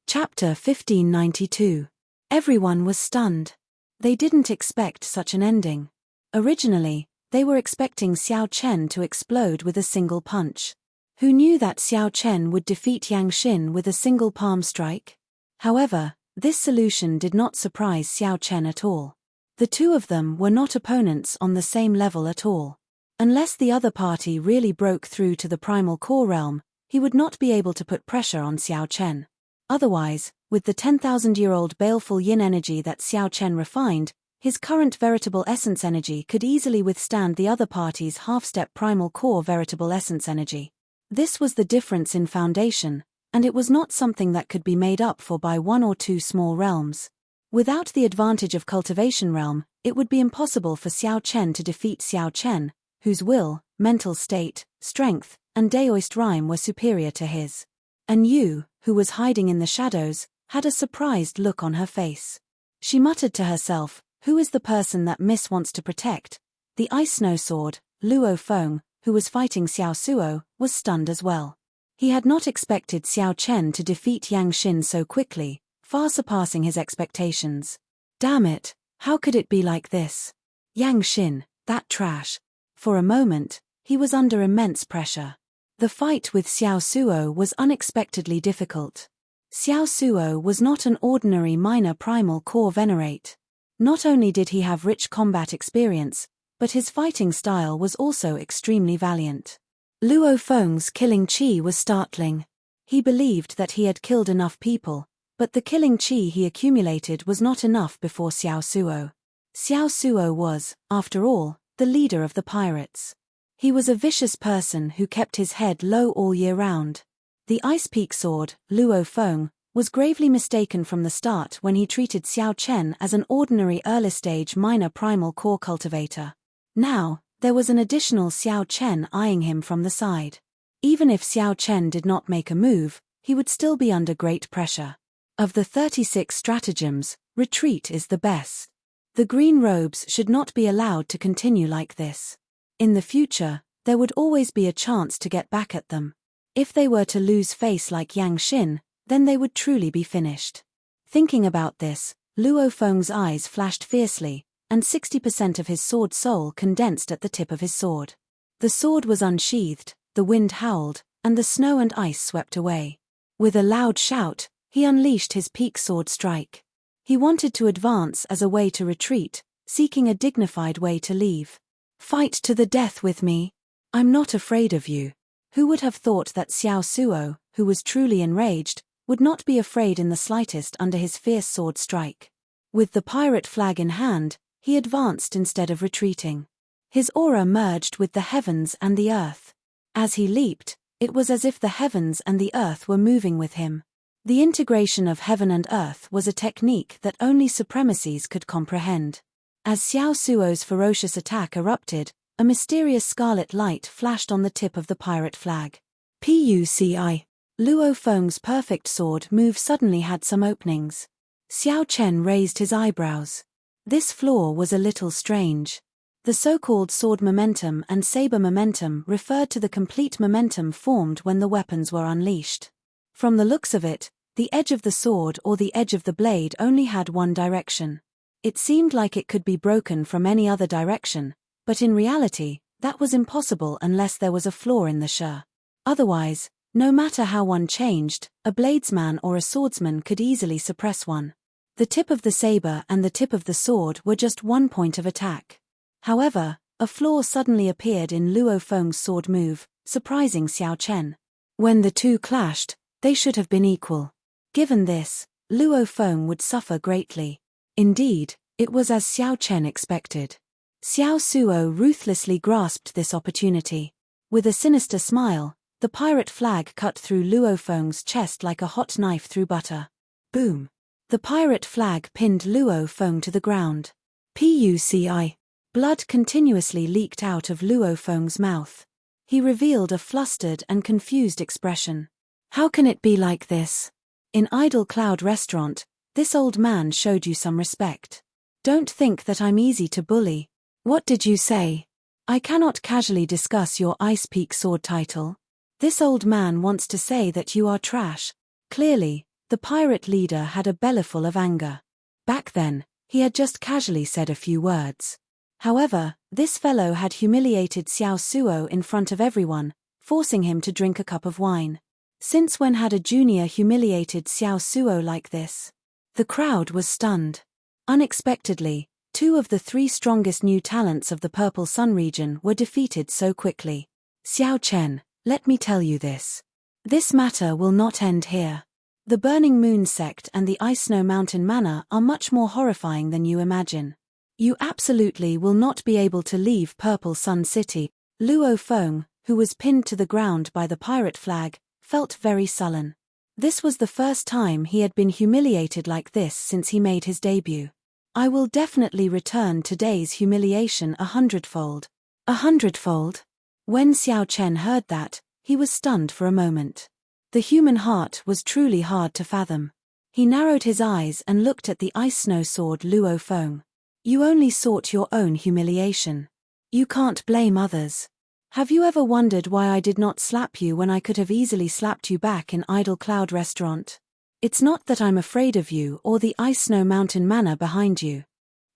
Chapter 1592. Everyone was stunned. They didn't expect such an ending. Originally, they were expecting Xiao Chen to explode with a single punch. Who knew that Xiao Chen would defeat Yang Xin with a single palm strike? However, this solution did not surprise Xiao Chen at all. The two of them were not opponents on the same level at all. Unless the other party really broke through to the primal core realm, he would not be able to put pressure on Xiao Chen. Otherwise, with the 10,000-year-old baleful yin energy that Xiao Chen refined, his current veritable essence energy could easily withstand the other party's half-step primal core veritable essence energy. This was the difference in foundation, and it was not something that could be made up for by one or two small realms. Without the advantage of cultivation realm, it would be impossible for Xiao Chen to defeat Xiao Chen, whose will, mental state, strength, and Daoist rhyme were superior to his. And Yu, who was hiding in the shadows, had a surprised look on her face. She muttered to herself, "Who is the person that Miss wants to protect?" The Ice Snow Sword, Luo Feng, who was fighting Xiao Suo, was stunned as well. He had not expected Xiao Chen to defeat Yang Xin so quickly, far surpassing his expectations. Damn it, how could it be like this? Yang Xin, that trash. For a moment, he was under immense pressure. The fight with Xiao Suo was unexpectedly difficult. Xiao Suo was not an ordinary minor primal core venerate. Not only did he have rich combat experience, but his fighting style was also extremely valiant. Luo Feng's killing chi was startling. He believed that he had killed enough people, but the killing chi he accumulated was not enough before Xiao Suo. Xiao Suo was, after all, the leader of the pirates. He was a vicious person who kept his head low all year round. The Ice Peak sword, Luo Feng, was gravely mistaken from the start when he treated Xiao Chen as an ordinary early-stage minor primal core cultivator. Now, there was an additional Xiao Chen eyeing him from the side. Even if Xiao Chen did not make a move, he would still be under great pressure. Of the 36 stratagems, retreat is the best. The green robes should not be allowed to continue like this. In the future, there would always be a chance to get back at them. If they were to lose face like Yang Xin, then they would truly be finished. Thinking about this, Luo Feng's eyes flashed fiercely, and 60% of his sword soul condensed at the tip of his sword. The sword was unsheathed, the wind howled, and the snow and ice swept away. With a loud shout, he unleashed his peak sword strike. He wanted to advance as a way to retreat, seeking a dignified way to leave. Fight to the death with me. I'm not afraid of you. Who would have thought that Xiao Suo, who was truly enraged, would not be afraid in the slightest under his fierce sword strike? With the pirate flag in hand, he advanced instead of retreating. His aura merged with the heavens and the earth. As he leaped, it was as if the heavens and the earth were moving with him. The integration of heaven and earth was a technique that only supremacies could comprehend. As Xiao Suo's ferocious attack erupted, a mysterious scarlet light flashed on the tip of the pirate flag. Puci. Luo Feng's perfect sword move suddenly had some openings. Xiao Chen raised his eyebrows. This flaw was a little strange. The so-called sword momentum and saber momentum referred to the complete momentum formed when the weapons were unleashed. From the looks of it, the edge of the sword or the edge of the blade only had one direction. It seemed like it could be broken from any other direction, but in reality, that was impossible unless there was a flaw in the shi. Otherwise, no matter how one changed, a bladesman or a swordsman could easily suppress one. The tip of the saber and the tip of the sword were just one point of attack. However, a flaw suddenly appeared in Luo Feng's sword move, surprising Xiao Chen. When the two clashed, they should have been equal. Given this, Luo Feng would suffer greatly. Indeed, it was as Xiao Chen expected. Xiao Suo ruthlessly grasped this opportunity. With a sinister smile, the pirate flag cut through Luo Feng's chest like a hot knife through butter. Boom! The pirate flag pinned Luo Feng to the ground. Puci. Blood continuously leaked out of Luo Feng's mouth. He revealed a flustered and confused expression. How can it be like this? In Idle Cloud Restaurant, this old man showed you some respect. Don't think that I'm easy to bully. What did you say? I cannot casually discuss your Ice Peak sword title. This old man wants to say that you are trash. Clearly, the pirate leader had a bellyful of anger. Back then, he had just casually said a few words. However, this fellow had humiliated Xiao Suo in front of everyone, forcing him to drink a cup of wine. Since when had a junior humiliated Xiao Suo like this? The crowd was stunned. Unexpectedly, 2 of the 3 strongest new talents of the Purple Sun region were defeated so quickly. Xiao Chen, let me tell you this. This matter will not end here. The Burning Moon sect and the Ice Snow Mountain Manor are much more horrifying than you imagine. You absolutely will not be able to leave Purple Sun City. Luo Feng, who was pinned to the ground by the pirate flag, felt very sullen. This was the first time he had been humiliated like this since he made his debut. I will definitely return today's humiliation 100-fold. 100-fold? When Xiao Chen heard that, he was stunned for a moment. The human heart was truly hard to fathom. He narrowed his eyes and looked at the ice snow sword Luo Feng. You only sought your own humiliation. You can't blame others. Have you ever wondered why I did not slap you when I could have easily slapped you back in Idle Cloud Restaurant? It's not that I'm afraid of you or the Ice Snow Mountain Manor behind you.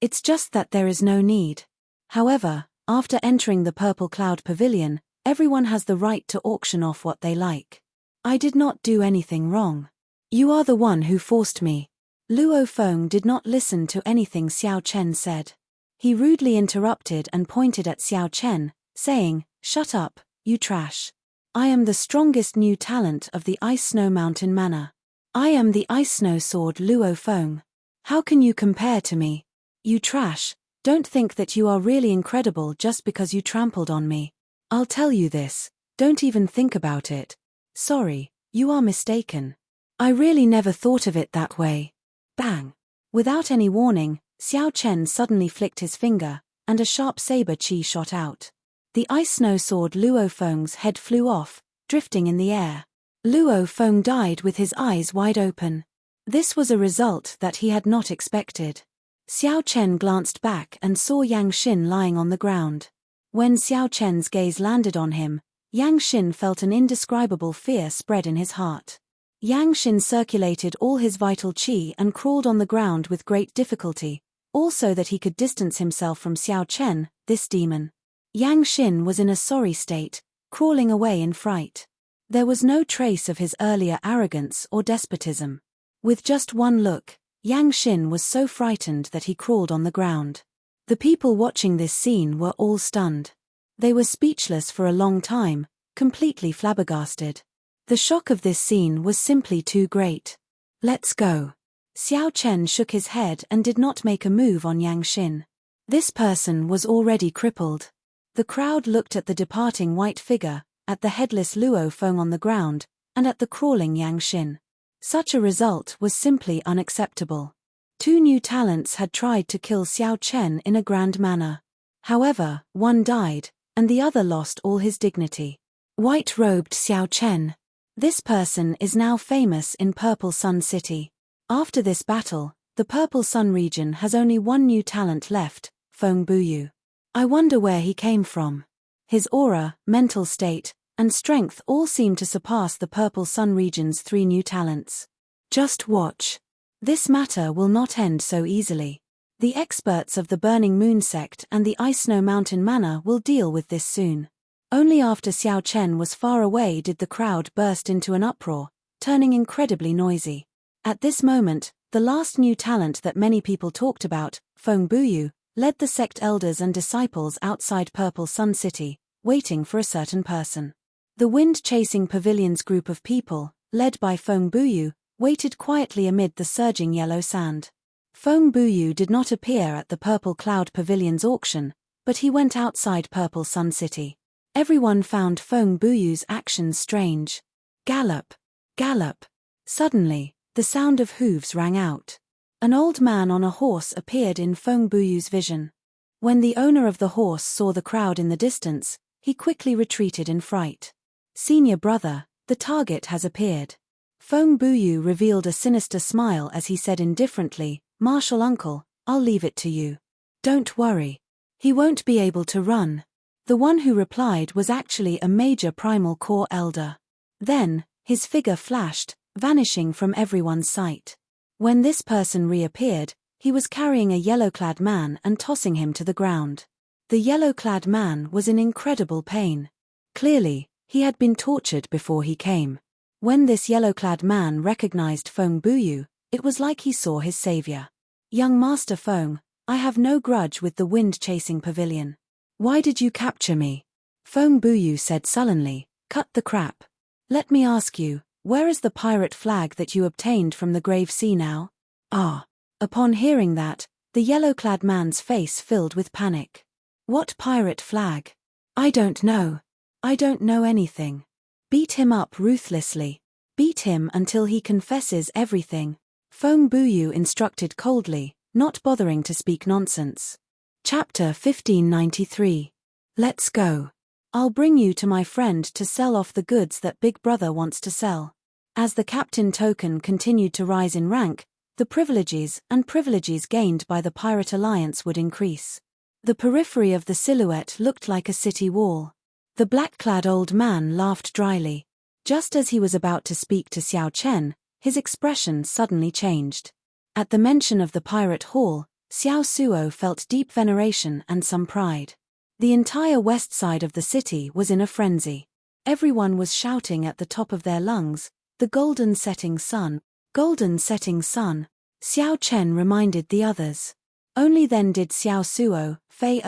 It's just that there is no need. However, after entering the Purple Cloud Pavilion, Everyone has the right to auction off what they like. I did not do anything wrong. You are the one who forced me. Luo Feng did not listen to anything Xiao Chen said. He rudely interrupted and pointed at Xiao Chen, saying, "Shut up, you trash. I am the strongest new talent of the Ice Snow Mountain Manor. I am the Ice Snow Sword Luo Feng. How can you compare to me? You trash, don't think that you are really incredible just because you trampled on me. I'll tell you this, don't even think about it. Sorry, you are mistaken. I really never thought of it that way." Bang! Without any warning, Xiao Chen suddenly flicked his finger, and a sharp saber chi shot out. The Ice Snow Sword Luo Feng's head flew off, drifting in the air. Luo Feng died with his eyes wide open. This was a result that he had not expected. Xiao Chen glanced back and saw Yang Xin lying on the ground. When Xiao Chen's gaze landed on him, Yang Xin felt an indescribable fear spread in his heart. Yang Xin circulated all his vital qi and crawled on the ground with great difficulty, also that he could distance himself from Xiao Chen, this demon. Yang Xin was in a sorry state, crawling away in fright. There was no trace of his earlier arrogance or despotism. With just one look, Yang Xin was so frightened that he crawled on the ground. The people watching this scene were all stunned. They were speechless for a long time, completely flabbergasted. The shock of this scene was simply too great. "Let's go." Xiao Chen shook his head and did not make a move on Yang Xin. This person was already crippled. The crowd looked at the departing white figure, at the headless Luo Feng on the ground, and at the crawling Yang Xin. Such a result was simply unacceptable. Two new talents had tried to kill Xiao Chen in a grand manner. However, one died, and the other lost all his dignity. White-robed Xiao Chen. This person is now famous in Purple Sun City. After this battle, the Purple Sun region has only one new talent left, Feng Buyu. I wonder where he came from. His aura, mental state, and strength all seem to surpass the Purple Sun region's 3 new talents. Just watch. This matter will not end so easily. The experts of the Burning Moon sect and the Ice Snow Mountain Manor will deal with this soon. Only after Xiao Chen was far away did the crowd burst into an uproar, turning incredibly noisy. At this moment, the last new talent that many people talked about, Feng Buyu, led the sect elders and disciples outside Purple Sun City, waiting for a certain person. The wind-chasing pavilion's group of people, led by Feng Buyu, waited quietly amid the surging yellow sand. Feng Buyu did not appear at the Purple Cloud Pavilion's auction, but he went outside Purple Sun City. Everyone found Feng Buyu's actions strange. Gallop! Gallop! Suddenly, the sound of hooves rang out. An old man on a horse appeared in Feng Buyu's vision. When the owner of the horse saw the crowd in the distance, he quickly retreated in fright. "Senior brother, the target has appeared." Feng Buyu revealed a sinister smile as he said indifferently, "Martial uncle, I'll leave it to you. Don't worry. He won't be able to run." The one who replied was actually a major primal core elder. Then, his figure flashed, vanishing from everyone's sight. When this person reappeared, he was carrying a yellow-clad man and tossing him to the ground. The yellow-clad man was in incredible pain. Clearly, he had been tortured before he came. When this yellow-clad man recognized Feng Buyu, it was like he saw his savior. "Young Master Feng, I have no grudge with the wind-chasing pavilion. Why did you capture me?" Feng Buyu said sullenly, "Cut the crap. Let me ask you, where is the pirate flag that you obtained from the Grave Sea now?" "Ah." Upon hearing that, the yellow-clad man's face filled with panic. "What pirate flag? I don't know. I don't know anything." "Beat him up ruthlessly. Beat him until he confesses everything," Feng Buyu instructed coldly, not bothering to speak nonsense. Chapter 1593. Let's go. I'll bring you to my friend to sell off the goods that Big Brother wants to sell. As the captain token continued to rise in rank, the privileges gained by the Pirate Alliance would increase. The periphery of the silhouette looked like a city wall. The black-clad old man laughed dryly. Just as he was about to speak to Xiao Chen, his expression suddenly changed. At the mention of the pirate hall, Xiao Suo felt deep veneration and some pride. The entire west side of the city was in a frenzy. Everyone was shouting at the top of their lungs, "The golden setting sun! Golden setting sun!" Xiao Chen reminded the others. Only then did Xiao Suo, Fei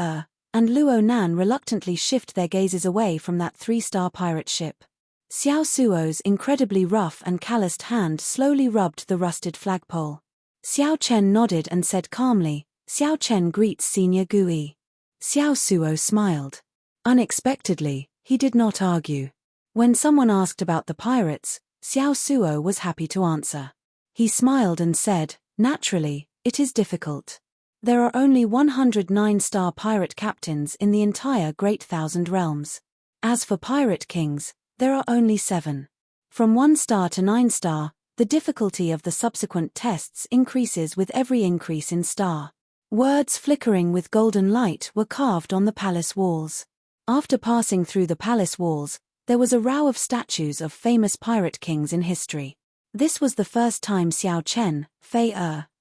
and Luo Nan reluctantly shift their gazes away from that 3-star pirate ship. Xiao Suo's incredibly rough and calloused hand slowly rubbed the rusted flagpole. Xiao Chen nodded and said calmly, "Xiao Chen greets Senior Gui." Xiao Suo smiled. Unexpectedly, he did not argue. When someone asked about the pirates, Xiao Suo was happy to answer. He smiled and said, "Naturally, it is difficult. There are only 109-star pirate captains in the entire Great Thousand Realms. As for pirate kings, there are only 7. From 1-star to 9-star, the difficulty of the subsequent tests increases with every increase in star." Words flickering with golden light were carved on the palace walls. After passing through the palace walls, there was a row of statues of famous pirate kings in history. This was the first time Xiao Chen, Fei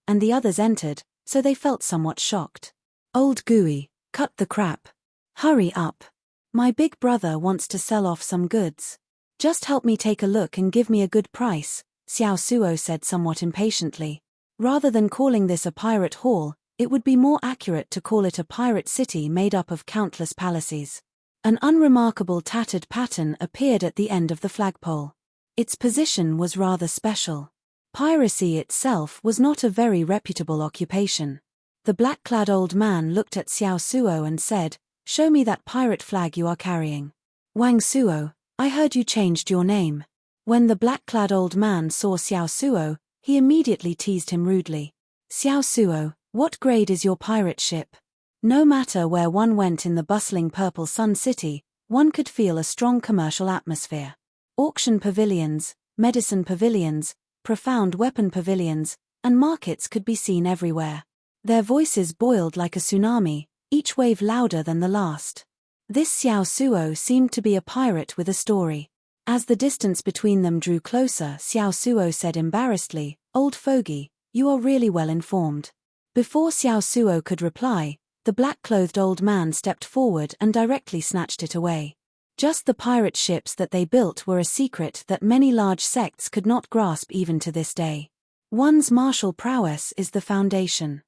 and the others entered, so they felt somewhat shocked. "Old Gui, cut the crap. Hurry up. My big brother wants to sell off some goods. Just help me take a look and give me a good price," Xiao Suo said somewhat impatiently. Rather than calling this a pirate hall, it would be more accurate to call it a pirate city made up of countless palaces. An unremarkable tattered pattern appeared at the end of the flagpole. Its position was rather special. Piracy itself was not a very reputable occupation. The black-clad old man looked at Xiao Suo and said, "Show me that pirate flag you are carrying." "Wang Suo, I heard you changed your name." When the black-clad old man saw Xiao Suo, he immediately teased him rudely. "Xiao Suo, what grade is your pirate ship?" No matter where one went in the bustling Purple Sun City, one could feel a strong commercial atmosphere. Auction pavilions, medicine pavilions, profound weapon pavilions, and markets could be seen everywhere. Their voices boiled like a tsunami, each wave louder than the last. This Xiao Suo seemed to be a pirate with a story. As the distance between them drew closer, Xiao Suo said embarrassedly, "Old fogey, you are really well informed." Before Xiao Suo could reply, the black-clothed old man stepped forward and directly snatched it away. Just the pirate ships that they built were a secret that many large sects could not grasp even to this day. One's martial prowess is the foundation.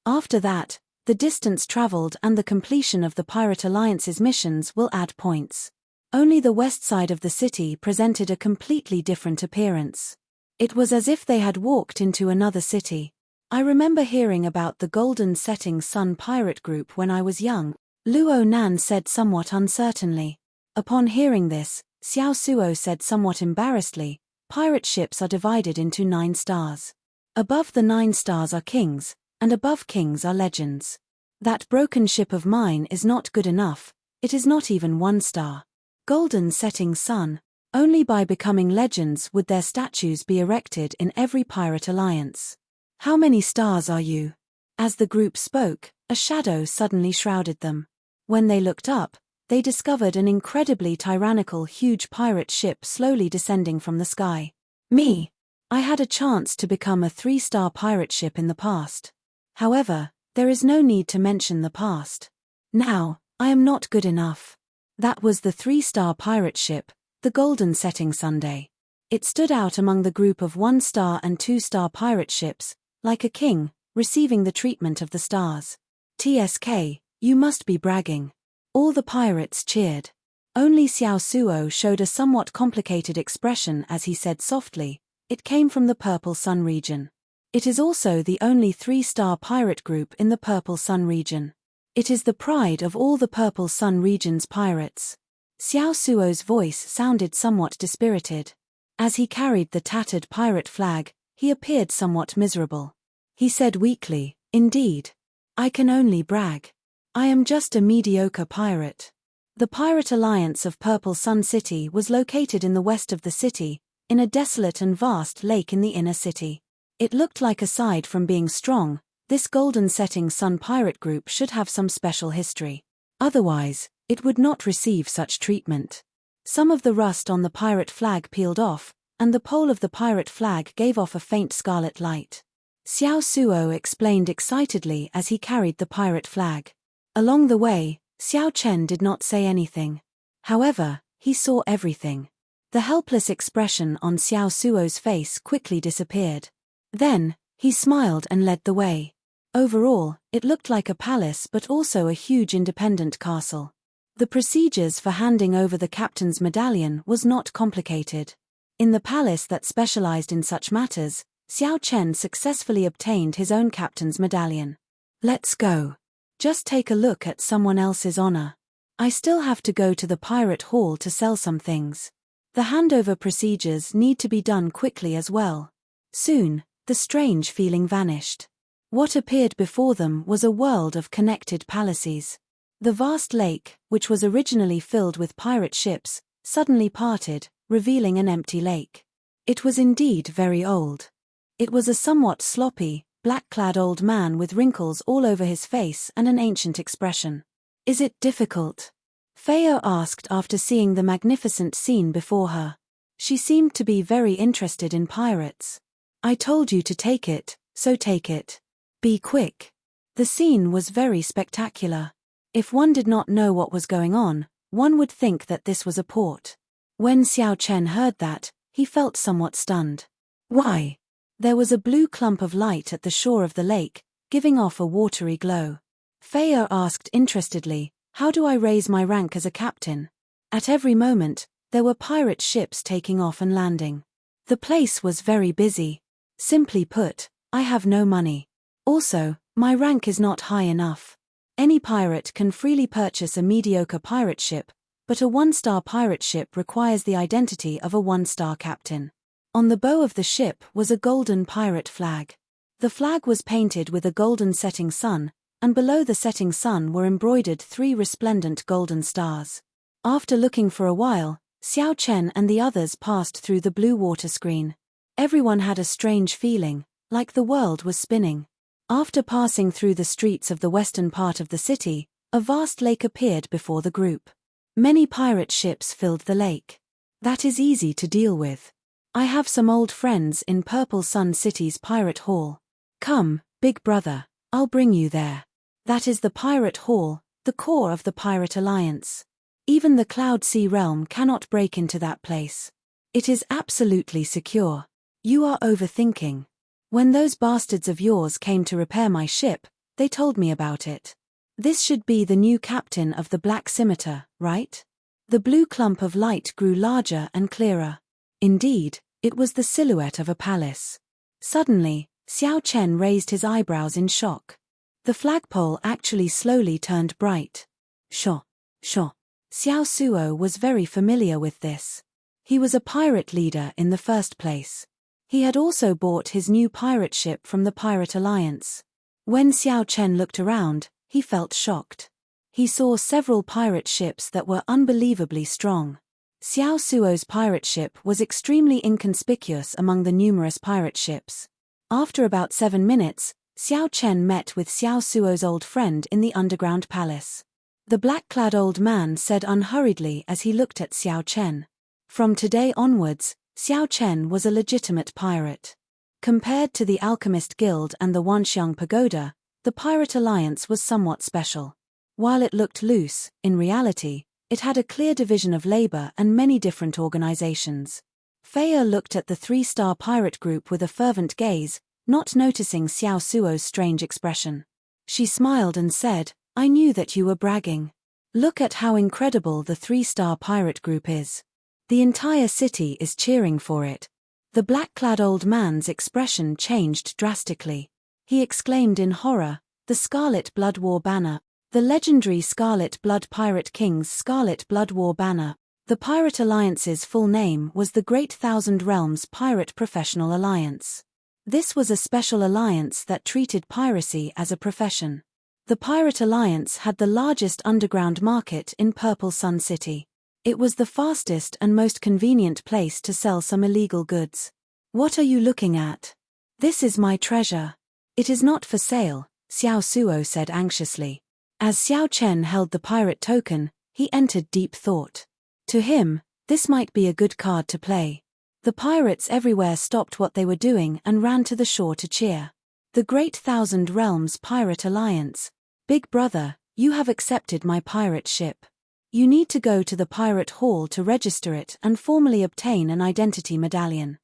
After that, the distance traveled and the completion of the Pirate Alliance's missions will add points. Only the west side of the city presented a completely different appearance. It was as if they had walked into another city. "I remember hearing about the Golden Setting Sun pirate group when I was young," Luo Nan said somewhat uncertainly. Upon hearing this, Xiao Suo said somewhat embarrassedly, "Pirate ships are divided into 9 stars. Above the 9 stars are kings, and above kings are legends. That broken ship of mine is not good enough, it is not even 1 star. Golden Setting Sun, only by becoming legends would their statues be erected in every pirate alliance. How many stars are you?" As the group spoke, a shadow suddenly shrouded them. When they looked up, they discovered an incredibly tyrannical huge pirate ship slowly descending from the sky. "Me! I had a chance to become a 3-star pirate ship in the past. However, there is no need to mention the past. Now, I am not good enough." That was the 3-star pirate ship, the Golden Setting Sunday. It stood out among the group of 1-star and 2-star pirate ships, like a king, receiving the treatment of the stars. "TSK, you must be bragging." All the pirates cheered. Only Xiao Suo showed a somewhat complicated expression as he said softly, "It came from the Purple Sun region. It is also the only 3-star pirate group in the Purple Sun region. It is the pride of all the Purple Sun region's pirates." Xiao Suo's voice sounded somewhat dispirited. As he carried the tattered pirate flag, he appeared somewhat miserable. He said weakly, "Indeed. I can only brag. I am just a mediocre pirate." The Pirate Alliance of Purple Sun City was located in the west of the city, in a desolate and vast lake in the inner city. It looked like aside from being strong, this Golden Setting Sun pirate group should have some special history. Otherwise, it would not receive such treatment. Some of the rust on the pirate flag peeled off, and the pole of the pirate flag gave off a faint scarlet light. Xiao Suo explained excitedly as he carried the pirate flag. Along the way, Xiao Chen did not say anything. However, he saw everything. The helpless expression on Xiao Suo's face quickly disappeared. Then, he smiled and led the way. Overall, it looked like a palace but also a huge independent castle. The procedures for handing over the captain's medallion was not complicated. In the palace that specialized in such matters, Xiao Chen successfully obtained his own captain's medallion. Let's go. Just take a look at someone else's honor. I still have to go to the pirate hall to sell some things. The handover procedures need to be done quickly as well. Soon, the strange feeling vanished. What appeared before them was a world of connected palaces. The vast lake, which was originally filled with pirate ships, suddenly parted, revealing an empty lake. It was indeed very old. It was a somewhat sloppy, black-clad old man with wrinkles all over his face and an ancient expression. Is it difficult? Feo asked after seeing the magnificent scene before her. She seemed to be very interested in pirates. I told you to take it, so take it. Be quick. The scene was very spectacular. If one did not know what was going on, one would think that this was a port. When Xiao Chen heard that, he felt somewhat stunned. Why? There was a blue clump of light at the shore of the lake, giving off a watery glow. Feo asked interestedly, how do I raise my rank as a captain? At every moment, there were pirate ships taking off and landing. The place was very busy. Simply put, I have no money. Also, my rank is not high enough. Any pirate can freely purchase a mediocre pirate ship, but a one-star pirate ship requires the identity of a one-star captain. On the bow of the ship was a golden pirate flag. The flag was painted with a golden setting sun, and below the setting sun were embroidered 3 resplendent golden stars. After looking for a while, Xiao Chen and the others passed through the blue water screen. Everyone had a strange feeling, like the world was spinning. After passing through the streets of the western part of the city, a vast lake appeared before the group. Many pirate ships filled the lake. That is easy to deal with. I have some old friends in Purple Sun City's pirate hall. Come, big brother, I'll bring you there. That is the pirate hall, the core of the pirate alliance. Even the Cloud Sea realm cannot break into that place. It is absolutely secure. You are overthinking. When those bastards of yours came to repair my ship, they told me about it. This should be the new captain of the Black Scimitar, right? The blue clump of light grew larger and clearer. Indeed, it was the silhouette of a palace. Suddenly, Xiao Chen raised his eyebrows in shock. The flagpole actually slowly turned bright. Xiao Xiao Suo was very familiar with this. He was a pirate leader in the first place. He had also bought his new pirate ship from the Pirate Alliance. When Xiao Chen looked around, he felt shocked. He saw several pirate ships that were unbelievably strong. Xiao Suo's pirate ship was extremely inconspicuous among the numerous pirate ships. After about 7 minutes, Xiao Chen met with Xiao Suo's old friend in the underground palace. The black-clad old man said unhurriedly as he looked at Xiao Chen. From today onwards, Xiao Chen was a legitimate pirate. Compared to the Alchemist Guild and the Wanxiang Pagoda, the Pirate Alliance was somewhat special. While it looked loose, in reality, it had a clear division of labor and many different organizations. Feo looked at the 3-star pirate group with a fervent gaze, not noticing Xiao Suo's strange expression. She smiled and said, I knew that you were bragging. Look at how incredible the 3-star pirate group is. The entire city is cheering for it. The black-clad old man's expression changed drastically. He exclaimed in horror, the Scarlet Blood War banner, the legendary Scarlet Blood Pirate King's Scarlet Blood War banner. The Pirate Alliance's full name was the Great Thousand Realms Pirate Professional Alliance. This was a special alliance that treated piracy as a profession. The Pirate Alliance had the largest underground market in Purple Sun City. It was the fastest and most convenient place to sell some illegal goods. What are you looking at? This is my treasure. It is not for sale, Xiao Suo said anxiously. As Xiao Chen held the pirate token, he entered deep thought. To him, this might be a good card to play. The pirates everywhere stopped what they were doing and ran to the shore to cheer. The Great Thousand Realms Pirate Alliance. Big brother, You have accepted my pirate ship. You need to go to the pirate hall to register it and formally obtain an identity medallion.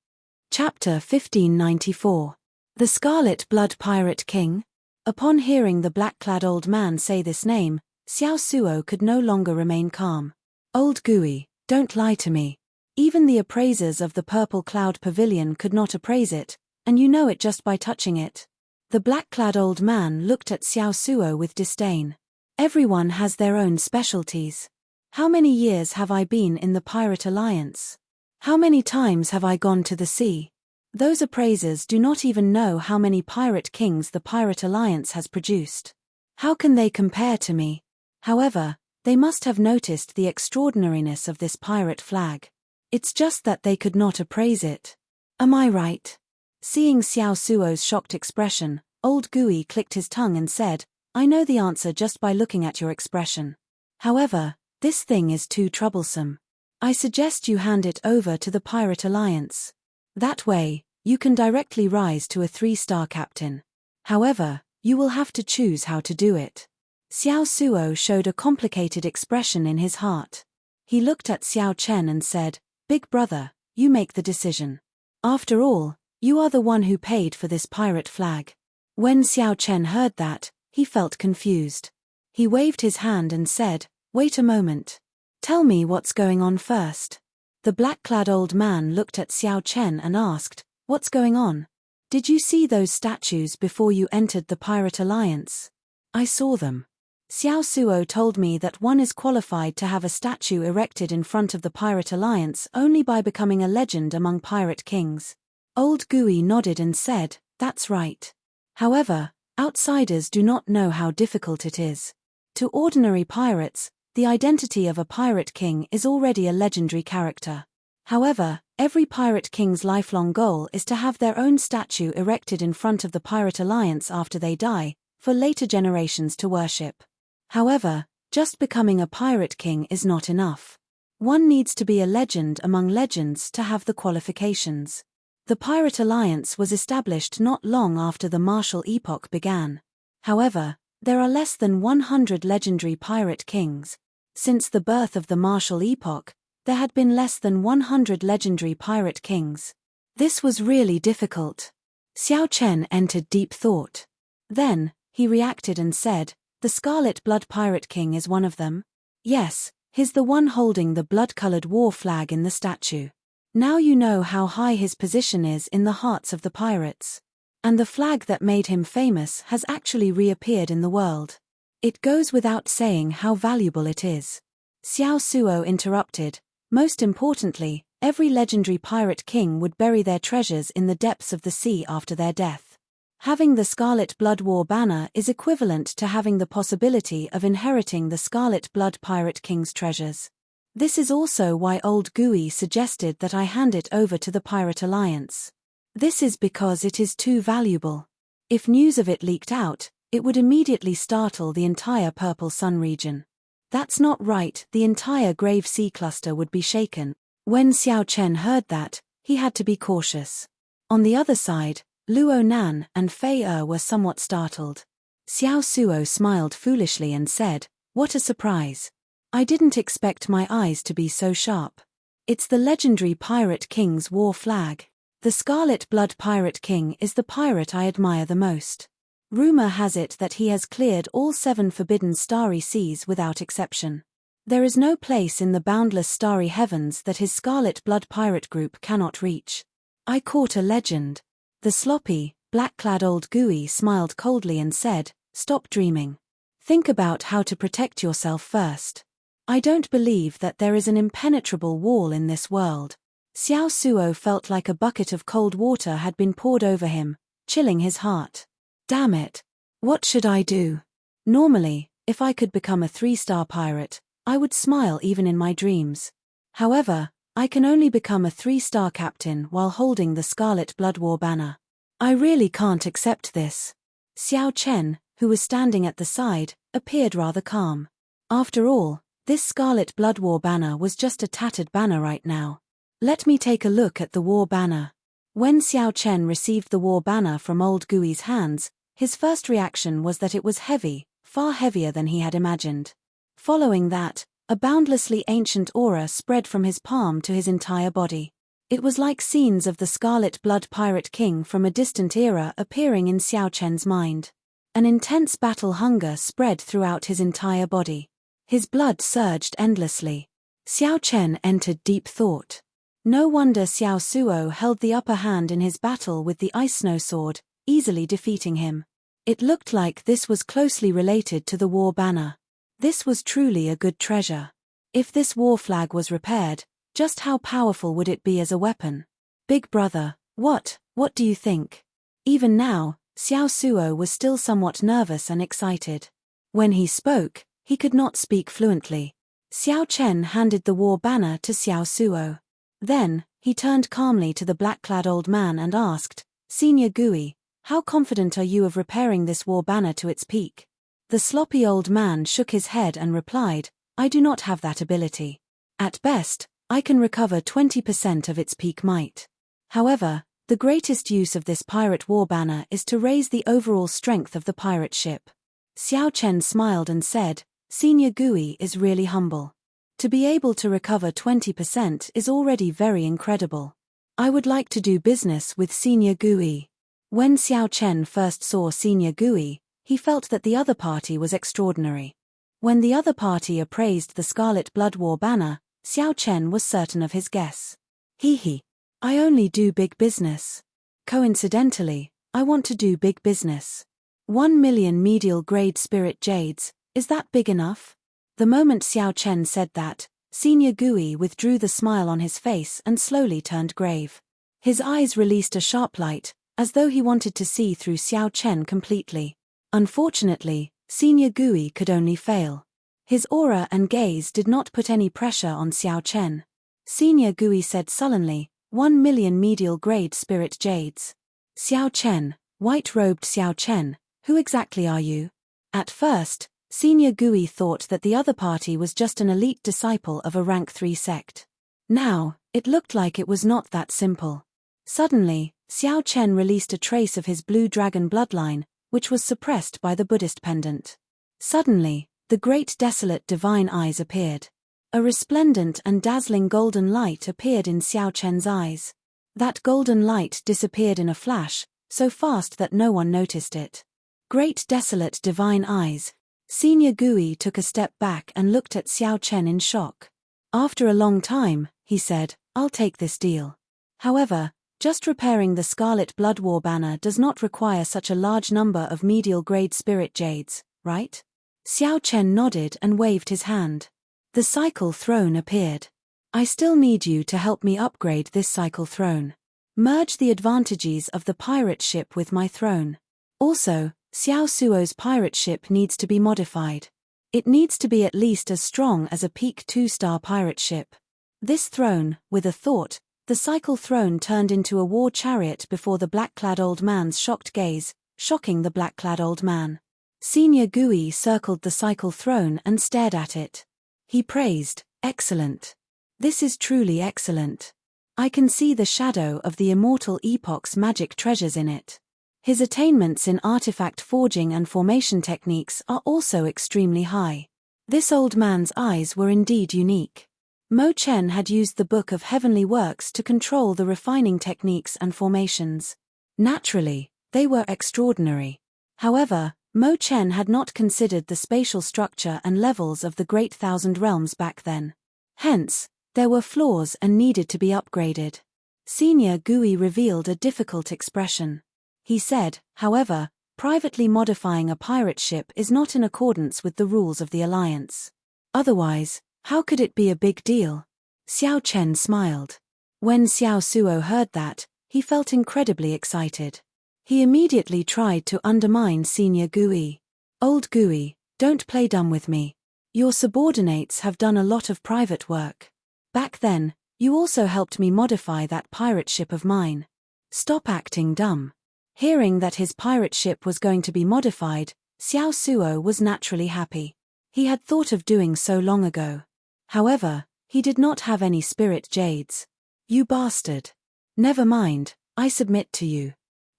Chapter 1594. The Scarlet Blood Pirate King. Upon hearing the black-clad old man say this name, Xiao Suo could no longer remain calm. Old Gui, don't lie to me. Even the appraisers of the Purple Cloud Pavilion could not appraise it, and you know it just by touching it. The black-clad old man looked at Xiao Suo with disdain. Everyone has their own specialties. How many years have I been in the Pirate Alliance? How many times have I gone to the sea? Those appraisers do not even know how many pirate kings the Pirate Alliance has produced. How can they compare to me? However, they must have noticed the extraordinariness of this pirate flag. It's just that they could not appraise it. Am I right? Seeing Xiao Suo's shocked expression, old Gui clicked his tongue and said, I know the answer just by looking at your expression. However, this thing is too troublesome. I suggest you hand it over to the Pirate Alliance. That way, you can directly rise to a 3-star captain. However, you will have to choose how to do it. Xiao Suo showed a complicated expression in his heart. He looked at Xiao Chen and said, Big brother, you make the decision. After all, you are the one who paid for this pirate flag. When Xiao Chen heard that, he felt confused. He waved his hand and said, Wait a moment. Tell me what's going on first. The black-clad old man looked at Xiao Chen and asked, What's going on? Did you see those statues before you entered the Pirate Alliance? I saw them. Xiao Suo told me that one is qualified to have a statue erected in front of the Pirate Alliance only by becoming a legend among pirate kings. Old Gui nodded and said, That's right. However, outsiders do not know how difficult it is. To ordinary pirates, the identity of a pirate king is already a legendary character. However, every pirate king's lifelong goal is to have their own statue erected in front of the Pirate Alliance after they die, for later generations to worship. However, just becoming a pirate king is not enough. One needs to be a legend among legends to have the qualifications. The Pirate Alliance was established not long after the martial epoch began. However, there are less than 100 legendary pirate kings. Since the birth of the martial epoch, there had been less than 100 legendary pirate kings. This was really difficult. Xiao Chen entered deep thought. Then, he reacted and said, The Scarlet Blood Pirate King is one of them? Yes, he's the one holding the blood-colored war flag in the statue. Now you know how high his position is in the hearts of the pirates. And the flag that made him famous has actually reappeared in the world. It goes without saying how valuable it is. Xiao Suo interrupted, Most importantly, every legendary pirate king would bury their treasures in the depths of the sea after their death. Having the Scarlet Blood War banner is equivalent to having the possibility of inheriting the Scarlet Blood Pirate King's treasures. This is also why old Gui suggested that I hand it over to the Pirate Alliance. This is because it is too valuable. If news of it leaked out, it would immediately startle the entire Purple Sun region. That's not right, the entire Grave Sea cluster would be shaken. When Xiao Chen heard that, he had to be cautious. On the other side, Luo Nan and Fei were somewhat startled. Xiao Suo smiled foolishly and said, What a surprise. I didn't expect my eyes to be so sharp. It's the legendary Pirate King's war flag. The Scarlet Blood Pirate King is the pirate I admire the most. Rumor has it that he has cleared all 7 forbidden starry seas without exception. There is no place in the boundless starry heavens that his Scarlet Blood Pirate group cannot reach. I caught a legend. The sloppy, black-clad old Gui smiled coldly and said, Stop dreaming. Think about how to protect yourself first. I don't believe that there is an impenetrable wall in this world. Xiao Suo felt like a bucket of cold water had been poured over him, chilling his heart. Damn it. What should I do? Normally, if I could become a 3-star pirate, I would smile even in my dreams. However, I can only become a 3-star captain while holding the Scarlet Blood War banner. I really can't accept this. Xiao Chen, who was standing at the side, appeared rather calm. After all, this Scarlet Blood War banner was just a tattered banner right now. Let me take a look at the war banner. When Xiao Chen received the war banner from old Gui's hands, his first reaction was that it was heavy, far heavier than he had imagined. Following that, a boundlessly ancient aura spread from his palm to his entire body. It was like scenes of the Scarlet Blood Pirate King from a distant era appearing in Xiao Chen's mind. An intense battle hunger spread throughout his entire body. His blood surged endlessly. Xiao Chen entered deep thought. No wonder Xiao Suo held the upper hand in his battle with the Ice Snow Sword, easily defeating him. It looked like this was closely related to the war banner. This was truly a good treasure. If this war flag was repaired, just how powerful would it be as a weapon? Big brother, what do you think? Even now, Xiao Suo was still somewhat nervous and excited. When he spoke, he could not speak fluently. Xiao Chen handed the war banner to Xiao Suo. Then, he turned calmly to the black-clad old man and asked, Senior Gui, how confident are you of repairing this war banner to its peak? The sloppy old man shook his head and replied, I do not have that ability. At best, I can recover 20% of its peak might. However, the greatest use of this pirate war banner is to raise the overall strength of the pirate ship. Xiao Chen smiled and said, Senior Gui is really humble. To be able to recover 20% is already very incredible. I would like to do business with Senior Gui. When Xiao Chen first saw Senior Gui, he felt that the other party was extraordinary. When the other party appraised the Scarlet Blood War banner, Xiao Chen was certain of his guess. Hee. I only do big business. Coincidentally, I want to do big business. 1 million medial grade spirit jades, is that big enough? The moment Xiao Chen said that, Senior Gui withdrew the smile on his face and slowly turned grave. His eyes released a sharp light, as though he wanted to see through Xiao Chen completely. Unfortunately, Senior Gui could only fail. His aura and gaze did not put any pressure on Xiao Chen. Senior Gui said sullenly, 1 million medial grade spirit jades. Xiao Chen, white-robed Xiao Chen, who exactly are you? At first, Senior Gui thought that the other party was just an elite disciple of a rank 3 sect. Now, it looked like it was not that simple. Suddenly, Xiao Chen released a trace of his blue dragon bloodline, which was suppressed by the Buddhist pendant. Suddenly, the great desolate divine eyes appeared. A resplendent and dazzling golden light appeared in Xiao Chen's eyes. That golden light disappeared in a flash, so fast that no one noticed it. Great desolate divine eyes. Senior Gui took a step back and looked at Xiao Chen in shock. After a long time, he said, I'll take this deal. However, just repairing the Scarlet Blood War banner does not require such a large number of medial grade spirit jades, right? Xiao Chen nodded and waved his hand. The cycle throne appeared. I still need you to help me upgrade this cycle throne. Merge the advantages of the pirate ship with my throne. Also, Xiao Suo's pirate ship needs to be modified. It needs to be at least as strong as a peak 2-star pirate ship. This throne, with a thought, the cycle throne turned into a war chariot before the black-clad old man's shocked gaze, shocking the black-clad old man. Senior Gui circled the cycle throne and stared at it. He praised, excellent. This is truly excellent. I can see the shadow of the Immortal epoch's magic treasures in it. His attainments in artifact forging and formation techniques are also extremely high. This old man's eyes were indeed unique. Mo Chen had used the Book of Heavenly Works to control the refining techniques and formations. Naturally, they were extraordinary. However, Mo Chen had not considered the spatial structure and levels of the Great Thousand Realms back then. Hence, there were flaws and needed to be upgraded. Senior Gui revealed a difficult expression. He said, however, privately modifying a pirate ship is not in accordance with the rules of the Alliance. Otherwise, how could it be a big deal? Xiao Chen smiled. When Xiao Suo heard that, he felt incredibly excited. He immediately tried to undermine Senior Gui. Old Gui, don't play dumb with me. Your subordinates have done a lot of private work. Back then, you also helped me modify that pirate ship of mine. Stop acting dumb. Hearing that his pirate ship was going to be modified, Xiao Suo was naturally happy. He had thought of doing so long ago. However, he did not have any spirit jades. You bastard. Never mind, I submit to you.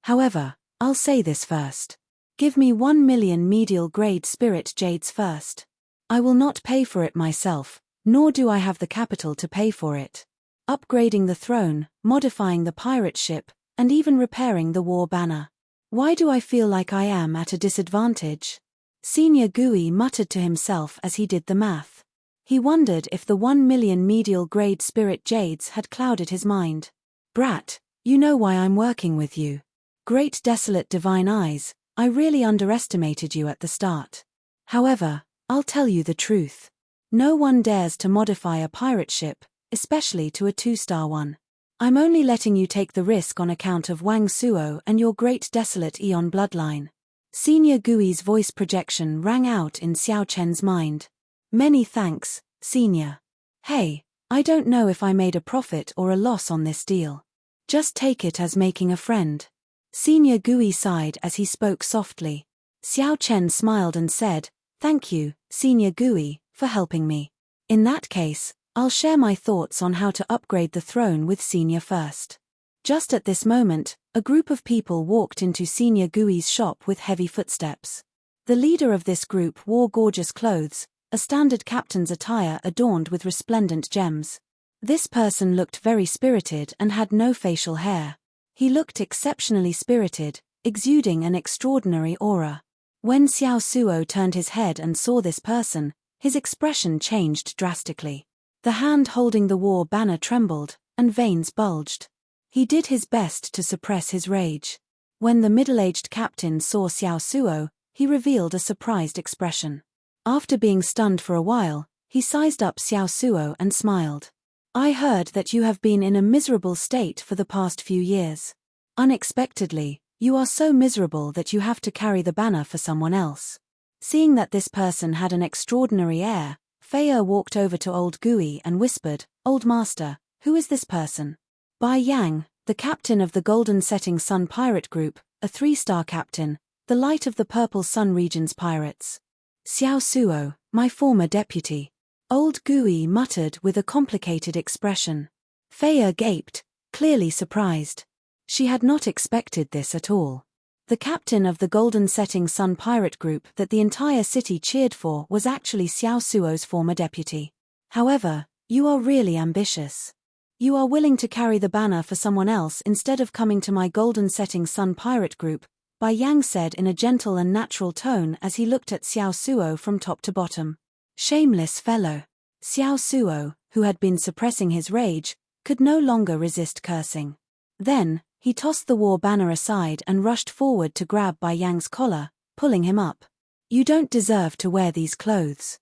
However, I'll say this first. Give me 1,000,000 medial-grade spirit jades first. I will not pay for it myself, nor do I have the capital to pay for it. Upgrading the throne, modifying the pirate ship, and even repairing the war banner. Why do I feel like I am at a disadvantage? Senior Gui muttered to himself as he did the math. He wondered if the 1,000,000 medial-grade spirit jades had clouded his mind. Brat, you know why I'm working with you. Great desolate divine eyes, I really underestimated you at the start. However, I'll tell you the truth. No one dares to modify a pirate ship, especially to a 2-star one. I'm only letting you take the risk on account of Wang Suo and your great desolate Eon bloodline. Senior Gui's voice projection rang out in Xiao Chen's mind. Many thanks, Senior. Hey, I don't know if I made a profit or a loss on this deal. Just take it as making a friend. Senior Gui sighed as he spoke softly. Xiao Chen smiled and said, Thank you, Senior Gui, for helping me. In that case, I'll share my thoughts on how to upgrade the throne with Senior first. Just at this moment, a group of people walked into Senior Gui's shop with heavy footsteps. The leader of this group wore gorgeous clothes, a standard captain's attire adorned with resplendent gems. This person looked very spirited and had no facial hair. He looked exceptionally spirited, exuding an extraordinary aura. When Xiao Suo turned his head and saw this person, his expression changed drastically. The hand holding the war banner trembled, and veins bulged. He did his best to suppress his rage. When the middle-aged captain saw Xiao Suo, he revealed a surprised expression. After being stunned for a while, he sized up Xiao Suo and smiled. I heard that you have been in a miserable state for the past few years. Unexpectedly, you are so miserable that you have to carry the banner for someone else. Seeing that this person had an extraordinary air, Feier walked over to old Gui and whispered, Old Master, who is this person? Bai Yang, the captain of the Golden Setting Sun Pirate Group, a 3-star captain, the Light of the Purple Sun Region's pirates. Xiao Suo, my former deputy. Old Gui muttered with a complicated expression. Feier gaped, clearly surprised. She had not expected this at all. The captain of the Golden Setting Sun Pirate Group that the entire city cheered for was actually Xiao Suo's former deputy. However, you are really ambitious. You are willing to carry the banner for someone else instead of coming to my Golden Setting Sun Pirate Group, Bai Yang said in a gentle and natural tone as he looked at Xiao Suo from top to bottom. Shameless fellow. Xiao Suo, who had been suppressing his rage, could no longer resist cursing. Then, he tossed the war banner aside and rushed forward to grab Bai Yang's collar, pulling him up. You don't deserve to wear these clothes.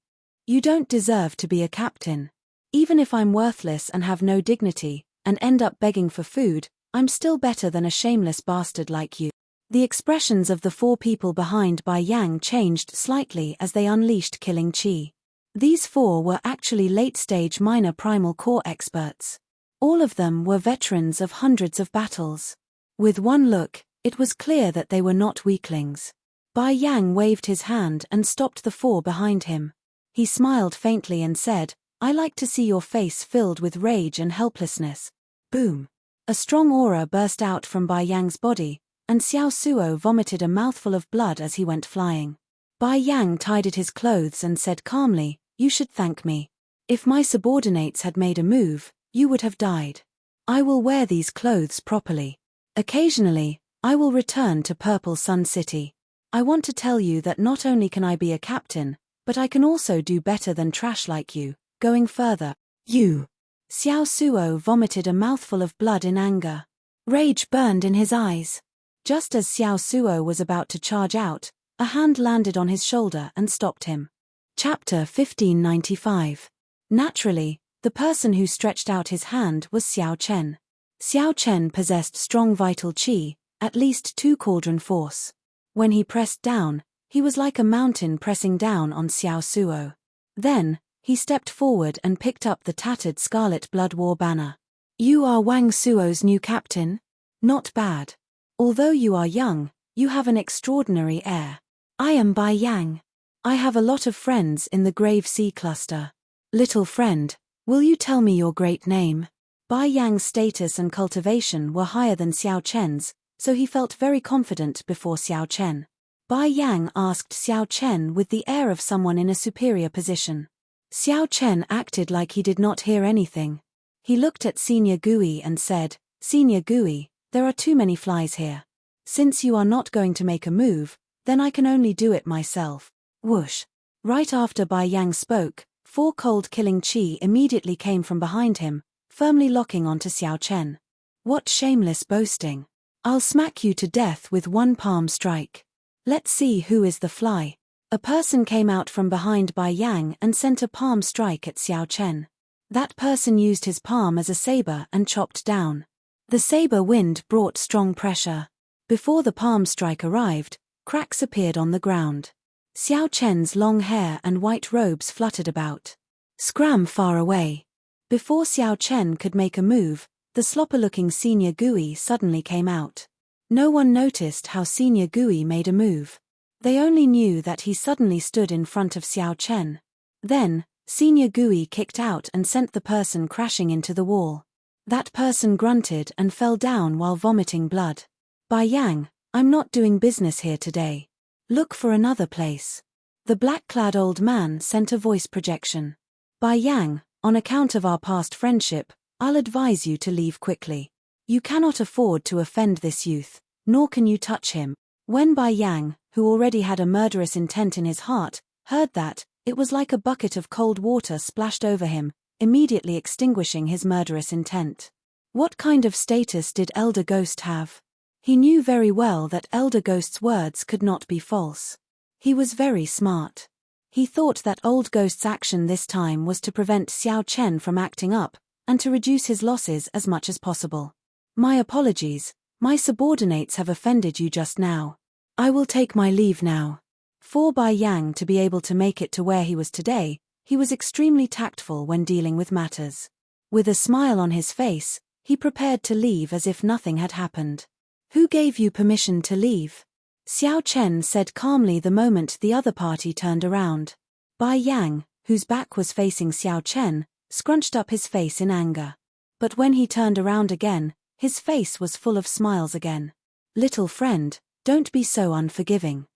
You don't deserve to be a captain. Even if I'm worthless and have no dignity, and end up begging for food, I'm still better than a shameless bastard like you. The expressions of the 4 people behind Bai Yang changed slightly as they unleashed killing chi. These 4 were actually late-stage minor primal core experts. All of them were veterans of hundreds of battles. With one look, it was clear that they were not weaklings. Bai Yang waved his hand and stopped the 4 behind him. He smiled faintly and said, I like to see your face filled with rage and helplessness. Boom. A strong aura burst out from Bai Yang's body, and Xiao Suo vomited a mouthful of blood as he went flying. Bai Yang tidied his clothes and said calmly, You should thank me. If my subordinates had made a move, you would have died. I will wear these clothes properly. Occasionally, I will return to Purple Sun City. I want to tell you that not only can I be a captain, but I can also do better than trash like you. Going further, you. Xiao Suo vomited a mouthful of blood in anger. Rage burned in his eyes. Just as Xiao Suo was about to charge out, a hand landed on his shoulder and stopped him. Chapter 1595. Naturally, the person who stretched out his hand was Xiao Chen. Xiao Chen possessed strong vital qi, at least 2 cauldron force. When he pressed down, he was like a mountain pressing down on Xiao Suo. Then, he stepped forward and picked up the tattered Scarlet Blood War banner. You are Wang Suo's new captain? Not bad. Although you are young, you have an extraordinary air. I am Bai Yang. I have a lot of friends in the Grave Sea Cluster. Little friend, will you tell me your great name? Bai Yang's status and cultivation were higher than Xiao Chen's, so he felt very confident before Xiao Chen. Bai Yang asked Xiao Chen with the air of someone in a superior position. Xiao Chen acted like he did not hear anything. He looked at Senior Gui and said, "Senior Gui, there are too many flies here. Since you are not going to make a move, then I can only do it myself." Whoosh! Right after Bai Yang spoke, 4 cold-killing chi immediately came from behind him, firmly locking onto Xiao Chen. "What shameless boasting! I'll smack you to death with 1 palm strike. Let's see who is the fly." A person came out from behind Bai Yang and sent a palm strike at Xiao Chen. That person used his palm as a saber and chopped down. The saber wind brought strong pressure. Before the palm strike arrived, cracks appeared on the ground. Xiao Chen's long hair and white robes fluttered about. Scram far away. Before Xiao Chen could make a move, the slopper-looking Senior Gui suddenly came out. No one noticed how Senior Gui made a move. They only knew that he suddenly stood in front of Xiao Chen. Then, Senior Gui kicked out and sent the person crashing into the wall. That person grunted and fell down while vomiting blood. "Bai Yang, I'm not doing business here today. Look for another place." The black-clad old man sent a voice projection. "Bai Yang, on account of our past friendship, I'll advise you to leave quickly. You cannot afford to offend this youth, nor can you touch him." When Bai Yang, who already had a murderous intent in his heart, heard that, it was like a bucket of cold water splashed over him, immediately extinguishing his murderous intent. What kind of status did Elder Ghost have? He knew very well that Elder Ghost's words could not be false. He was very smart. He thought that Old Ghost's action this time was to prevent Xiao Chen from acting up, and to reduce his losses as much as possible. "My apologies, my subordinates have offended you just now. I will take my leave now." For Bai Yang to be able to make it to where he was today, he was extremely tactful when dealing with matters. With a smile on his face, he prepared to leave as if nothing had happened. "Who gave you permission to leave?" Xiao Chen said calmly the moment the other party turned around. Bai Yang, whose back was facing Xiao Chen, scrunched up his face in anger. But when he turned around again, his face was full of smiles again. "Little friend, don't be so unforgiving.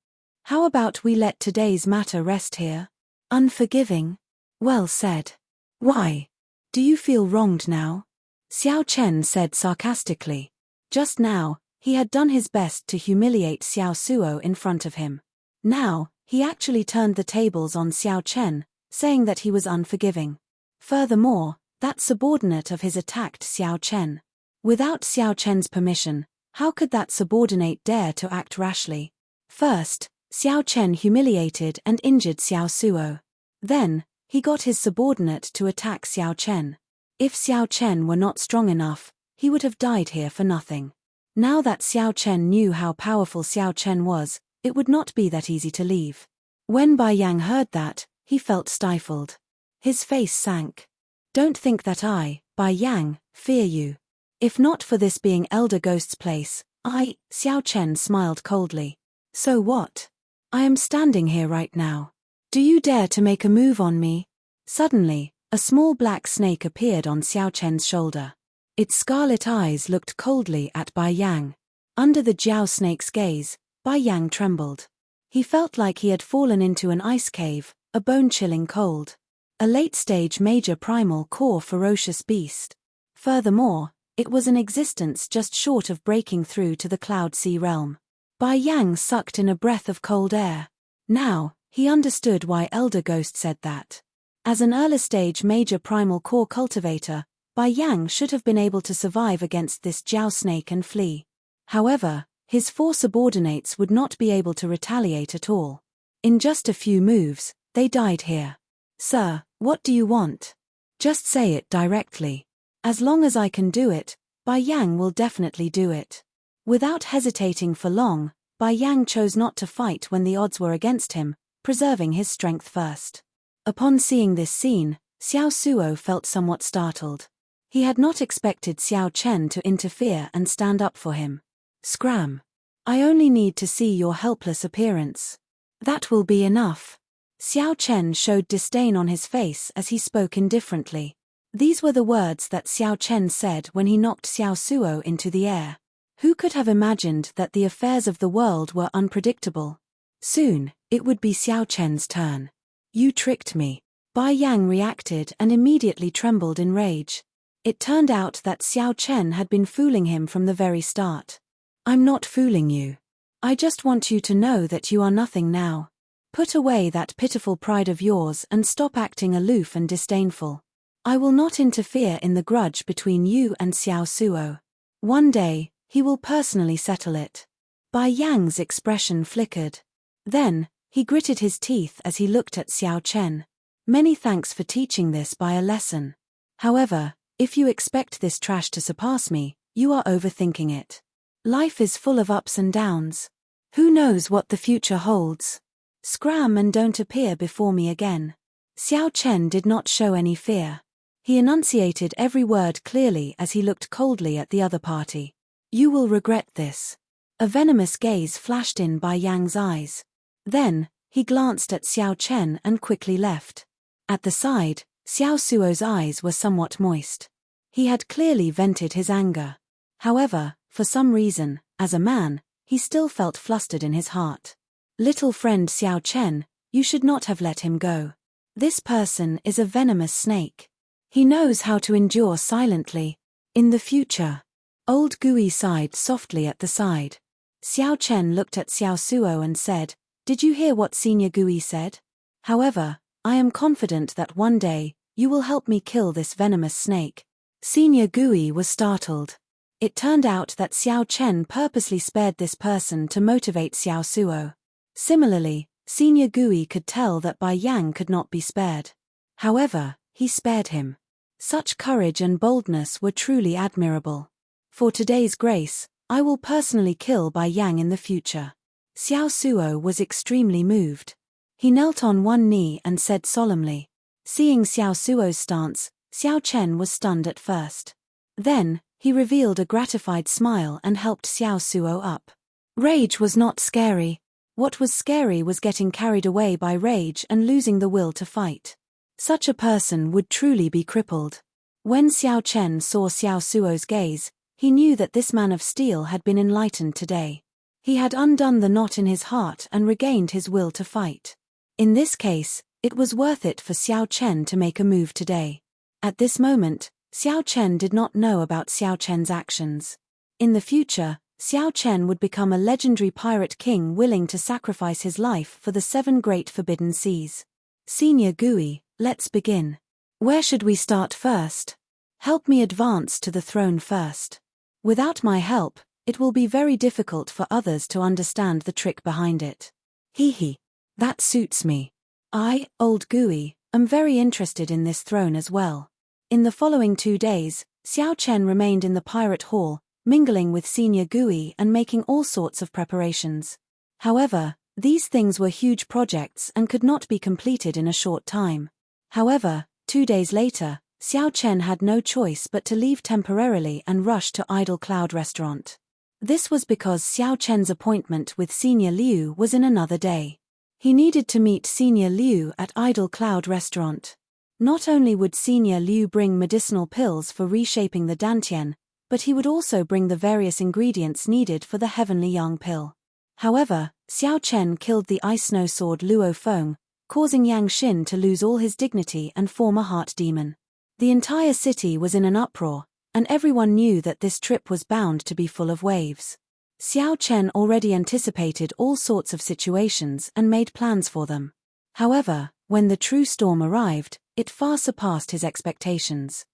How about we let today's matter rest here?" "Unforgiving? Well said. Why? Do you feel wronged now?" Xiao Chen said sarcastically. Just now, he had done his best to humiliate Xiao Suo in front of him. Now, he actually turned the tables on Xiao Chen, saying that he was unforgiving. Furthermore, that subordinate of his attacked Xiao Chen. Without Xiao Chen's permission, how could that subordinate dare to act rashly? First, Xiao Chen humiliated and injured Xiao Suo. Then, he got his subordinate to attack Xiao Chen. If Xiao Chen were not strong enough, he would have died here for nothing. Now that Xiao Chen knew how powerful Xiao Chen was, it would not be that easy to leave. When Bai Yang heard that, he felt stifled. His face sank. "Don't think that I, Bai Yang, fear you. If not for this being Elder Ghost's place, Xiao Chen smiled coldly. "So what? I am standing here right now. Do you dare to make a move on me?" Suddenly, a small black snake appeared on Xiao Chen's shoulder. Its scarlet eyes looked coldly at Bai Yang. Under the Jiao snake's gaze, Bai Yang trembled. He felt like he had fallen into an ice cave, a bone-chilling cold. A late-stage major primal core ferocious beast. Furthermore, it was an existence just short of breaking through to the Cloud Sea realm. Bai Yang sucked in a breath of cold air. Now, he understood why Elder Ghost said that. As an early-stage major primal core cultivator, Bai Yang should have been able to survive against this Jiao snake and flee. However, his 4 subordinates would not be able to retaliate at all. In just a few moves, they died here. "Sir, what do you want? Just say it directly. As long as I can do it, Bai Yang will definitely do it." Without hesitating for long, Bai Yang chose not to fight when the odds were against him, preserving his strength first. Upon seeing this scene, Xiao Suo felt somewhat startled. He had not expected Xiao Chen to interfere and stand up for him. "Scram. I only need to see your helpless appearance. That will be enough." Xiao Chen showed disdain on his face as he spoke indifferently. These were the words that Xiao Chen said when he knocked Xiao Suo into the air. Who could have imagined that the affairs of the world were unpredictable? Soon, it would be Xiao Chen's turn. You tricked me. Bai Yang reacted and immediately trembled in rage. It turned out that Xiao Chen had been fooling him from the very start. I'm not fooling you. I just want you to know that you are nothing now. Put away that pitiful pride of yours and stop acting aloof and disdainful. I will not interfere in the grudge between you and Xiao Suo. One day, he will personally settle it. Bai Yang's expression flickered. Then, he gritted his teeth as he looked at Xiao Chen. Many thanks for teaching this by a lesson. However, if you expect this trash to surpass me, you are overthinking it. Life is full of ups and downs. Who knows what the future holds? Scram and don't appear before me again. Xiao Chen did not show any fear. He enunciated every word clearly as he looked coldly at the other party. You will regret this. A venomous gaze flashed in Bai Yang's eyes. Then, he glanced at Xiao Chen and quickly left. At the side, Xiao Suo's eyes were somewhat moist. He had clearly vented his anger. However, for some reason, as a man, he still felt flustered in his heart. Little friend Xiao Chen, you should not have let him go. This person is a venomous snake. He knows how to endure silently. In the future. Old Gui sighed softly at the side. Xiao Chen looked at Xiao Suo and said, Did you hear what Senior Gui said? However, I am confident that one day, you will help me kill this venomous snake. Senior Gui was startled. It turned out that Xiao Chen purposely spared this person to motivate Xiao Suo. Similarly, Senior Gui could tell that Bai Yang could not be spared. However, he spared him. Such courage and boldness were truly admirable. For today's grace, I will personally kill Bai Yang in the future. Xiao Suo was extremely moved. He knelt on one knee and said solemnly. Seeing Xiao Suo's stance, Xiao Chen was stunned at first. Then, he revealed a gratified smile and helped Xiao Suo up. Rage was not scary. What was scary was getting carried away by rage and losing the will to fight. Such a person would truly be crippled. When Xiao Chen saw Xiao Suo's gaze, he knew that this man of steel had been enlightened today. He had undone the knot in his heart and regained his will to fight. In this case, it was worth it for Xiao Chen to make a move today. At this moment, Xiao Chen did not know about Xiao Chen's actions. In the future, Xiao Chen would become a legendary pirate king willing to sacrifice his life for the 7 great forbidden seas. Senior Gui, let's begin. Where should we start first? Help me advance to the throne first. Without my help, it will be very difficult for others to understand the trick behind it. Hee. That suits me. I, Old Gui, am very interested in this throne as well. In the following 2 days, Xiao Chen remained in the pirate hall, mingling with Senior Gui and making all sorts of preparations. However, these things were huge projects and could not be completed in a short time. However, 2 days later, Xiao Chen had no choice but to leave temporarily and rush to Idle Cloud Restaurant. This was because Xiao Chen's appointment with Senior Liu was in another day. He needed to meet Senior Liu at Idle Cloud Restaurant. Not only would Senior Liu bring medicinal pills for reshaping the Dantian, but he would also bring the various ingredients needed for the Heavenly Yang pill. However, Xiao Chen killed the ice snow sword Luo Feng, causing Yang Xin to lose all his dignity and form a heart demon. The entire city was in an uproar, and everyone knew that this trip was bound to be full of waves. Xiao Chen already anticipated all sorts of situations and made plans for them. However, when the true storm arrived, it far surpassed his expectations.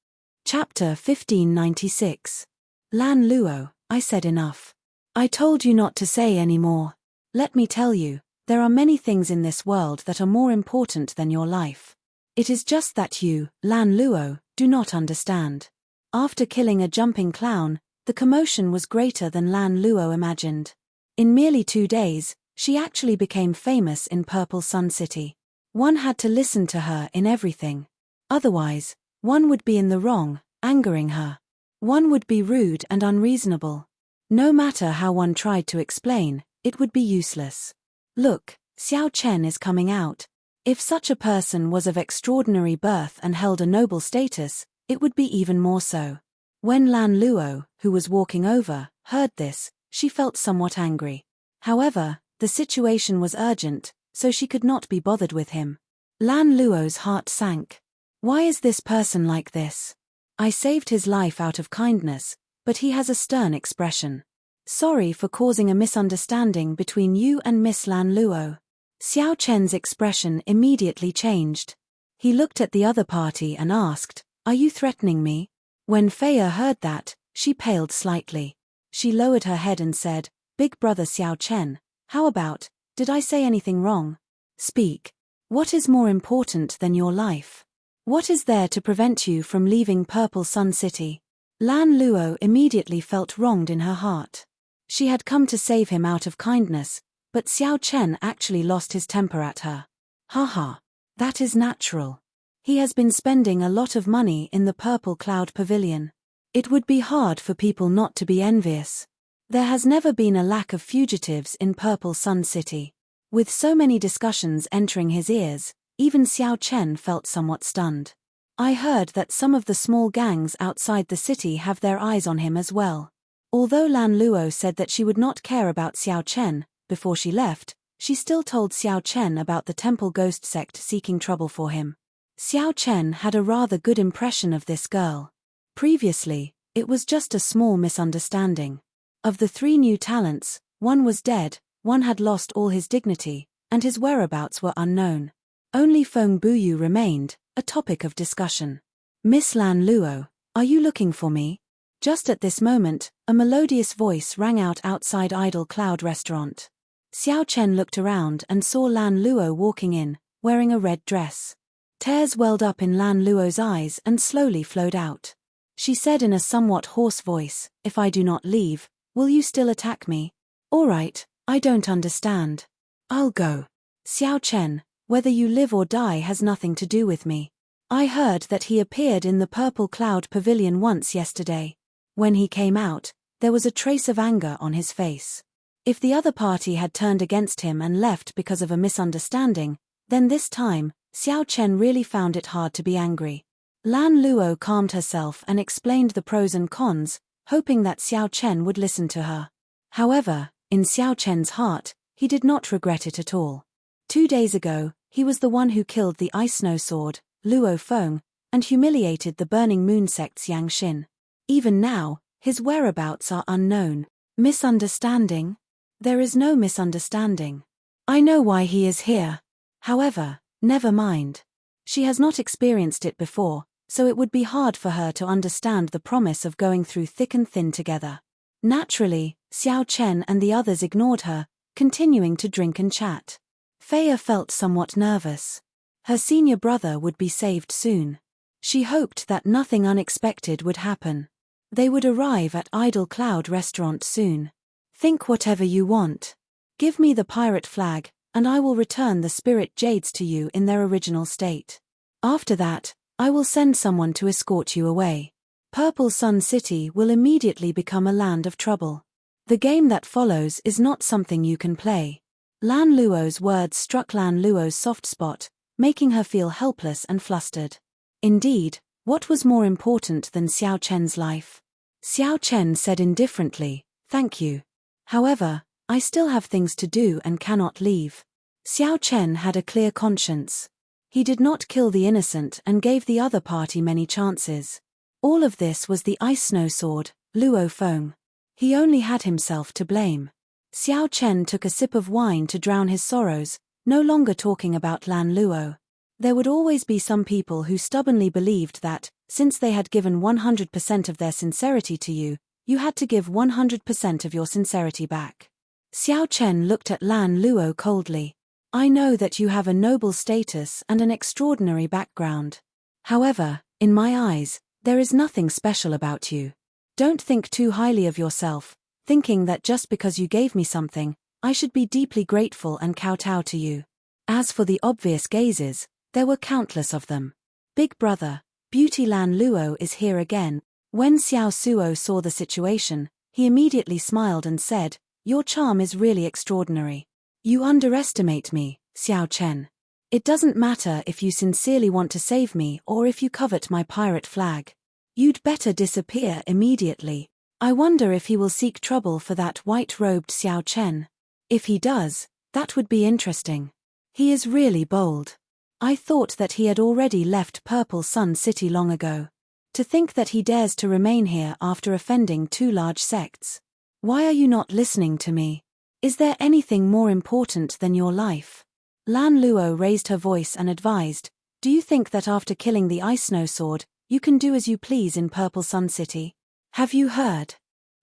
Chapter 1596. Lan Luo, I said enough. I told you not to say any more. Let me tell you, there are many things in this world that are more important than your life. It is just that you, Lan Luo, do not understand. After killing a jumping clown, the commotion was greater than Lan Luo imagined. In merely 2 days, she actually became famous in Purple Sun City. One had to listen to her in everything. Otherwise, one would be in the wrong, angering her. One would be rude and unreasonable. No matter how one tried to explain, it would be useless. Look, Xiao Chen is coming out. If such a person was of extraordinary birth and held a noble status, it would be even more so. When Lan Luo, who was walking over, heard this, she felt somewhat angry. However, The situation was urgent, so she could not be bothered with him. Lan Luo's heart sank. Why is this person like this? I saved his life out of kindness, but he has a stern expression. Sorry for causing a misunderstanding between you and Miss Lan Luo. Xiao Chen's expression immediately changed. He looked at the other party and asked, "Are you threatening me?" When Feiya heard that, she paled slightly. She lowered her head and said, "Big brother Xiao Chen, how about, did I say anything wrong? Speak. What is more important than your life? What is there to prevent you from leaving Purple Sun City?" Lan Luo immediately felt wronged in her heart. She had come to save him out of kindness, but Xiao Chen actually lost his temper at her. Haha. That is natural. He has been spending a lot of money in the Purple Cloud Pavilion. It would be hard for people not to be envious. There has never been a lack of fugitives in Purple Sun City. With so many discussions entering his ears, even Xiao Chen felt somewhat stunned. I heard that some of the small gangs outside the city have their eyes on him as well. Although Lan Luo said that she would not care about Xiao Chen before she left, she still told Xiao Chen about the temple ghost sect seeking trouble for him. Xiao Chen had a rather good impression of this girl. Previously, it was just a small misunderstanding. Of the 3 new talents, one was dead, one had lost all his dignity, and his whereabouts were unknown. Only Feng Buyu remained, a topic of discussion. "Miss Lan Luo, are you looking for me?" Just at this moment, a melodious voice rang out outside Idle Cloud Restaurant. Xiao Chen looked around and saw Lan Luo walking in, wearing a red dress. Tears welled up in Lan Luo's eyes and slowly flowed out. She said in a somewhat hoarse voice, "If I do not leave, will you still attack me?" "All right, I don't understand. I'll go. Xiao Chen, whether you live or die has nothing to do with me. I heard that he appeared in the Purple Cloud Pavilion once yesterday. When he came out, there was a trace of anger on his face. If the other party had turned against him and left because of a misunderstanding, then this time, Xiao Chen really found it hard to be angry." Lan Luo calmed herself and explained the pros and cons, hoping that Xiao Chen would listen to her. However, in Xiao Chen's heart, he did not regret it at all. 2 days ago, he was the one who killed the Ice Snow Sword, Luo Feng, and humiliated the Burning Moon sect's Yang Xin. Even now, his whereabouts are unknown. Misunderstanding? There is no misunderstanding. I know why he is here. However, never mind. She has not experienced it before, so it would be hard for her to understand the promise of going through thick and thin together. Naturally, Xiao Chen and the others ignored her, continuing to drink and chat. Feiya felt somewhat nervous. Her senior brother would be saved soon. She hoped that nothing unexpected would happen. They would arrive at Idle Cloud Restaurant soon. "Think whatever you want. Give me the pirate flag, and I will return the spirit jades to you in their original state. After that, I will send someone to escort you away. Purple Sun City will immediately become a land of trouble. The game that follows is not something you can play." Lan Luo's words struck Lan Luo's soft spot, making her feel helpless and flustered. Indeed, what was more important than Xiao Chen's life? Xiao Chen said indifferently, "Thank you. However, I still have things to do and cannot leave." Xiao Chen had a clear conscience. He did not kill the innocent and gave the other party many chances. All of this was the Ice Snow Sword, Luo Feng. He only had himself to blame. Xiao Chen took a sip of wine to drown his sorrows, no longer talking about Lan Luo. There would always be some people who stubbornly believed that, since they had given 100% of their sincerity to you, you had to give 100% of your sincerity back. Xiao Chen looked at Lan Luo coldly. "I know that you have a noble status and an extraordinary background. However, in my eyes, there is nothing special about you. Don't think too highly of yourself, thinking that just because you gave me something, I should be deeply grateful and kowtow to you." As for the obvious gazes, there were countless of them. "Big brother, Beauty Lan Luo is here again." When Xiao Suo saw the situation, he immediately smiled and said, "Your charm is really extraordinary. You underestimate me, Xiao Chen. It doesn't matter if you sincerely want to save me or if you covet my pirate flag. You'd better disappear immediately. I wonder if he will seek trouble for that white-robed Xiao Chen." If he does, that would be interesting. He is really bold. I thought that he had already left Purple Sun City long ago. To think that he dares to remain here after offending 2 large sects. Why are you not listening to me? Is there anything more important than your life? Lan Luo raised her voice and advised, do you think that after killing the Ice Snow Sword, you can do as you please in Purple Sun City? Have you heard?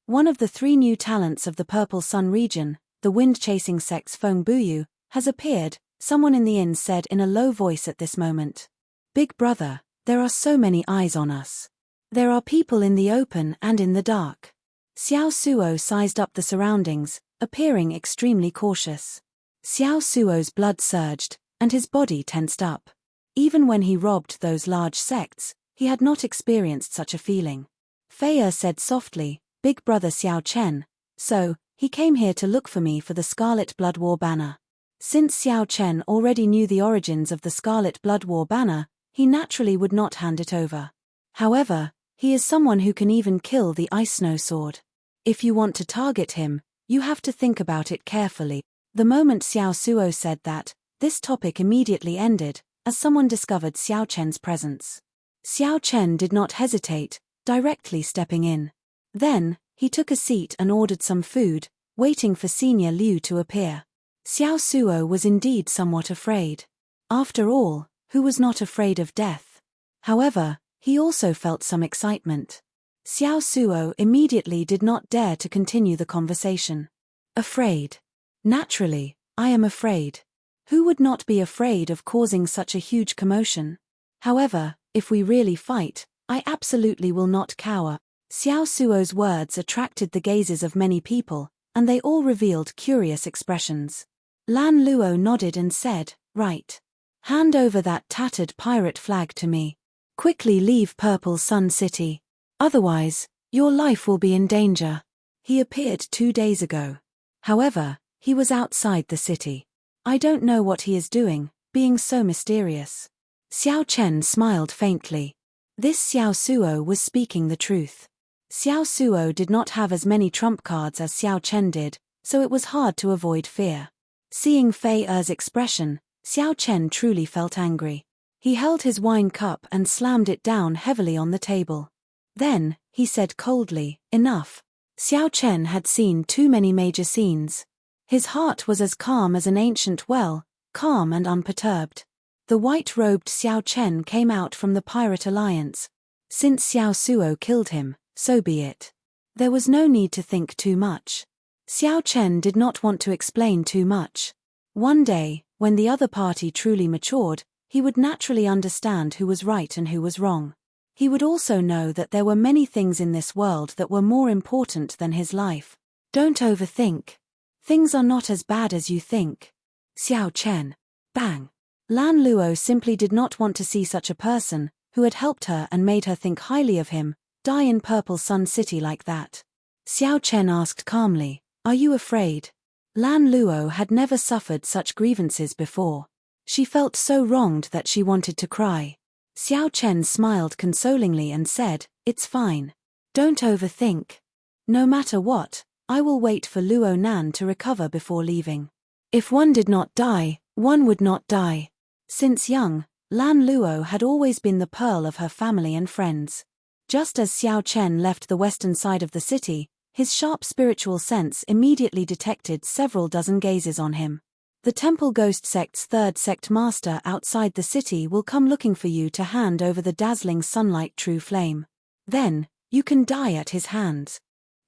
One of the 3 new talents of the Purple Sun region, the wind-chasing sect's Feng Buyu, has appeared, someone in the inn said in a low voice at this moment. Big brother, there are so many eyes on us. There are people in the open and in the dark. Xiao Suo sized up the surroundings, appearing extremely cautious. Xiao Suo's blood surged, and his body tensed up. Even when he robbed those large sects, he had not experienced such a feeling. Fei said softly, Big brother Xiao Chen, so, he came here to look for me for the Scarlet Blood War banner. Since Xiao Chen already knew the origins of the Scarlet Blood War banner, he naturally would not hand it over. However, he is someone who can even kill the Ice Snow Sword. If you want to target him, you have to think about it carefully. The moment Xiao Suo said that, this topic immediately ended, as someone discovered Xiao Chen's presence. Xiao Chen did not hesitate, directly stepping in. Then, he took a seat and ordered some food, waiting for Senior Liu to appear. Xiao Suo was indeed somewhat afraid. After all, who was not afraid of death? However, he also felt some excitement. Xiao Suo immediately did not dare to continue the conversation. Afraid. Naturally, I am afraid. Who would not be afraid of causing such a huge commotion? However, if we really fight, I absolutely will not cower. Xiao Suo's words attracted the gazes of many people, and they all revealed curious expressions. Lan Luo nodded and said, right. Hand over that tattered pirate flag to me. Quickly leave Purple Sun City. Otherwise, your life will be in danger. He appeared 2 days ago. However, he was outside the city. I don't know what he is doing, being so mysterious. Xiao Chen smiled faintly. This Xiao Suo was speaking the truth. Xiao Suo did not have as many trump cards as Xiao Chen did, so it was hard to avoid fear. Seeing Fei Er's expression, Xiao Chen truly felt angry. He held his wine cup and slammed it down heavily on the table. Then, he said coldly, enough. Xiao Chen had seen too many major scenes. His heart was as calm as an ancient well, calm and unperturbed. The white-robed Xiao Chen came out from the Pirate Alliance. Since Xiao Suo killed him, so be it. There was no need to think too much. Xiao Chen did not want to explain too much. One day, when the other party truly matured, he would naturally understand who was right and who was wrong. He would also know that there were many things in this world that were more important than his life. Don't overthink. Things are not as bad as you think. Xiao Chen. Bang. Lan Luo simply did not want to see such a person, who had helped her and made her think highly of him, die in Purple Sun City like that. Xiao Chen asked calmly, are you afraid? Lan Luo had never suffered such grievances before. She felt so wronged that she wanted to cry. Xiao Chen smiled consolingly and said, it's fine. Don't overthink. No matter what, I will wait for Luo Nan to recover before leaving. If one did not die, one would not die. Since young, Lan Luo had always been the pearl of her family and friends. Just as Xiao Chen left the western side of the city, his sharp spiritual sense immediately detected several dozen gazes on him. The Temple Ghost Sect's 3rd sect master outside the city will come looking for you to hand over the dazzling sunlight true flame. Then, you can die at his hands.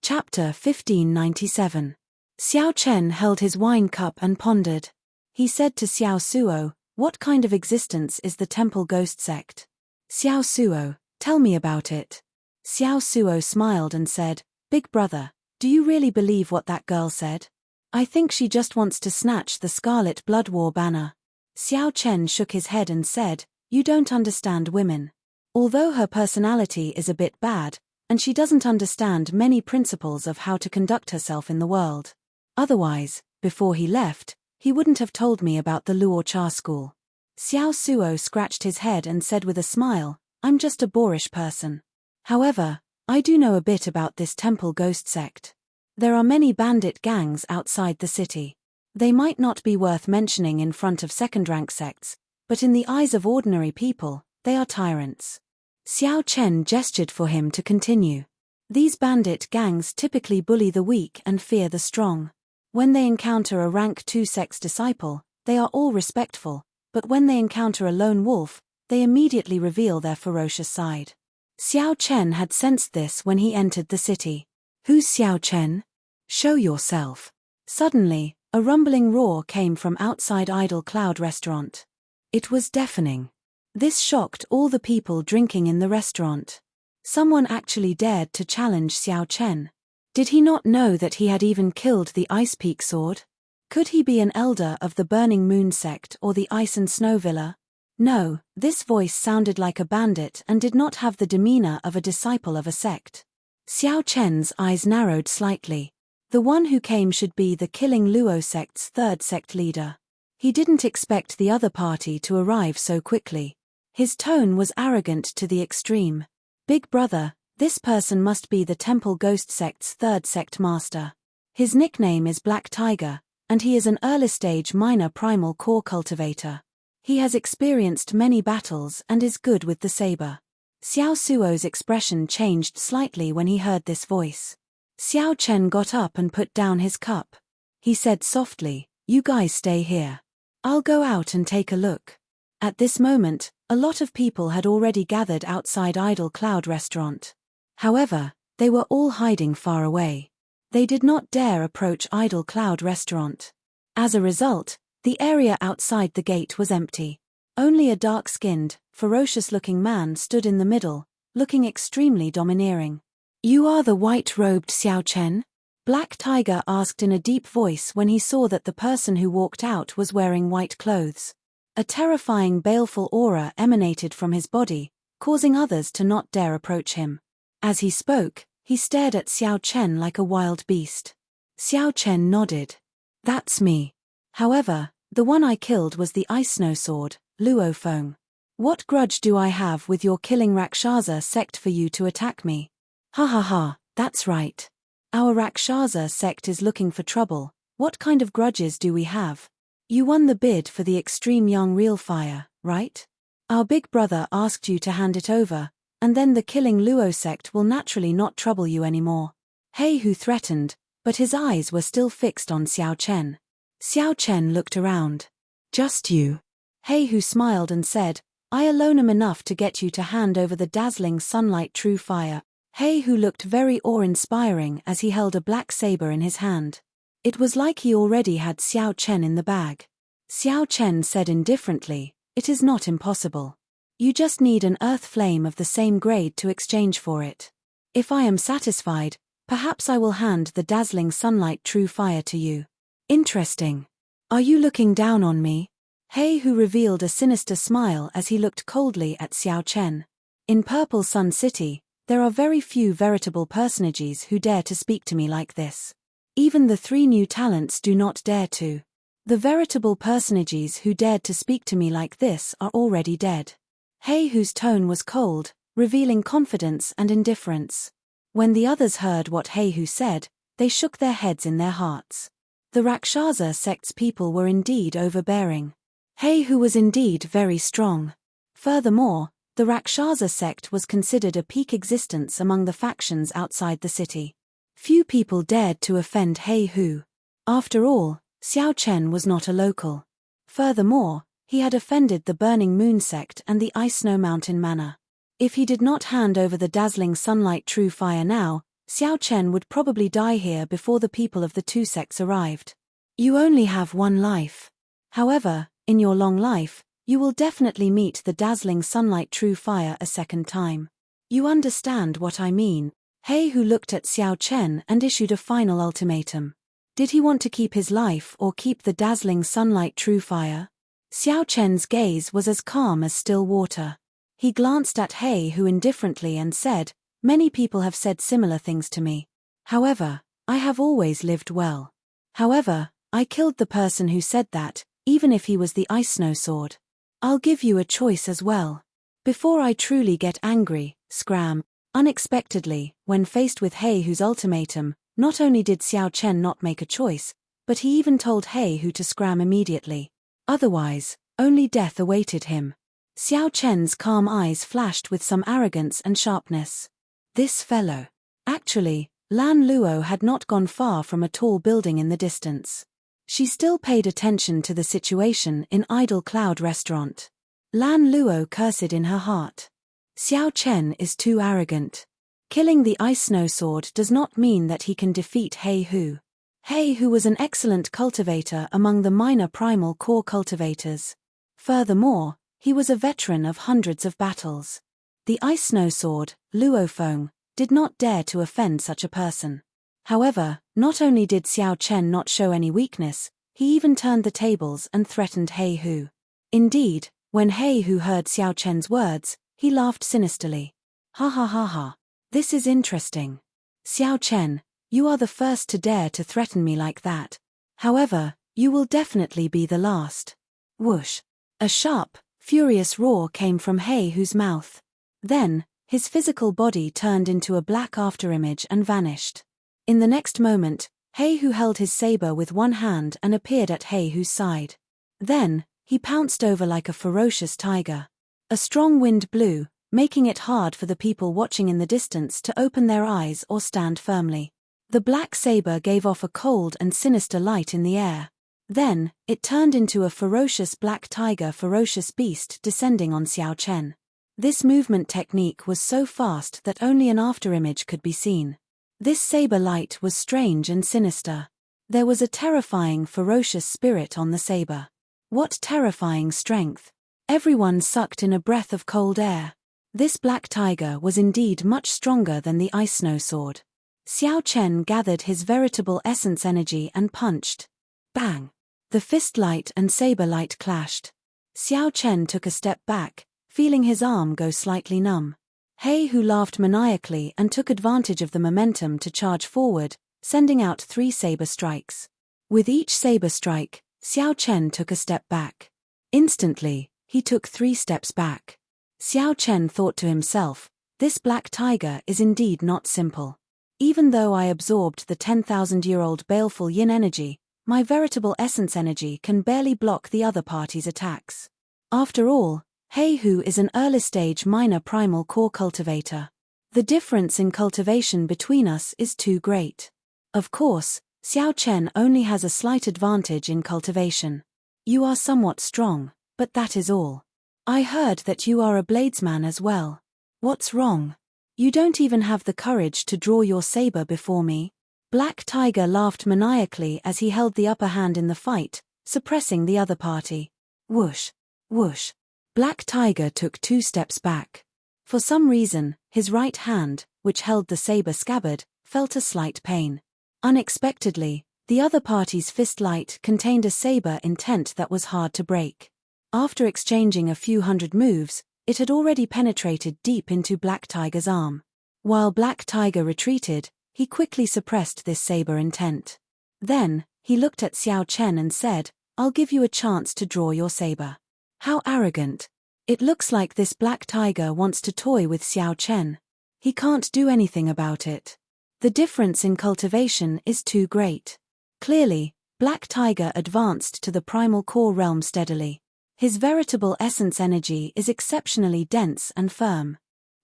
Chapter 1597. Xiao Chen held his wine cup and pondered. He said to Xiao Suo, what kind of existence is the Temple Ghost Sect? Xiao Suo, tell me about it. Xiao Suo smiled and said, Big brother, do you really believe what that girl said? I think she just wants to snatch the Scarlet Blood War banner. Xiao Chen shook his head and said, you don't understand women. Although her personality is a bit bad, and she doesn't understand many principles of how to conduct herself in the world. Otherwise, before he left, he wouldn't have told me about the Luo Cha school. Xiao Suo scratched his head and said with a smile, I'm just a boorish person. However, I do know a bit about this Temple Ghost Sect. There are many bandit gangs outside the city. They might not be worth mentioning in front of second-rank sects, but in the eyes of ordinary people, they are tyrants. Xiao Chen gestured for him to continue. These bandit gangs typically bully the weak and fear the strong. When they encounter a rank 2 sect's disciple, they are all respectful, but when they encounter a lone wolf, they immediately reveal their ferocious side. Xiao Chen had sensed this when he entered the city. Who's Xiao Chen? Show yourself. Suddenly, a rumbling roar came from outside Idle Cloud restaurant. It was deafening. This shocked all the people drinking in the restaurant. Someone actually dared to challenge Xiao Chen. Did he not know that he had even killed the Ice Peak Sword? Could he be an elder of the Burning Moon sect or the Ice and Snow Villa? No, this voice sounded like a bandit and did not have the demeanor of a disciple of a sect. Xiao Chen's eyes narrowed slightly. The one who came should be the Killing Luo sect's third sect leader. He didn't expect the other party to arrive so quickly. His tone was arrogant to the extreme. Big brother, this person must be the Temple Ghost sect's third sect master. His nickname is Black Tiger, and he is an early-stage minor primal core cultivator. He has experienced many battles and is good with the saber. Xiao Suo's expression changed slightly when he heard this voice. Xiao Chen got up and put down his cup. He said softly, "You guys stay here. I'll go out and take a look." At this moment, a lot of people had already gathered outside Idle Cloud restaurant. However, they were all hiding far away. They did not dare approach Idle Cloud restaurant. As a result, the area outside the gate was empty. Only a dark-skinned, ferocious-looking man stood in the middle, looking extremely domineering. "You are the white-robed Xiao Chen?" Black Tiger asked in a deep voice when he saw that the person who walked out was wearing white clothes. A terrifying baleful aura emanated from his body, causing others to not dare approach him. As he spoke, he stared at Xiao Chen like a wild beast. Xiao Chen nodded. "That's me. However, the one I killed was the Ice Snow Sword, Luo Feng. What grudge do I have with your Killing Rakshasa sect for you to attack me?" "Ha ha ha, that's right. Our Rakshasa sect is looking for trouble. What kind of grudges do we have? You won the bid for the Extreme Young Real Fire, right? Our big brother asked you to hand it over, and then the Killing Luo sect will naturally not trouble you anymore." He threatened, but his eyes were still fixed on Xiao Chen. Xiao Chen looked around. "Just you?" He smiled and said, "I alone am enough to get you to hand over the dazzling sunlight true fire." He looked very awe-inspiring as he held a black saber in his hand. It was like he already had Xiao Chen in the bag. Xiao Chen said indifferently, "It is not impossible. You just need an earth flame of the same grade to exchange for it. If I am satisfied, perhaps I will hand the dazzling sunlight true fire to you." "Interesting. Are you looking down on me?" He revealed a sinister smile as he looked coldly at Xiao Chen. In Purple Sun City, there are very few veritable personages who dare to speak to me like this. Even the 3 new talents do not dare to. The veritable personages who dared to speak to me like this are already dead. Whose tone was cold, revealing confidence and indifference. When the others heard what Hu said, they shook their heads in their hearts. The Rakshasa sect's people were indeed overbearing. Hu was indeed very strong. Furthermore, the Rakshasa sect was considered a peak existence among the factions outside the city. Few people dared to offend Hu. After all, Xiao Chen was not a local. Furthermore, he had offended the Burning Moon sect and the Ice Snow Mountain Manor. If he did not hand over the dazzling sunlight true fire now, Xiao Chen would probably die here before the people of the 2 sects arrived. You only have 1 life. However, in your long life, you will definitely meet the dazzling sunlight true fire a second time. You understand what I mean? Hu looked at Xiao Chen and issued a final ultimatum. Did he want to keep his life or keep the dazzling sunlight true fire? Xiao Chen's gaze was as calm as still water. He glanced at Hu indifferently and said, "Many people have said similar things to me. However, I have always lived well. However, I killed the person who said that, even if he was the Ice Snow Sword. I'll give you a choice as well. Before I truly get angry, scram." Unexpectedly, when faced with Whose ultimatum, not only did Xiao Chen not make a choice, but he even told He to scram immediately. Otherwise, only death awaited him. Xiao Chen's calm eyes flashed with some arrogance and sharpness. This fellow. Actually, Lan Luo had not gone far from a tall building in the distance. She still paid attention to the situation in Idle Cloud Restaurant. Lan Luo cursed in her heart. Xiao Chen is too arrogant. Killing the Ice Snow Sword does not mean that he can defeat He. He was an excellent cultivator among the minor primal core cultivators. Furthermore, he was a veteran of hundreds of battles. The Ice Snow Sword, Luo Feng, did not dare to offend such a person. However, not only did Xiao Chen not show any weakness, he even turned the tables and threatened He. Indeed, when He heard Xiao Chen's words, he laughed sinisterly. Ha ha ha ha. This is interesting. Xiao Chen, you are the first to dare to threaten me like that. However, you will definitely be the last. Whoosh. A sharp, furious roar came from He's mouth. Then, his physical body turned into a black afterimage and vanished. In the next moment, He held his saber with one hand and appeared at He's side. Then, he pounced over like a ferocious tiger. A strong wind blew, making it hard for the people watching in the distance to open their eyes or stand firmly. The black saber gave off a cold and sinister light in the air. Then, it turned into a ferocious black ferocious beast descending on Xiao Chen. This movement technique was so fast that only an afterimage could be seen. This saber light was strange and sinister. There was a terrifying, ferocious spirit on the saber. What terrifying strength! Everyone sucked in a breath of cold air. This black tiger was indeed much stronger than the Ice Snow Sword. Xiao Chen gathered his veritable essence energy and punched. Bang! The fist light and saber light clashed. Xiao Chen took a step back, feeling his arm go slightly numb. He laughed maniacally and took advantage of the momentum to charge forward, sending out 3 saber strikes. With each saber strike, Xiao Chen took a step back. Instantly, he took 3 steps back. Xiao Chen thought to himself, this black tiger is indeed not simple. Even though I absorbed the 10,000-year-old baleful yin energy, my veritable essence energy can barely block the other party's attacks. After all, He is an early-stage minor primal core cultivator. The difference in cultivation between us is too great. Of course, Xiao Chen only has a slight advantage in cultivation. You are somewhat strong, but that is all. I heard that you are a bladesman as well. What's wrong? You don't even have the courage to draw your saber before me. Black Tiger laughed maniacally as he held the upper hand in the fight, suppressing the other party. Whoosh, whoosh. Black Tiger took 2 steps back. For some reason, his right hand, which held the saber scabbard, felt a slight pain. Unexpectedly, the other party's fist light contained a saber intent that was hard to break. After exchanging a few hundred moves, it had already penetrated deep into Black Tiger's arm. While Black Tiger retreated, he quickly suppressed this saber intent. Then, he looked at Xiao Chen and said, I'll give you a chance to draw your saber. How arrogant. It looks like this Black Tiger wants to toy with Xiao Chen. He can't do anything about it. The difference in cultivation is too great. Clearly, Black Tiger advanced to the primal core realm steadily. His veritable essence energy is exceptionally dense and firm.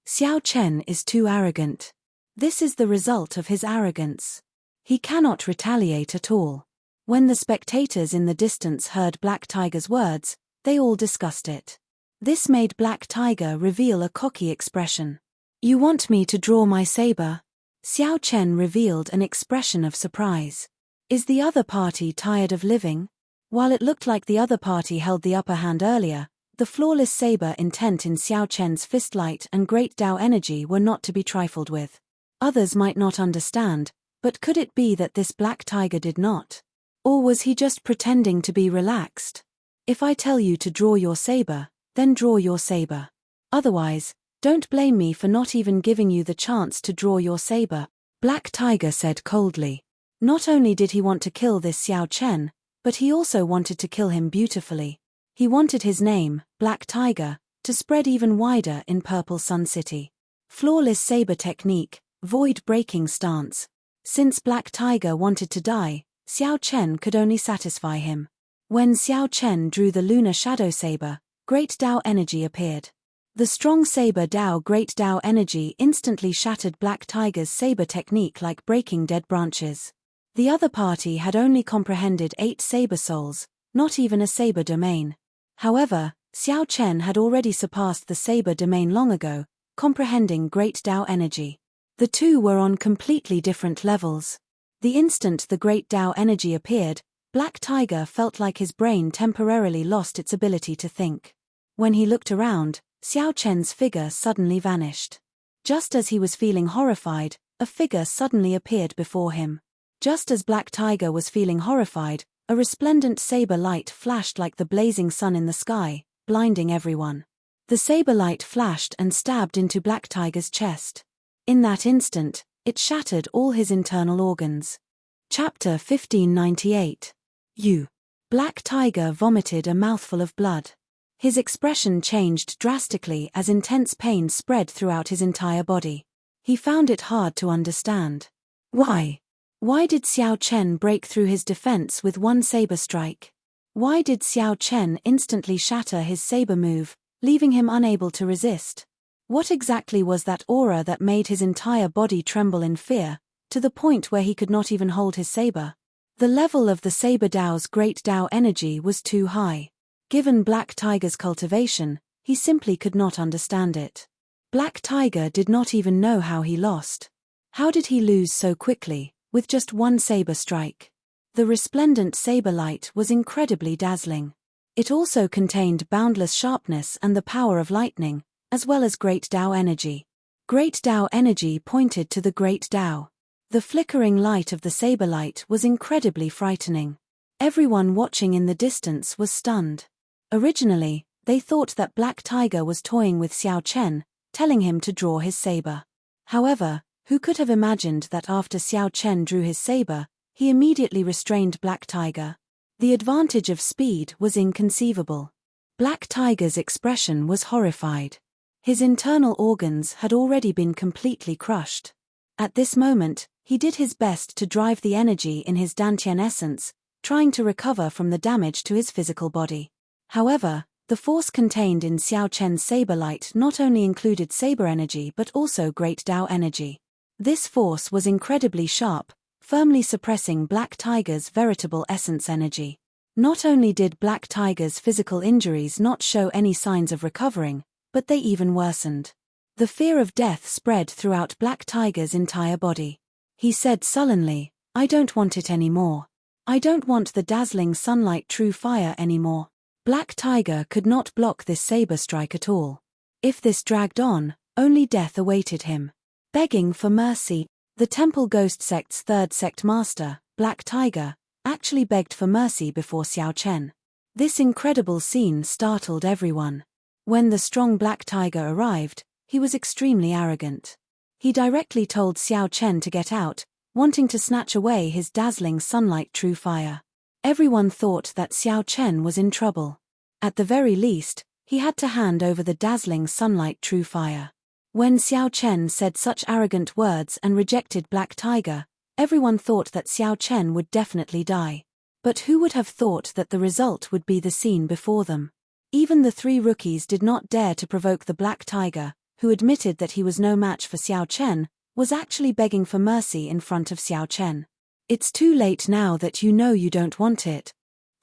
Xiao Chen is too arrogant. This is the result of his arrogance. He cannot retaliate at all. When the spectators in the distance heard Black Tiger's words, they all discussed it. This made Black Tiger reveal a cocky expression. You want me to draw my saber? Xiao Chen revealed an expression of surprise. Is the other party tired of living? While it looked like the other party held the upper hand earlier, the flawless saber intent in Xiao Chen's fistlight and great Dao energy were not to be trifled with. Others might not understand, but could it be that this Black Tiger did not? Or was he just pretending to be relaxed? If I tell you to draw your saber, then draw your saber. Otherwise, don't blame me for not even giving you the chance to draw your saber, Black Tiger said coldly. Not only did he want to kill this Xiao Chen, but he also wanted to kill him beautifully. He wanted his name, Black Tiger, to spread even wider in Purple Sun City. Flawless saber technique, void-breaking stance. Since Black Tiger wanted to die, Xiao Chen could only satisfy him. When Xiao Chen drew the lunar shadow saber, great Dao energy appeared. The strong saber Dao great Dao energy instantly shattered Black Tiger's saber technique like breaking dead branches. The other party had only comprehended 8 saber souls, not even a saber domain. However, Xiao Chen had already surpassed the saber domain long ago, comprehending great Dao energy. The two were on completely different levels. The instant the great Dao energy appeared, Black Tiger felt like his brain temporarily lost its ability to think. When he looked around, Xiao Chen's figure suddenly vanished. Just as he was feeling horrified, a figure suddenly appeared before him. Just as Black Tiger was feeling horrified, a resplendent saber light flashed like the blazing sun in the sky, blinding everyone. The saber light flashed and stabbed into Black Tiger's chest. In that instant, it shattered all his internal organs. Chapter 1598. Black Tiger vomited a mouthful of blood. His expression changed drastically as intense pain spread throughout his entire body. He found it hard to understand. Why? Why did Xiao Chen break through his defense with one saber strike? Why did Xiao Chen instantly shatter his saber move, leaving him unable to resist? What exactly was that aura that made his entire body tremble in fear, to the point where he could not even hold his saber? The level of the saber Dao's great Dao energy was too high. Given Black Tiger's cultivation, he simply could not understand it. Black Tiger did not even know how he lost. How did he lose so quickly, with just one saber strike? The resplendent saber light was incredibly dazzling. It also contained boundless sharpness and the power of lightning, as well as great Dao energy. Great Dao energy pointed to the great Dao. The flickering light of the saber light was incredibly frightening. Everyone watching in the distance was stunned. Originally, they thought that Black Tiger was toying with Xiao Chen, telling him to draw his saber. However, who could have imagined that after Xiao Chen drew his saber, he immediately restrained Black Tiger? The advantage of speed was inconceivable. Black Tiger's expression was horrified. His internal organs had already been completely crushed. At this moment, he did his best to drive the energy in his Dantian essence, trying to recover from the damage to his physical body. However, the force contained in Xiao Chen's saber light not only included saber energy but also great Dao energy. This force was incredibly sharp, firmly suppressing Black Tiger's veritable essence energy. Not only did Black Tiger's physical injuries not show any signs of recovering, but they even worsened. The fear of death spread throughout Black Tiger's entire body. He said sullenly, "I don't want it anymore. I don't want the dazzling sunlight true fire anymore." Black Tiger could not block this saber strike at all. If this dragged on, only death awaited him. Begging for mercy, the Temple Ghost Sect's third sect master, Black Tiger, actually begged for mercy before Xiao Chen. This incredible scene startled everyone. When the strong Black Tiger arrived, he was extremely arrogant. He directly told Xiao Chen to get out, wanting to snatch away his dazzling sunlight true fire. Everyone thought that Xiao Chen was in trouble. At the very least, he had to hand over the dazzling sunlight true fire. When Xiao Chen said such arrogant words and rejected Black Tiger, everyone thought that Xiao Chen would definitely die. But who would have thought that the result would be the scene before them? Even the 3 rookies did not dare to provoke the Black Tiger, who admitted that he was no match for Xiao Chen, was actually begging for mercy in front of Xiao Chen. "It's too late now that you know you don't want it."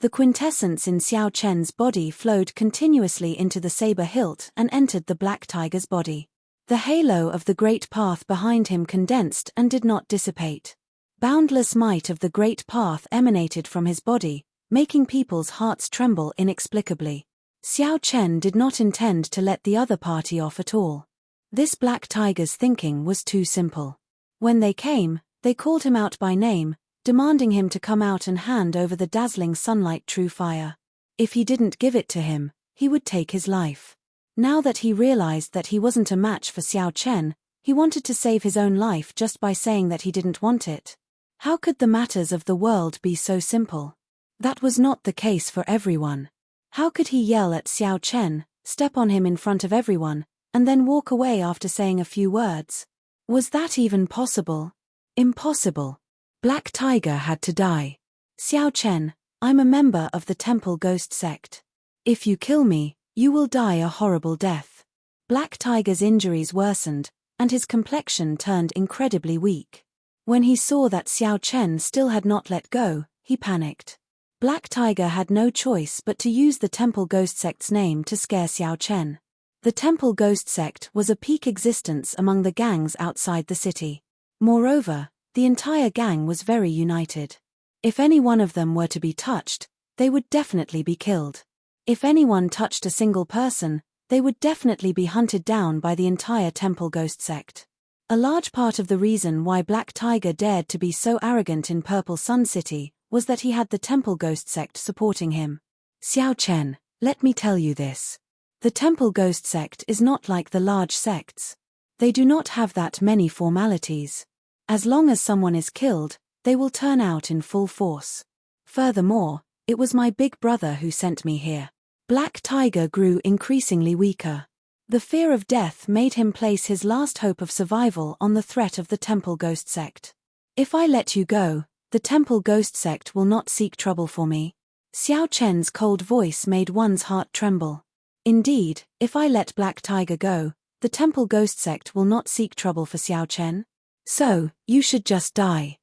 The quintessence in Xiao Chen's body flowed continuously into the saber hilt and entered the Black Tiger's body. The halo of the great path behind him condensed and did not dissipate. Boundless might of the great path emanated from his body, making people's hearts tremble inexplicably. Xiao Chen did not intend to let the other party off at all. This Black Tiger's thinking was too simple. When they came, they called him out by name, demanding him to come out and hand over the dazzling sunlight true fire. If he didn't give it to him, he would take his life. Now that he realized that he wasn't a match for Xiao Chen, he wanted to save his own life just by saying that he didn't want it. How could the matters of the world be so simple? That was not the case for everyone. How could he yell at Xiao Chen, step on him in front of everyone, and then walk away after saying a few words? Was that even possible? Impossible. Black Tiger had to die. Xiao Chen, I'm a member of the Temple Ghost Sect. If you kill me, you will die a horrible death. Black Tiger's injuries worsened, and his complexion turned incredibly weak. When he saw that Xiao Chen still had not let go, he panicked. Black Tiger had no choice but to use the Temple Ghost Sect's name to scare Xiao Chen. The Temple Ghost Sect was a peak existence among the gangs outside the city. Moreover, the entire gang was very united. If any one of them were to be touched, they would definitely be killed. If anyone touched a single person, they would definitely be hunted down by the entire Temple Ghost Sect. A large part of the reason why Black Tiger dared to be so arrogant in Purple Sun City was that he had the Temple Ghost Sect supporting him. Xiao Chen, let me tell you this. The Temple Ghost Sect is not like the large sects. They do not have that many formalities. As long as someone is killed, they will turn out in full force. Furthermore, it was my big brother who sent me here. Black Tiger grew increasingly weaker. The fear of death made him place his last hope of survival on the threat of the Temple Ghost Sect. If I let you go, the Temple Ghost Sect will not seek trouble for me. Xiao Chen's cold voice made one's heart tremble. Indeed, if I let Black Tiger go, the Temple Ghost Sect will not seek trouble for Xiao Chen. So, you should just die.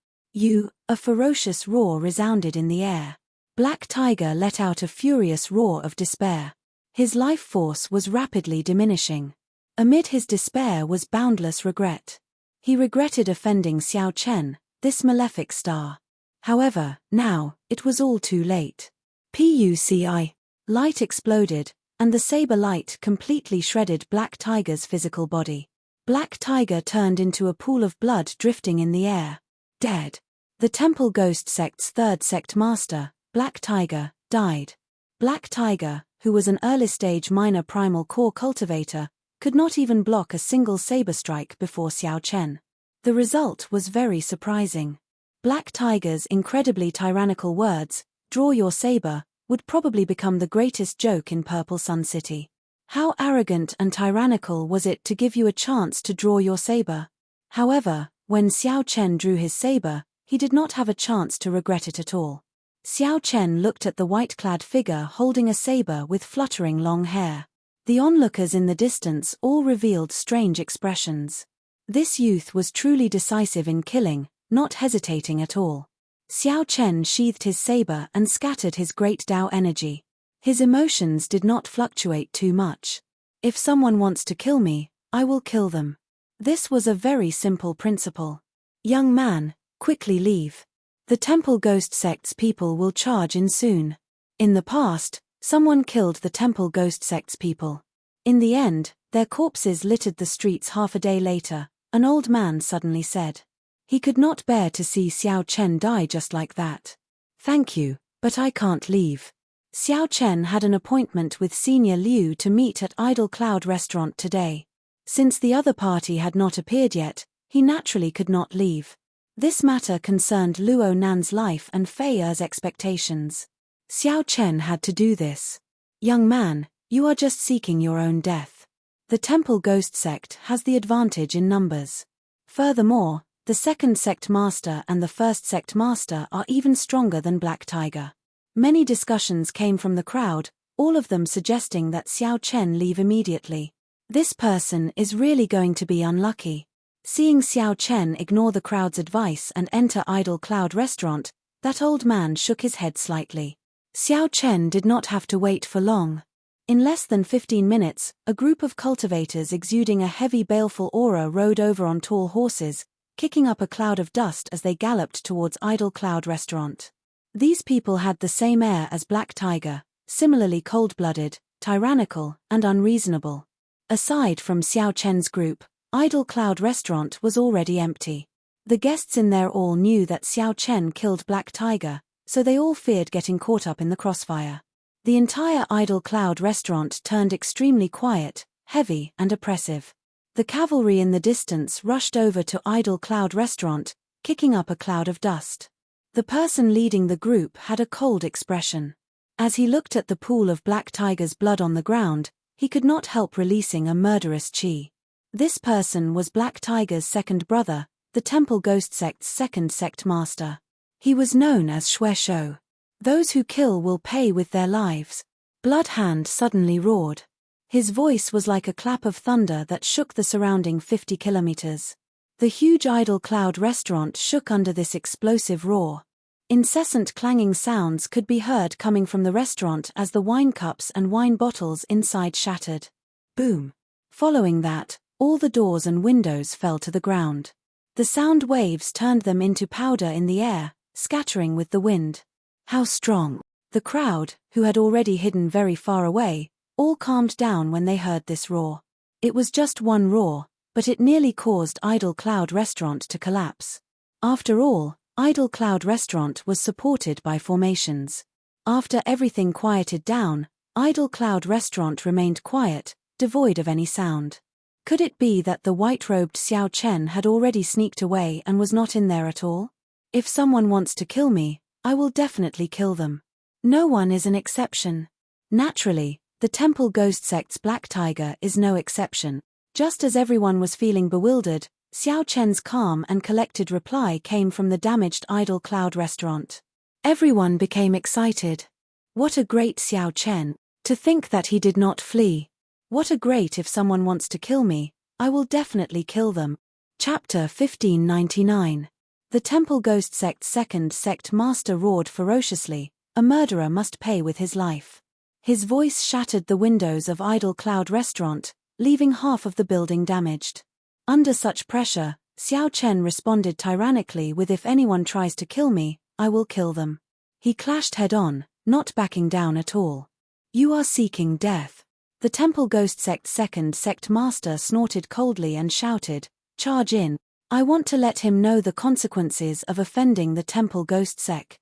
A ferocious roar resounded in the air. Black Tiger let out a furious roar of despair. His life force was rapidly diminishing. Amid his despair was boundless regret. He regretted offending Xiao Chen, this malefic star. However, now, it was all too late. Puci. Light exploded, and the saber light completely shredded Black Tiger's physical body. Black Tiger turned into a pool of blood drifting in the air. Dead. The Temple Ghost Sect's third sect master, Black Tiger, died. Black Tiger, who was an early-stage minor primal core cultivator, could not even block a single saber strike before Xiao Chen. The result was very surprising. Black Tiger's incredibly tyrannical words, "Draw your saber," would probably become the greatest joke in Purple Sun City. How arrogant and tyrannical was it to give you a chance to draw your saber? However, when Xiao Chen drew his saber, he did not have a chance to regret it at all. Xiao Chen looked at the white-clad figure holding a saber with fluttering long hair. The onlookers in the distance all revealed strange expressions. This youth was truly decisive in killing, not hesitating at all. Xiao Chen sheathed his saber and scattered his great Dao energy. His emotions did not fluctuate too much. If someone wants to kill me, I will kill them. This was a very simple principle. Young man, quickly leave. The Temple Ghost Sect's people will charge in soon. In the past, someone killed the Temple Ghost Sect's people. In the end, their corpses littered the streets half a day later, an old man suddenly said. He could not bear to see Xiao Chen die just like that. Thank you, but I can't leave. Xiao Chen had an appointment with Senior Liu to meet at Idle Cloud Restaurant today. Since the other party had not appeared yet, he naturally could not leave. This matter concerned Luo Nan's life and Fei Er's expectations. Xiao Chen had to do this. Young man, you are just seeking your own death. The Temple Ghost Sect has the advantage in numbers. Furthermore, the second sect master and the first sect master are even stronger than Black Tiger. Many discussions came from the crowd, all of them suggesting that Xiao Chen leave immediately. This person is really going to be unlucky. Seeing Xiao Chen ignore the crowd's advice and enter Idle Cloud Restaurant, that old man shook his head slightly. Xiao Chen did not have to wait for long. In less than 15 minutes, a group of cultivators exuding a heavy baleful aura rode over on tall horses, kicking up a cloud of dust as they galloped towards Idle Cloud Restaurant. These people had the same air as Black Tiger, similarly cold-blooded, tyrannical, and unreasonable. Aside from Xiao Chen's group, Idle Cloud Restaurant was already empty. The guests in there all knew that Xiao Chen killed Black Tiger, so they all feared getting caught up in the crossfire. The entire Idle Cloud Restaurant turned extremely quiet, heavy, and oppressive. The cavalry in the distance rushed over to Idle Cloud Restaurant, kicking up a cloud of dust. The person leading the group had a cold expression. As he looked at the pool of Black Tiger's blood on the ground, he could not help releasing a murderous chi. This person was Black Tiger's second brother, the Temple Ghost Sect's second sect master. He was known as Xue Shou. Those who kill will pay with their lives. Bloodhand suddenly roared. His voice was like a clap of thunder that shook the surrounding 50 kilometers. The huge idol cloud restaurant shook under this explosive roar. Incessant clanging sounds could be heard coming from the restaurant as the wine cups and wine bottles inside shattered. Boom. Following that, all the doors and windows fell to the ground. The sound waves turned them into powder in the air, scattering with the wind. How strong! The crowd, who had already hidden very far away, all calmed down when they heard this roar. It was just one roar, but it nearly caused Idol Cloud Restaurant to collapse. After all, Idol Cloud Restaurant was supported by formations. After everything quieted down, Idol Cloud Restaurant remained quiet, devoid of any sound. Could it be that the white-robed Xiao Chen had already sneaked away and was not in there at all? If someone wants to kill me, I will definitely kill them. No one is an exception. Naturally, the Temple Ghost Sect's Black Tiger is no exception. Just as everyone was feeling bewildered, Xiao Chen's calm and collected reply came from the damaged Idol Cloud Restaurant. Everyone became excited. What a great Xiao Chen! To think that he did not flee. What a great if someone wants to kill me, I will definitely kill them. Chapter 1599. The Temple Ghost Sect's second sect master roared ferociously, a murderer must pay with his life. His voice shattered the windows of Idol Cloud Restaurant, leaving half of the building damaged. Under such pressure, Xiao Chen responded tyrannically with "If anyone tries to kill me, I will kill them." He clashed head-on, not backing down at all. "You are seeking death." The Temple Ghost Sect's second sect master snorted coldly and shouted, "Charge in. I want to let him know the consequences of offending the Temple Ghost Sect."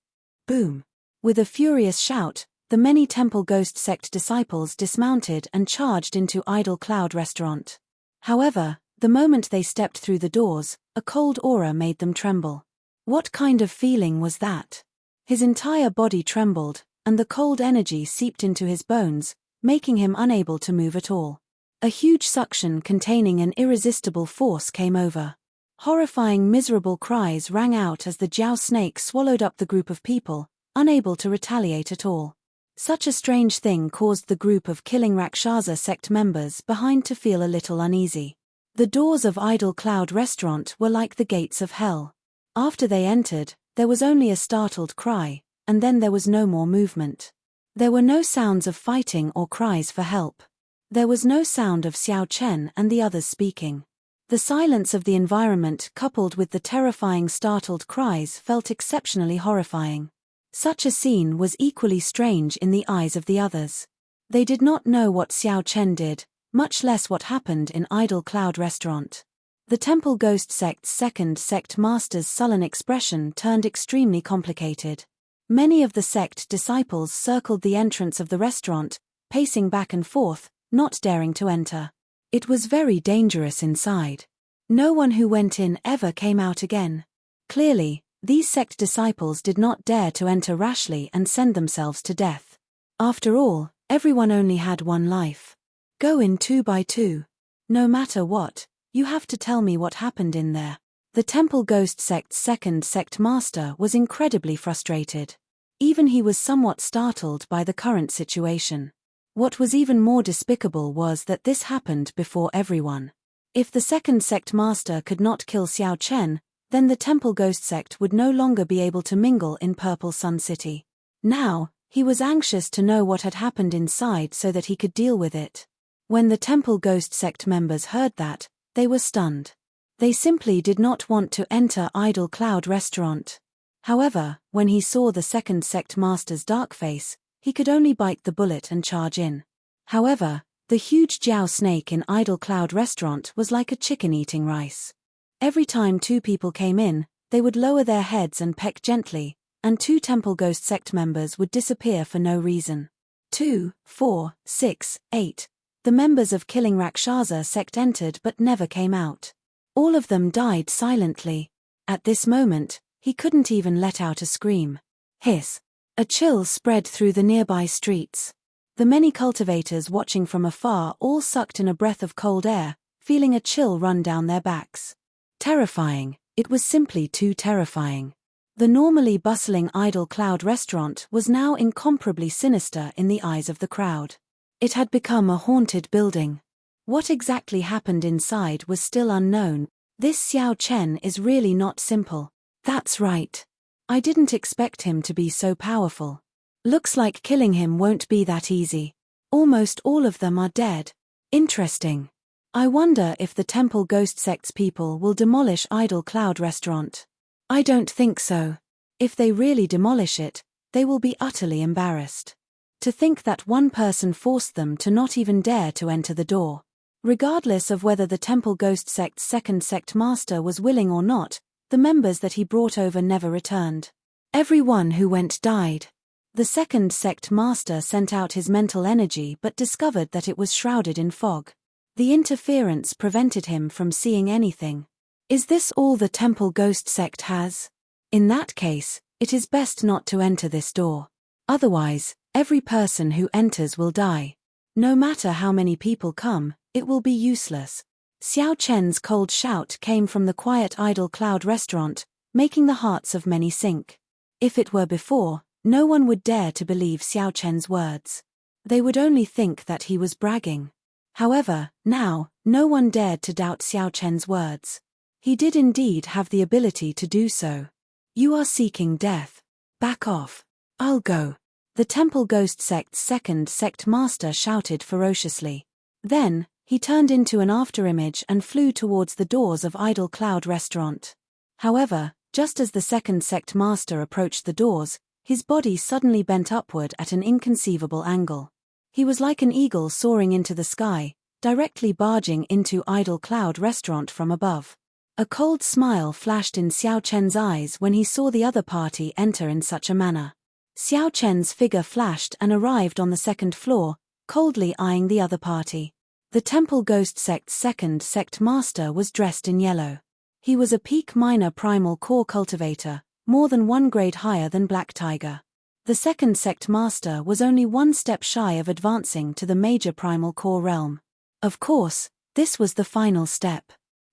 Boom. With a furious shout, the many Temple Ghost Sect disciples dismounted and charged into Idol Cloud Restaurant. However, the moment they stepped through the doors, a cold aura made them tremble. What kind of feeling was that? His entire body trembled, and the cold energy seeped into his bones, making him unable to move at all. A huge suction containing an irresistible force came over. Horrifying, miserable cries rang out as the Jiao snake swallowed up the group of people, unable to retaliate at all. Such a strange thing caused the group of killing Rakshasa sect members behind to feel a little uneasy. The doors of Idol Cloud Restaurant were like the gates of hell. After they entered, there was only a startled cry, and then there was no more movement. There were no sounds of fighting or cries for help. There was no sound of Xiao Chen and the others speaking. The silence of the environment coupled with the terrifying startled cries felt exceptionally horrifying. Such a scene was equally strange in the eyes of the others. They did not know what Xiao Chen did, much less what happened in Idol Cloud Restaurant. The Temple Ghost Sect's second sect master's sullen expression turned extremely complicated. Many of the sect disciples circled the entrance of the restaurant, pacing back and forth, not daring to enter. It was very dangerous inside. No one who went in ever came out again. Clearly, these sect disciples did not dare to enter rashly and send themselves to death. After all, everyone only had one life. Go in 2 by 2. No matter what, you have to tell me what happened in there. The Temple Ghost Sect's second sect master was incredibly frustrated. Even he was somewhat startled by the current situation. What was even more despicable was that this happened before everyone. If the second sect master could not kill Xiao Chen, then the Temple Ghost Sect would no longer be able to mingle in Purple Sun City. Now, he was anxious to know what had happened inside so that he could deal with it. When the Temple Ghost Sect members heard that, they were stunned. They simply did not want to enter Idol Cloud Restaurant. However, when he saw the second sect master's dark face, he could only bite the bullet and charge in. However, the huge Jiao snake in Idol Cloud Restaurant was like a chicken eating rice. Every time 2 people came in, they would lower their heads and peck gently, and 2 Temple Ghost Sect members would disappear for no reason. 2, 4, 6, 8. The members of Killing Rakshasa Sect entered but never came out. All of them died silently. At this moment, he couldn't even let out a scream. Hiss. A chill spread through the nearby streets. The many cultivators watching from afar all sucked in a breath of cold air, feeling a chill run down their backs. Terrifying, it was simply too terrifying. The normally bustling Idle Cloud restaurant was now incomparably sinister in the eyes of the crowd. It had become a haunted building. What exactly happened inside was still unknown. This Xiao Chen is really not simple. That's right. I didn't expect him to be so powerful. Looks like killing him won't be that easy. Almost all of them are dead. Interesting. I wonder if the Temple Ghost Sect's people will demolish Idle Cloud Restaurant. I don't think so. If they really demolish it, they will be utterly embarrassed. To think that one person forced them to not even dare to enter the door. Regardless of whether the Temple Ghost Sect's second sect master was willing or not, the members that he brought over never returned. Everyone who went died. The second sect master sent out his mental energy but discovered that it was shrouded in fog. The interference prevented him from seeing anything. Is this all the Temple Ghost Sect has? In that case, it is best not to enter this door. Otherwise, every person who enters will die. No matter how many people come, it will be useless. Xiao Chen's cold shout came from the quiet Idle Cloud restaurant, making the hearts of many sink. If it were before, no one would dare to believe Xiao Chen's words. They would only think that he was bragging. However, now, no one dared to doubt Xiao Chen's words. He did indeed have the ability to do so. You are seeking death. Back off. I'll go. The Temple Ghost Sect's second sect master shouted ferociously. Then, he turned into an afterimage and flew towards the doors of Idle Cloud Restaurant. However, just as the second sect master approached the doors, his body suddenly bent upward at an inconceivable angle. He was like an eagle soaring into the sky, directly barging into Idle Cloud Restaurant from above. A cold smile flashed in Xiao Chen's eyes when he saw the other party enter in such a manner. Xiao Chen's figure flashed and arrived on the second floor, coldly eyeing the other party. The Temple Ghost Sect's second sect master was dressed in yellow. He was a peak minor primal core cultivator, more than one grade higher than Black Tiger. The second sect master was only one step shy of advancing to the major primal core realm. Of course, this was the final step.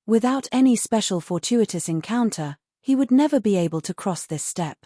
Without any special fortuitous encounter, he would never be able to cross this step.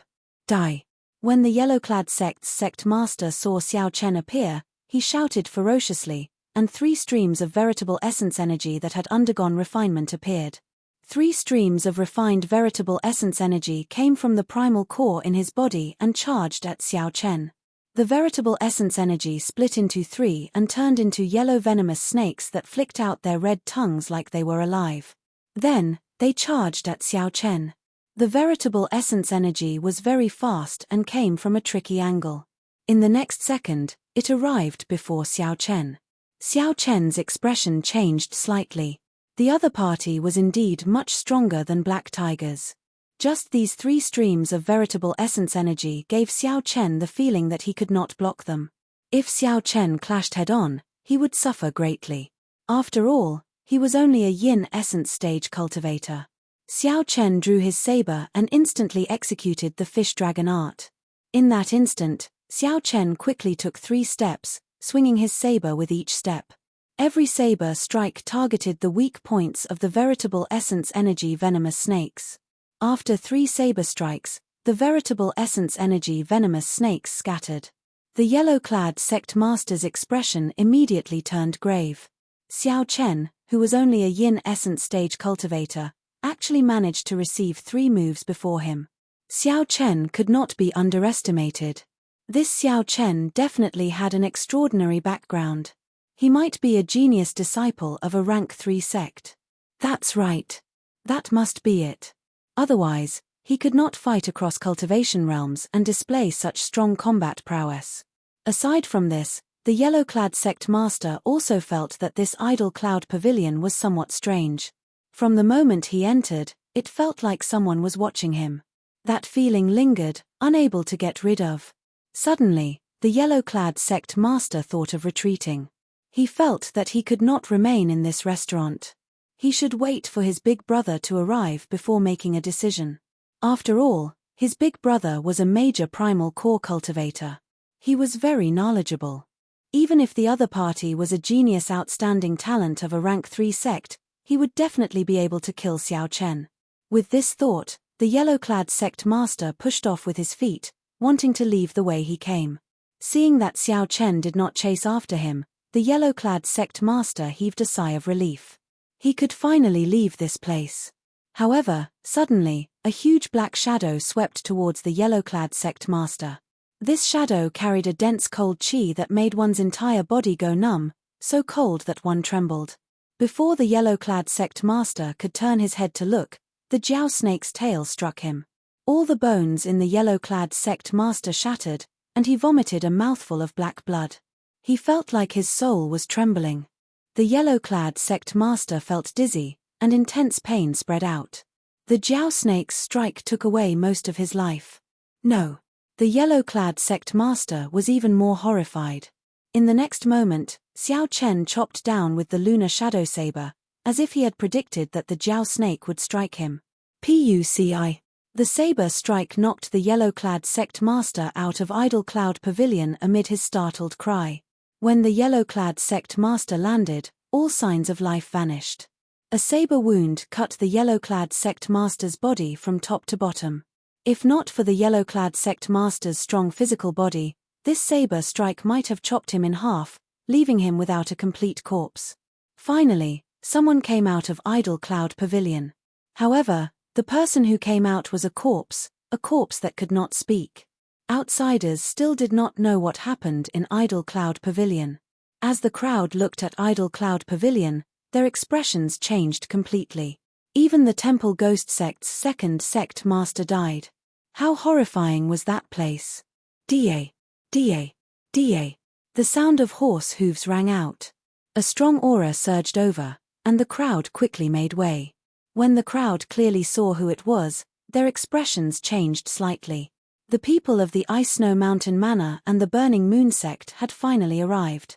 Die. When the yellow-clad sect's sect master saw Xiao Chen appear, he shouted ferociously, and 3 streams of veritable essence energy that had undergone refinement appeared. 3 streams of refined veritable essence energy came from the primal core in his body and charged at Xiao Chen. The veritable essence energy split into 3 and turned into yellow venomous snakes that flicked out their red tongues like they were alive. Then, they charged at Xiao Chen. The veritable essence energy was very fast and came from a tricky angle. In the next second, it arrived before Xiao Chen. Xiao Chen's expression changed slightly. The other party was indeed much stronger than Black Tiger's. Just these 3 streams of veritable essence energy gave Xiao Chen the feeling that he could not block them. If Xiao Chen clashed head-on, he would suffer greatly. After all, he was only a yin essence stage cultivator. Xiao Chen drew his saber and instantly executed the fish dragon art. In that instant, Xiao Chen quickly took 3 steps, swinging his saber with each step. Every saber strike targeted the weak points of the veritable essence energy venomous snakes. After 3 saber strikes, the veritable essence energy venomous snakes scattered. The yellow-clad sect master's expression immediately turned grave. Xiao Chen, who was only a yin essence stage cultivator, actually managed to receive 3 moves before him. Xiao Chen could not be underestimated. This Xiao Chen definitely had an extraordinary background. He might be a genius disciple of a rank 3 sect. That's right. That must be it. Otherwise, he could not fight across cultivation realms and display such strong combat prowess. Aside from this, the yellow-clad sect master also felt that this Idle Cloud Pavilion was somewhat strange. From the moment he entered, it felt like someone was watching him. That feeling lingered, unable to get rid of. Suddenly, the yellow-clad sect master thought of retreating. He felt that he could not remain in this restaurant. He should wait for his big brother to arrive before making a decision. After all, his big brother was a major primal core cultivator. He was very knowledgeable. Even if the other party was a genius outstanding talent of a rank 3 sect, he would definitely be able to kill Xiao Chen. With this thought, The yellow-clad sect master pushed off with his feet, wanting to leave the way he came. Seeing that Xiao Chen did not chase after him, the yellow-clad sect master heaved a sigh of relief. He could finally leave this place. However, suddenly, a huge black shadow swept towards the yellow-clad sect master. This shadow carried a dense cold chi that made one's entire body go numb, so cold that one trembled. Before the yellow-clad sect master could turn his head to look, the Jiao snake's tail struck him. All the bones in the yellow-clad sect master shattered, and he vomited a mouthful of black blood. He felt like his soul was trembling. The yellow-clad sect master felt dizzy, and intense pain spread out. The Jiao snake's strike took away most of his life. No. The yellow-clad sect master was even more horrified. In the next moment, Xiao Chen chopped down with the lunar shadow saber, as if he had predicted that the Jiao snake would strike him. Puci. The saber strike knocked the yellow-clad sect master out of Idle Cloud Pavilion amid his startled cry. When the yellow-clad sect master landed, all signs of life vanished. A saber wound cut the yellow-clad sect master's body from top to bottom. If not for the yellow-clad sect master's strong physical body, this saber strike might have chopped him in half, leaving him without a complete corpse. Finally, someone came out of Idle Cloud Pavilion. However, the person who came out was a corpse that could not speak. Outsiders still did not know what happened in Idle Cloud Pavilion. As the crowd looked at Idle Cloud Pavilion, their expressions changed completely. Even the Temple Ghost Sect's second sect master died. How horrifying was that place? Da. Da. Da. The sound of horse hooves rang out. A strong aura surged over, and the crowd quickly made way. When the crowd clearly saw who it was, their expressions changed slightly. The people of the Ice Snow Mountain Manor and the Burning Moon sect had finally arrived.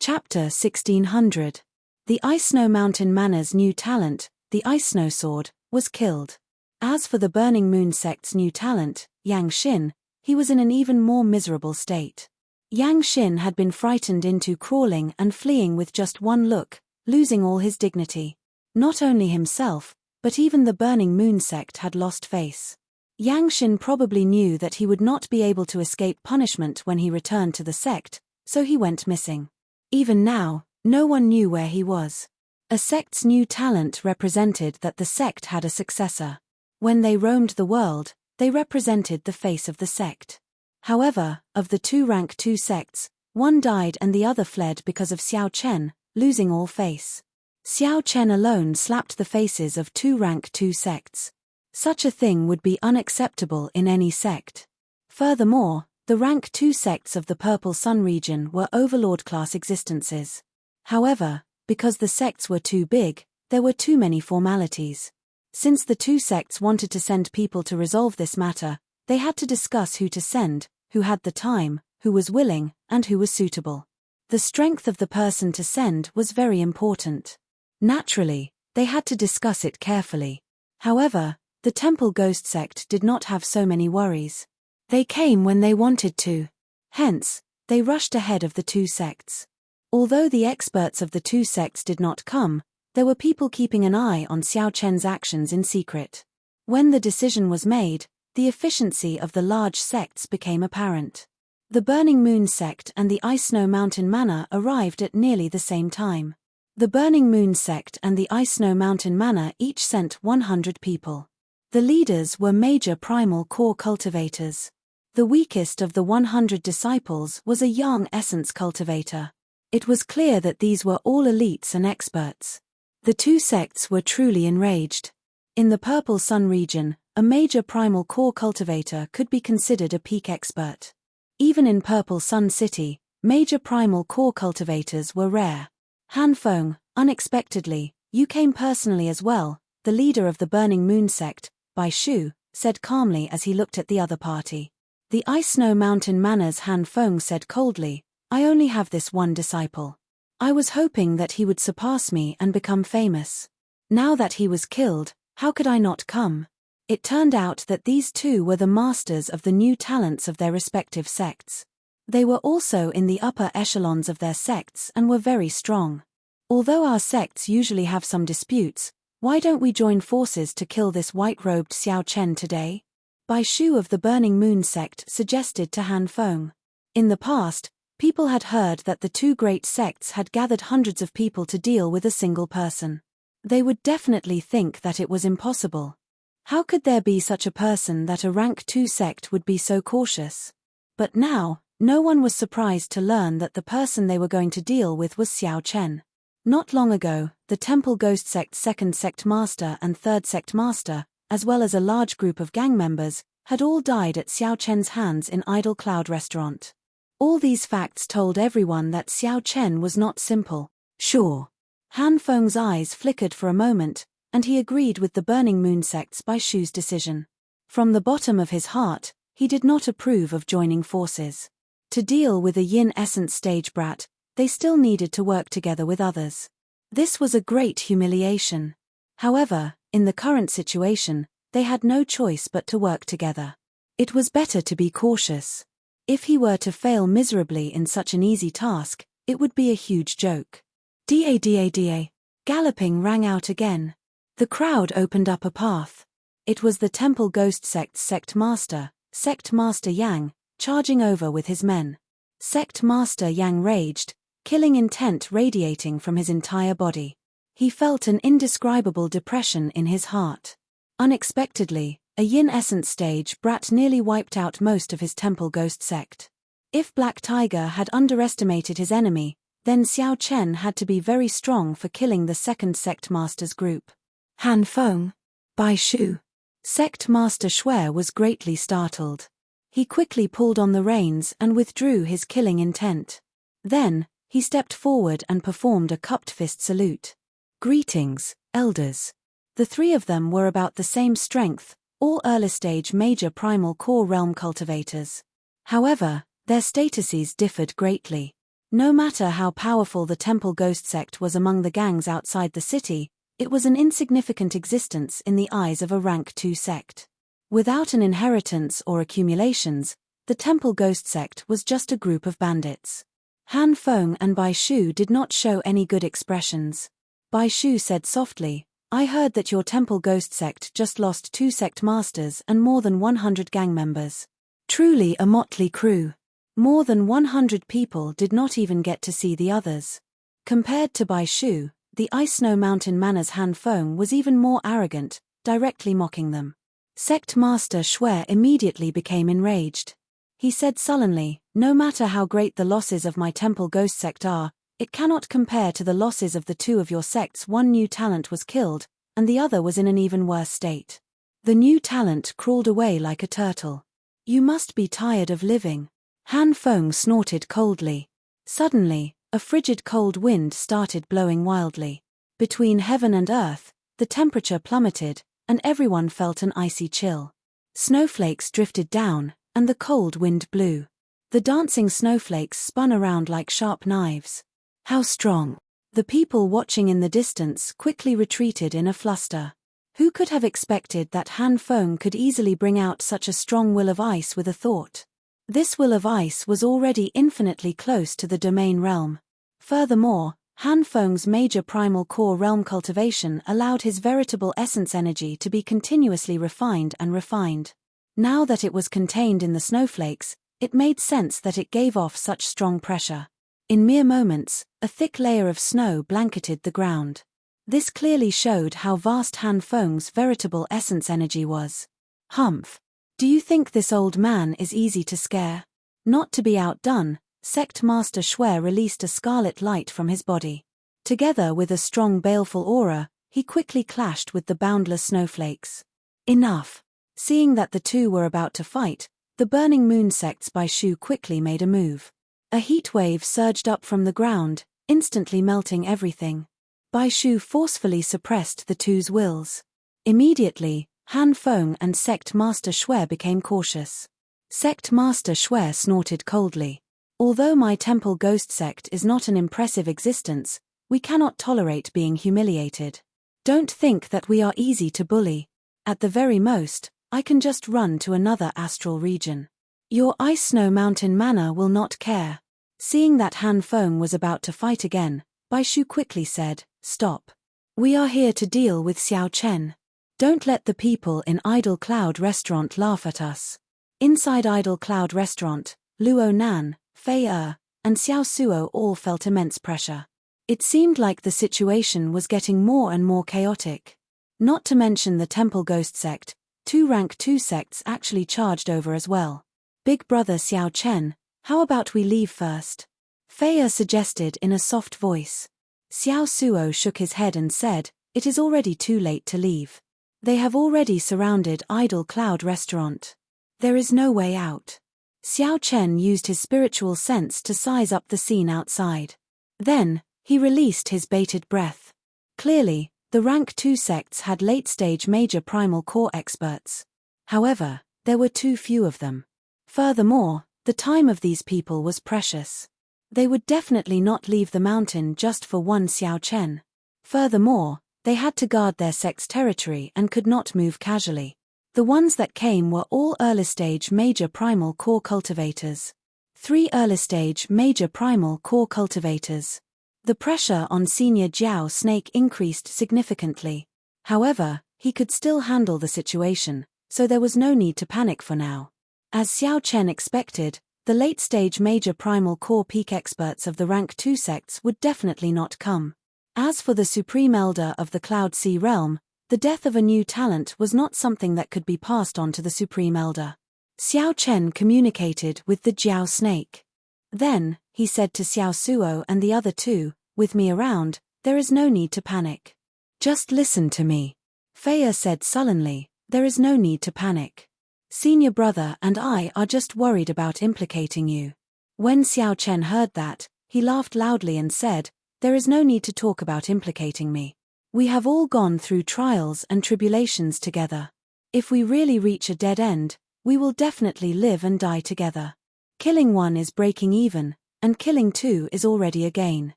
Chapter 1600. The Ice Snow Mountain Manor's new talent, the Ice Snow Sword, was killed. As for the Burning Moon sect's new talent, Yang Xin, he was in an even more miserable state. Yang Xin had been frightened into crawling and fleeing with just one look, losing all his dignity. Not only himself, but even the Burning Moon sect had lost face. Yang Xin probably knew that he would not be able to escape punishment when he returned to the sect, so he went missing. Even now, no one knew where he was. A sect's new talent represented that the sect had a successor. When they roamed the world, they represented the face of the sect. However, of the two rank 2 sects, one died and the other fled because of Xiao Chen, losing all face. Xiao Chen alone slapped the faces of 2 rank 2 sects. Such a thing would be unacceptable in any sect. Furthermore, the rank 2 sects of the Purple Sun region were overlord-class existences. However, because the sects were too big, there were too many formalities. Since the 2 sects wanted to send people to resolve this matter, they had to discuss who to send, who had the time, who was willing, and who was suitable. The strength of the person to send was very important. Naturally, they had to discuss it carefully. However, the Temple Ghost sect did not have so many worries. They came when they wanted to. Hence, they rushed ahead of the 2 sects. Although the experts of the 2 sects did not come, there were people keeping an eye on Xiao Chen's actions in secret. When the decision was made, the efficiency of the large sects became apparent. The Burning Moon sect and the Ice Snow Mountain Manor arrived at nearly the same time. The Burning Moon sect and the Ice Snow Mountain Manor each sent 100 people. The leaders were major primal core cultivators. The weakest of the 100 disciples was a young essence cultivator. It was clear that these were all elites and experts. The 2 sects were truly enraged. In the Purple Sun region, a major primal core cultivator could be considered a peak expert. Even in Purple Sun City, major primal core cultivators were rare. Han Feng, unexpectedly, you came personally as well, the leader of the Burning Moon sect, Bai Shu, said calmly as he looked at the other party. The Ice Snow Mountain Manor's Han Feng said coldly, I only have this one disciple. I was hoping that he would surpass me and become famous. Now that he was killed, how could I not come? It turned out that these 2 were the masters of the new talents of their respective sects. They were also in the upper echelons of their sects and were very strong. Although our sects usually have some disputes, Why don't we join forces to kill this white-robed Xiao Chen today? Bai Shu of the Burning Moon sect suggested to Han Feng. In the past, people had heard that the two great sects had gathered hundreds of people to deal with a single person. They would definitely think that it was impossible. How could there be such a person that a rank 2 sect would be so cautious? But now, no one was surprised to learn that the person they were going to deal with was Xiao Chen. Not long ago, the Temple Ghost Sect's 2nd Sect Master and 3rd Sect Master, as well as a large group of gang members, had all died at Xiao Chen's hands in Idle Cloud Restaurant. All these facts told everyone that Xiao Chen was not simple. Sure. Han Feng's eyes flickered for a moment, and he agreed with the Burning Moon sect's Bai Shu's decision. From the bottom of his heart, he did not approve of joining forces. To deal with a Yin Essence stage brat, they still needed to work together with others. This was a great humiliation. However, in the current situation, they had no choice but to work together. It was better to be cautious. If he were to fail miserably in such an easy task, it would be a huge joke. Da. Galloping rang out again. The crowd opened up a path. It was the Temple Ghost Sect's Sect Master Yang, charging over with his men. Sect Master Yang raged, killing intent radiating from his entire body. He felt an indescribable depression in his heart. Unexpectedly, a Yin Essence stage brat nearly wiped out most of his Temple Ghost Sect. If Black Tiger had underestimated his enemy, then Xiao Chen had to be very strong for killing the 2nd Sect Master's group. Han Feng, Bai Shu. Sect Master Shui was greatly startled. He quickly pulled on the reins and withdrew his killing intent. Then, he stepped forward and performed a cupped fist salute. Greetings, elders. The three of them were about the same strength, all early-stage major primal core realm cultivators. However, their statuses differed greatly. No matter how powerful the Temple Ghost Sect was among the gangs outside the city, it was an insignificant existence in the eyes of a rank 2 sect. Without an inheritance or accumulations, the Temple Ghost Sect was just a group of bandits. Han Feng and Bai Shu did not show any good expressions. Bai Shu said softly, I heard that your Temple Ghost Sect just lost 2 sect masters and more than 100 gang members. Truly a motley crew. More than 100 people did not even get to see the others. Compared to Bai Shu, the Ice Snow Mountain Manor's Han Feng was even more arrogant, directly mocking them. Sect Master Shui immediately became enraged. He said sullenly, no matter how great the losses of my Temple Ghost Sect are, it cannot compare to the losses of the two of your sects. One new talent was killed, and the other was in an even worse state. The new talent crawled away like a turtle. You must be tired of living. Han Feng snorted coldly. Suddenly, a frigid cold wind started blowing wildly. Between heaven and earth, the temperature plummeted, and everyone felt an icy chill. Snowflakes drifted down, and the cold wind blew. The dancing snowflakes spun around like sharp knives. How strong! The people watching in the distance quickly retreated in a fluster. Who could have expected that Han Feng could easily bring out such a strong will of ice with a thought? This will of ice was already infinitely close to the domain realm. Furthermore, Han Feng's major primal core realm cultivation allowed his veritable essence energy to be continuously refined and refined. Now that it was contained in the snowflakes, it made sense that it gave off such strong pressure. In mere moments, a thick layer of snow blanketed the ground. This clearly showed how vast Han Feng's veritable essence energy was. Humph! Do you think this old man is easy to scare? Not to be outdone, Sect Master Shui released a scarlet light from his body. Together with a strong baleful aura, he quickly clashed with the boundless snowflakes. Enough! Seeing that the two were about to fight, the Burning Moon sect's Bai Shu quickly made a move. A heat wave surged up from the ground, instantly melting everything. Bai Shu forcefully suppressed the two's wills. Immediately, Han Feng and Sect Master Shui became cautious. Sect Master Shui snorted coldly. Although my Temple Ghost Sect is not an impressive existence, we cannot tolerate being humiliated. Don't think that we are easy to bully. At the very most, I can just run to another astral region. Your Ice Snow Mountain Manor will not care. Seeing that Han Feng was about to fight again, Bai Shu quickly said, Stop. We are here to deal with Xiao Chen. Don't let the people in Idle Cloud Restaurant laugh at us. Inside Idle Cloud Restaurant, Luo Nan, Fei and Xiao Suo all felt immense pressure. It seemed like the situation was getting more and more chaotic. Not to mention the Temple Ghost sect, 2 rank 2 sects actually charged over as well. Big brother Xiao Chen, how about we leave first? Fei suggested in a soft voice. Xiao Suo shook his head and said, it is already too late to leave. They have already surrounded Idle Cloud Restaurant. There is no way out. Xiao Chen used his spiritual sense to size up the scene outside. Then, he released his bated breath. Clearly, the rank 2 sects had late-stage major primal core experts. However, there were too few of them. Furthermore, the time of these people was precious. They would definitely not leave the mountain just for one Xiao Chen. Furthermore, they had to guard their sect's territory and could not move casually. The ones that came were all early-stage major primal core cultivators. 3 early-stage major primal core cultivators. The pressure on Senior Jiao Snake increased significantly. However, he could still handle the situation, so there was no need to panic for now. As Xiao Chen expected, the late-stage major primal core peak experts of the rank 2 sects would definitely not come. As for the Supreme Elder of the Cloud Sea Realm, the death of a new talent was not something that could be passed on to the Supreme Elder. Xiao Chen communicated with the Jiao Snake. Then, he said to Xiao Suo and the other 2, with me around, there is no need to panic. Just listen to me. Fei said sullenly, there is no need to panic. Senior brother and I are just worried about implicating you. When Xiao Chen heard that, he laughed loudly and said, there is no need to talk about implicating me. We have all gone through trials and tribulations together. If we really reach a dead end, we will definitely live and die together. Killing one is breaking even, and killing 2 is already a gain.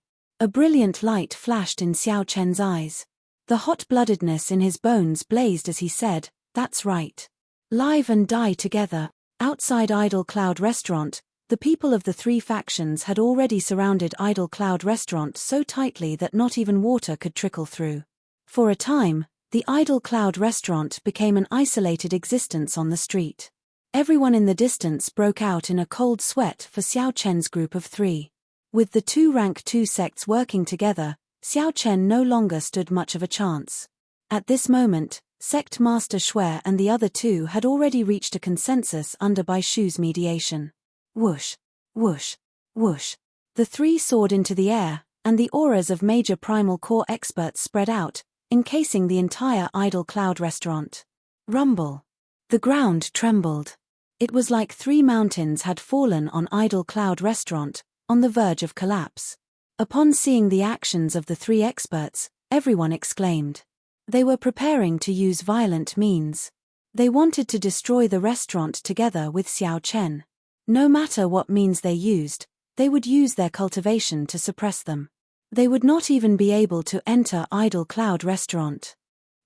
A brilliant light flashed in Xiao Chen's eyes. The hot-bloodedness in his bones blazed as he said, that's right. Live and die together. Outside Idle Cloud Restaurant, the people of the 3 factions had already surrounded Idle Cloud Restaurant so tightly that not even water could trickle through. For a time, the Idle Cloud Restaurant became an isolated existence on the street. Everyone in the distance broke out in a cold sweat for Xiao Chen's group of 3. With the 2 rank 2 sects working together, Xiao Chen no longer stood much of a chance. At this moment, Sect Master Shui and the other 2 had already reached a consensus under Bai Shu's mediation. Whoosh, whoosh, whoosh. The 3 soared into the air, and the auras of major primal core experts spread out, encasing the entire Idle Cloud Restaurant. Rumble. The ground trembled. It was like 3 mountains had fallen on Idle Cloud Restaurant, on the verge of collapse. Upon seeing the actions of the 3 experts, everyone exclaimed. They were preparing to use violent means. They wanted to destroy the restaurant together with Xiao Chen. No matter what means they used, they would use their cultivation to suppress them. They would not even be able to enter Idle Cloud Restaurant.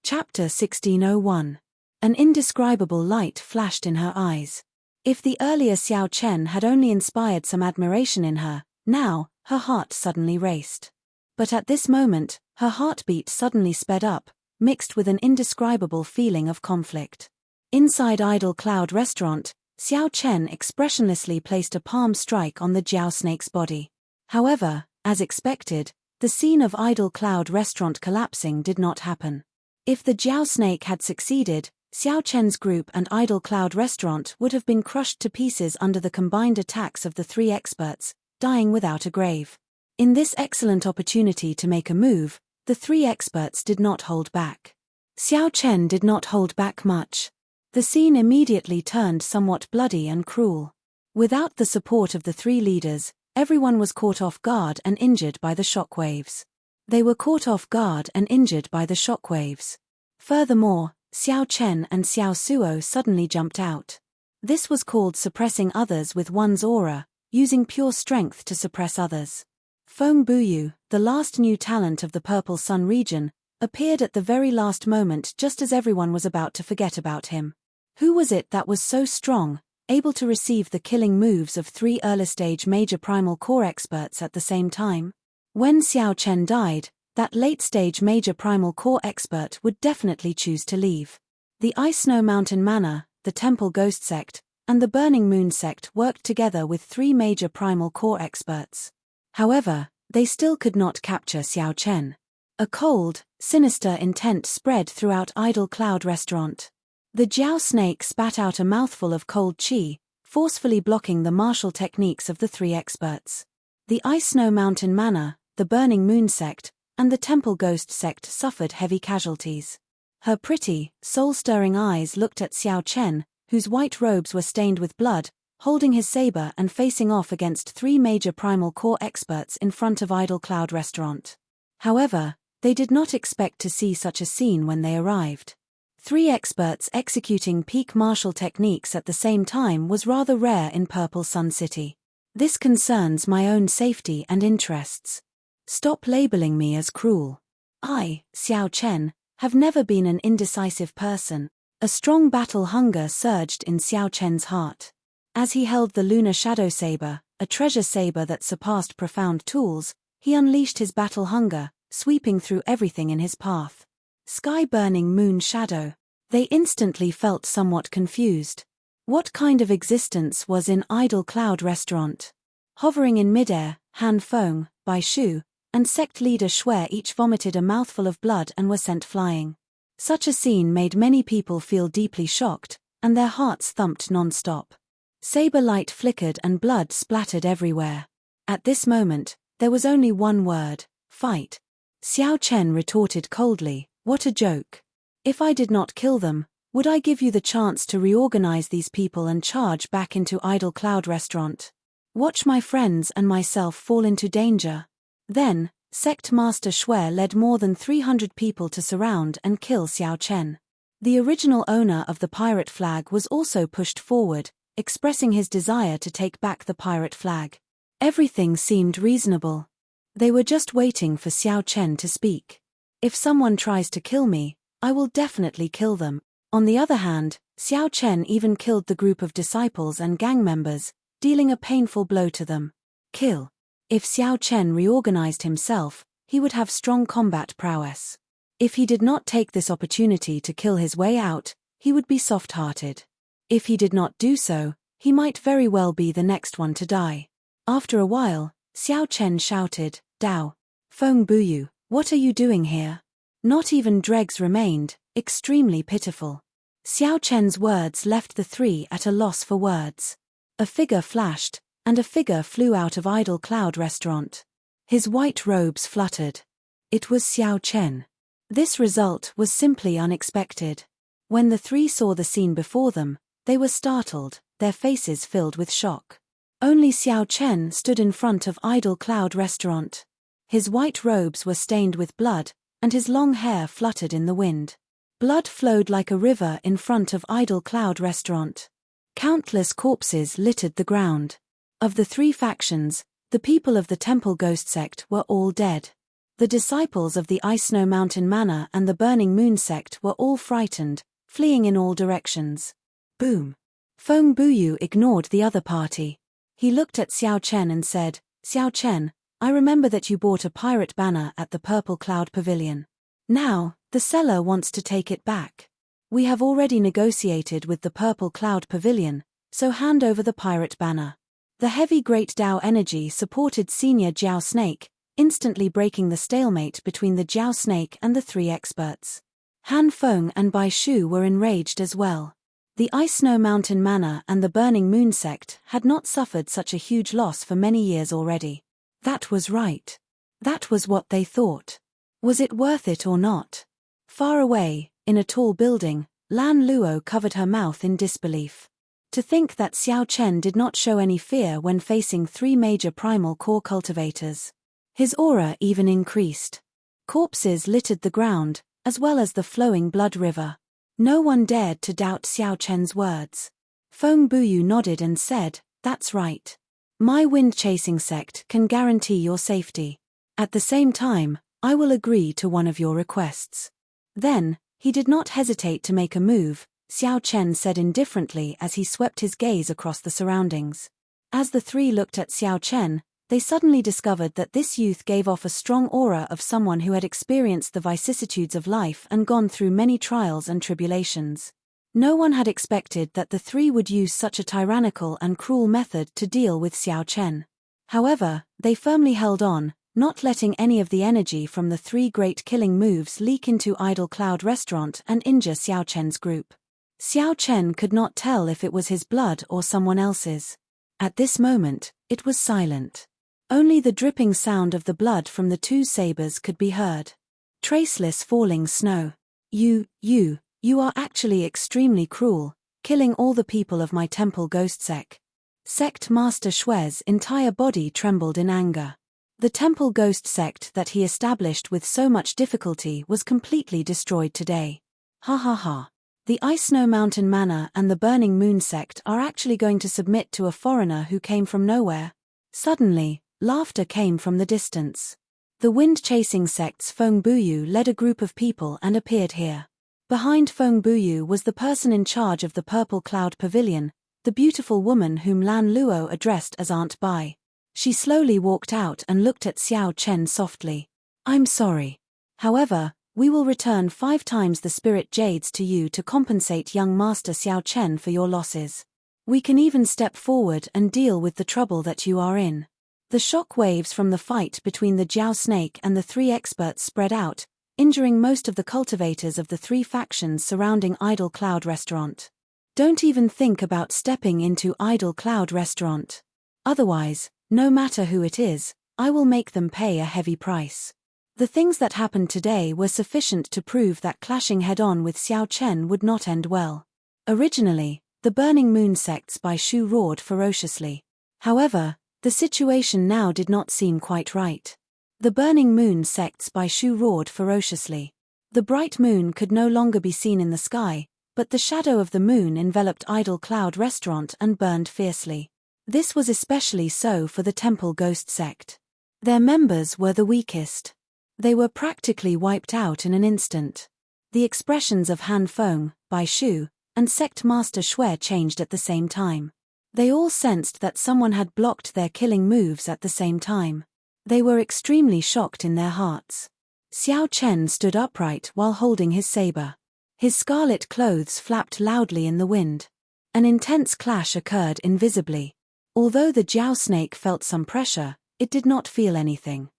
Chapter 1601. An indescribable light flashed in her eyes. If the earlier Xiao Chen had only inspired some admiration in her, now, her heart suddenly raced. But at this moment, her heartbeat suddenly sped up, mixed with an indescribable feeling of conflict. Inside Idle Cloud Restaurant, Xiao Chen expressionlessly placed a palm strike on the Jiao Snake's body. However, as expected, the scene of Idle Cloud Restaurant collapsing did not happen. If the Jiao Snake had succeeded, Xiao Chen's group and Idle Cloud Restaurant would have been crushed to pieces under the combined attacks of the 3 experts, dying without a grave. In this excellent opportunity to make a move, the 3 experts did not hold back. Xiao Chen did not hold back much. The scene immediately turned somewhat bloody and cruel. Without the support of the 3 leaders, everyone was caught off guard and injured by the shockwaves. They were caught off guard and injured by the shockwaves. Furthermore, Xiao Chen and Xiao Suo suddenly jumped out. This was called suppressing others with one's aura, using pure strength to suppress others. Feng Buyu, the last new talent of the Purple Sun region, appeared at the very last moment just as everyone was about to forget about him. Who was it that was so strong, able to receive the killing moves of 3 early-stage major primal core experts at the same time? When Xiao Chen died, that late-stage major primal core expert would definitely choose to leave. The Ice Snow Mountain Manor, the Temple Ghost Sect, and the Burning Moon Sect worked together with 3 major primal core experts. However, they still could not capture Xiao Chen. A cold, sinister intent spread throughout Idle Cloud Restaurant. The Jiao snake spat out a mouthful of cold qi, forcefully blocking the martial techniques of the 3 experts. The Ice Snow Mountain Manor, the Burning Moon Sect, and the Temple Ghost Sect suffered heavy casualties. Her pretty, soul-stirring eyes looked at Xiao Chen, whose white robes were stained with blood, holding his saber and facing off against 3 major primal core experts in front of Idle Cloud Restaurant. However, they did not expect to see such a scene when they arrived. 3 experts executing peak martial techniques at the same time was rather rare in Purple Sun City. This concerns my own safety and interests. Stop labeling me as cruel. I, Xiao Chen, have never been an indecisive person. A strong battle hunger surged in Xiao Chen's heart. As he held the Lunar Shadow Saber, a treasure saber that surpassed profound tools, he unleashed his battle hunger, sweeping through everything in his path. Sky-burning moon shadow. They instantly felt somewhat confused. What kind of existence was in Idle Cloud Restaurant? Hovering in midair, Han Feng, Bai Shu, and sect leader Shui each vomited a mouthful of blood and were sent flying. Such a scene made many people feel deeply shocked, and their hearts thumped non-stop. Saber light flickered and blood splattered everywhere. At this moment, there was only one word: fight. Xiao Chen retorted coldly, "What a joke. If I did not kill them, would I give you the chance to reorganize these people and charge back into Idle Cloud Restaurant? Watch my friends and myself fall into danger." Then, Sect Master Shui led more than 300 people to surround and kill Xiao Chen. The original owner of the pirate flag was also pushed forward, expressing his desire to take back the pirate flag. Everything seemed reasonable. They were just waiting for Xiao Chen to speak. If someone tries to kill me, I will definitely kill them. On the other hand, Xiao Chen even killed the group of disciples and gang members, dealing a painful blow to them. Kill. If Xiao Chen reorganized himself, he would have strong combat prowess. If he did not take this opportunity to kill his way out, he would be soft-hearted. If he did not do so, he might very well be the next one to die. After a while, Xiao Chen shouted, "Dao Feng Buyu, what are you doing here?" Not even dregs remained, extremely pitiful. Xiao Chen's words left the 3 at a loss for words. A figure flashed, and a figure flew out of Idle Cloud Restaurant. His white robes fluttered. It was Xiao Chen. This result was simply unexpected. When the 3 saw the scene before them, they were startled, their faces filled with shock. Only Xiao Chen stood in front of Idle Cloud Restaurant. His white robes were stained with blood, and his long hair fluttered in the wind. Blood flowed like a river in front of Idle Cloud Restaurant. Countless corpses littered the ground. Of the 3 factions, the people of the Temple Ghost Sect were all dead. The disciples of the Ice Snow Mountain Manor and the Burning Moon Sect were all frightened, fleeing in all directions. Boom. Feng Buyu ignored the other party. He looked at Xiao Chen and said, "Xiao Chen, I remember that you bought a pirate banner at the Purple Cloud Pavilion. Now, the seller wants to take it back. We have already negotiated with the Purple Cloud Pavilion, so hand over the pirate banner." The heavy Great Dao energy supported Senior Jiao Snake, instantly breaking the stalemate between the Jiao Snake and the 3 experts. Han Feng and Bai Shu were enraged as well. The Ice Snow Mountain Manor and the Burning Moon Sect had not suffered such a huge loss for many years already. That was right. That was what they thought. Was it worth it or not? Far away, in a tall building, Lan Luo covered her mouth in disbelief. To think that Xiao Chen did not show any fear when facing 3 major primal core cultivators. His aura even increased. Corpses littered the ground, as well as the flowing blood river. No one dared to doubt Xiao Chen's words. Feng Buyu nodded and said, "That's right. My wind-chasing sect can guarantee your safety. At the same time, I will agree to one of your requests." Then, he did not hesitate to make a move, Xiao Chen said indifferently as he swept his gaze across the surroundings. As the 3 looked at Xiao Chen, they suddenly discovered that this youth gave off a strong aura of someone who had experienced the vicissitudes of life and gone through many trials and tribulations. No one had expected that the three would use such a tyrannical and cruel method to deal with Xiao Chen. However, they firmly held on, not letting any of the energy from the three great killing moves leak into Idle Cloud Restaurant and injure Xiao Chen's group. Xiao Chen could not tell if it was his blood or someone else's. At this moment, it was silent. Only the dripping sound of the blood from the two sabers could be heard. Traceless falling snow. You are actually extremely cruel, killing all the people of my temple ghost sect. Sect Master Shue's entire body trembled in anger. The temple ghost sect that he established with so much difficulty was completely destroyed today. Ha ha ha. The Ice Snow Mountain Manor and the Burning Moon sect are actually going to submit to a foreigner who came from nowhere. Suddenly, laughter came from the distance. The wind-chasing sect's Feng Buyu led a group of people and appeared here. Behind Feng Buyu was the person in charge of the Purple Cloud Pavilion, the beautiful woman whom Lan Luo addressed as Aunt Bai. She slowly walked out and looked at Xiao Chen softly. I'm sorry. However, we will return 5 times the spirit jades to you to compensate young Master Xiao Chen for your losses. We can even step forward and deal with the trouble that you are in. The shock waves from the fight between the Jiao Snake and the 3 experts spread out, injuring most of the cultivators of the 3 factions surrounding Idle Cloud Restaurant. Don't even think about stepping into Idle Cloud Restaurant. Otherwise, no matter who it is, I will make them pay a heavy price. The things that happened today were sufficient to prove that clashing head-on with Xiao Chen would not end well. Originally, the Burning Moon sect's Bai Shu roared ferociously. However, the situation now did not seem quite right. The Burning Moon sect's Bai Shu roared ferociously. The bright moon could no longer be seen in the sky, but the shadow of the moon enveloped Idle Cloud Restaurant and burned fiercely. This was especially so for the Temple Ghost sect. Their members were the weakest. They were practically wiped out in an instant. The expressions of Han Feng, Bai Shu, and Sect Master Xue changed at the same time. They all sensed that someone had blocked their killing moves at the same time. They were extremely shocked in their hearts. Xiao Chen stood upright while holding his saber. His scarlet clothes flapped loudly in the wind. An intense clash occurred invisibly. Although the Jiao Snake felt some pressure, it did not feel anything.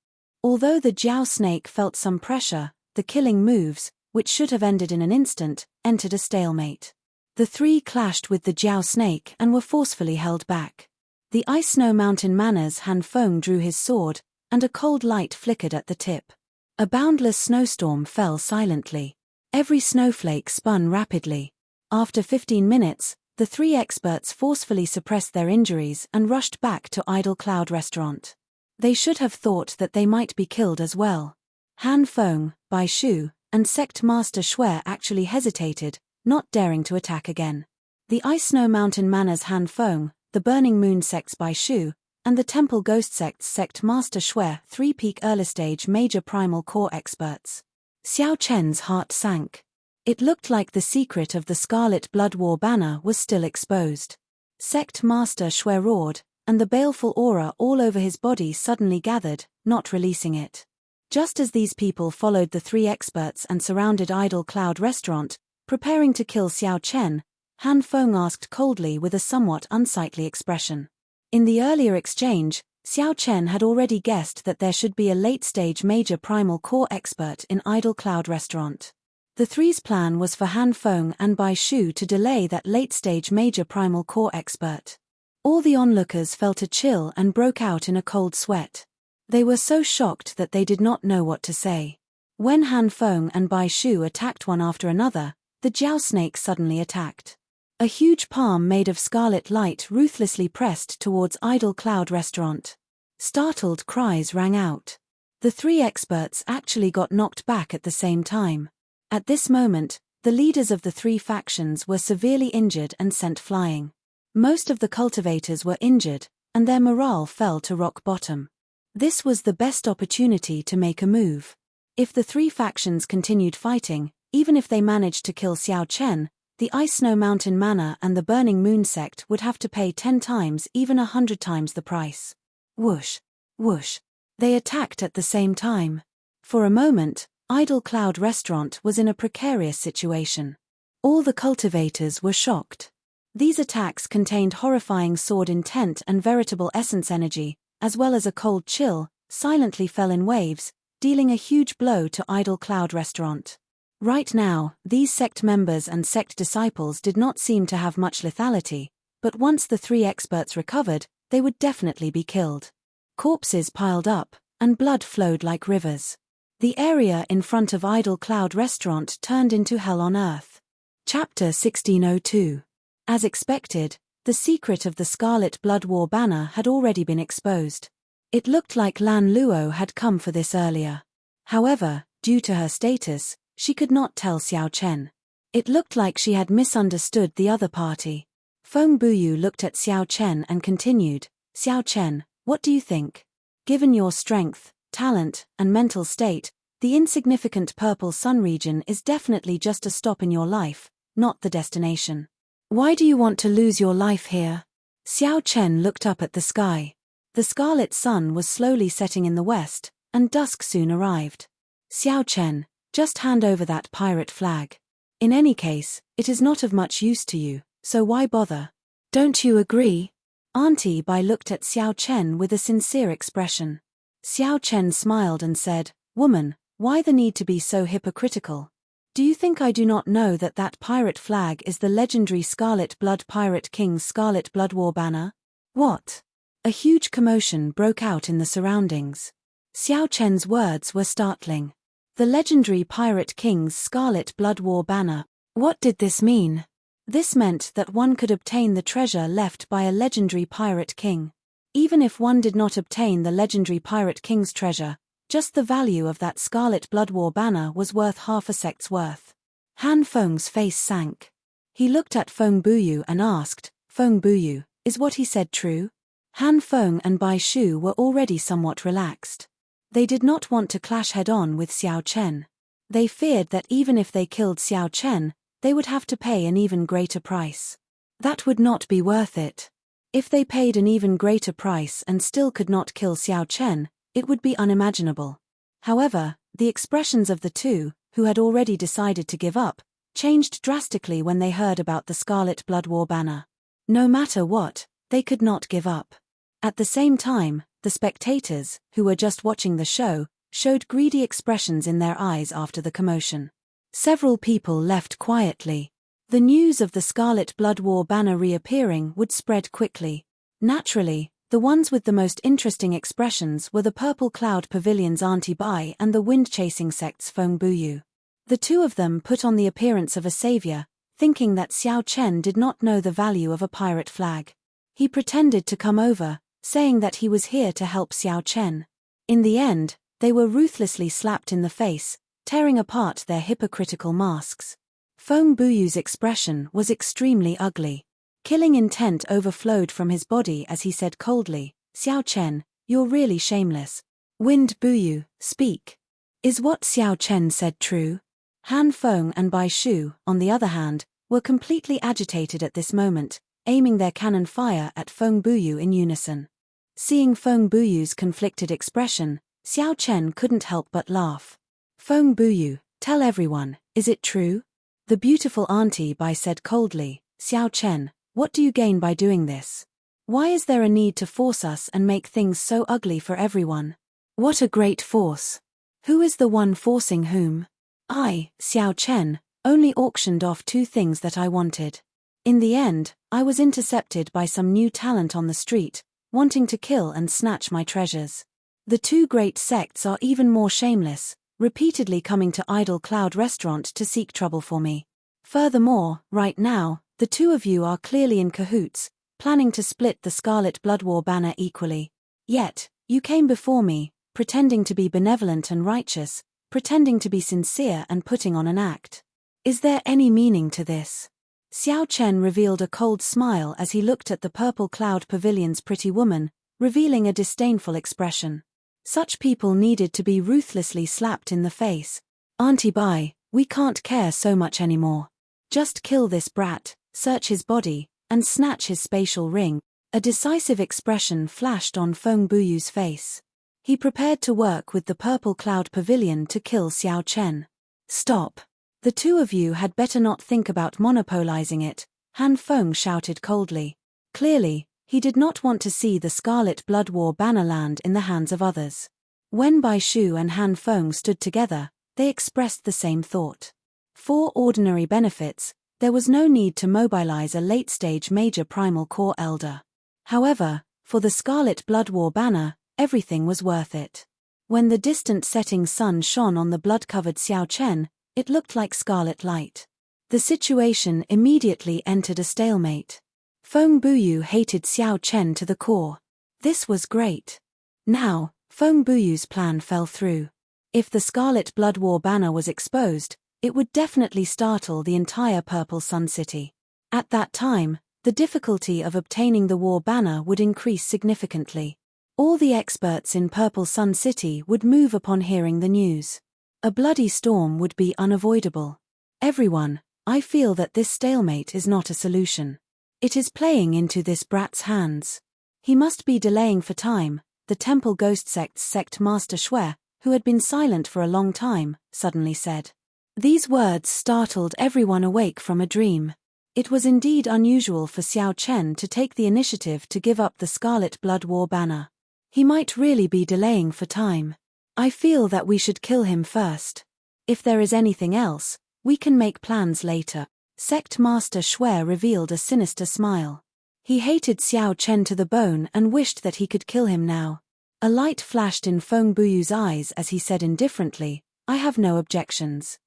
Although the Jiao Snake felt some pressure, the killing moves, which should have ended in an instant, entered a stalemate. The 3 clashed with the Jiao Snake and were forcefully held back. The Ice Snow Mountain Manor's Han Feng drew his sword, and a cold light flickered at the tip. A boundless snowstorm fell silently. Every snowflake spun rapidly. After 15 minutes, the 3 experts forcefully suppressed their injuries and rushed back to Idle Cloud Restaurant. They should have thought that they might be killed as well. Han Feng, Bai Shu, and Sect Master Xue actually hesitated, not daring to attack again. The Ice Snow Mountain Manor's Han Feng, the Burning Moon sect's Bai Shu, and the Temple Ghost sect's Sect Master Xue, 3 peak early-stage major primal core experts. Xiao Chen's heart sank. It looked like the secret of the Scarlet Blood War banner was still exposed. Sect Master Xue roared, and the baleful aura all over his body suddenly gathered, not releasing it. Just as these people followed the 3 experts and surrounded Idle Cloud Restaurant, preparing to kill Xiao Chen, Han Feng asked coldly with a somewhat unsightly expression. In the earlier exchange, Xiao Chen had already guessed that there should be a late-stage major primal core expert in Idle Cloud Restaurant. The 3's plan was for Han Feng and Bai Shu to delay that late-stage major primal core expert. All the onlookers felt a chill and broke out in a cold sweat. They were so shocked that they did not know what to say. When Han Feng and Bai Shu attacked one after another, the Jiao Snake suddenly attacked. A huge palm made of scarlet light ruthlessly pressed towards Idle Cloud Restaurant. Startled cries rang out. The 3 experts actually got knocked back at the same time. At this moment, the leaders of the 3 factions were severely injured and sent flying. Most of the cultivators were injured, and their morale fell to rock bottom. This was the best opportunity to make a move. If the 3 factions continued fighting, even if they managed to kill Xiao Chen, the Ice Snow Mountain Manor and the Burning Moon sect would have to pay 10 times, even 100 times the price. Whoosh! Whoosh! They attacked at the same time. For a moment, Idle Cloud Restaurant was in a precarious situation. All the cultivators were shocked. These attacks contained horrifying sword intent and veritable essence energy, as well as a cold chill, silently fell in waves, dealing a huge blow to Idle Cloud Restaurant. Right now, these sect members and sect disciples did not seem to have much lethality, but once the three experts recovered, they would definitely be killed. Corpses piled up, and blood flowed like rivers. The area in front of Idle Cloud Restaurant turned into hell on earth. Chapter 1602. As expected, the secret of the Scarlet Blood War banner had already been exposed. It looked like Lan Luo had come for this earlier. However, due to her status, she could not tell Xiao Chen. It looked like she had misunderstood the other party. Feng Buyu looked at Xiao Chen and continued, "Xiao Chen, what do you think? Given your strength, talent, and mental state, the insignificant Purple Sun region is definitely just a stop in your life, not the destination. Why do you want to lose your life here?" Xiao Chen looked up at the sky. The scarlet sun was slowly setting in the west, and dusk soon arrived. "Xiao Chen, just hand over that pirate flag. In any case, it is not of much use to you, so why bother? Don't you agree?" Auntie Bai looked at Xiao Chen with a sincere expression. Xiao Chen smiled and said, "Woman, why the need to be so hypocritical? Do you think I do not know that that pirate flag is the legendary Scarlet Blood Pirate King's Scarlet Blood War banner?" What? A huge commotion broke out in the surroundings. Xiao Chen's words were startling. The legendary Pirate King's Scarlet Blood War banner. What did this mean? This meant that one could obtain the treasure left by a legendary Pirate King. Even if one did not obtain the legendary Pirate King's treasure, just the value of that Scarlet Blood War banner was worth half a sect's worth. Han Feng's face sank. He looked at Feng Buyu and asked, "Feng Buyu, is what he said true?" Han Feng and Bai Shu were already somewhat relaxed. They did not want to clash head-on with Xiao Chen. They feared that even if they killed Xiao Chen, they would have to pay an even greater price. That would not be worth it. If they paid an even greater price and still could not kill Xiao Chen, it would be unimaginable. However, the expressions of the two, who had already decided to give up, changed drastically when they heard about the Scarlet Blood War banner. No matter what, they could not give up. At the same time, the spectators, who were just watching the show, showed greedy expressions in their eyes after the commotion. Several people left quietly. The news of the Scarlet Blood War banner reappearing would spread quickly. Naturally, the ones with the most interesting expressions were the Purple Cloud Pavilion's Auntie Bai and the wind-chasing sect's Feng Buyu. The two of them put on the appearance of a savior, thinking that Xiao Chen did not know the value of a pirate flag. He pretended to come over, saying that he was here to help Xiao Chen. In the end, they were ruthlessly slapped in the face, tearing apart their hypocritical masks. Feng Buyu's expression was extremely ugly. Killing intent overflowed from his body as he said coldly, "Xiao Chen, you're really shameless. Wind Buyu, speak. Is what Xiao Chen said true?" Han Feng and Bai Shu, on the other hand, were completely agitated at this moment, aiming their cannon fire at Feng Buyu in unison. Seeing Feng Buyu's conflicted expression, Xiao Chen couldn't help but laugh. "Feng Buyu, tell everyone, is it true?" The beautiful Auntie Bai said coldly, "Xiao Chen, what do you gain by doing this? Why is there a need to force us and make things so ugly for everyone? What a great force. Who is the one forcing whom? I, Xiao Chen, only auctioned off two things that I wanted. In the end, I was intercepted by some new talent on the street, wanting to kill and snatch my treasures. The two great sects are even more shameless, repeatedly coming to Idle Cloud Restaurant to seek trouble for me. Furthermore, right now, the two of you are clearly in cahoots, planning to split the Scarlet Blood War banner equally. Yet, you came before me, pretending to be benevolent and righteous, pretending to be sincere and putting on an act. Is there any meaning to this?" Xiao Chen revealed a cold smile as he looked at the Purple Cloud Pavilion's pretty woman, revealing a disdainful expression. Such people needed to be ruthlessly slapped in the face. "Auntie Bai, we can't care so much anymore. Just kill this brat, search his body, and snatch his spatial ring." A decisive expression flashed on Feng Buyu's face. He prepared to work with the Purple Cloud Pavilion to kill Xiao Chen. Stop! The two of you had better not think about monopolizing it, Han Feng shouted coldly. Clearly, he did not want to see the Scarlet Blood War banner land in the hands of others. When Bai Shu and Han Feng stood together, they expressed the same thought. For ordinary benefits, there was no need to mobilize a late-stage major primal core elder. However, for the Scarlet Blood War banner, everything was worth it. When the distant setting sun shone on the blood-covered Xiao Chen, it looked like scarlet light. The situation immediately entered a stalemate. Feng Buyu hated Xiao Chen to the core. This was great. Now, Feng Buyu's plan fell through. If the Scarlet Blood War banner was exposed, it would definitely startle the entire Purple Sun City. At that time, the difficulty of obtaining the war banner would increase significantly. All the experts in Purple Sun City would move upon hearing the news. A bloody storm would be unavoidable. Everyone, I feel that this stalemate is not a solution. It is playing into this brat's hands. He must be delaying for time, the Temple Ghost Sect's sect master Xue, who had been silent for a long time, suddenly said. These words startled everyone awake from a dream. It was indeed unusual for Xiao Chen to take the initiative to give up the Scarlet Blood War banner. He might really be delaying for time. I feel that we should kill him first. If there is anything else, we can make plans later. Sect Master Xue revealed a sinister smile. He hated Xiao Chen to the bone and wished that he could kill him now. A light flashed in Feng Buyu's eyes as he said indifferently, I have no objections.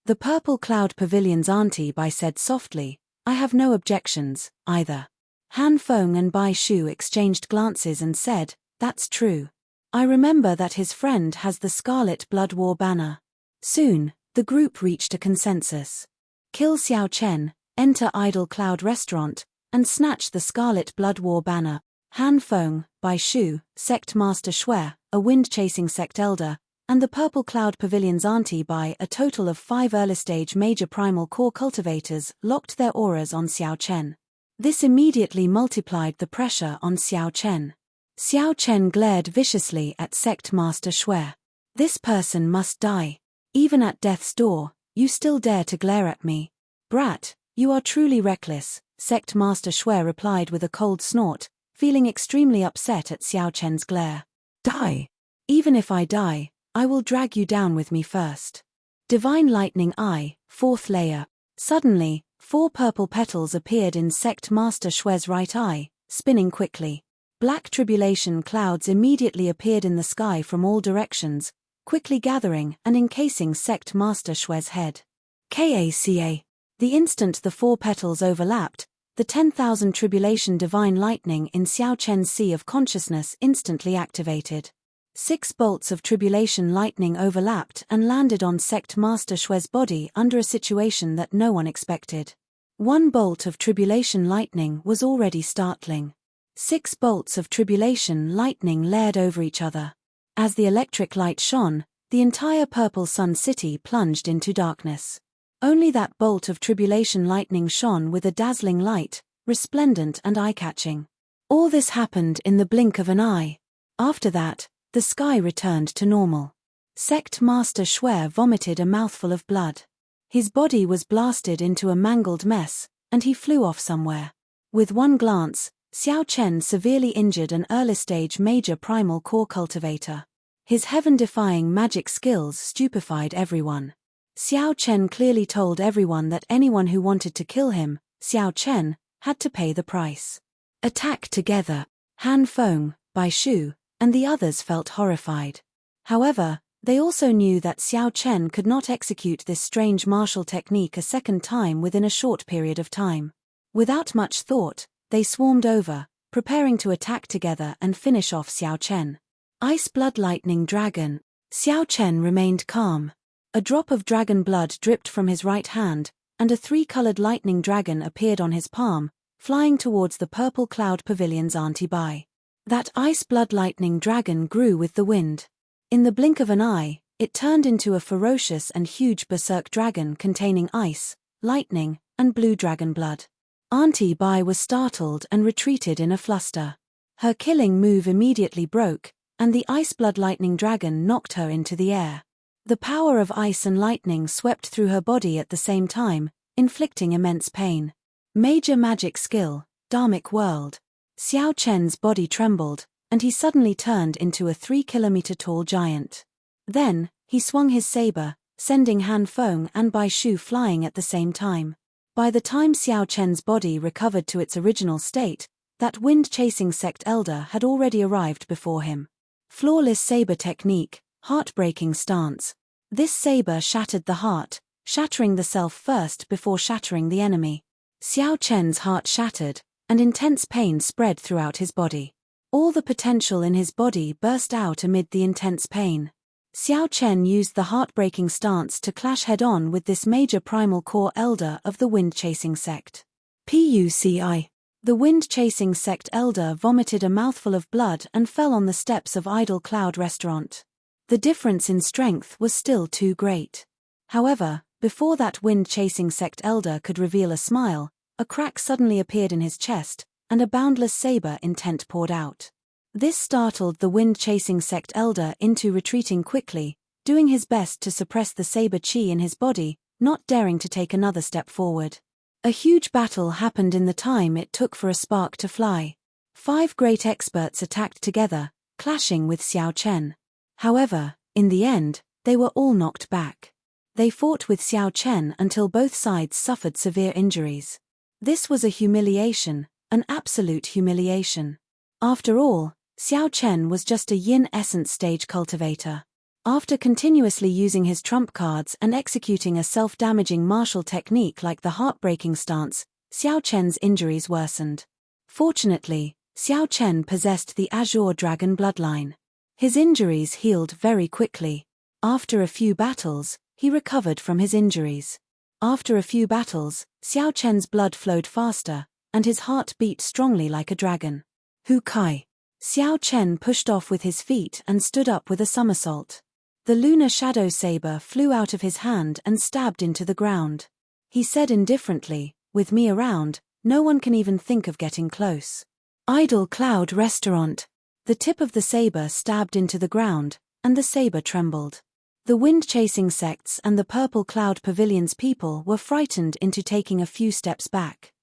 The Purple Cloud Pavilion's Auntie Bai said softly, I have no objections, either. Han Feng and Bai Shu exchanged glances and said, that's true. I remember that his friend has the Scarlet Blood War banner. Soon, the group reached a consensus. Kill Xiao Chen, enter Idle Cloud Restaurant, and snatch the Scarlet Blood War banner. Han Feng, Bai Shu, Sect Master Xue, a wind-chasing sect elder, and the Purple Cloud Pavilion's Auntie Bai, a total of 5 early-stage major primal core cultivators, locked their auras on Xiao Chen. This immediately multiplied the pressure on Xiao Chen. Xiao Chen glared viciously at Sect Master Xue. This person must die. Even at death's door, you still dare to glare at me. Brat, you are truly reckless, Sect Master Xue replied with a cold snort, feeling extremely upset at Xiao Chen's glare. Die. Even if I die, I will drag you down with me first. Divine Lightning Eye, 4th layer. Suddenly, 4 purple petals appeared in Sect Master Xue's right eye, spinning quickly. Black tribulation clouds immediately appeared in the sky from all directions, quickly gathering and encasing Sect Master Xue's head. KACA. The instant the 4 petals overlapped, the 10,000 tribulation divine lightning in Xiao Chen's sea of consciousness instantly activated. 6 bolts of tribulation lightning overlapped and landed on Sect Master Xue's body under a situation that no one expected. 1 bolt of tribulation lightning was already startling. 6 bolts of tribulation lightning layered over each other. As the electric light shone, the entire Purple Sun City plunged into darkness. Only that bolt of tribulation lightning shone with a dazzling light, resplendent and eye-catching. All this happened in the blink of an eye. After that, the sky returned to normal. Sect Master Xue vomited a mouthful of blood. His body was blasted into a mangled mess, and he flew off somewhere. With one glance, Xiao Chen severely injured an early-stage major primal core cultivator. His heaven-defying magic skills stupefied everyone. Xiao Chen clearly told everyone that anyone who wanted to kill him, Xiao Chen, had to pay the price. Attack together. Han Feng, Bai Shu, and the others felt horrified. However, they also knew that Xiao Chen could not execute this strange martial technique a second time within a short period of time. Without much thought, they swarmed over, preparing to attack together and finish off Xiao Chen. Ice Blood Lightning Dragon. Xiao Chen remained calm. A drop of dragon blood dripped from his right hand, and a 3-colored lightning dragon appeared on his palm, flying towards the Purple Cloud Pavilion's Auntie Bai. That ice blood lightning dragon grew with the wind. In the blink of an eye, it turned into a ferocious and huge berserk dragon containing ice, lightning, and blue dragon blood. Auntie Bai was startled and retreated in a fluster. Her killing move immediately broke, and the ice-blood lightning dragon knocked her into the air. The power of ice and lightning swept through her body at the same time, inflicting immense pain. Major magic skill, Dharmic world. Xiao Chen's body trembled, and he suddenly turned into a 3-kilometer-tall giant. Then, he swung his saber, sending Han Feng and Bai Shu flying at the same time. By the time Xiao Chen's body recovered to its original state, that wind-chasing sect elder had already arrived before him. Flawless saber technique, heartbreaking stance. This saber shattered the heart, shattering the self first before shattering the enemy. Xiao Chen's heart shattered, and intense pain spread throughout his body. All the potential in his body burst out amid the intense pain. Xiao Chen used the heartbreaking stance to clash head-on with this major primal core elder of the wind-chasing sect. PUCI. The wind-chasing sect elder vomited a mouthful of blood and fell on the steps of Idle Cloud Restaurant. The difference in strength was still too great. However, before that wind-chasing sect elder could reveal a smile, a crack suddenly appeared in his chest, and a boundless saber intent poured out. This startled the wind-chasing sect elder into retreating quickly, doing his best to suppress the saber chi in his body, not daring to take another step forward. A huge battle happened in the time it took for a spark to fly. 5 great experts attacked together, clashing with Xiao Chen. However, in the end, they were all knocked back. They fought with Xiao Chen until both sides suffered severe injuries. This was a humiliation, an absolute humiliation. After all, Xiao Chen was just a yin essence stage cultivator. After continuously using his trump cards and executing a self-damaging martial technique like the heartbreaking stance, Xiao Chen's injuries worsened. Fortunately, Xiao Chen possessed the Azure Dragon bloodline. His injuries healed very quickly. After a few battles, he recovered from his injuries. After a few battles, Xiao Chen's blood flowed faster, and his heart beat strongly like a dragon. Hu Kai. Xiao Chen pushed off with his feet and stood up with a somersault. The lunar shadow saber flew out of his hand and stabbed into the ground. He said indifferently, "With me around, no one can even think of getting close." Idle Cloud Restaurant. The tip of the saber stabbed into the ground, and the saber trembled. The wind-chasing sects and the Purple Cloud Pavilion's people were frightened into taking a few steps back.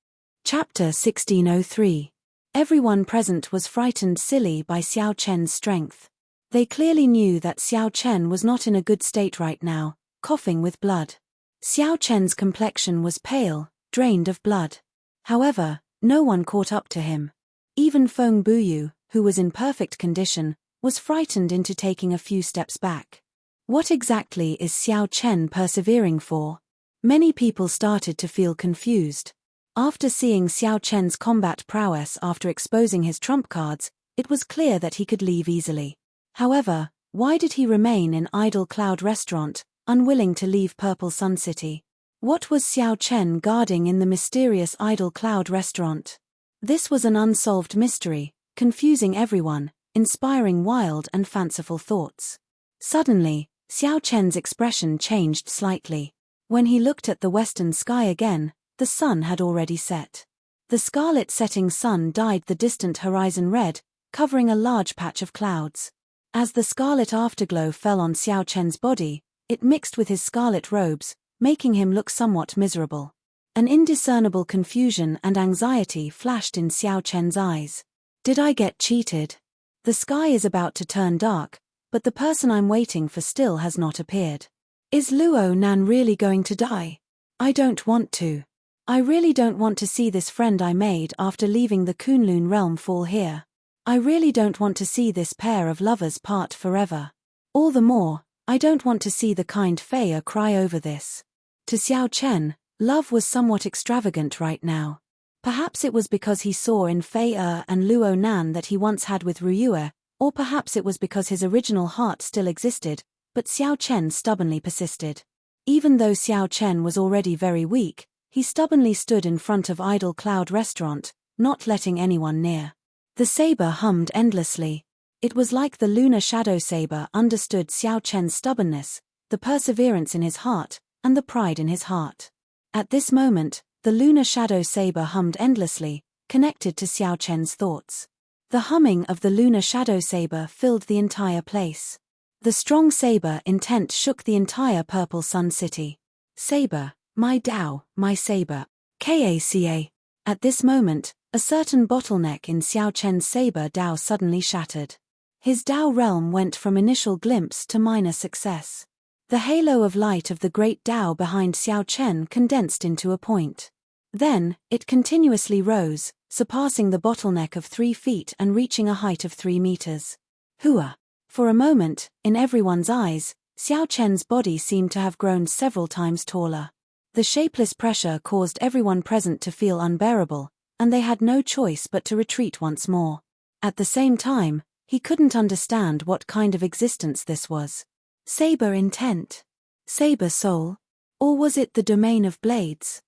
Chapter 1603. Everyone present was frightened silly by Xiao Chen's strength. They clearly knew that Xiao Chen was not in a good state right now, coughing with blood. Xiao Chen's complexion was pale, drained of blood. However, no one caught up to him. Even Feng Buyu, who was in perfect condition, was frightened into taking a few steps back. What exactly is Xiao Chen persevering for? Many people started to feel confused. After seeing Xiao Chen's combat prowess after exposing his trump cards, it was clear that he could leave easily. However, why did he remain in Idle Cloud Restaurant, unwilling to leave Purple Sun City? What was Xiao Chen guarding in the mysterious Idle Cloud Restaurant? This was an unsolved mystery, confusing everyone, inspiring wild and fanciful thoughts. Suddenly, Xiao Chen's expression changed slightly. When he looked at the western sky again, the sun had already set. The scarlet setting sun dyed the distant horizon red, covering a large patch of clouds. As the scarlet afterglow fell on Xiao Chen's body, it mixed with his scarlet robes, making him look somewhat miserable. An indiscernible confusion and anxiety flashed in Xiao Chen's eyes. Did I get cheated? The sky is about to turn dark, but the person I'm waiting for still has not appeared. Is Luo Nan really going to die? I don't want to. I really don't want to see this friend I made after leaving the Kunlun realm fall here. I really don't want to see this pair of lovers part forever. All the more, I don't want to see the kind Feier cry over this. To Xiao Chen, love was somewhat extravagant right now. Perhaps it was because he saw in Feier and Luo Nan that he once had with Ruyue, or perhaps it was because his original heart still existed, but Xiao Chen stubbornly persisted. Even though Xiao Chen was already very weak, he stubbornly stood in front of Idle Cloud Restaurant, not letting anyone near. The saber hummed endlessly. It was like the lunar shadow saber understood Xiao Chen's stubbornness, the perseverance in his heart, and the pride in his heart. At this moment, the lunar shadow saber hummed endlessly, connected to Xiao Chen's thoughts. The humming of the lunar shadow saber filled the entire place. The strong saber intent shook the entire Purple Sun City. Saber, my Dao, my saber. Kaca. At this moment, a certain bottleneck in Xiao Chen's saber Dao suddenly shattered. His Dao realm went from initial glimpse to minor success. The halo of light of the great Dao behind Xiao Chen condensed into a point. Then, it continuously rose, surpassing the bottleneck of 3 feet and reaching a height of 3 meters. Hua! For a moment, in everyone's eyes, Xiao Chen's body seemed to have grown several times taller. The shapeless pressure caused everyone present to feel unbearable, and they had no choice but to retreat once more. At the same time, he couldn't understand what kind of existence this was. Saber intent? Saber soul? Or was it the domain of blades?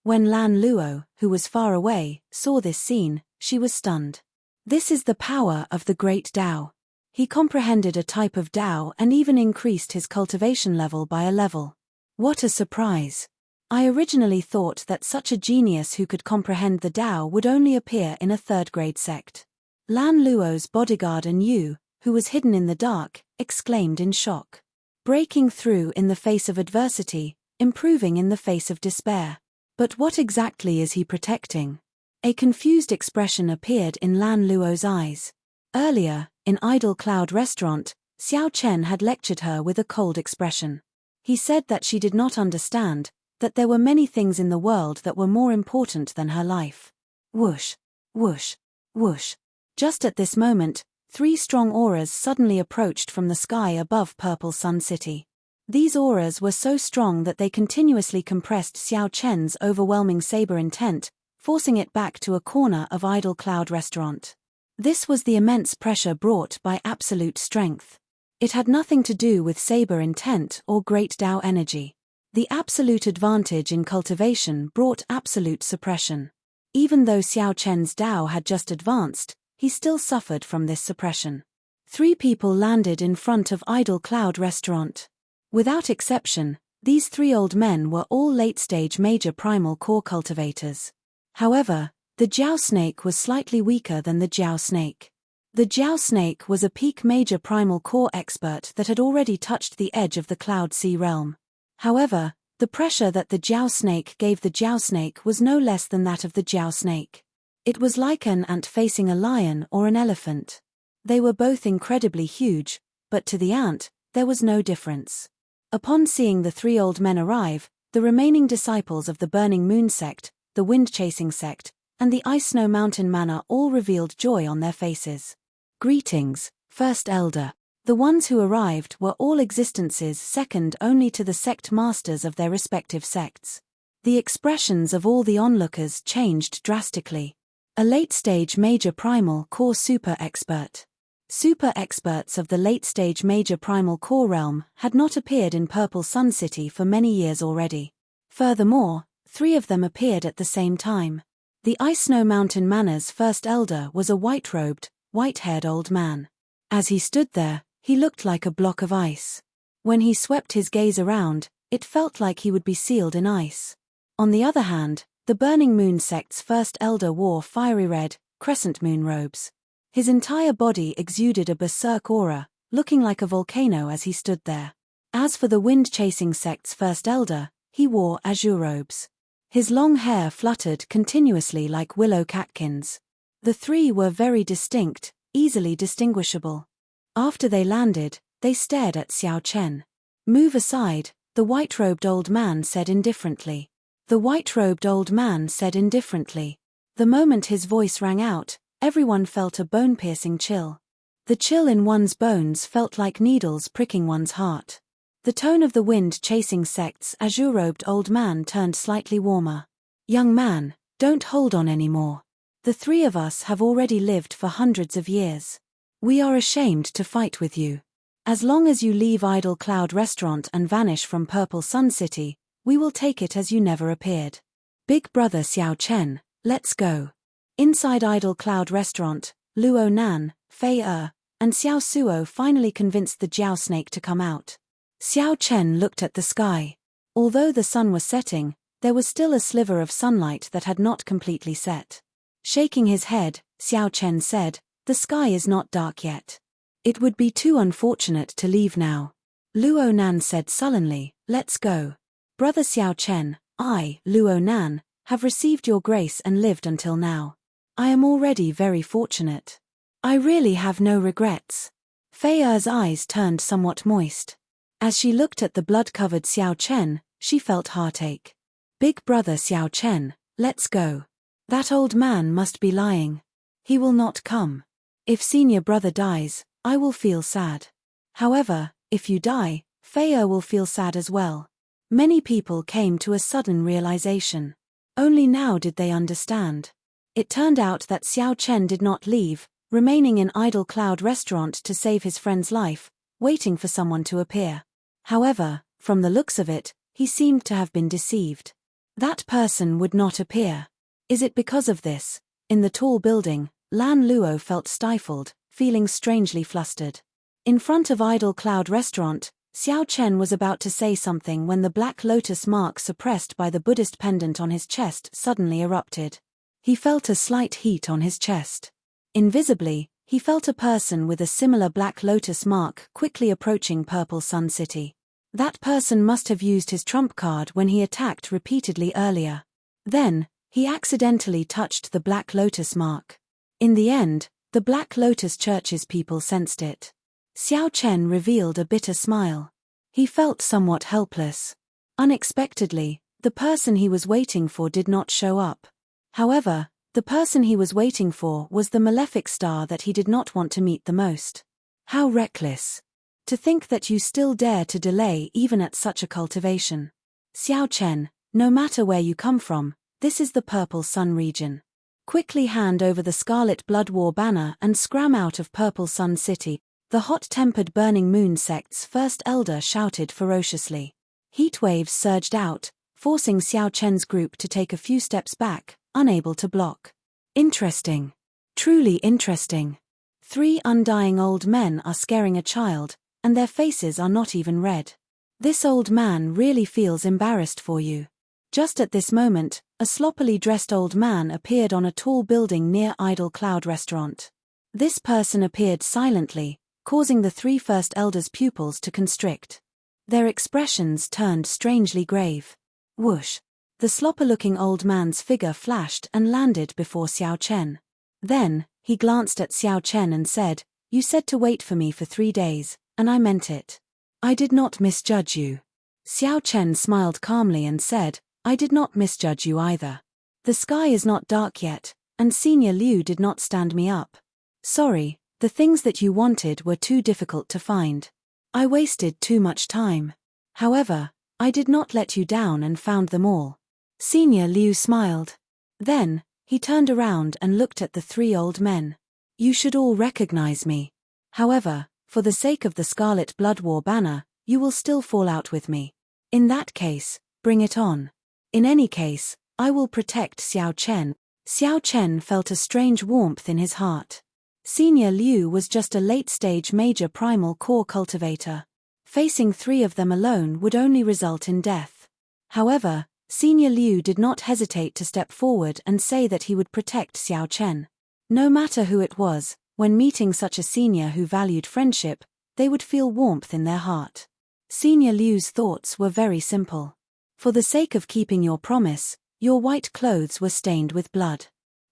When Lan Luo, who was far away, saw this scene, she was stunned. This is the power of the great Dao. He comprehended a type of Dao and even increased his cultivation level by a level. What a surprise! I originally thought that such a genius who could comprehend the Dao would only appear in a third-grade sect. Lan Luo's bodyguard and Yu, who was hidden in the dark, exclaimed in shock. Breaking through in the face of adversity, improving in the face of despair. But what exactly is he protecting? A confused expression appeared in Lan Luo's eyes. Earlier, in Idle Cloud Restaurant, Xiao Chen had lectured her with a cold expression. He said that she did not understand, that there were many things in the world that were more important than her life. Whoosh, whoosh, whoosh. Just at this moment, 3 strong auras suddenly approached from the sky above Purple Sun City. These auras were so strong that they continuously compressed Xiao Chen's overwhelming saber intent, forcing it back to a corner of Idle Cloud Restaurant. This was the immense pressure brought by absolute strength. It had nothing to do with saber intent or great Dao energy. The absolute advantage in cultivation brought absolute suppression. Even though Xiao Chen's Dao had just advanced, he still suffered from this suppression. 3 people landed in front of Idle Cloud Restaurant. Without exception, these 3 old men were all late-stage major primal core cultivators. However, the Jiao snake was slightly weaker than the Jiao snake. The Jiao snake was a peak major primal core expert that had already touched the edge of the Cloud Sea realm. However, the pressure that the Jiao snake gave the Jiao snake was no less than that of the Jiao snake. It was like an ant facing a lion or an elephant. They were both incredibly huge, but to the ant, there was no difference. Upon seeing the 3 old men arrive, the remaining disciples of the Burning Moon sect, the Wind Chasing sect, and the Ice Snow Mountain manor all revealed joy on their faces. Greetings, First Elder. The ones who arrived were all existences second only to the sect masters of their respective sects. The expressions of all the onlookers changed drastically. A late-stage major primal core super expert. Super experts of the late-stage major primal core realm had not appeared in Purple Sun City for many years already. Furthermore, 3 of them appeared at the same time. The Ice Snow Mountain Manor's first elder was a white-robed, white-haired old man. As he stood there, he looked like a block of ice. When he swept his gaze around, it felt like he would be sealed in ice. On the other hand, the Burning Moon sect's first elder wore fiery red, crescent moon robes. His entire body exuded a berserk aura, looking like a volcano as he stood there. As for the Wind Chasing sect's first elder, he wore azure robes. His long hair fluttered continuously like willow catkins. The 3 were very distinct, easily distinguishable. After they landed, they stared at Xiao Chen. Move aside, the white-robed old man said indifferently. The white-robed old man said indifferently. The moment his voice rang out, everyone felt a bone-piercing chill. The chill in one's bones felt like needles pricking one's heart. The tone of the Wind Chasing sect's azure-robed old man turned slightly warmer. Young man, don't hold on anymore. The 3 of us have already lived for hundreds of years. We are ashamed to fight with you. As long as you leave Idle Cloud Restaurant and vanish from Purple Sun City, we will take it as you never appeared. Big brother Xiao Chen, let's go. Inside Idle Cloud Restaurant, Luo Nan, Fei and Xiao Suo finally convinced the Jiao snake to come out. Xiao Chen looked at the sky. Although the sun was setting, there was still a sliver of sunlight that had not completely set. Shaking his head, Xiao Chen said, "The sky is not dark yet. It would be too unfortunate to leave now." Luo Nan said sullenly, "Let's go. Brother Xiao Chen, I, Luo Nan, have received your grace and lived until now. I am already very fortunate. I really have no regrets." Fei Er's eyes turned somewhat moist. As she looked at the blood-covered Xiao Chen, she felt heartache. "Big brother Xiao Chen, let's go. That old man must be lying. He will not come. If senior brother dies, I will feel sad. However, if you die, Fei Er will feel sad as well." Many people came to a sudden realization. Only now did they understand. It turned out that Xiao Chen did not leave, remaining in Idle Cloud Restaurant to save his friend's life, waiting for someone to appear. However, from the looks of it, he seemed to have been deceived. That person would not appear. Is it because of this? In the tall building, Lan Luo felt stifled, feeling strangely flustered. In front of Idle Cloud Restaurant, Xiao Chen was about to say something when the black lotus mark suppressed by the Buddhist pendant on his chest suddenly erupted. He felt a slight heat on his chest. Invisibly, he felt a person with a similar black lotus mark quickly approaching Purple Sun City. That person must have used his trump card when he attacked repeatedly earlier. Then, he accidentally touched the black lotus mark. In the end, the Black Lotus Church's people sensed it. Xiao Chen revealed a bitter smile. He felt somewhat helpless. Unexpectedly, the person he was waiting for did not show up. However, the person he was waiting for was the malefic star that he did not want to meet the most. How reckless. To think that you still dare to delay even at such a cultivation. Xiao Chen, no matter where you come from, this is the Purple Sun region. Quickly hand over the Scarlet Blood War banner and scram out of Purple Sun City. The hot-tempered Burning Moon sect's first elder shouted ferociously. Heat waves surged out, forcing Xiao Chen's group to take a few steps back, unable to block. Interesting. Truly interesting. 3 undying old men are scaring a child, and their faces are not even red. This old man really feels embarrassed for you. Just at this moment, a sloppily dressed old man appeared on a tall building near Idle Cloud Restaurant. This person appeared silently, causing the 3 first elders' pupils to constrict. Their expressions turned strangely grave. Whoosh! The slopper-looking old man's figure flashed and landed before Xiao Chen. Then, he glanced at Xiao Chen and said, "You said to wait for me for 3 days, and I meant it. I did not misjudge you." Xiao Chen smiled calmly and said, "I did not misjudge you either. The sky is not dark yet, and Senior Liu did not stand me up. Sorry. The things that you wanted were too difficult to find. I wasted too much time. However, I did not let you down and found them all." Senior Liu smiled. Then, he turned around and looked at the 3 old men. "You should all recognize me. However, for the sake of the Scarlet Blood War banner, you will still fall out with me. In that case, bring it on. In any case, I will protect Xiao Chen." Xiao Chen felt a strange warmth in his heart. Senior Liu was just a late-stage major primal core cultivator. Facing 3 of them alone would only result in death. However, Senior Liu did not hesitate to step forward and say that he would protect Xiao Chen. No matter who it was, when meeting such a senior who valued friendship, they would feel warmth in their heart. Senior Liu's thoughts were very simple. For the sake of keeping your promise, your white clothes were stained with blood.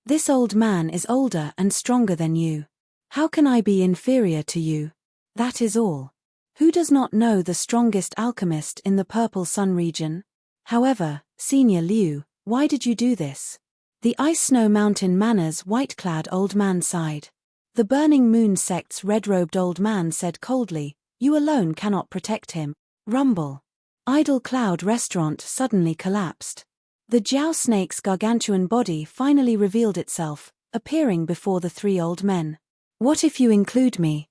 This old man is older and stronger than you. How can I be inferior to you? That is all. Who does not know the strongest alchemist in the Purple Sun region? However, Senior Liu, why did you do this? The Ice Snow Mountain Manor's white-clad old man sighed. The Burning Moon sect's red-robed old man said coldly, "You alone cannot protect him." Rumble. Idle Cloud Restaurant suddenly collapsed. The Jiao snake's gargantuan body finally revealed itself, appearing before the 3 old men. "What if you include me?"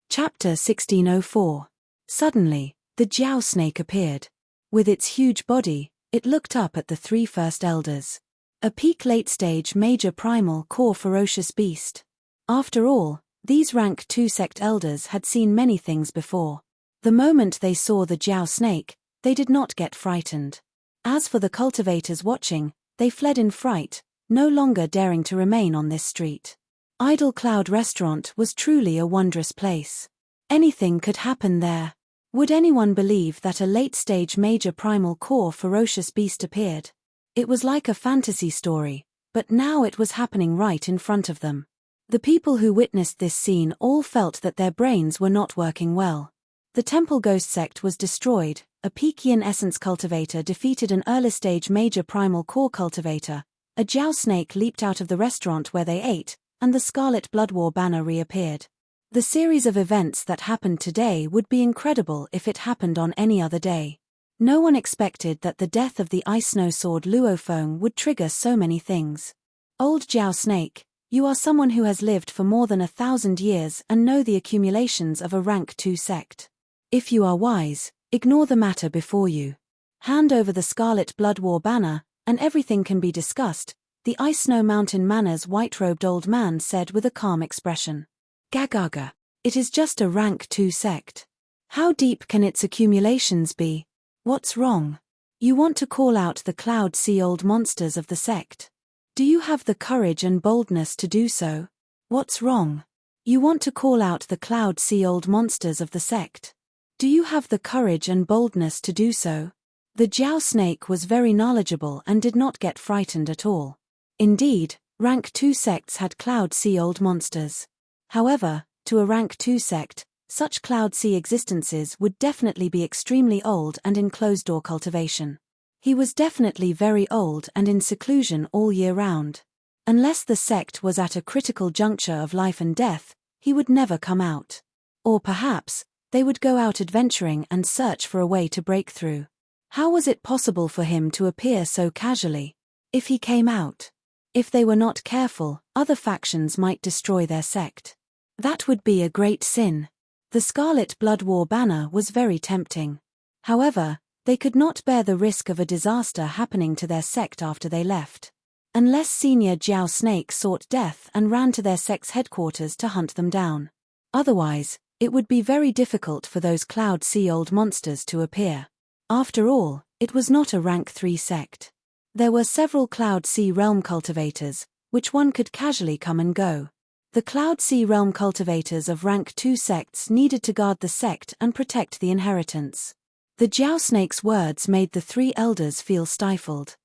Chapter 1604. Suddenly, the Jiao snake appeared. With its huge body, it looked up at the 3 first elders. A peak late-stage major primal core ferocious beast. After all, these rank 2 sect elders had seen many things before. The moment they saw the Jiao snake, they did not get frightened. As for the cultivators watching, they fled in fright, no longer daring to remain on this street. Idle Cloud Restaurant was truly a wondrous place. Anything could happen there. Would anyone believe that a late-stage major primal core ferocious beast appeared? It was like a fantasy story, but now it was happening right in front of them. The people who witnessed this scene all felt that their brains were not working well. The Temple Ghost sect was destroyed, a Pekian essence cultivator defeated an early-stage major primal core cultivator, a Jiao snake leaped out of the restaurant where they ate, and the Scarlet Blood War banner reappeared. The series of events that happened today would be incredible if it happened on any other day. No one expected that the death of the Ice Snow Sword Luofeng would trigger so many things. Old Jiao Snake, you are someone who has lived for more than 1,000 years and know the accumulations of a rank 2 sect. If you are wise, ignore the matter before you. Hand over the Scarlet Blood War banner, and everything can be discussed, the Ice Snow Mountain Manor's white-robed old man said with a calm expression. Gagaga. It is just a rank 2 sect. How deep can its accumulations be? What's wrong? You want to call out the Cloud Sea old monsters of the sect? Do you have the courage and boldness to do so? What's wrong? You want to call out the Cloud Sea old monsters of the sect? Do you have the courage and boldness to do so? The Jiao snake was very knowledgeable and did not get frightened at all. Indeed, rank 2 sects had Cloud Sea old monsters. However, to a rank 2 sect, such Cloud Sea existences would definitely be extremely old and in closed-door cultivation. He was definitely very old and in seclusion all year round. Unless the sect was at a critical juncture of life and death, he would never come out. Or perhaps, they would go out adventuring and search for a way to break through. How was it possible for him to appear so casually? If he came out, if they were not careful, other factions might destroy their sect. That would be a great sin. The Scarlet Blood War banner was very tempting. However, they could not bear the risk of a disaster happening to their sect after they left. Unless Senior Jiao Snake sought death and ran to their sect's headquarters to hunt them down. Otherwise, it would be very difficult for those Cloud Sea old monsters to appear. After all, it was not a rank 3 sect. There were several Cloud Sea realm cultivators, which one could casually come and go. The Cloud Sea realm cultivators of rank 2 sects needed to guard the sect and protect the inheritance. The Jiao snake's words made the 3 elders feel stifled.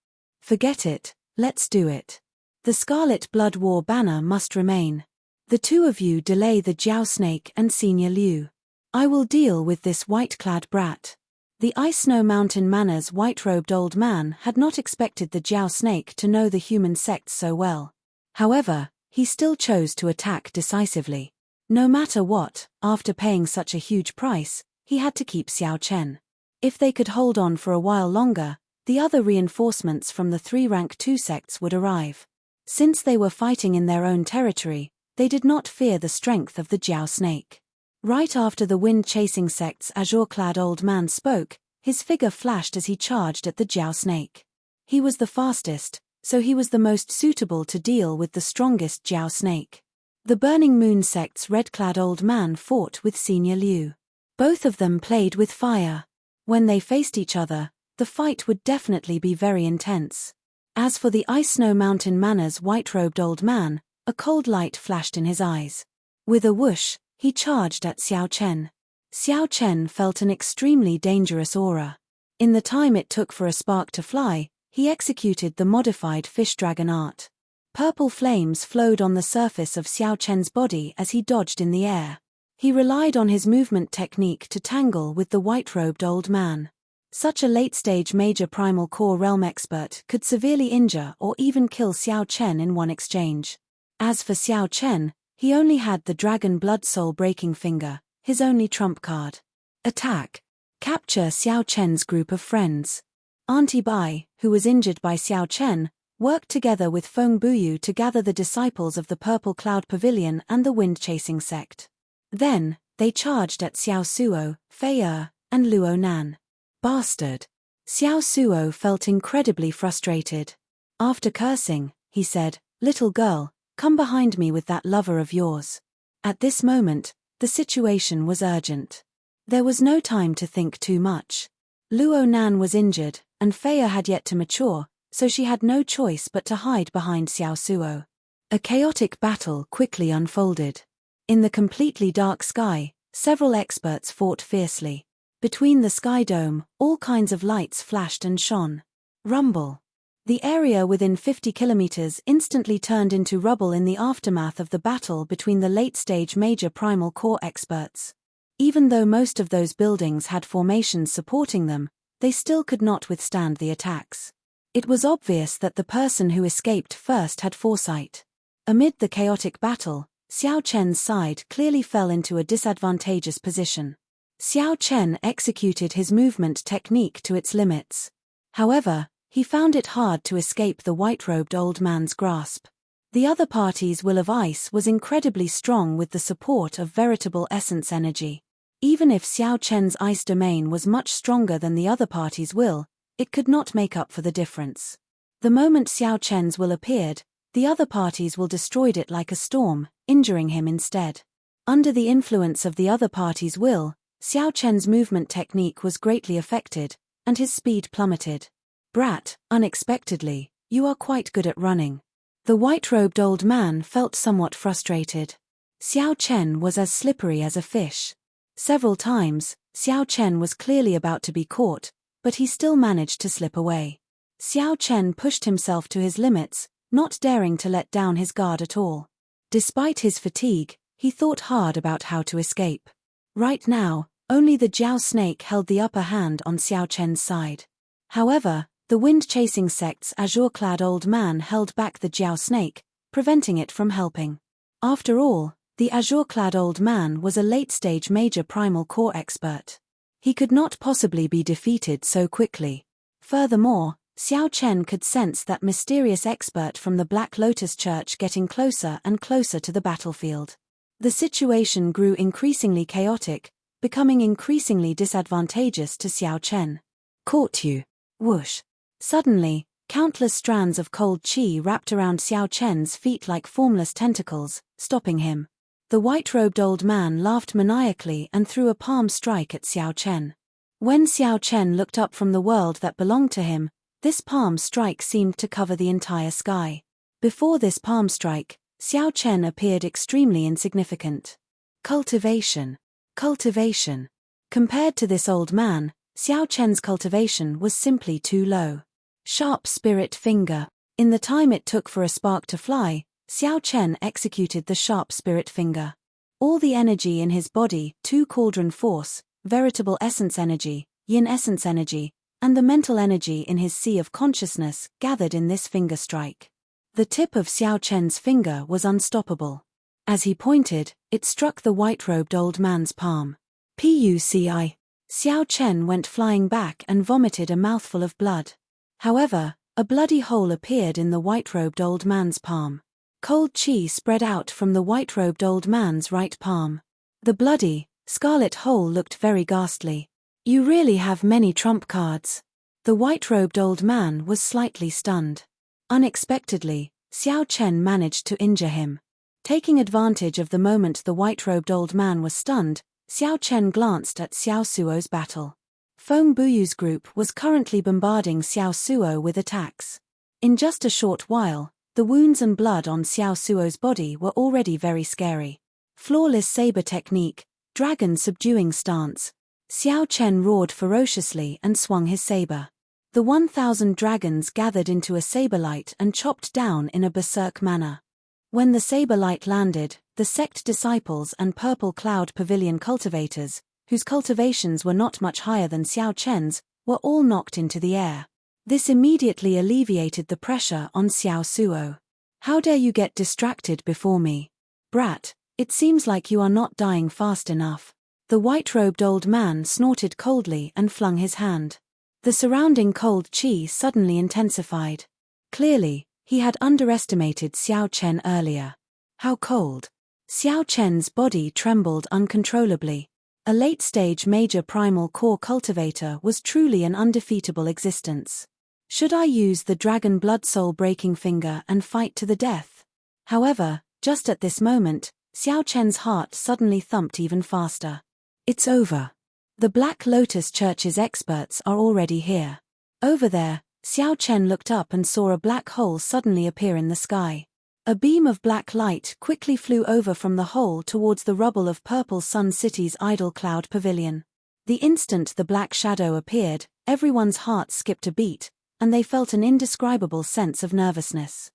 Forget it, let's do it. The Scarlet Blood War banner must remain. The 2 of you delay the Jiao snake and Senior Liu. I will deal with this white-clad brat. The Ice Snow Mountain Manor's white-robed old man had not expected the Jiao snake to know the human sect so well. However, he still chose to attack decisively. No matter what, after paying such a huge price, he had to keep Xiao Chen. If they could hold on for a while longer, the other reinforcements from the 3 rank 2 sects would arrive. Since they were fighting in their own territory, they did not fear the strength of the Jiao snake. Right after the wind-chasing sect's azure-clad old man spoke, his figure flashed as he charged at the Jiao snake. He was the fastest, so he was the most suitable to deal with the strongest Jiao snake. The Burning Moon sect's red-clad old man fought with Senior Liu. Both of them played with fire. When they faced each other, the fight would definitely be very intense. As for the Ice Snow Mountain Manor's white-robed old man, a cold light flashed in his eyes. With a whoosh, he charged at Xiao Chen. Xiao Chen felt an extremely dangerous aura. In the time it took for a spark to fly, he executed the modified fish dragon art. Purple flames flowed on the surface of Xiao Chen's body as he dodged in the air. He relied on his movement technique to tangle with the white-robed old man. Such a late-stage major primal core realm expert could severely injure or even kill Xiao Chen in one exchange. As for Xiao Chen, he only had the Dragon Blood Soul Breaking Finger, his only trump card. Attack. Capture Xiao Chen's group of friends. Auntie Bai, who was injured by Xiao Chen, worked together with Feng Buyu to gather the disciples of the Purple Cloud Pavilion and the Wind-Chasing sect. Then, they charged at Xiao Suo, Fei Er, and Luo Nan. Bastard. Xiao Suo felt incredibly frustrated. After cursing, he said, "Little girl, come behind me with that lover of yours." At this moment, the situation was urgent. There was no time to think too much. Luo Nan was injured, and Fei Er had yet to mature, so she had no choice but to hide behind Xiao Suo. A chaotic battle quickly unfolded. In the completely dark sky, several experts fought fiercely. Between the sky dome, all kinds of lights flashed and shone. Rumble. The area within 50 kilometers instantly turned into rubble in the aftermath of the battle between the late-stage major primal core experts. Even though most of those buildings had formations supporting them, they still could not withstand the attacks. It was obvious that the person who escaped first had foresight. Amid the chaotic battle, Xiao Chen's side clearly fell into a disadvantageous position. Xiao Chen executed his movement technique to its limits. However, he found it hard to escape the white-robed old man's grasp. The other party's will of ice was incredibly strong with the support of veritable essence energy. Even if Xiao Chen's ice domain was much stronger than the other party's will, it could not make up for the difference. The moment Xiao Chen's will appeared, the other party's will destroyed it like a storm, injuring him instead. Under the influence of the other party's will, Xiao Chen's movement technique was greatly affected, and his speed plummeted. "Brat, unexpectedly, you are quite good at running." The white-robed old man felt somewhat frustrated. Xiao Chen was as slippery as a fish. Several times, Xiao Chen was clearly about to be caught, but he still managed to slip away. Xiao Chen pushed himself to his limits, not daring to let down his guard at all. Despite his fatigue, he thought hard about how to escape. Right now, only the Jiao snake held the upper hand on Xiao Chen's side. However, the wind-chasing sect's azure-clad old man held back the Jiao snake, preventing it from helping. After all, the azure-clad old man was a late-stage major primal core expert. He could not possibly be defeated so quickly. Furthermore, Xiao Chen could sense that mysterious expert from the Black Lotus Church getting closer and closer to the battlefield. The situation grew increasingly chaotic, becoming increasingly disadvantageous to Xiao Chen. "Caught you." Whoosh. Suddenly, countless strands of cold qi wrapped around Xiao Chen's feet like formless tentacles, stopping him. The white-robed old man laughed maniacally and threw a palm strike at Xiao Chen. When Xiao Chen looked up from the world that belonged to him, this palm strike seemed to cover the entire sky. Before this palm strike, Xiao Chen appeared extremely insignificant. Cultivation. Cultivation. Compared to this old man, Xiao Chen's cultivation was simply too low. Sharp spirit finger. In the time it took for a spark to fly, Xiao Chen executed the sharp spirit finger. All the energy in his body, two cauldron force, veritable essence energy, yin essence energy, and the mental energy in his sea of consciousness gathered in this finger strike. The tip of Xiao Chen's finger was unstoppable. As he pointed, it struck the white-robed old man's palm. Puci. Xiao Chen went flying back and vomited a mouthful of blood. However, a bloody hole appeared in the white-robed old man's palm. Cold qi spread out from the white-robed old man's right palm. The bloody, scarlet hole looked very ghastly. "You really have many trump cards." The white-robed old man was slightly stunned. Unexpectedly, Xiao Chen managed to injure him. Taking advantage of the moment the white-robed old man was stunned, Xiao Chen glanced at Xiao Suo's battle. Feng Buyu's group was currently bombarding Xiao Suo with attacks. In just a short while, the wounds and blood on Xiao Suo's body were already very scary. Flawless saber technique, dragon subduing stance. Xiao Chen roared ferociously and swung his saber. The 1,000 dragons gathered into a saber light and chopped down in a berserk manner. When the saber light landed, the sect disciples and Purple Cloud Pavilion cultivators, whose cultivations were not much higher than Xiao Chen's, were all knocked into the air. This immediately alleviated the pressure on Xiao Suo. "How dare you get distracted before me? Brat, it seems like you are not dying fast enough." The white-robed old man snorted coldly and flung his hand. The surrounding cold qi suddenly intensified. Clearly, he had underestimated Xiao Chen earlier. How cold! Xiao Chen's body trembled uncontrollably. A late-stage major primal core cultivator was truly an undefeatable existence. Should I use the dragon blood soul breaking finger and fight to the death? However, just at this moment, Xiao Chen's heart suddenly thumped even faster. It's over. The Black Lotus Church's experts are already here. Over there, Xiao Chen looked up and saw a black hole suddenly appear in the sky. A beam of black light quickly flew over from the hole towards the rubble of Purple Sun City's idol cloud pavilion. The instant the black shadow appeared, everyone's hearts skipped a beat, and they felt an indescribable sense of nervousness.